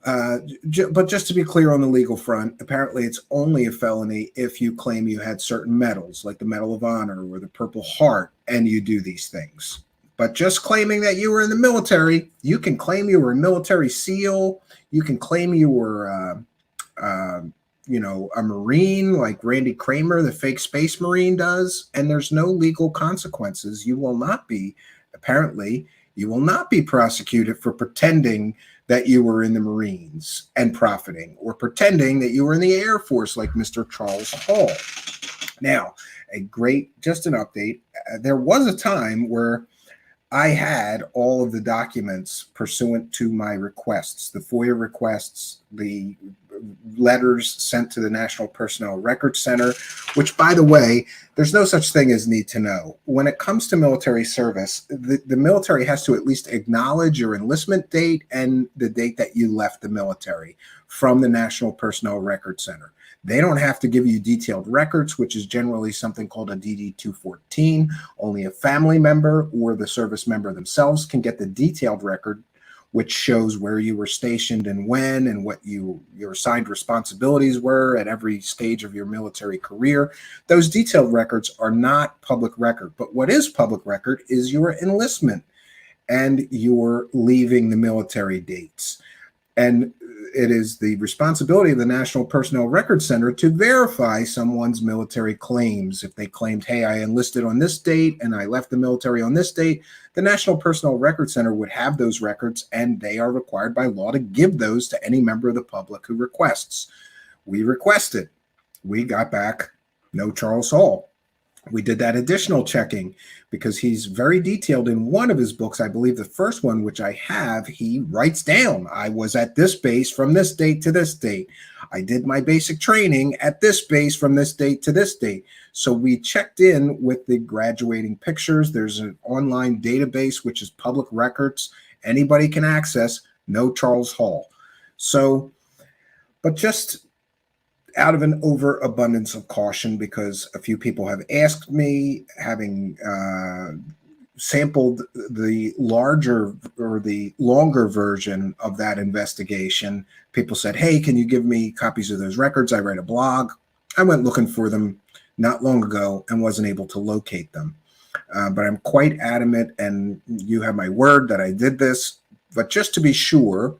but just to be clear on the legal front, apparently it's only a felony if you claim you had certain medals, like the Medal of Honor or the Purple Heart, and you do these things. But just claiming that you were in the military, you can claim you were a military SEAL, you can claim you were, a Marine like Randy Kramer, the fake space Marine does, and there's no legal consequences. You will not be prosecuted for pretending that you were in the Marines and profiting, or pretending that you were in the Air Force like Mr. Charles Hall. Now, just an update. There was a time where I had all of the documents pursuant to my requests, the FOIA requests, the letters sent to the National Personnel Records Center, which, by the way, there's no such thing as need to know. When it comes to military service, the military has to at least acknowledge your enlistment date and the date that you left the military from the National Personnel Records Center. They don't have to give you detailed records, which is generally something called a DD-214. Only a family member or the service member themselves can get the detailed record, which shows where you were stationed and when, and what your assigned responsibilities were at every stage of your military career. Those detailed records are not public record, but what is public record is your enlistment and your leaving the military dates. And it is the responsibility of the National Personnel Records Center to verify someone's military claims. If they claimed, hey, I enlisted on this date and I left the military on this date, the National Personnel Records Center would have those records, and they are required by law to give those to any member of the public who requests. We requested. We got back no Charles Hall. We did that additional checking because he's very detailed in one of his books. I believe the first one, which I have, he writes down, I was at this base from this date to this date. I did my basic training at this base from this date to this date. So we checked in with the graduating pictures. There's an online database, which is public records. Anybody can access, no Charles Hall. So, but just out of an overabundance of caution, because a few people have asked me, having sampled the larger or the longer version of that investigation, people said, hey, can you give me copies of those records? I write a blog. I went looking for them not long ago and wasn't able to locate them. But I'm quite adamant, and you have my word that I did this. But just to be sure,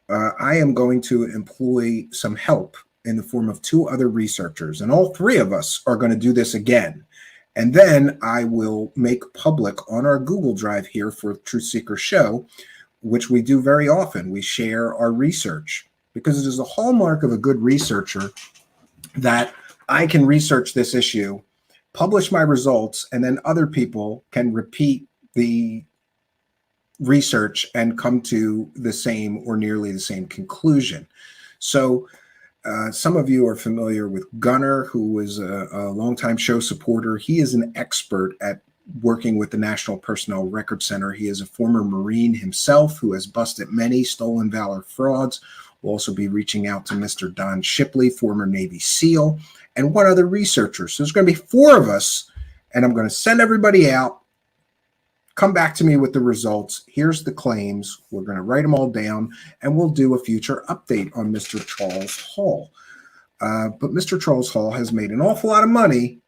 I am going to employ some help in the form of two other researchers, and all three of us are going to do this again. And then I will make public on our Google Drive here for Truth Seeker Show, which we do very often. We share our research because it is a hallmark of a good researcher that I can research this issue, publish my results, and then other people can repeat the research and come to the same or nearly the same conclusion. So some of you are familiar with Gunner, who was a longtime show supporter. He is an expert at working with the National Personnel Records Center. He is a former Marine himself who has busted many stolen valor frauds. We'll also be reaching out to Mr. Don Shipley, former Navy SEAL, and one other researcher. So there's going to be four of us, and I'm going to send everybody out. Come back to me with the results. Here's the claims. We're going to write them all down, and we'll do a future update on Mr. Charles Hall. But Mr. Charles Hall has made an awful lot of money,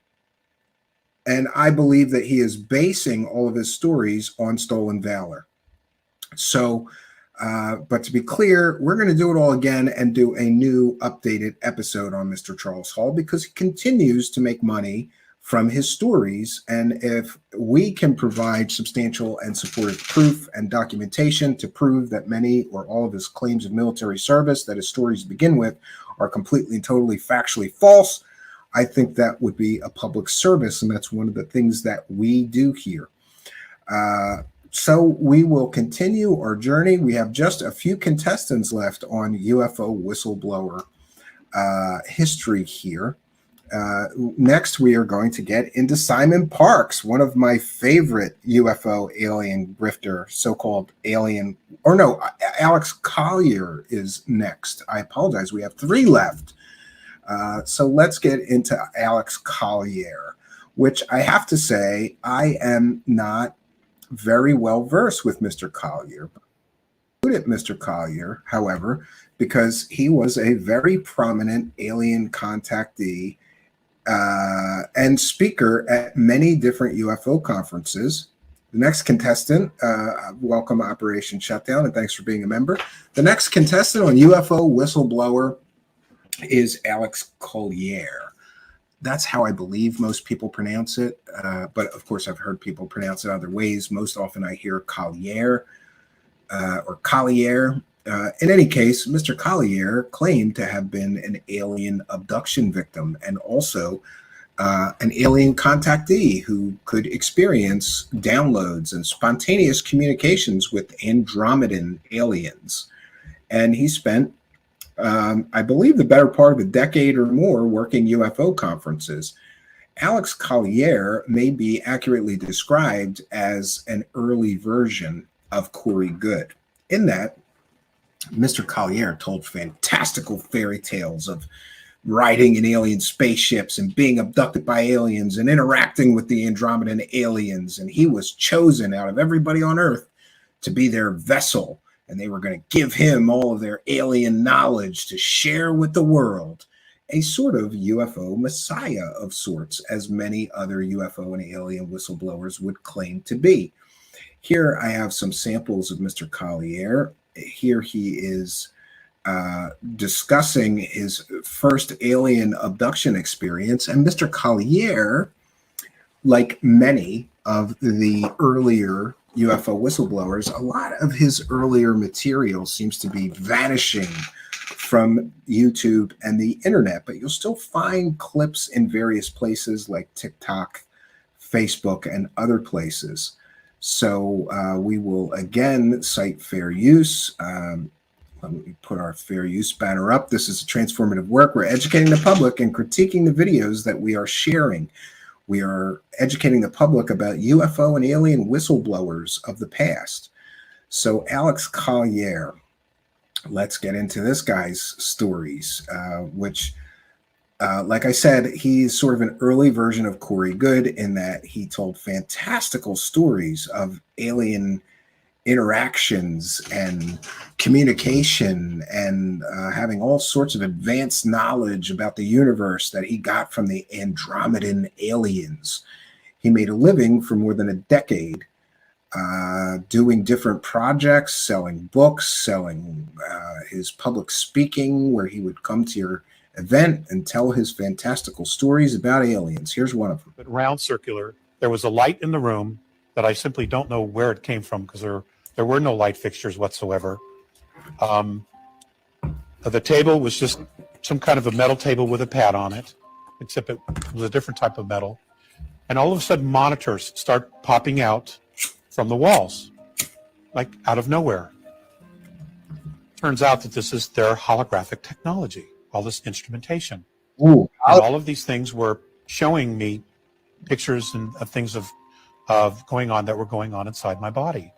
and I believe that he is basing all of his stories on stolen valor. So, but to be clear, we're going to do it all again and do a new updated episode on Mr. Charles Hall because he continues to make money from his stories. And if we can provide substantial and supportive proof and documentation to prove that many or all of his claims of military service that his stories begin with are completely and totally factually false, I think that would be a public service. And that's one of the things that we do here. So we will continue our journey. We have just a few contestants left on UFO whistleblower history here. Next, we are going to get into Simon Parks, one of my favorite UFO alien grifter, so-called alien, or no, Alex Collier is next. I apologize. We have three left. So let's get into Alex Collier, which I have to say, I am not very well versed with Mr. Collier. Good at Mr. Collier, however, because he was a very prominent alien contactee and speaker at many different UFO conferences. The next contestant, welcome Operation Shutdown, and thanks for being a member. The next contestant on UFO Whistleblower is Alex Collier. That's how I believe most people pronounce it, but of course I've heard people pronounce it other ways. Most often I hear Collier or Collier, In any case, Mr. Collier claimed to have been an alien abduction victim and also an alien contactee who could experience downloads and spontaneous communications with Andromedan aliens. And he spent, I believe, the better part of a decade or more working UFO conferences. Alex Collier may be accurately described as an early version of Corey Goode, in that Mr. Collier told fantastical fairy tales of riding in alien spaceships and being abducted by aliens and interacting with the Andromedan aliens. And he was chosen out of everybody on Earth to be their vessel. And they were going to give him all of their alien knowledge to share with the world. A sort of UFO messiah of sorts, as many other UFO and alien whistleblowers would claim to be. Here I have some samples of Mr. Collier. Here he is discussing his first alien abduction experience. And Mr. Collier, like many of the earlier UFO whistleblowers, a lot of his earlier material seems to be vanishing from YouTube and the internet, but you'll still find clips in various places like TikTok, Facebook, and other places. So we will again cite fair use. Let me put our fair use banner up. This is a transformative work. We're educating the public and critiquing the videos that we are sharing. We are educating the public about UFO and alien whistleblowers of the past. So Alex Collier, let's get into this guy's stories, which, like I said, he's sort of an early version of Corey Goode in that he told fantastical stories of alien interactions and communication and having all sorts of advanced knowledge about the universe that he got from the Andromedan aliens. He made a living for more than a decade doing different projects, selling books, selling his public speaking, where he would come to your event and tell his fantastical stories about aliens. Here's one of them. But round circular, there was a light in the room that I simply don't know where it came from because there were no light fixtures whatsoever. The table was just some kind of a metal table with a pad on it, except it was a different type of metal. And all of a sudden, monitors start popping out from the walls, like out of nowhere. Turns out that this is their holographic technology, all this instrumentation. Ooh, and all of these things were showing me pictures and of things of going on that were going on inside my body.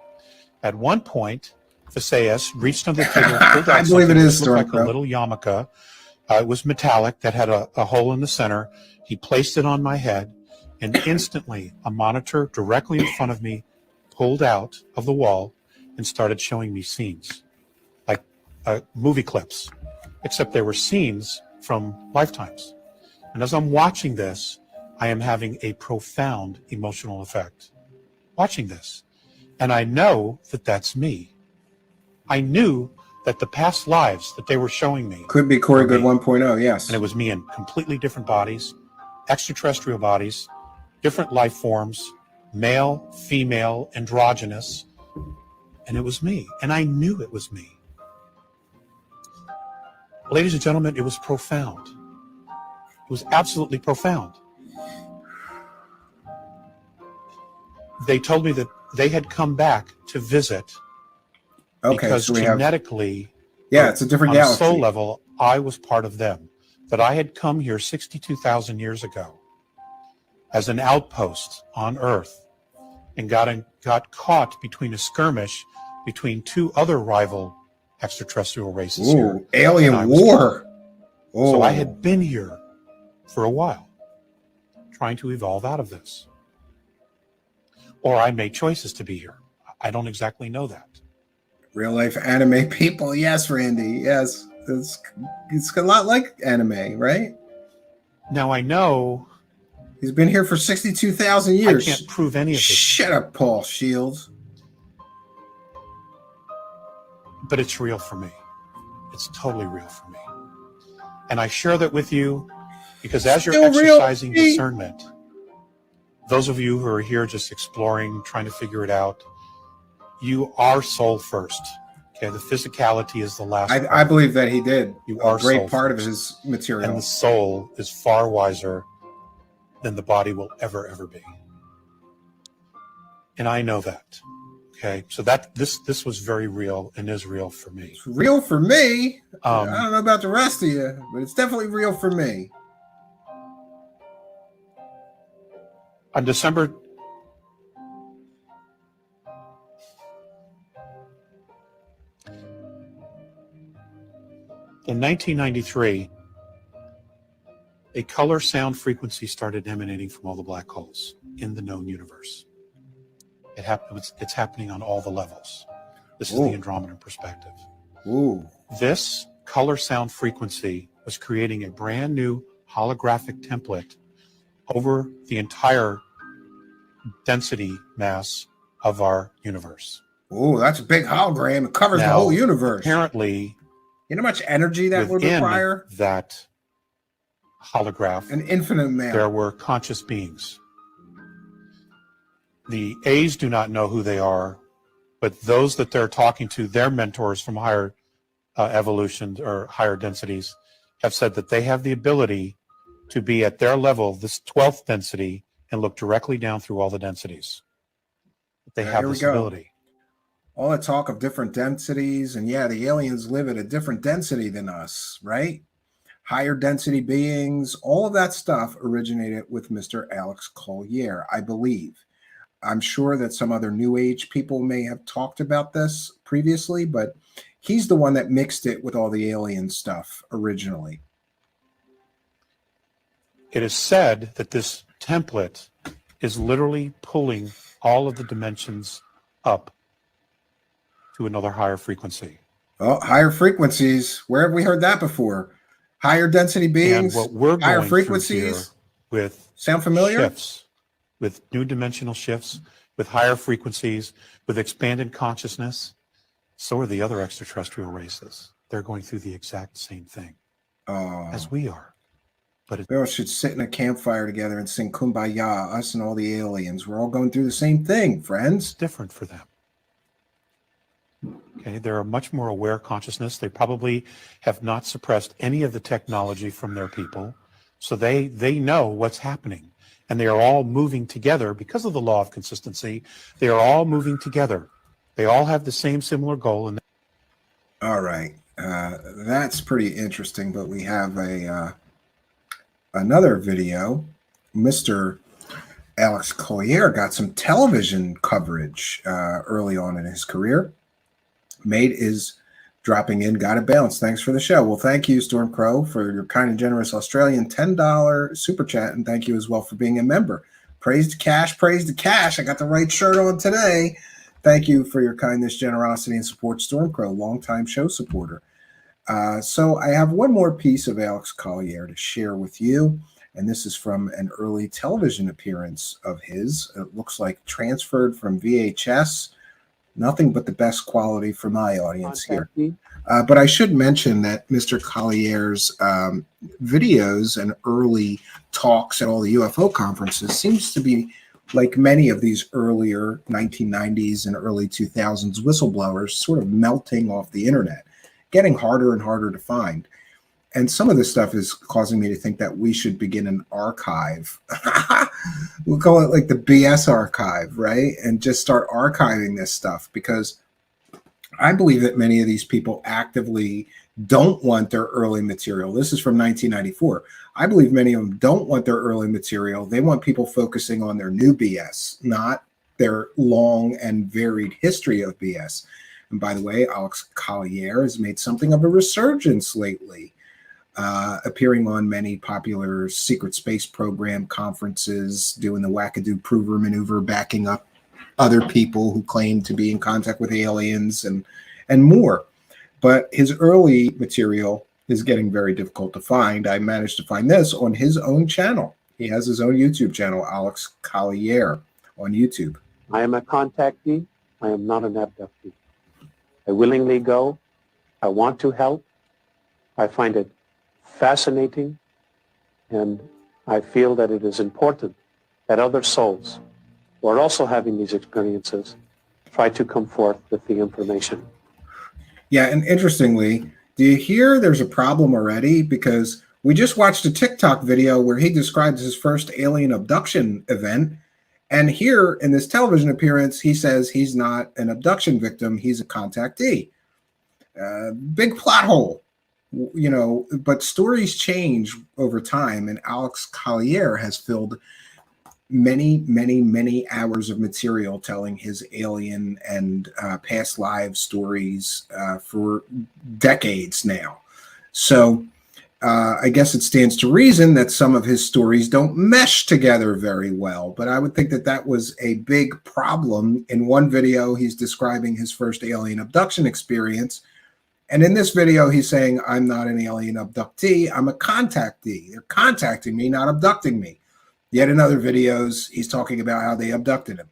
At one point, Visayas reached under the table, pulled out I believe it is that looked like a little yarmulke. It was metallic that had a hole in the center. He placed it on my head, and instantly a monitor directly in front of me pulled out of the wall and started showing me scenes, like movie clips, except they were scenes from lifetimes. And as I'm watching this, I am having a profound emotional effect watching this. And I know that that's me. I knew that the past lives that they were showing me could be Corey Goode 1.0, yes. And it was me in completely different bodies, extraterrestrial bodies, different life forms, male, female, androgynous, and it was me. And I knew it was me. Ladies and gentlemen, it was profound. It was absolutely profound. They told me that they had come back to visit because so genetically, it's a different on galaxy. a soul level, I was part of them. That I had come here 62,000 years ago as an outpost on Earth and got caught between a skirmish between two other rival extraterrestrial races here. Alien war. So I had been here for a while, trying to evolve out of this. Or I made choices to be here. I don't exactly know that. Real life anime people. Yes, Randy. Yes. It's a lot like anime, right? Now I know. He's been here for 62,000 years. I can't prove any of this. Shut up, Paul Shields. But it's real for me. It's totally real for me. And I share that with you because as you're exercising discernment, those of you who are here just exploring, trying to figure it out, you are soul first, Okay, the physicality is the last. I believe that he did. You A are great soul part of first. his material. And the soul is far wiser than the body will ever be. And I know that. Okay, so that this was very real and is real for me. It's real for me. I don't know about the rest of you, but it's definitely real for me. On December in 1993, a color sound frequency started emanating from all the black holes in the known universe. It's happening on all the levels. This is the Andromedan perspective. Ooh. This color sound frequency was creating a brand new holographic template over the entire density mass of our universe. Oh, that's a big hologram. It covers the whole universe. Apparently, you know how much energy that would require? That holograph, an infinite amount. There were conscious beings. The A's do not know who they are, but those that they're talking to, their mentors from higher evolutions or higher densities, have said that they have the ability to be at their level, this 12th density, and look directly down through all the densities. They have this ability. All that talk of different densities, and yeah, the aliens live at a different density than us, right? Higher density beings, all of that stuff originated with Mr. Alex Collier, I believe. I'm sure that some other New Age people may have talked about this previously, but he's the one that mixed it with all the alien stuff originally. It is said that this template is literally pulling all of the dimensions up to another higher frequency. Oh, higher frequencies. Where have we heard that before? Higher density beings, and what we're higher going frequencies. Through here with sound familiar? Shifts, with new dimensional shifts, with higher frequencies, with expanded consciousness. So are the other extraterrestrial races. They're going through the exact same thing as we are. But we all should sit in a campfire together and sing Kumbaya, us and all the aliens. We're all going through the same thing, friends. It's different for them. Okay, they're a much more aware consciousness. They probably have not suppressed any of the technology from their people. So they know what's happening. And they are all moving together because of the law of consistency. They are all moving together. They all have the same similar goal. And all right. That's pretty interesting, but we have another video. Mr. Alex Collier got some television coverage early on in his career. Mate is dropping in. Got it bounced. Thanks for the show. Well, thank you, Storm Crow, for your kind and generous Australian $10 super chat, and thank you as well for being a member. Praise to cash, praise to cash. I got the right shirt on today. Thank you for your kindness, generosity, and support, Storm Crow, longtime show supporter. So I have one more piece of Alex Collier to share with you, and this is from an early television appearance of his. It looks like transferred from VHS. Nothing but the best quality for my audience here. But I should mention that Mr. Collier's videos and early talks at all the UFO conferences seems to be like many of these earlier 1990s and early 2000s whistleblowers, sort of melting off the internet, getting harder and harder to find. And some of this stuff is causing me to think that we should begin an archive. We'll call it like the BS archive, right? And just start archiving this stuff, because I believe that many of these people actively don't want their early material. This is from 1994. I believe many of them don't want their early material. They want people focusing on their new BS, not their long and varied history of BS. And by the way, Alex Collier has made something of a resurgence lately. Appearing on many popular secret space program conferences, doing the wackadoo prover maneuver, backing up other people who claim to be in contact with aliens and more. But his early material is getting very difficult to find. I managed to find this on his own channel. He has his own YouTube channel, Alex Collier, on YouTube. I am a contactee. I am not an abductee. I willingly go. I want to help. I find it fascinating, and I feel that it is important that other souls who are also having these experiences try to come forth with the information. Yeah, and interestingly, do you hear there's a problem already? Because we just watched a TikTok video where he describes his first alien abduction event. And here in this television appearance, he says he's not an abduction victim, he's a contactee. Big plot hole, you know, but stories change over time. And Alex Collier has filled many hours of material telling his alien and past life stories for decades now. So I guess it stands to reason that some of his stories don't mesh together very well, but I would think that that was a big problem. In one video, he's describing his first alien abduction experience. And in this video, he's saying, I'm not an alien abductee, I'm a contactee. They're contacting me, not abducting me. Yet in other videos, he's talking about how they abducted him.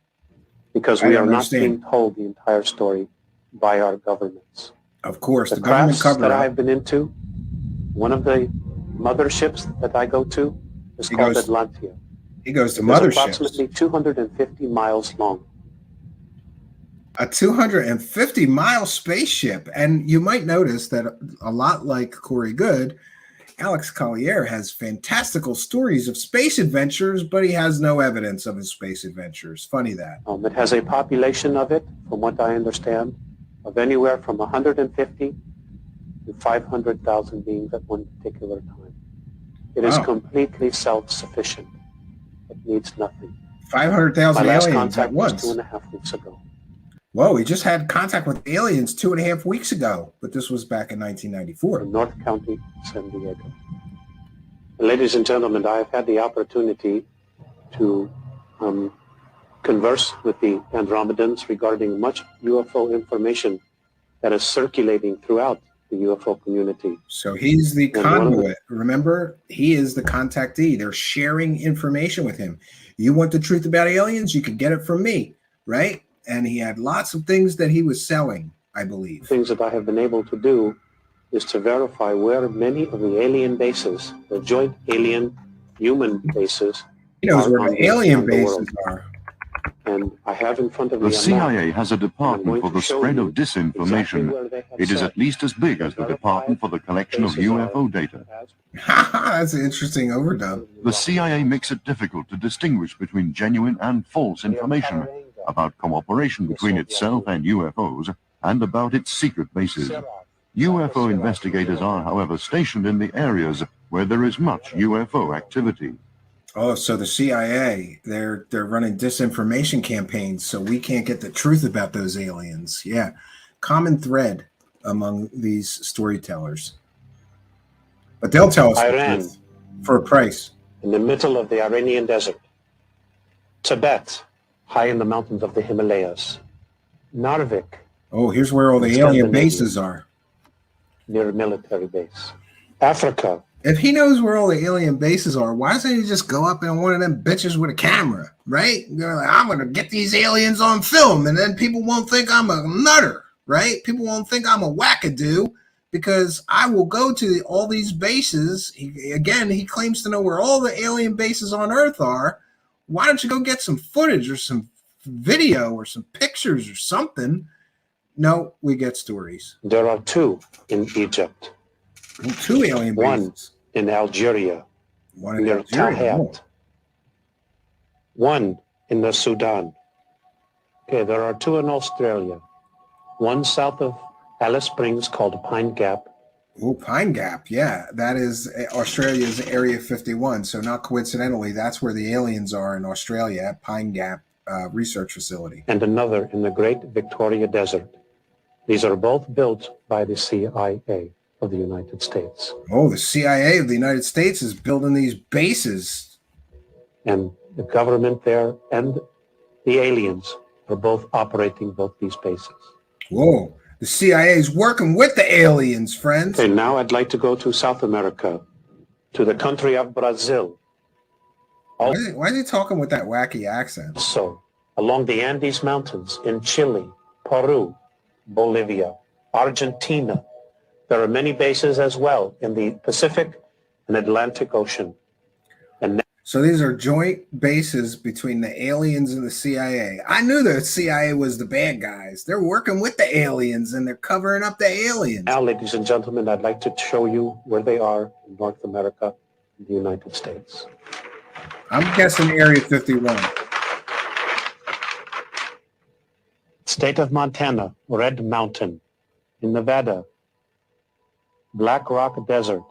Because we are not being told the entire story by our governments. Of course, the government that I've been into, one of the motherships that I go to is called Atlantia. He goes to It's motherships. approximately 250 miles long. A 250-mile spaceship. And you might notice that a lot like Corey Goode, Alex Collier has fantastical stories of space adventures, but he has no evidence of his space adventures. Funny that. It has a population of it, from what I understand, of anywhere from 150 to 500,000 beings at one particular time. It is completely self-sufficient. It needs nothing. 500,000 aliens at once. 2.5 weeks ago. Whoa, he just had contact with aliens 2.5 weeks ago, but this was back in 1994. In North County, San Diego. Ladies and gentlemen, I have had the opportunity to converse with the Andromedans regarding much UFO information that is circulating throughout the UFO community. So he's the conduit. Remember, he is the contactee. They're sharing information with him. You want the truth about aliens? You can get it from me, right? And he had lots of things that he was selling, I believe. Things that I have been able to do is to verify where many of the alien bases, the joint alien-human bases, he knows where the alien bases are. And I have in front of me the CIA has a department for the spread of disinformation. It is at least as big as the department for the collection of UFO data. That's an interesting overdub. The CIA makes it difficult to distinguish between genuine and false information about cooperation between itself and UFOs and about its secret bases. UFO investigators are, however, stationed in the areas where there is much UFO activity. Oh, so the CIA, they're running disinformation campaigns, so we can't get the truth about those aliens. Yeah, common thread among these storytellers. But they'll tell us the truth for a price. In the middle of the Iranian desert. Tibet, high in the mountains of the Himalayas. Narvik. Oh, here's where all the alien bases are. Near a military base. Africa. If he knows where all the alien bases are, why doesn't he just go up in one of them bitches with a camera, right? They're like, I'm going to get these aliens on film, and then people won't think I'm a nutter, right? People won't think I'm a wackadoo because I will go to all these bases. He claims to know where all the alien bases on Earth are. Why don't you go get some footage or some video or some pictures or something? No, we get stories. There are two in Egypt. Two alien bases. One in Algeria, near Tahat. One in the Sudan. Okay, there are two in Australia. One south of Alice Springs called Pine Gap. Oh, Pine Gap, yeah. That is Australia's Area 51. So not coincidentally, that's where the aliens are in Australia at Pine Gap Research Facility. And another in the Great Victoria Desert. These are both built by the CIA of the United States. Oh, the CIA of the United States is building these bases. And the government there and the aliens are both operating both these bases. Whoa, the CIA is working with the aliens, friends. Okay, now I'd like to go to South America, to the country of Brazil. Why is he talking with that wacky accent? So, along the Andes Mountains in Chile, Peru, Bolivia, Argentina. There are many bases as well in the Pacific and Atlantic Ocean. And So these are joint bases between the aliens and the CIA. I knew the CIA was the bad guys. They're working with the aliens and they're covering up the aliens. Now, ladies and gentlemen, I'd like to show you where they are in North America, in the United States. I'm guessing Area 51. State of Montana, Red Mountain. In Nevada, Black Rock Desert.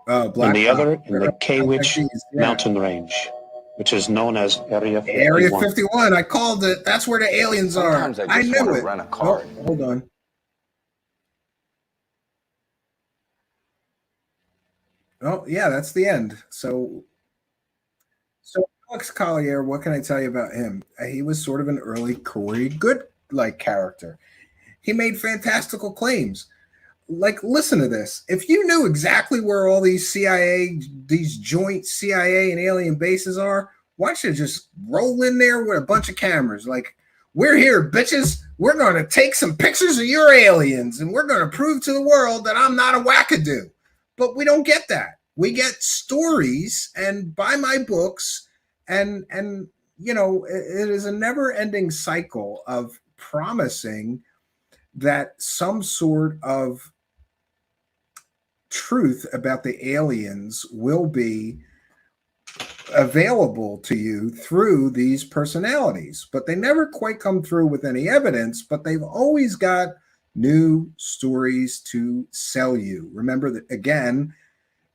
Black and the Rock. other in the K-Witch Yeah. Mountain Range, which is known as Area 51. Area 51. I called it. That's where the aliens Sometimes are. I just knew want it. to run a card. Oh, hold on. Oh, yeah, that's the end. So Alex Collier, what can I tell you about him? He was sort of an early Corey Goode-like character. He made fantastical claims. Like, listen to this. If you knew exactly where all these joint CIA and alien bases are, why don't you just roll in there with a bunch of cameras? Like, we're here, bitches. We're going to take some pictures of your aliens, and we're going to prove to the world that I'm not a wackadoo. But we don't get that. We get stories and buy my books, and you know, it is a never-ending cycle of promising that some sort of truth about the aliens will be available to you through these personalities, but they never quite come through with any evidence, but they've always got new stories to sell you. Remember that, again,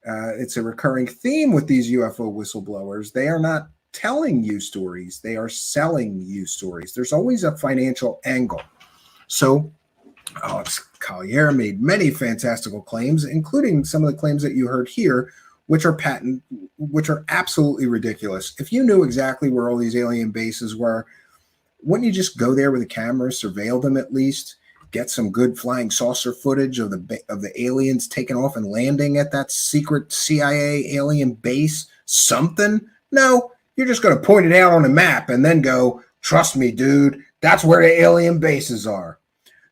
it's a recurring theme with these UFO whistleblowers. They are not telling you stories. They are selling you stories. There's always a financial angle. So Alex Collier made many fantastical claims, including some of the claims that you heard here, which are absolutely ridiculous. If you knew exactly where all these alien bases were, wouldn't you just go there with a camera, surveil them at least, get some good flying saucer footage of the aliens taking off and landing at that secret CIA alien base? Something? No, you're just going to point it out on a map and then go, trust me, dude, that's where the alien bases are.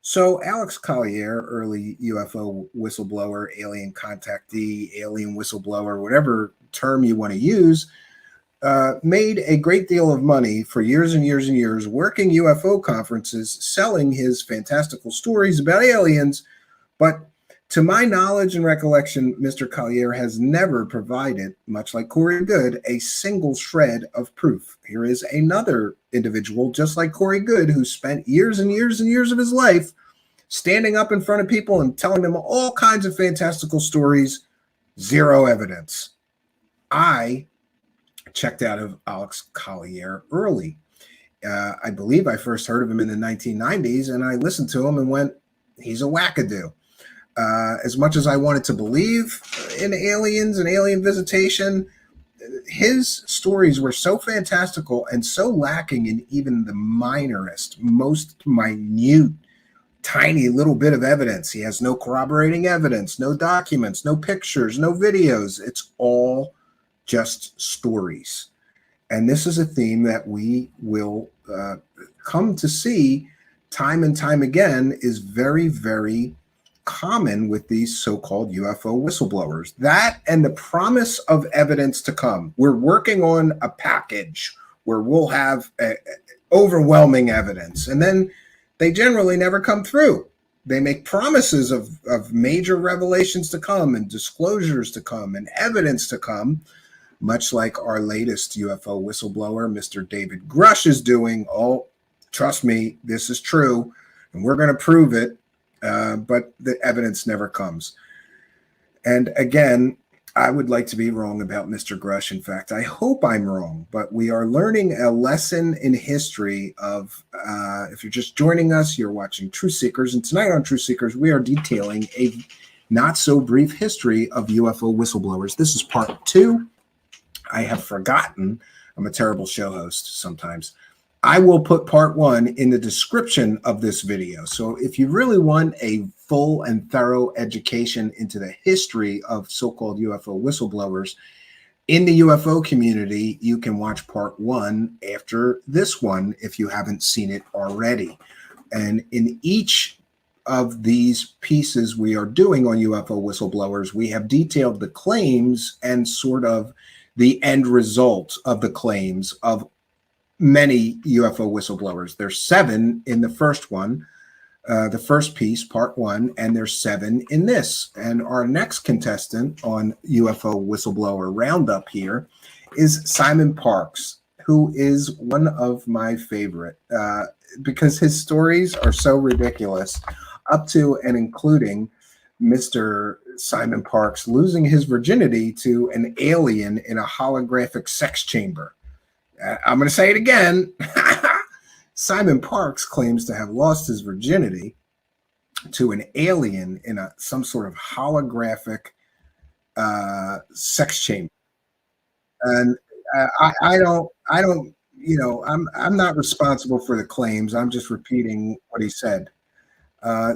So Alex Collier, early UFO whistleblower, alien contactee, alien whistleblower, whatever term you want to use, made a great deal of money for years and years and years working UFO conferences, selling his fantastical stories about aliens. But to my knowledge and recollection, Mr. Collier has never provided, much like Corey Goode, a single shred of proof. Here is another individual, just like Corey Goode, who spent years and years and years of his life standing up in front of people and telling them all kinds of fantastical stories, zero evidence. I checked out of Alex Collier early. I believe I first heard of him in the 1990s, and I listened to him and went, he's a wackadoo. As much as I wanted to believe in aliens and alien visitation, his stories were so fantastical and so lacking in even the minorest, most minute, tiny little bit of evidence. He has no corroborating evidence, no documents, no pictures, no videos. It's all just stories. And this is a theme that we will come to see time and time again is very, very common with these so-called UFO whistleblowers. That and the promise of evidence to come. We're working on a package where we'll have overwhelming evidence, and then they generally never come through. They make promises of major revelations to come and disclosures to come and evidence to come, much like our latest UFO whistleblower, Mr. David Grusch, is doing. Oh, trust me, this is true, and we're going to prove it. But the evidence never comes. And again, I would like to be wrong about Mr. Grusch. In fact, I hope I'm wrong, but we are learning a lesson in history of, if you're just joining us, you're watching Truth Seekers. And tonight on Truth Seekers, we are detailing a not so brief history of UFO whistleblowers. This is part 2. I have forgotten. I'm a terrible show host sometimes. I will put part 1 in the description of this video. So if you really want a full and thorough education into the history of so-called UFO whistleblowers in the UFO community, you can watch part 1 after this one if you haven't seen it already. And in each of these pieces we are doing on UFO whistleblowers, we have detailed the claims and sort of the end result of the claims of many UFO whistleblowers. There's 7 in the first one, the first piece, part 1, and there's 7 in this. And our next contestant on UFO whistleblower roundup here is Simon Parks, who is one of my favorite because his stories are so ridiculous, up to and including Mr. Simon Parks losing his virginity to an alien in a holographic sex chamber. I'm going to say it again. Simon Parks claims to have lost his virginity to an alien in some sort of holographic sex chamber. And I don't, I'm not responsible for the claims. I'm just repeating what he said.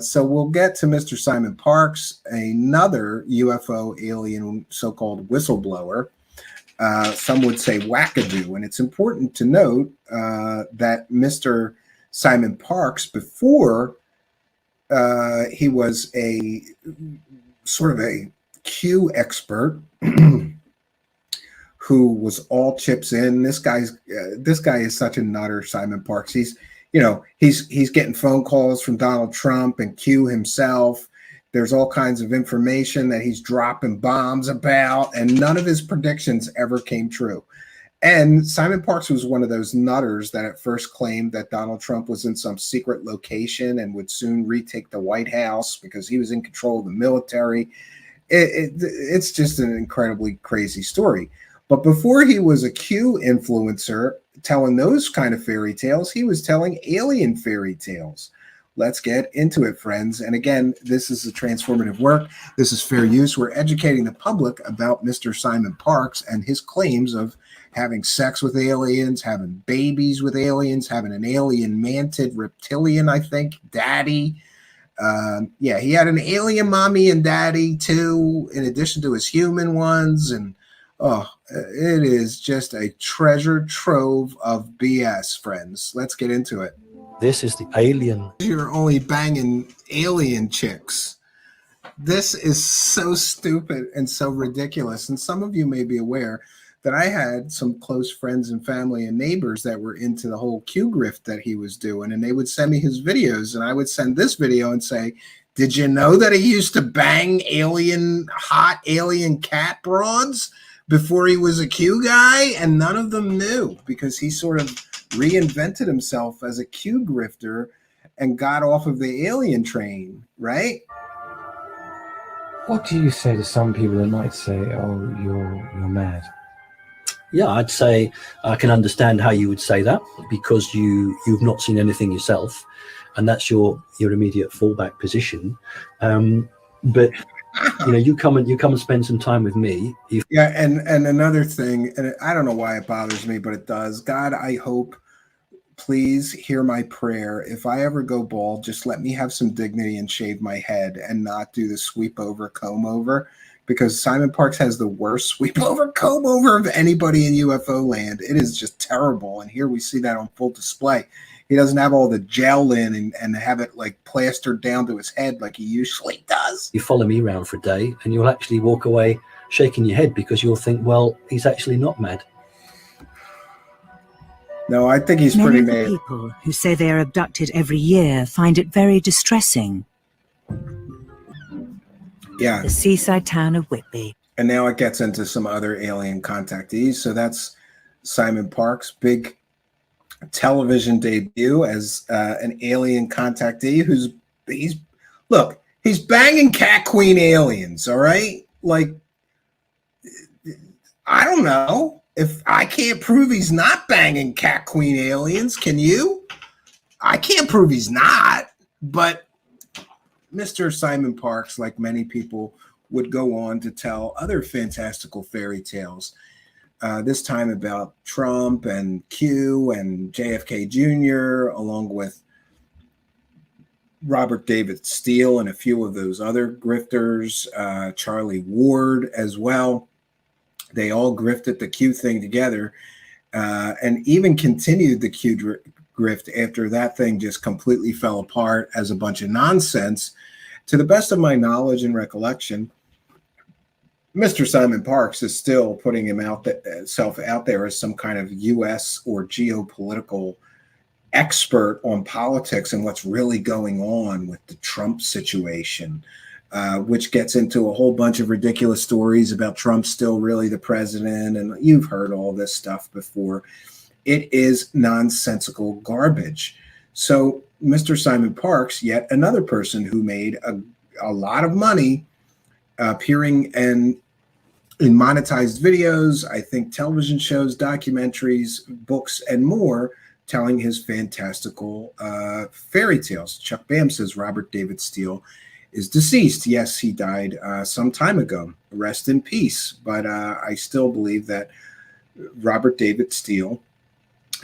So we'll get to Mr. Simon Parks, another UFO alien so-called whistleblower. Some would say wackadoo. And it's important to note that Mr. Simon Parks, before he was a sort of a Q expert who was all chips in. This guy is such a nutter, Simon Parks. He's getting phone calls from Donald Trump and Q himself. There's all kinds of information that he's dropping bombs about, and none of his predictions ever came true. And Simon Parks was one of those nutters that at first claimed that Donald Trump was in some secret location and would soon retake the White House because he was in control of the military. It's just an incredibly crazy story. But before he was a Q influencer telling those kind of fairy tales, he was telling alien fairy tales. Let's get into it, friends. And again, this is a transformative work. This is fair use. We're educating the public about Mr. Simon Parks and his claims of having sex with aliens, having babies with aliens, having an alien mantid reptilian, I think, daddy. Yeah, he had an alien mommy and daddy too, in addition to his human ones. And oh, it is just a treasure trove of BS, friends. Let's get into it. This is the alien. You're only banging alien chicks. This is so stupid and so ridiculous. And some of you may be aware that I had some close friends and family and neighbors that were into the whole Q grift that he was doing. And they would send me his videos, and I would send this video and say, did you know that he used to bang hot alien cat broads before he was a Q guy? And none of them knew, because he sort of reinvented himself as a Q grifter and got off of the alien train, right? What do you say to some people that might say, oh, you're mad? Yeah, I'd say I can understand how you would say that, because you've not seen anything yourself, and that's your immediate fallback position. But you come and spend some time with me. Yeah, and another thing, and I don't know why it bothers me, but it does. God, I hope, please hear my prayer. If I ever go bald, just let me have some dignity and shave my head and not do the sweep over, comb over, because Simon Parks has the worst sweep over, comb over of anybody in UFO land. It is just terrible. And here we see that on full display. He doesn't have all the gel in and have it like plastered down to his head like he usually does. You follow me around for a day and you'll actually walk away shaking your head, because you'll think, well, he's actually not mad. No, I think he's pretty mad. Many people who say they are abducted every year find it very distressing. Yeah. The seaside town of Whitby. And now it gets into some other alien contactees. So that's Simon Parks' big television debut as an alien contactee he's banging cat queen aliens, all right? Like, I don't know. If I can't prove he's not banging cat queen aliens, can you? I can't prove he's not, but Mr. Simon Parks, like many people, would go on to tell other fantastical fairy tales, this time about Trump and Q and JFK Jr., along with Robert David Steele and a few of those other grifters, Charlie Ward as well. They all grifted the Q thing together, and even continued the Q grift after that thing just completely fell apart as a bunch of nonsense. To the best of my knowledge and recollection, Mr. Simon Parks is still putting himself out there as some kind of U.S. or geopolitical expert on politics and what's really going on with the Trump situation, which gets into a whole bunch of ridiculous stories about Trump still really the president. And you've heard all this stuff before. It is nonsensical garbage. So Mr. Simon Parks, yet another person who made a lot of money appearing in monetized videos, I think television shows, documentaries, books, and more, telling his fantastical fairy tales. Chuck Bam says Robert David Steele is deceased. Yes, he died some time ago. Rest in peace. But I still believe that Robert David Steele,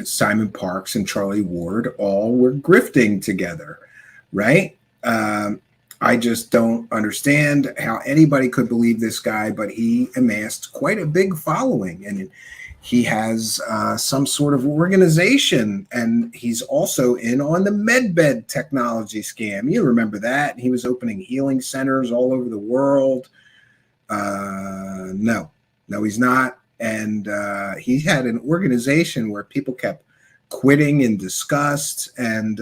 Simon Parks, and Charlie Ward all were grifting together, right? I just don't understand how anybody could believe this guy, but he amassed quite a big following, and he has some sort of organization, and he's also in on the medbed technology scam. You remember that? He was opening healing centers all over the world. No, he's not. And he had an organization where people kept quitting in disgust, and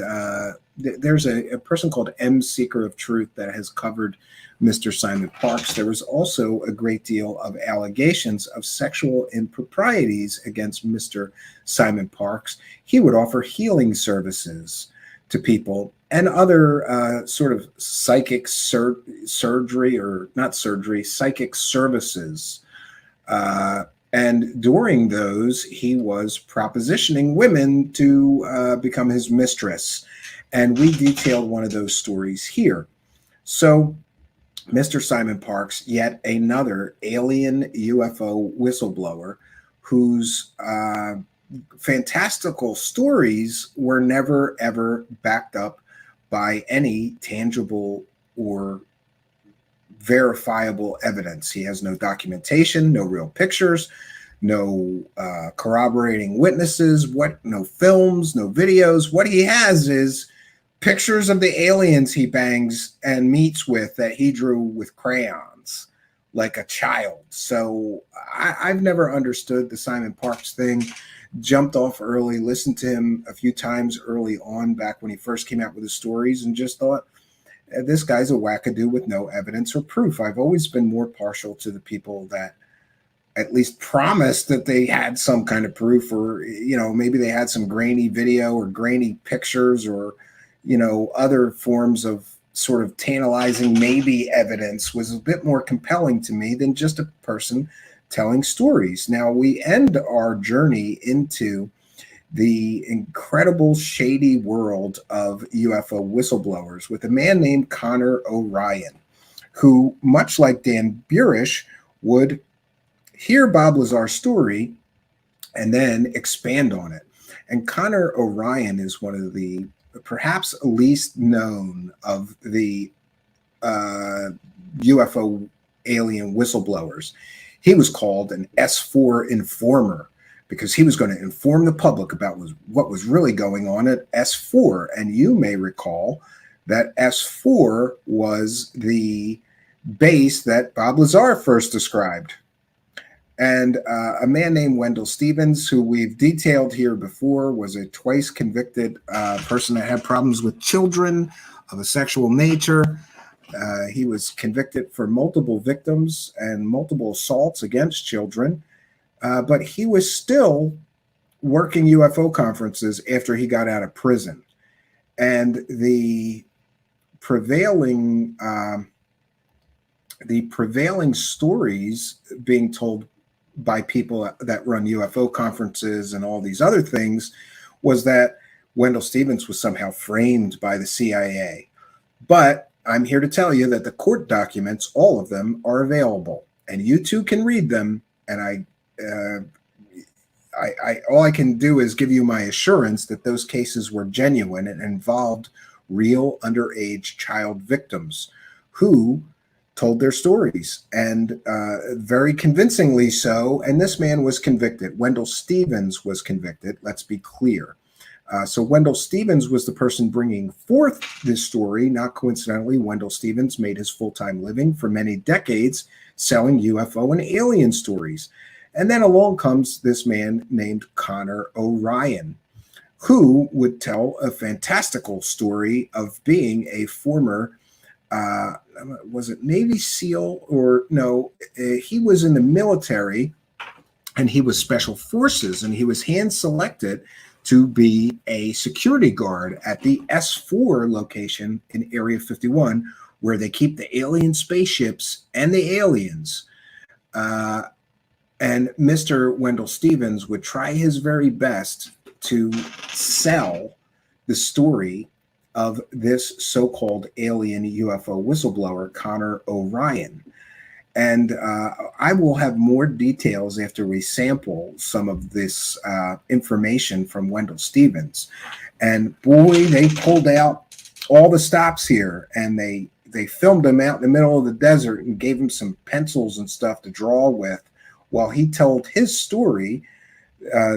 there's a person called M. Seeker of Truth that has covered Mr. Simon Parks. There was also a great deal of allegations of sexual improprieties against Mr. Simon Parks. He would offer healing services to people and other sort of psychic surgery, or not surgery, psychic services. And during those, he was propositioning women to become his mistress. And we detailed one of those stories here. So Mr. Simon Parks, yet another alien UFO whistleblower whose fantastical stories were never, ever backed up by any tangible or verifiable evidence. He has no documentation, no real pictures, no corroborating witnesses, no films, no videos. What he has is pictures of the aliens he bangs and meets with that he drew with crayons like a child. So I've never understood the Simon Parks thing. Jumped off early, listened to him a few times early on back when he first came out with his stories, and just thought, this guy's a wackadoo with no evidence or proof. I've always been more partial to the people that at least promised that they had some kind of proof, or, maybe they had some grainy video or grainy pictures, or, other forms of sort of tantalizing maybe evidence was a bit more compelling to me than just a person telling stories. Now we end our journey into the incredible shady world of UFO whistleblowers with a man named Connor Orion, who, much like Dan Burish, would hear Bob Lazar's story and then expand on it. And Connor Orion is one of the perhaps least known of the UFO alien whistleblowers. He was called an S4 informer because he was going to inform the public about what was really going on at S4. And you may recall that S4 was the base that Bob Lazar first described. And a man named Wendell Stevens, who we've detailed here before, was a twice convicted person that had problems with children of a sexual nature. He was convicted for multiple victims and multiple assaults against children, but he was still working UFO conferences after he got out of prison. And the prevailing stories being told by people that run UFO conferences and all these other things was that Wendell Stevens was somehow framed by the CIA. But I'm here to tell you that the court documents, all of them, are available, and you too can read them. And all I can do is give you my assurance that those cases were genuine and involved real underage child victims who told their stories, and very convincingly so. And this man was convicted. Wendell Stevens was convicted. Let's be clear. So Wendell Stevens was the person bringing forth this story. Not coincidentally, Wendell Stevens made his full-time living for many decades selling UFO and alien stories. And then along comes this man named Connor Orion, who would tell a fantastical story of being a former, was it Navy SEAL or no, he was in the military and he was special forces and he was hand selected to be a security guard at the S4 location in Area 51, where they keep the alien spaceships and the aliens. And Mr. Wendell Stevens would try his very best to sell the story of this so-called alien UFO whistleblower, Connor Orion. And I will have more details after we sample some of this information from Wendell Stevens. And boy, they pulled out all the stops here, and they filmed him out in the middle of the desert and gave him some pencils and stuff to draw with while he told his story.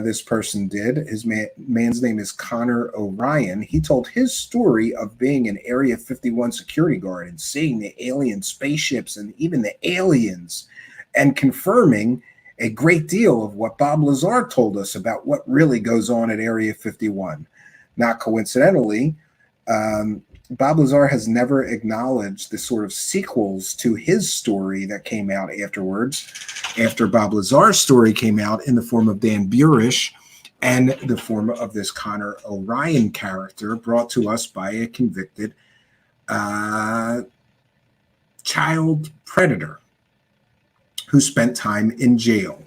This person did. His man's name is Connor Orion. He told his story of being an Area 51 security guard and seeing the alien spaceships and even the aliens, and confirming a great deal of what Bob Lazar told us about what really goes on at Area 51. Not coincidentally, Bob Lazar has never acknowledged the sort of sequels to his story that came out afterwards, after Bob Lazar's story came out in the form of Dan Burish and the form of this Connor Orion character brought to us by a convicted child predator who spent time in jail.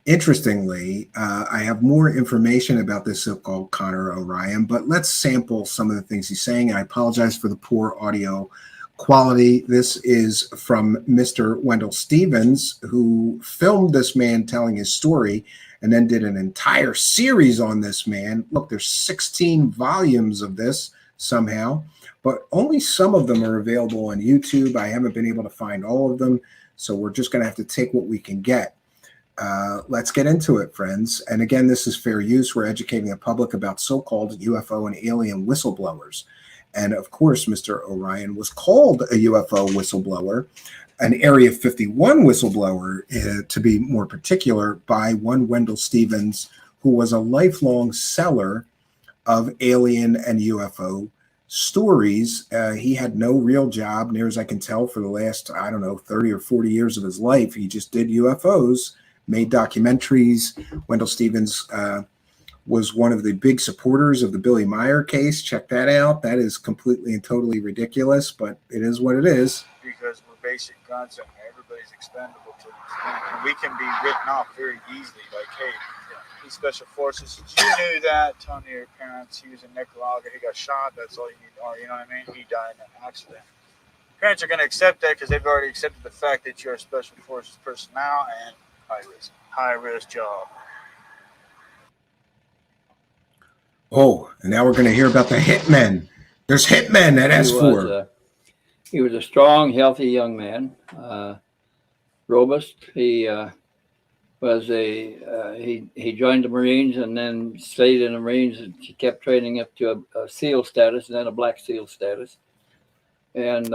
Interestingly, I have more information about this so-called Connor Orion, but let's sample some of the things he's saying. I apologize for the poor audio quality. This is from Mr. Wendell Stevens, who filmed this man telling his story and then did an entire series on this man. Look, there's 16 volumes of this somehow, but only some of them are available on YouTube. I haven't been able to find all of them, so we're just going to have to take what we can get. Let's get into it, friends. And again, this is fair use. We're educating the public about so-called UFO and alien whistleblowers. And of course, Mr. Orion was called a UFO whistleblower, an Area 51 whistleblower, to be more particular, by one Wendell Stevens, who was a lifelong seller of alien and UFO stories. He had no real job, near as I can tell, for the last, 30 or 40 years of his life. He just did UFOs, made documentaries. Wendell Stevens was one of the big supporters of the Billy Meyer case. Check that out. That is completely and totally ridiculous, but it is what it is. Because we're basic concept. Everybody's expendable to us. And we can be written off very easily. Like, hey, he's special forces. You knew that. Tell your parents he was in Nicaragua. He got shot. That's all you need. Or, you know what I mean? He died in an accident. Parents are going to accept that because they've already accepted the fact that you're a special forces personnel and high risk job. Oh, and now we're going to hear about the hitmen. There's hitmen at S4. He was a strong, healthy young man, robust. He was he joined the Marines and then stayed in the Marines, and he kept training up to a SEAL status and then a Black SEAL status. And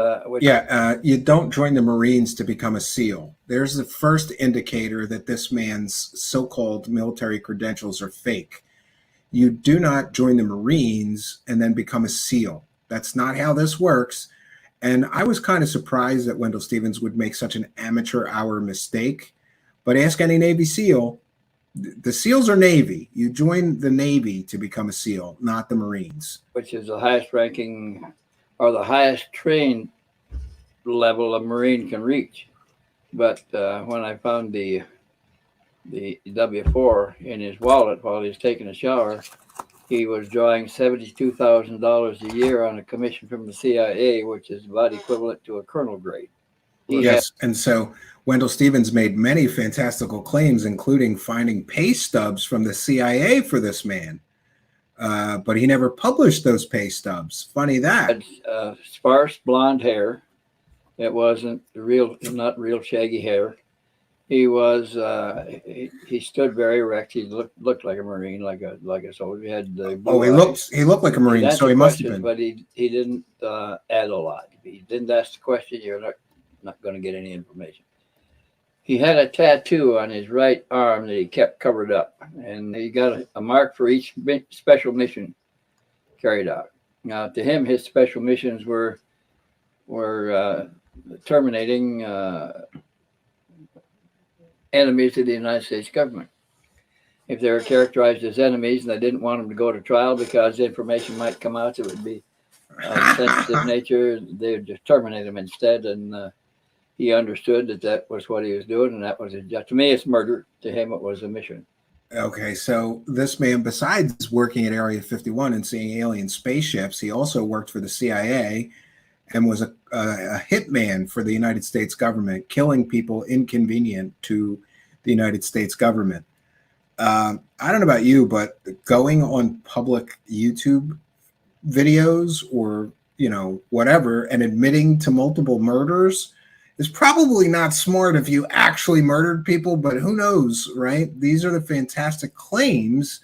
you don't join the Marines to become a SEAL. There's the first indicator that this man's so-called military credentials are fake. You do not join the Marines and then become a SEAL. That's not how this works. And I was kind of surprised that Wendell Stevens would make such an amateur hour mistake. But ask any Navy SEAL. The SEALs are Navy. You join the Navy to become a SEAL, not the Marines. Which is the highest ranking or the highest trained level a Marine can reach. But when I found the W-4 in his wallet while he was taking a shower, he was drawing $72,000 a year on a commission from the CIA, which is about equivalent to a colonel grade. And so Wendell Stevens made many fantastical claims, including finding pay stubs from the CIA for this man. But he never published those pay stubs. Funny that. Sparse blonde hair. It wasn't not real shaggy hair. He was he stood very erect. He looked like a Marine, like a soldier. He had the blue eyes. He looked like a Marine, He'd so he answer must have questions, been. but he didn't add a lot. If he didn't ask the question, you're not going to get any information. He had a tattoo on his right arm that he kept covered up, and he got a mark for each special mission carried out. Now, to him, his special missions were terminating enemies of the United States government. If they were characterized as enemies and they didn't want them to go to trial because information might come out that would be of sensitive nature, they would just terminate them instead. And he understood that was what he was doing, and that was his job. To me, it's murder. To him, it was a mission. Okay, so this man, besides working at Area 51 and seeing alien spaceships, he also worked for the CIA and was a hitman for the United States government, killing people inconvenient to the United States government. I don't know about you, but going on public YouTube videos or, whatever, and admitting to multiple murders is probably not smart if you actually murdered people, but who knows, right? These are the fantastic claims.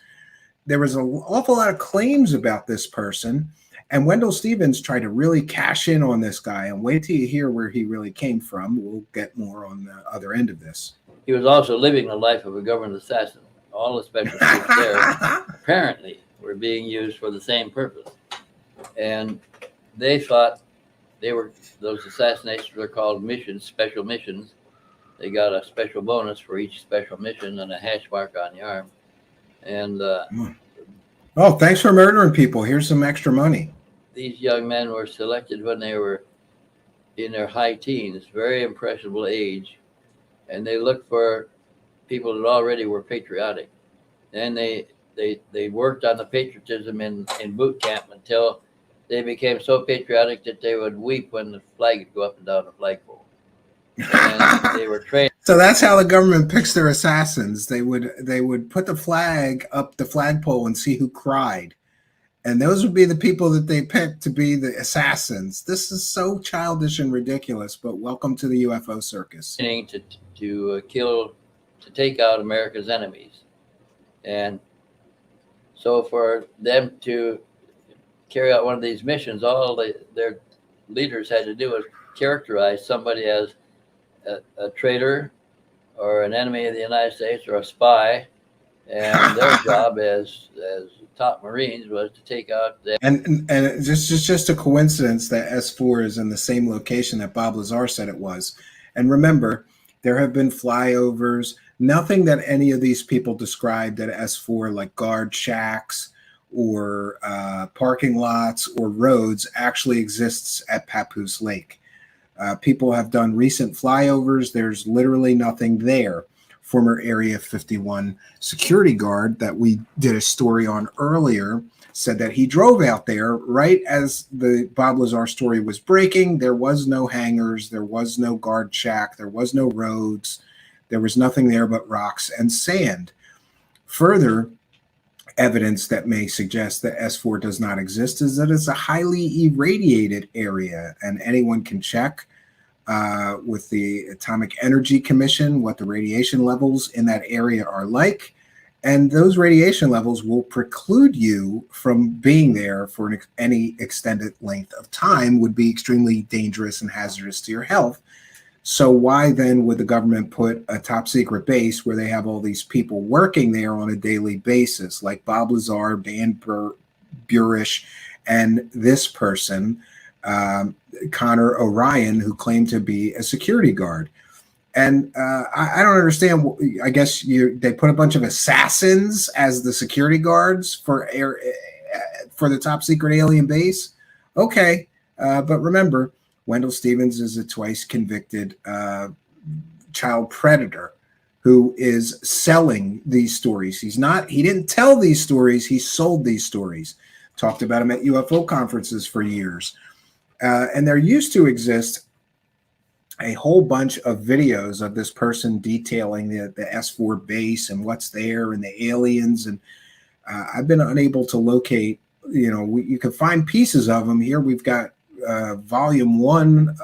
There was an awful lot of claims about this person, and Wendell Stevens tried to really cash in on this guy, and wait till you hear where he really came from. We'll get more on the other end of this. He was also living the life of a government assassin. All the special troops there apparently were being used for the same purpose. And they thought those assassinations were called missions, special missions. They got a special bonus for each special mission and a hash mark on the arm. And oh, thanks for murdering people. Here's some extra money. These young men were selected when they were in their high teens, very impressionable age. And they looked for people that already were patriotic. And they worked on the patriotism in boot camp until they became so patriotic that they would weep when the flag would go up and down the flagpole. And they were trained. So that's how the government picks their assassins. They would put the flag up the flagpole and see who cried. And those would be the people that they picked to be the assassins. This is so childish and ridiculous, but welcome to the UFO circus. To take out America's enemies. And so for them to carry out one of these missions, all their leaders had to do was characterize somebody as a traitor or an enemy of the United States or a spy. And their job as top Marines was to take out them. And it's just a coincidence that S4 is in the same location that Bob Lazar said it was. And remember, there have been flyovers. Nothing that any of these people described at S4, like guard shacks or parking lots or roads, actually exists at Papoose Lake. People have done recent flyovers. There's literally nothing there. Former Area 51 security guard that we did a story on earlier said that he drove out there right as the Bob Lazar story was breaking. There was no hangars. There was no guard shack. There was no roads. There was nothing there but rocks and sand. Further evidence that may suggest that S4 does not exist is that it's a highly irradiated area, and anyone can check with the Atomic Energy Commission what the radiation levels in that area are like. And those radiation levels will preclude you from being there for any extended length of time, would be extremely dangerous and hazardous to your health. So why then would the government put a top secret base where they have all these people working there on a daily basis, like Bob Lazar, Dan Burish, and this person, Connor Orion, who claimed to be a security guard? And I don't understand. I guess they put a bunch of assassins as the security guards for the top secret alien base. Okay, but remember, Wendell Stevens is a twice convicted child predator who is selling these stories. He didn't tell these stories. He sold these stories. Talked about him at UFO conferences for years. And there used to exist a whole bunch of videos of this person detailing the S4 base and what's there and the aliens. And I've been unable to locate, you can find pieces of them here. We've got volume 1.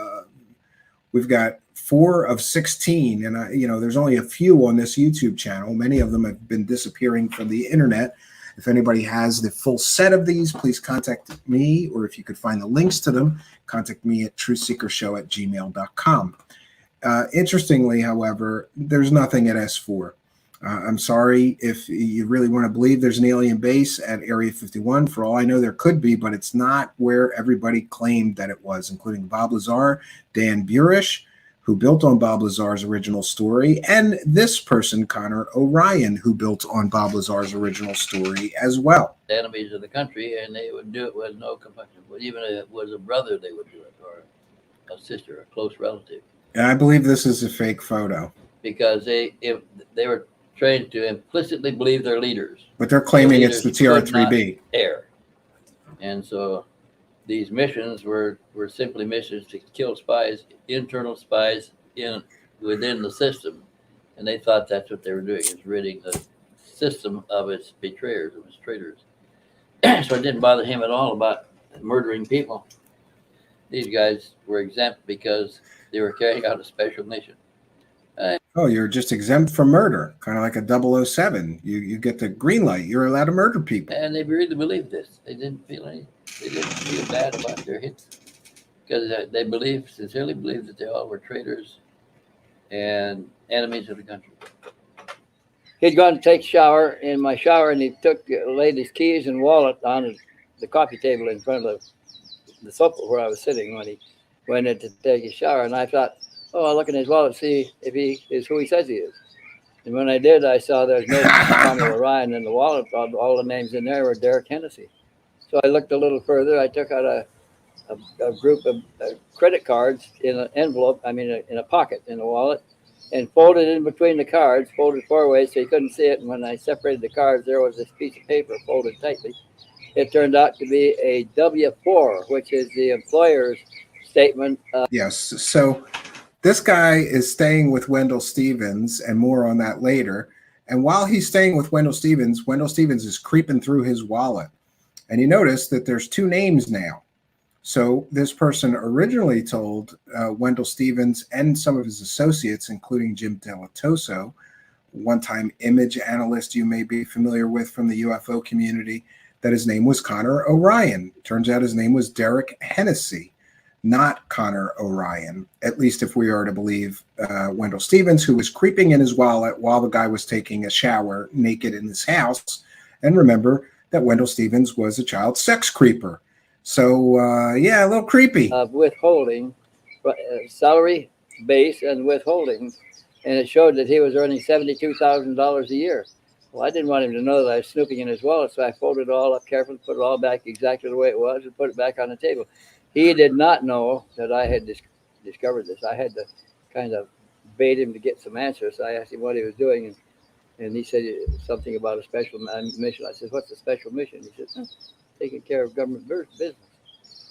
We've got 4 of 16, and there's only a few on this YouTube channel. Many of them have been disappearing from the internet. If anybody has the full set of these, please contact me, or if you could find the links to them, contact me at truthseekershow@gmail.com. Interestingly, however, there's nothing at S4. I'm sorry if you really want to believe there's an alien base at Area 51. For all I know, there could be, but it's not where everybody claimed that it was, including Bob Lazar, Dan Burish, who built on Bob Lazar's original story, and this person, Connor Orion, who built on Bob Lazar's original story as well. Enemies of the country, and they would do it with no compunction. But even if it was a brother, they would do it, or a sister, a close relative. And I believe this is a fake photo. Because they were trained to implicitly believe their leaders. But they're claiming it's the TR-3B. Air. And so these missions were simply missions to kill spies, internal spies within the system. And they thought that's what they were doing, is ridding the system of its betrayers, of its traitors. So it didn't bother him at all about murdering people. These guys were exempt because they were carrying out a special mission. Oh, you're just exempt from murder, kind of like a 007. You get the green light. You're allowed to murder people. And they really believed this. They didn't feel bad about their hits, because they sincerely believed that they all were traitors and enemies of the country. He'd gone to take a shower in my shower, and he laid his keys and wallet on the coffee table in front of the sofa where I was sitting when he went in to take his shower. And I thought, oh, I'll look in his wallet, see if he is who he says he is. And when I did, I saw there's no Connor Orion in the wallet. All the names in there were Derek Hennessy. So I looked a little further. I took out a group of credit cards in an envelope, in a pocket in the wallet, and folded in between the cards, folded 4 ways so you couldn't see it. And when I separated the cards, there was this piece of paper folded tightly. It turned out to be a W-4, which is the employer's statement. Yes. So this guy is staying with Wendell Stevens, and more on that later. And while he's staying with Wendell Stevens is creeping through his wallet. And you notice that there's 2 names now. So this person originally told Wendell Stevens and some of his associates, including Jim Delatoso, one-time image analyst you may be familiar with from the UFO community, that his name was Connor Orion. Turns out his name was Derek Hennessy, not Connor Orion, at least if we are to believe Wendell Stevens, who was creeping in his wallet while the guy was taking a shower naked in his house. And remember that Wendell Stevens was a child sex creeper. So, yeah, a little creepy. Withholding, salary base and withholding. And it showed that he was earning $72,000 a year. Well, I didn't want him to know that I was snooping in his wallet, so I folded it all up carefully, put it all back exactly the way it was, and put it back on the table. He did not know that I had discovered this. I had to kind of bait him to get some answers. I asked him what he was doing, and he said something about a special mission. I said, what's a special mission? He said, taking care of government business.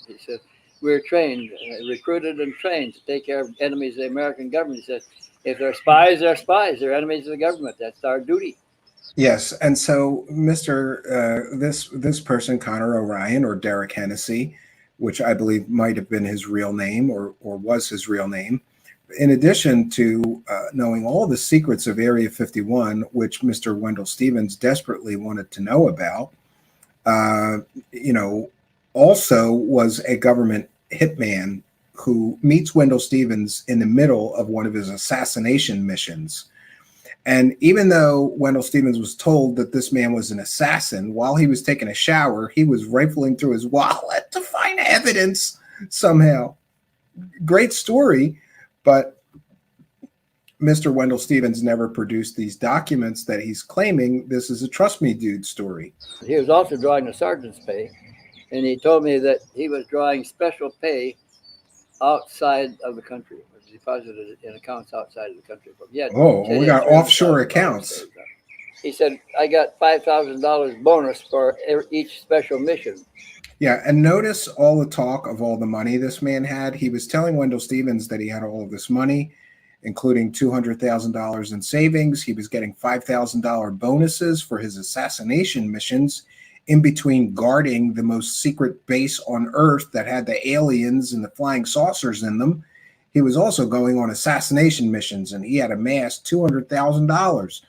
He said, we're trained, recruited and trained to take care of enemies of the American government. He said, if they're spies, they're spies. They're enemies of the government. That's our duty. Yes, and so this person, Connor Orion, or Derek Hennessy, which I believe might have been his real name or was his real name, in addition to knowing all the secrets of Area 51, which Mr. Wendell Stevens desperately wanted to know about, also was a government hitman who meets Wendell Stevens in the middle of one of his assassination missions. And even though Wendell Stevens was told that this man was an assassin, while he was taking a shower, he was rifling through his wallet to find evidence somehow. Great story, but Mr. Wendell Stevens never produced these documents that he's claiming this is a trust me dude story. He was also drawing the sergeant's pay, and he told me that he was drawing special pay outside of the country. Deposited in accounts outside of the country. We got offshore accounts. He said, I got $5,000 bonus for each special mission. Yeah, and notice all the talk of all the money this man had. He was telling Wendell Stevens that he had all of this money, including $200,000 in savings. He was getting $5,000 bonuses for his assassination missions, in between guarding the most secret base on Earth that had the aliens and the flying saucers in them. he was also going on assassination missions, and he had amassed $200,000.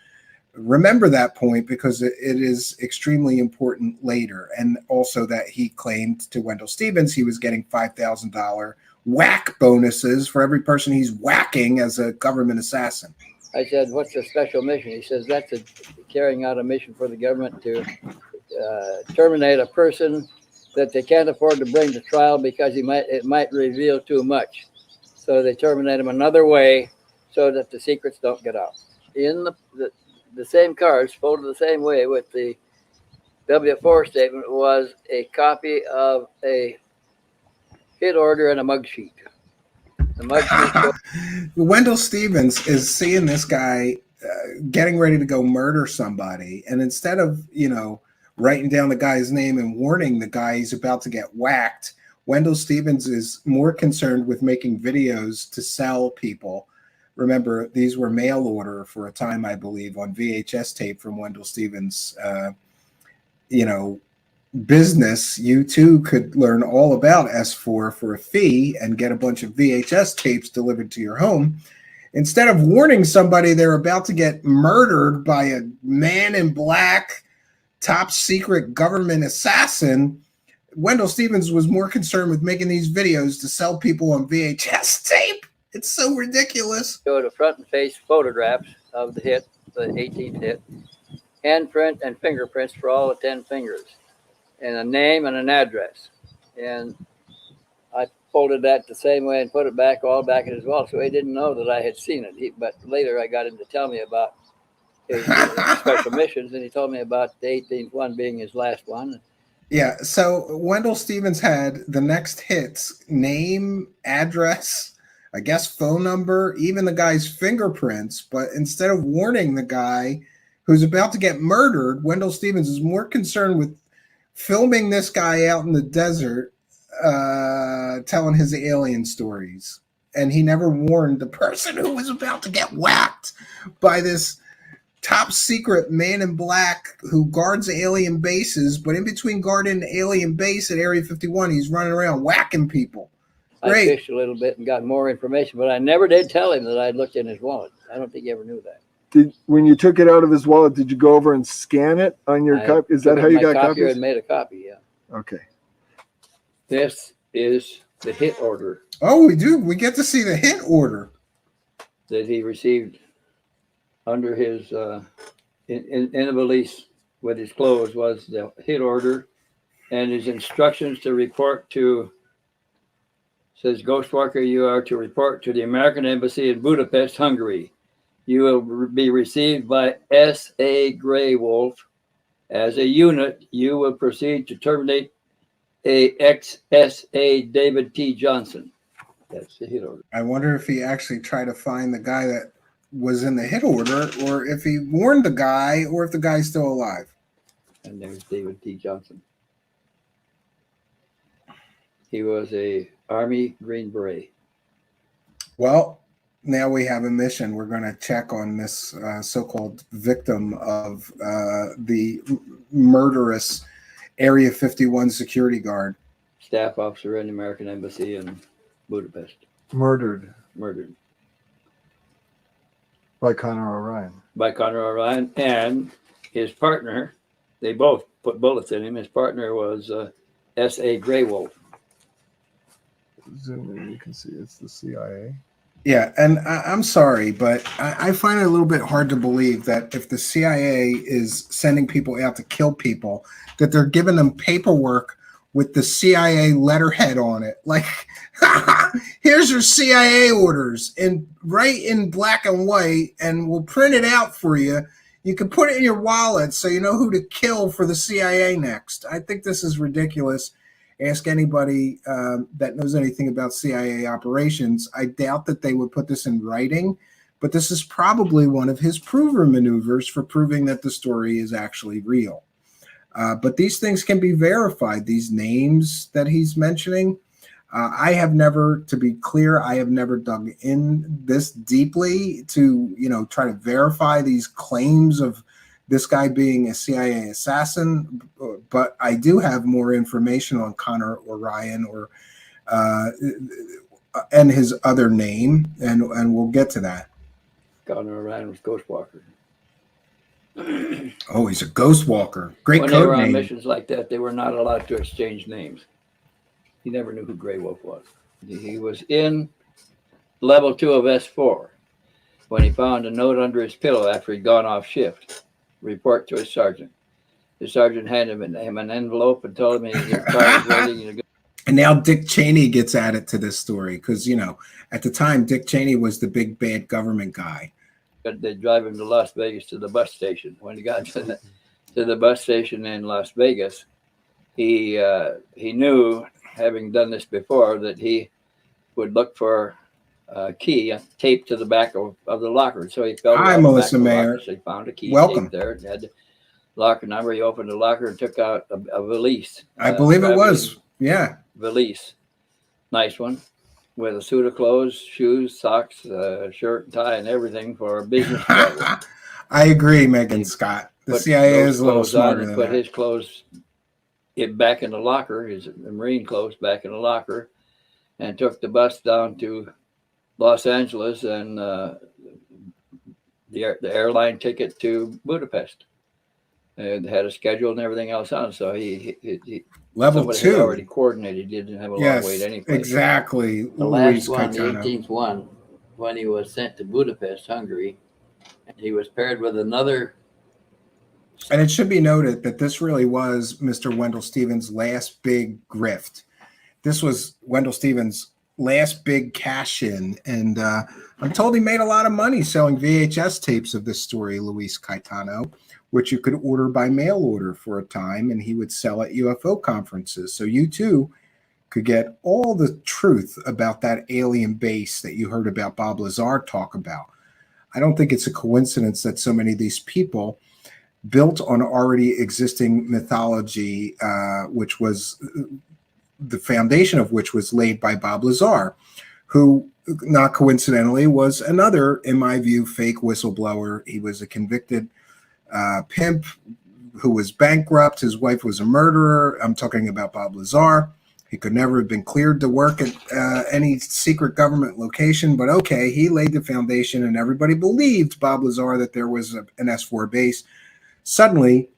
Remember that point, because it is extremely important later. And also that he claimed to Wendell Stevens he was getting $5,000 whack bonuses for every person he's whacking as a government assassin. I said, what's the special mission? He says, that's carrying out a mission for the government to terminate a person that they can't afford to bring to trial because it might reveal too much. So they terminate him another way so that the secrets don't get out. In the same cards, folded the same way with the W4 statement, was a copy of a hit order and a mug sheet. The mug sheet. Wendell Stevens is seeing this guy getting ready to go murder somebody, and instead of, writing down the guy's name and warning the guy he's about to get whacked, Wendell Stevens is more concerned with making videos to sell people. Remember, these were mail order for a time, I believe, on VHS tape from Wendell Stevens, business. You too could learn all about S4 for a fee and get a bunch of VHS tapes delivered to your home. Instead of warning somebody they're about to get murdered by a man in black, top secret government assassin, Wendell Stevens was more concerned with making these videos to sell people on VHS tape. It's so ridiculous. Showed a front and face photographs of the hit, the 18th hit, handprint and fingerprints for all the 10 fingers, and a name and an address. And I folded that the same way and put it back all back in his wallet, so he didn't know that I had seen it. But later I got him to tell me about his special missions, and he told me about the 18th one being his last one. Yeah, so Wendell Stevens had the next hits, name, address, I guess phone number, even the guy's fingerprints. But instead of warning the guy who's about to get murdered, Wendell Stevens is more concerned with filming this guy out in the desert, telling his alien stories. And he never warned the person who was about to get whacked by this top secret man in black who guards alien bases, but in between guarding the alien base at Area 51, he's running around whacking people. Great. I fished a little bit and got more information, but I never did tell him that I'd looked in his wallet. I don't think he ever knew that. When you took it out of his wallet, did you go over and scan it on your copy? Is that how you got copies? And made a copy, yeah. Okay. This is the hit order. Oh, we do. We get to see the hit order that he received under his in a valise with his clothes, was the hit order and his instructions to report to, says, Ghostwalker, you are to report to the American Embassy in Budapest, Hungary. You will be received by S.A. Grey Wolf. As a unit, you will proceed to terminate ex-S.A. David T. Johnson. That's the hit order. I wonder if he actually tried to find the guy that was in the hit order, or if he warned the guy, or if the guy's still alive. And there's David T. Johnson. He was a Army Green Beret. Well, now we have a mission. We're going to check on this so-called victim of the murderous Area 51 security guard. Staff officer in the American Embassy in Budapest. Murdered. By Connor Orion. And his partner, they both put bullets in him. His partner was S.A. Grey Wolf. Zoom in, you can see it's the CIA. Yeah, and I'm sorry, but I find it a little bit hard to believe that if the CIA is sending people out to kill people, that they're giving them paperwork with the CIA letterhead on it. Like, here's your CIA orders, and right in black and white, and we'll print it out for you. You can put it in your wallet so you know who to kill for the CIA next. I think this is ridiculous. Ask anybody that knows anything about CIA operations. I doubt that they would put this in writing, but this is probably one of his prover maneuvers for proving that the story is actually real. But these things can be verified, these names that he's mentioning. I have never, to be clear, I have never dug in this deeply to, try to verify these claims of this guy being a CIA assassin. But I do have more information on Connor Orion, or and his other name, and we'll get to that. Connor Orion was Ghost Walker. Oh, he's a ghost walker. Great when code they were on name. missions like that, they were not allowed to exchange names. He never knew who Grey Wolf was. He was in level 2 of S4 when he found a note under his pillow after he'd gone off shift. Report to his sergeant. The sergeant handed him an envelope and told him his car was waiting. And now Dick Cheney gets added to this story because, you know, at the time, Dick Cheney was the big bad government guy. They drive him to Las Vegas to the bus station. When he got to the bus station in Las Vegas, he knew, having done this before, that he would look for a key taped to the back of the locker. So he felt Hi, Melissa Mayer. So he found a key Welcome. taped there. It had the locker number. He opened the locker and took out a valise. I believe it was. Yeah. Valise. Nice one. With a suit of clothes, shoes, socks, shirt, tie, and everything for business travel. I agree, Megan Scott. The CIA is a little smarter than put that. his clothes back in the locker, his Marine clothes back in the locker, and took the bus down to Los Angeles and the airline ticket to Budapest. And had a schedule and everything else on. So he Level somebody 2 had already coordinated. He didn't have a long wait anyway. Exactly. The last Luis one, the Caetano. 18th one, when he was sent to Budapest, Hungary, he was paired with another. And it should be noted that this really was Mr. Wendell Stevens' last big grift. This was Wendell Stevens' last big cash in. And I'm told he made a lot of money selling VHS tapes of this story, Luis Caetano, which you could order by mail order for a time, and he would sell at UFO conferences. So you too could get all the truth about that alien base that you heard about Bob Lazar talk about. I don't think it's a coincidence that so many of these people built on already existing mythology, which was the foundation of which was laid by Bob Lazar, who, not coincidentally, was another, in my view, fake whistleblower. He was a convicted pimp who was bankrupt. His wife was a murderer. I'm talking about Bob Lazar. He could never have been cleared to work at any secret government location, but okay, he laid the foundation and everybody believed Bob Lazar that there was an S4 base. Suddenly,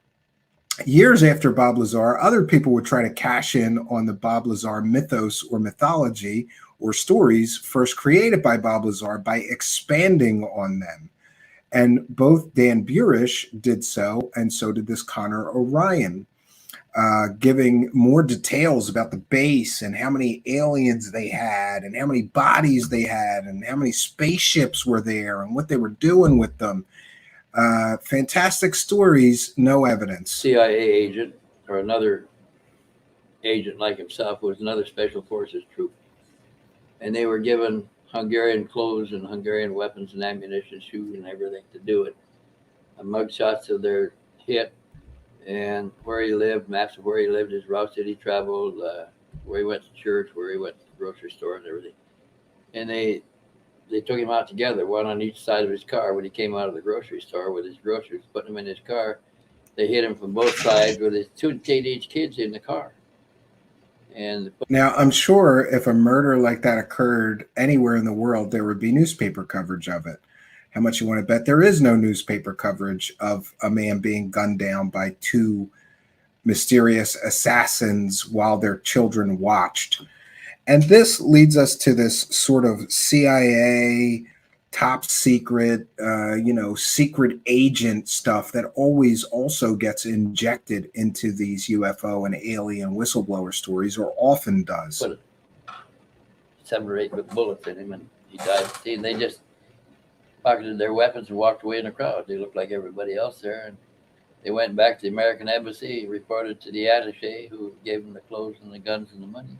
years after Bob Lazar, other people would try to cash in on the Bob Lazar mythos or mythology or stories first created by Bob Lazar by expanding on them. And both Dan Burish did so, and so did this Connor Orion, giving more details about the base and how many aliens they had and how many bodies they had and how many spaceships were there and what they were doing with them. Fantastic stories, no evidence. CIA agent or another agent like himself was another Special Forces troop. And they were given Hungarian clothes and Hungarian weapons and ammunition, shoes and everything to do it. Mugshots of their hit and where he lived, maps of where he lived, his routes that he traveled, where he went to church, where he went to the grocery store and everything. And they took him out together, one on each side of his car. When he came out of the grocery store with his groceries, putting them in his car, they hit him from both sides with his 2 teenage kids in the car. And now, I'm sure if a murder like that occurred anywhere in the world, there would be newspaper coverage of it. How much you want to bet there is no newspaper coverage of a man being gunned down by 2 mysterious assassins while their children watched? And this leads us to this sort of CIA top secret, secret agent stuff that always also gets injected into these UFO and alien whistleblower stories, or often does. put 7 or 8 bullets in him and he died. See, and they just pocketed their weapons and walked away in the crowd. They looked like everybody else there. And they went back to the American embassy, reported to the attaché, who gave them the clothes and the guns and the money.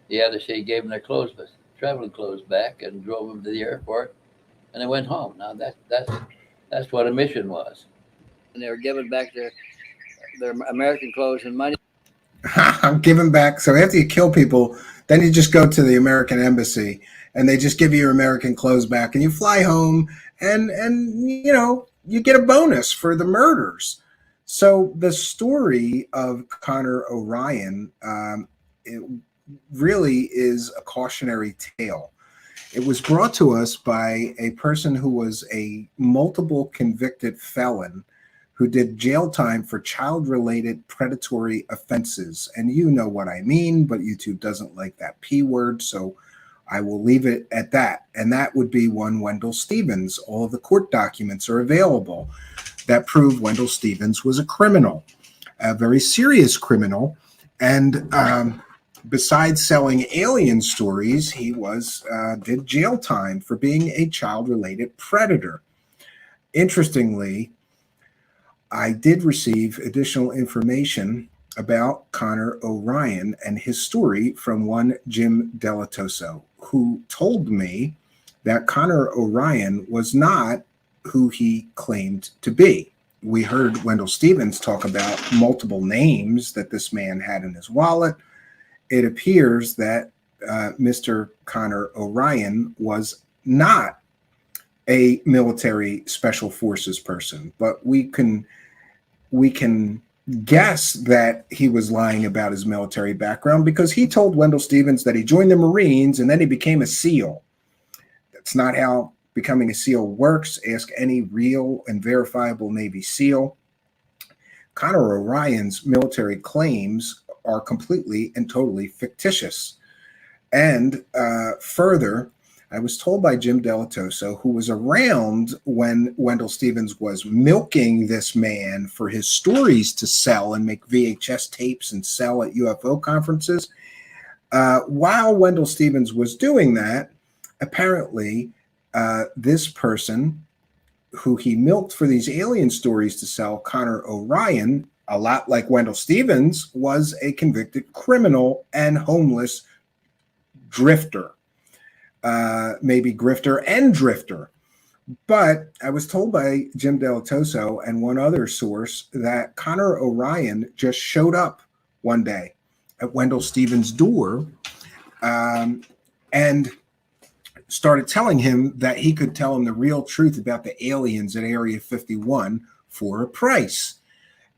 The attaché gave them their clothes, but traveling clothes back, and drove them to the airport, and they went home. Now that's what a mission was. And they were given back their American clothes and money. I'm giving back. So after you kill people, then you just go to the American embassy and they just give you your American clothes back and you fly home and you get a bonus for the murders. So the story of Connor Orion really is a cautionary tale. It was brought to us by a person who was a multiple convicted felon who did jail time for child-related predatory offenses. And you know what I mean, but YouTube doesn't like that P word, so I will leave it at that. And that would be one Wendell Stevens. All of the court documents are available that prove Wendell Stevens was a criminal, a very serious criminal. And besides selling alien stories, he did jail time for being a child-related predator. Interestingly, I did receive additional information about Connor Orion and his story from one Jim Delatoso, who told me that Connor Orion was not who he claimed to be. We heard Wendell Stevens talk about multiple names that this man had in his wallet. It appears that Mr. Connor Orion was not a military special forces person, but we can guess that he was lying about his military background because he told Wendell Stevens that he joined the Marines and then he became a SEAL. That's not how becoming a SEAL works. Ask any real and verifiable Navy SEAL. Connor Orion's military claims are completely and totally fictitious. And further, I was told by Jim Delatoso, who was around when Wendell Stevens was milking this man for his stories to sell and make VHS tapes and sell at UFO conferences. While Wendell Stevens was doing that, apparently this person who he milked for these alien stories to sell, Connor Orion, a lot like Wendell Stevens, was a convicted criminal and homeless drifter. Maybe grifter and drifter. But I was told by Jim Delatoso and one other source that Connor Orion just showed up one day at Wendell Stevens' door and started telling him that he could tell him the real truth about the aliens at Area 51 for a price.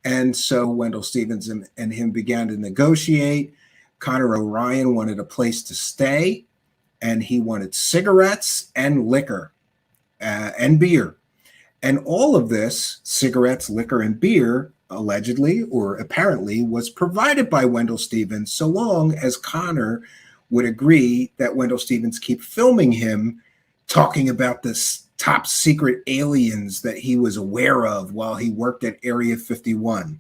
And so Wendell Stevens and him began to negotiate. Connor Orion wanted a place to stay, and he wanted cigarettes and liquor and beer. And all of this, cigarettes, liquor, and beer, allegedly or apparently, was provided by Wendell Stevens so long as Connor would agree that Wendell Stevens keep filming him talking about this top secret aliens that he was aware of while he worked at Area 51.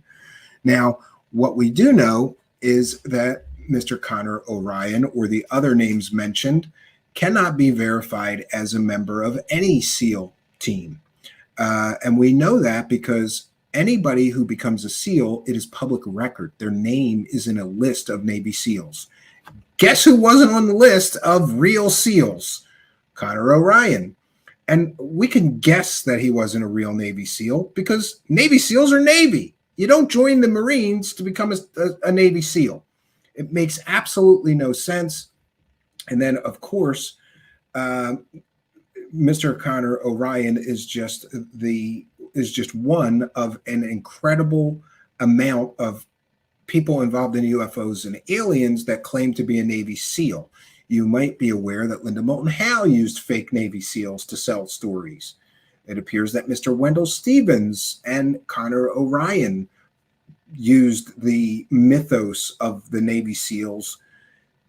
Now, what we do know is that Mr. Connor Orion, or the other names mentioned, cannot be verified as a member of any SEAL team. And we know that because anybody who becomes a SEAL, it is public record. Their name is in a list of Navy SEALs. Guess who wasn't on the list of real SEALs? Connor Orion. And we can guess that he wasn't a real Navy SEAL because Navy SEALs are Navy. You don't join the Marines to become a Navy SEAL. It makes absolutely no sense. And then, of course, Mr. Connor Orion is just one of an incredible amount of people involved in UFOs and aliens that claim to be a Navy SEAL. You might be aware that Linda Moulton Howe used fake Navy SEALs to sell stories. It appears that Mr. Wendell Stevens and Connor Orion used the mythos of the Navy SEALs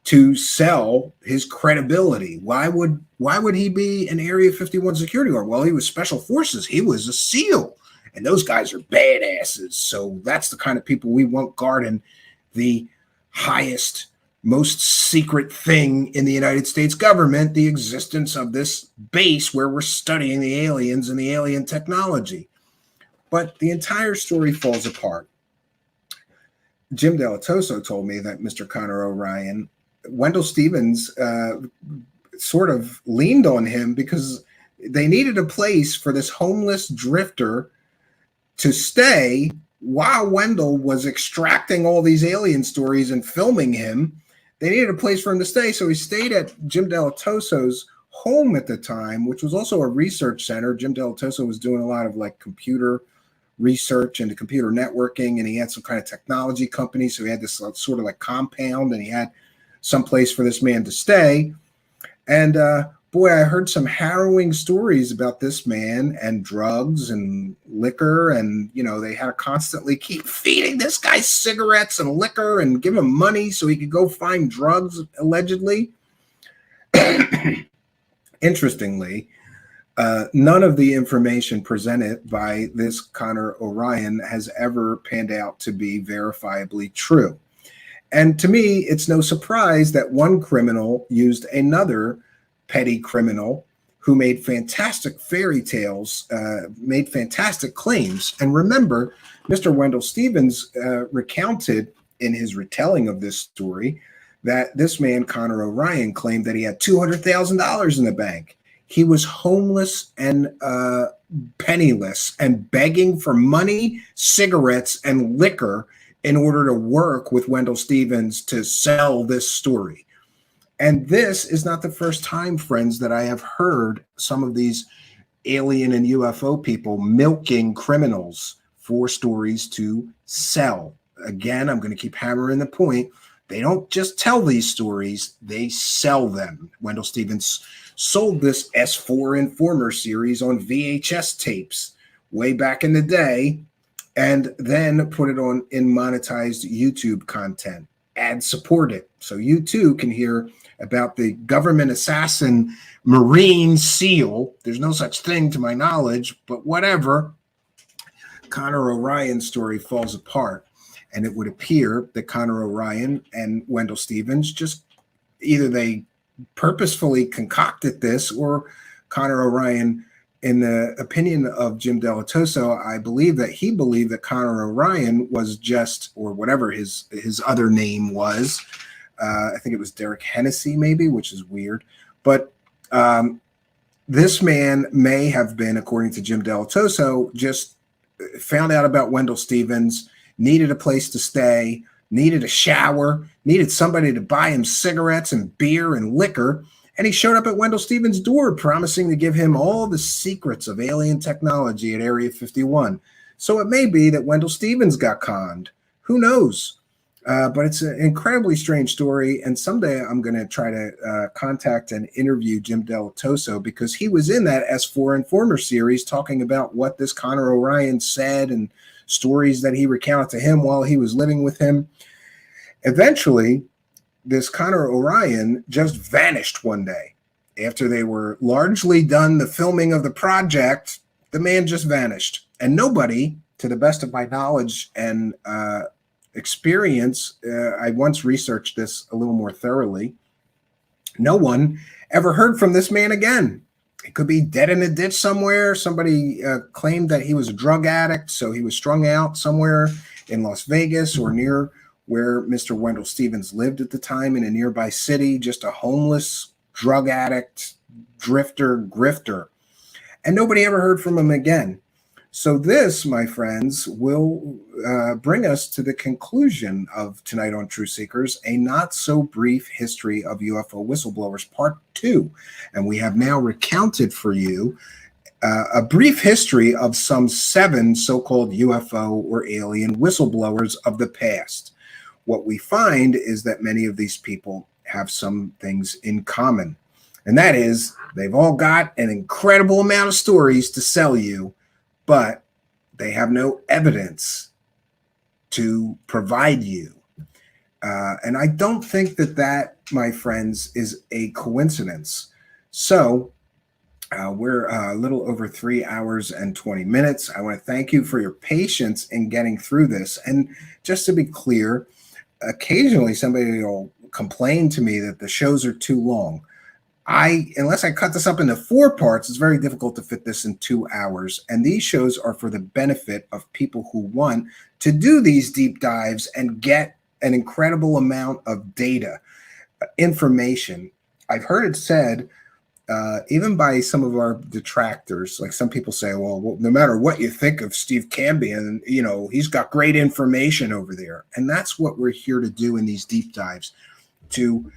to sell his credibility. Why would he be an Area 51 security guard? Well, he was special forces. He was a SEAL, and those guys are badasses. So that's the kind of people we want guarding the highest, most secret thing in the United States government, the existence of this base where we're studying the aliens and the alien technology. But the entire story falls apart. Jim Delatoso told me that Mr. Connor Orion, Wendell Stevens sort of leaned on him because they needed a place for this homeless drifter to stay while Wendell was extracting all these alien stories and filming him. They needed a place for him to stay, so he stayed at Jim Delatoso's home at the time, which was also a research center. Jim Delatoso was doing a lot of like computer research into computer networking, and he had some kind of technology company, so he had this sort of like compound, and he had someplace for this man to stay. And boy, I heard some harrowing stories about this man and drugs and liquor. And, you know, they had to constantly keep feeding this guy cigarettes and liquor and give him money so he could go find drugs, allegedly. Interestingly, none of the information presented by this Connor Orion has ever panned out to be verifiably true. And to me, it's no surprise that one criminal used another petty criminal who made fantastic fairy tales, made fantastic claims. And remember, Mr. Wendell Stevens recounted in his retelling of this story that this man, Connor Orion, claimed that he had $200,000 in the bank. He was homeless and penniless and begging for money, cigarettes, and liquor in order to work with Wendell Stevens to sell this story. And this is not the first time, friends, that I have heard some of these alien and UFO people milking criminals for stories to sell. Again, I'm going to keep hammering the point. They don't just tell these stories, they sell them. Wendell Stevens sold this S4 Informer series on VHS tapes way back in the day, and then put it on in monetized YouTube content, ad supported. So you too can hear about the government assassin Marine SEAL. There's no such thing to my knowledge, but whatever. Connor Orion's story falls apart. And it would appear that Connor Orion and Wendell Stevens just either they purposefully concocted this, or Connor Orion, in the opinion of Jim Delatoso, I believe that he believed that Connor Orion was just, or whatever his other name was. I think it was Derek Hennessy, maybe, which is weird. But this man may have been, according to Jim Delatoso, just found out about Wendell Stevens, needed a place to stay, needed a shower, needed somebody to buy him cigarettes and beer and liquor. And he showed up at Wendell Stevens' door promising to give him all the secrets of alien technology at Area 51. So it may be that Wendell Stevens got conned. Who knows? But it's an incredibly strange story. And someday I'm going to try to contact and interview Jim Delatoso, because he was in that S4 Informer series talking about what this Connor Orion said and stories that he recounted to him while he was living with him. Eventually, this Connor Orion just vanished one day. After they were largely done the filming of the project, the man just vanished. And nobody, to the best of my knowledge and experience, I once researched this a little more thoroughly, no one ever heard from this man again. He could be dead in a ditch somewhere. Somebody claimed that he was a drug addict, so he was strung out somewhere in Las Vegas or near where Mr. Wendell Stevens lived at the time, in a nearby city, just a homeless drug addict, drifter, grifter. And nobody ever heard from him again. So this, my friends, will bring us to the conclusion of Tonight on True Seekers, a not so brief history of UFO whistleblowers, part 2. And we have now recounted for you a brief history of some 7 so-called UFO or alien whistleblowers of the past. What we find is that many of these people have some things in common. And that is, they've all got an incredible amount of stories to sell you, but they have no evidence to provide you. And I don't think that that, my friends, is a coincidence. So we're a little over 3 hours and 20 minutes. I want to thank you for your patience in getting through this. And just to be clear, occasionally somebody will complain to me that the shows are too long. Unless I cut this up into 4 parts, it's very difficult to fit this in 2 hours. And these shows are for the benefit of people who want to do these deep dives and get an incredible amount of data, information. I've heard it said, even by some of our detractors, like some people say, well, no matter what you think of Steve Cambion, you know, he's got great information over there. And that's what we're here to do in these deep dives, to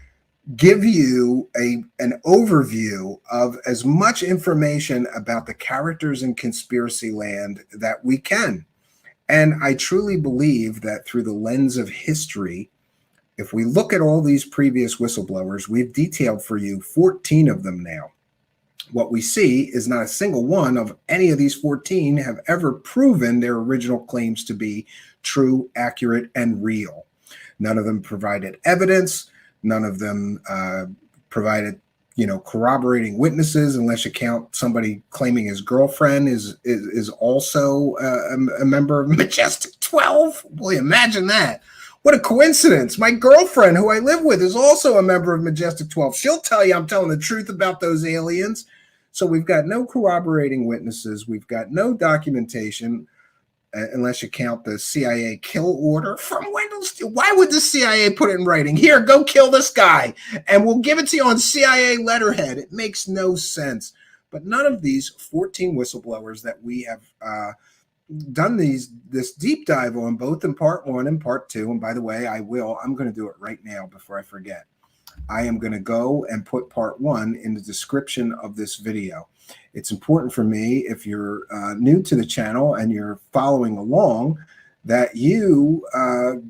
give you an overview of as much information about the characters in conspiracy land that we can. And I truly believe that through the lens of history, if we look at all these previous whistleblowers, we've detailed for you 14 of them now. What we see is not a single one of any of these 14 have ever proven their original claims to be true, accurate, and real. None of them provided evidence. None of them provided, corroborating witnesses, unless you count somebody claiming his girlfriend is also a member of Majestic 12. Boy, imagine that. What a coincidence. My girlfriend, who I live with, is also a member of Majestic 12. She'll tell you I'm telling the truth about those aliens. So we've got no corroborating witnesses. We've got no documentation, unless you count the CIA kill order from Wendell Steele. Why would the CIA put it in writing? Here, go kill this guy, and we'll give it to you on CIA letterhead. It makes no sense. But none of these 14 whistleblowers that we have done this deep dive on, both in part 1 and part 2, and by the way, I'm going to do it right now before I forget. I am going to go and put part 1 in the description of this video. It's important for me, if you're new to the channel and you're following along, that you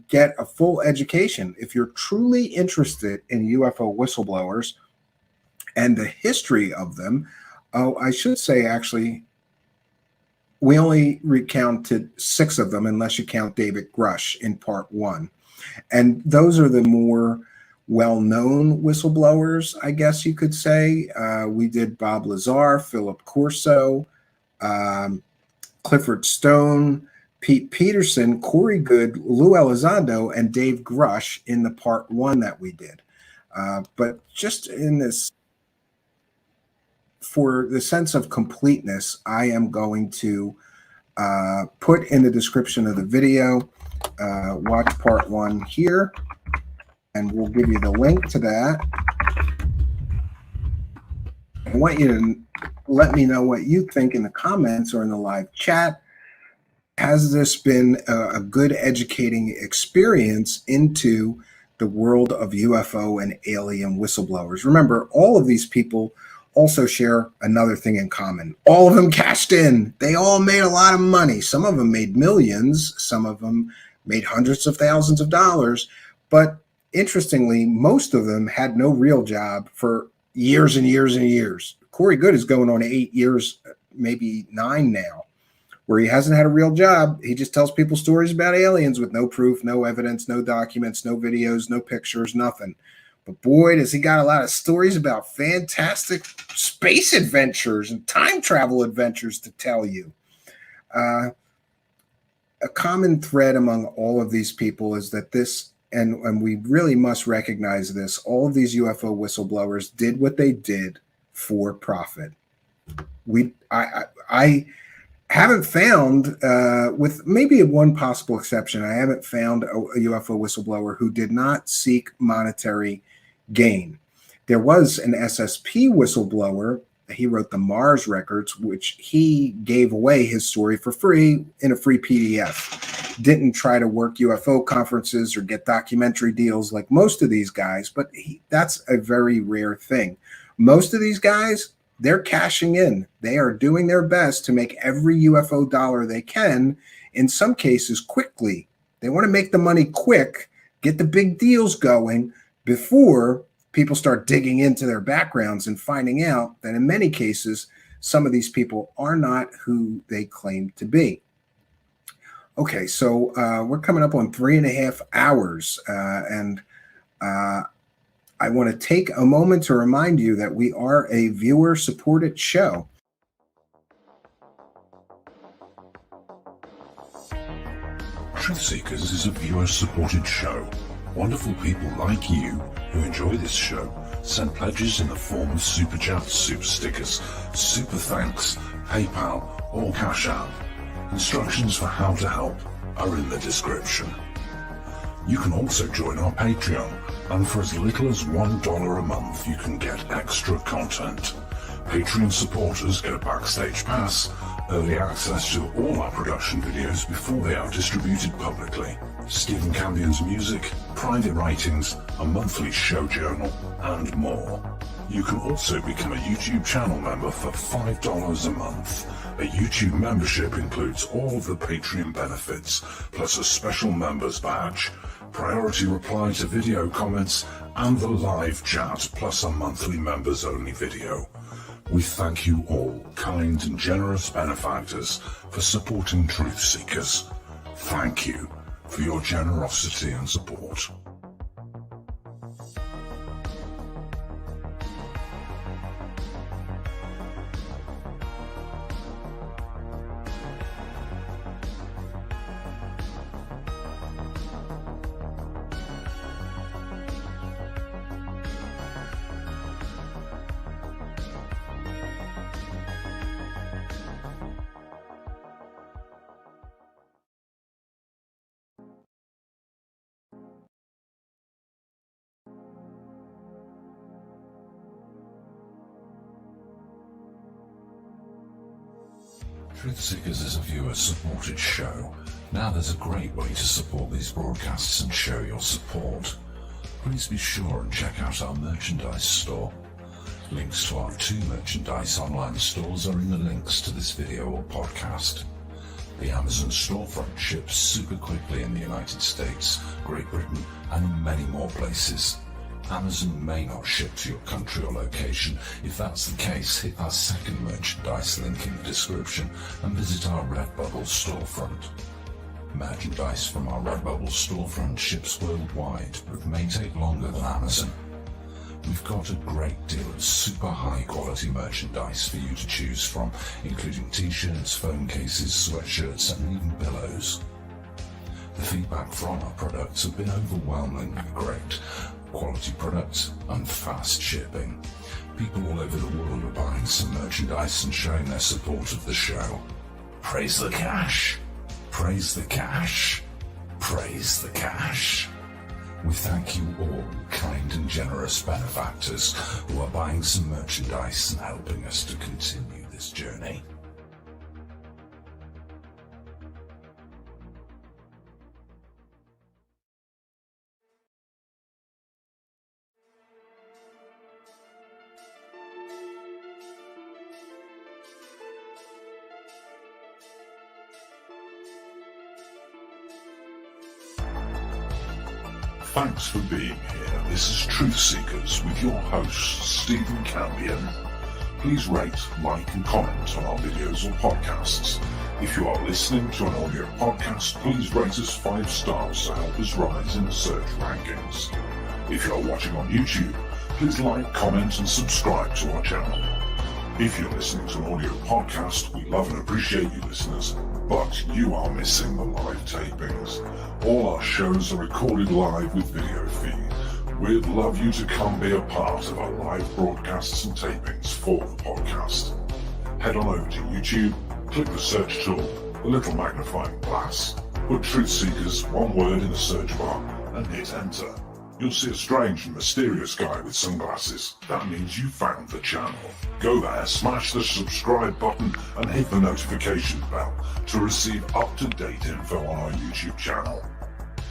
get a full education. If you're truly interested in UFO whistleblowers and the history of them, I should say, actually, we only recounted 6 of them, unless you count David Grusch in part 1. And those are the more well-known whistleblowers, I guess you could say. We did Bob Lazar, Philip Corso, Clifford Stone, Pete Peterson, Goode, Lou Elizondo, and Dave Grusch in the part 1 that we did. But just in this, for the sense of completeness, I am going to put in the description of the video, watch part 1 here, and we'll give you the link to that. I want you to let me know what you think in the comments or in the live chat. Has this been a good educating experience into the world of UFO and alien whistleblowers? Remember, all of these people also share another thing in common. All of them cashed in. They all made a lot of money. Some of them made millions. Some of them made hundreds of thousands of dollars. But interestingly, most of them had no real job for years and years and years. Goode is going on 8 years, maybe 9 now, where he hasn't had a real job. He just tells people stories about aliens with no proof, no evidence, no documents, no videos, no pictures, nothing. But boy, does he got a lot of stories about fantastic space adventures and time travel adventures to tell you. A common thread among all of these people is that and we really must recognize this, all of these UFO whistleblowers did what they did for profit. I haven't found, with maybe one possible exception, I haven't found a UFO whistleblower who did not seek monetary gain. There was an SSP whistleblower. He wrote the Mars records, which he gave away his story for free in a free PDF. Didn't try to work UFO conferences or get documentary deals like most of these guys, but that's a very rare thing. Most of these guys, they're cashing in. They are doing their best to make every UFO dollar they can, in some cases quickly. They want to make the money quick, get the big deals going before people start digging into their backgrounds and finding out that in many cases, some of these people are not who they claim to be. Okay, so we're coming up on 3.5 hours, and I want to take a moment to remind you that we are a viewer-supported show. Truth Seekers is a viewer-supported show. Wonderful people like you who enjoy this show send pledges in the form of super chats, super stickers, super thanks, PayPal, or Cash App. Instructions for how to help are in the description. You can also join our Patreon, and for as little as $1 a month you can get extra content. Patreon supporters get a backstage pass, early access to all our production videos before they are distributed publicly, Stephen Campion's music, private writings, a monthly show journal, and more. You can also become a YouTube channel member for $5 a month. A YouTube membership includes all of the Patreon benefits, plus a special members badge, priority reply to video comments, and the live chat, plus a monthly members-only video. We thank you all, kind and generous benefactors, for supporting Truth Seekers. Thank you for your generosity and support. Truth Seekers is a viewer-supported show. Now there's a great way to support these broadcasts and show your support. Please be sure and check out our merchandise store. Links to our 2 merchandise online stores are in the links to this video or podcast. The Amazon storefront ships super quickly in the United States, Great Britain, and in many more places. Amazon may not ship to your country or location. If that's the case, hit our second merchandise link in the description and visit our Redbubble storefront. Merchandise from our Redbubble storefront ships worldwide, but may take longer than Amazon. We've got a great deal of super high quality merchandise for you to choose from, including t-shirts, phone cases, sweatshirts, and even pillows. The feedback from our products have been overwhelmingly great. Quality products and fast shipping. People all over the world are buying some merchandise and showing their support of the show. Praise the cash! Praise the cash! Praise the cash! We thank you all, kind and generous benefactors, who are buying some merchandise and helping us to continue this journey. Thanks for being here. This is Truth Seekers with your host, Stephen Cambion. Please rate, like and comment on our videos or podcasts. If you are listening to an audio podcast, please rate us 5 stars to help us rise in the search rankings. If you are watching on YouTube, please like, comment and subscribe to our channel. If you're listening to an audio podcast, we love and appreciate you listeners, but you are missing the live tapings. All our shows are recorded live with video feed. We'd love you to come be a part of our live broadcasts and tapings for the podcast. Head on over to YouTube, click the search tool, the little magnifying glass, put Truth Seekers, one word in the search bar, and hit enter. You'll see a strange and mysterious guy with sunglasses. That means you found the channel. Go there, smash the subscribe button and hit the notification bell to receive up-to-date info on our YouTube channel.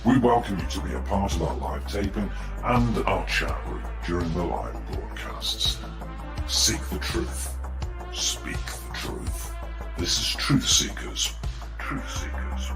We welcome you to be a part of our live taping and our chat room during the live broadcasts. Seek the truth. Speak the truth. This is Truth Seekers. Truth Seekers.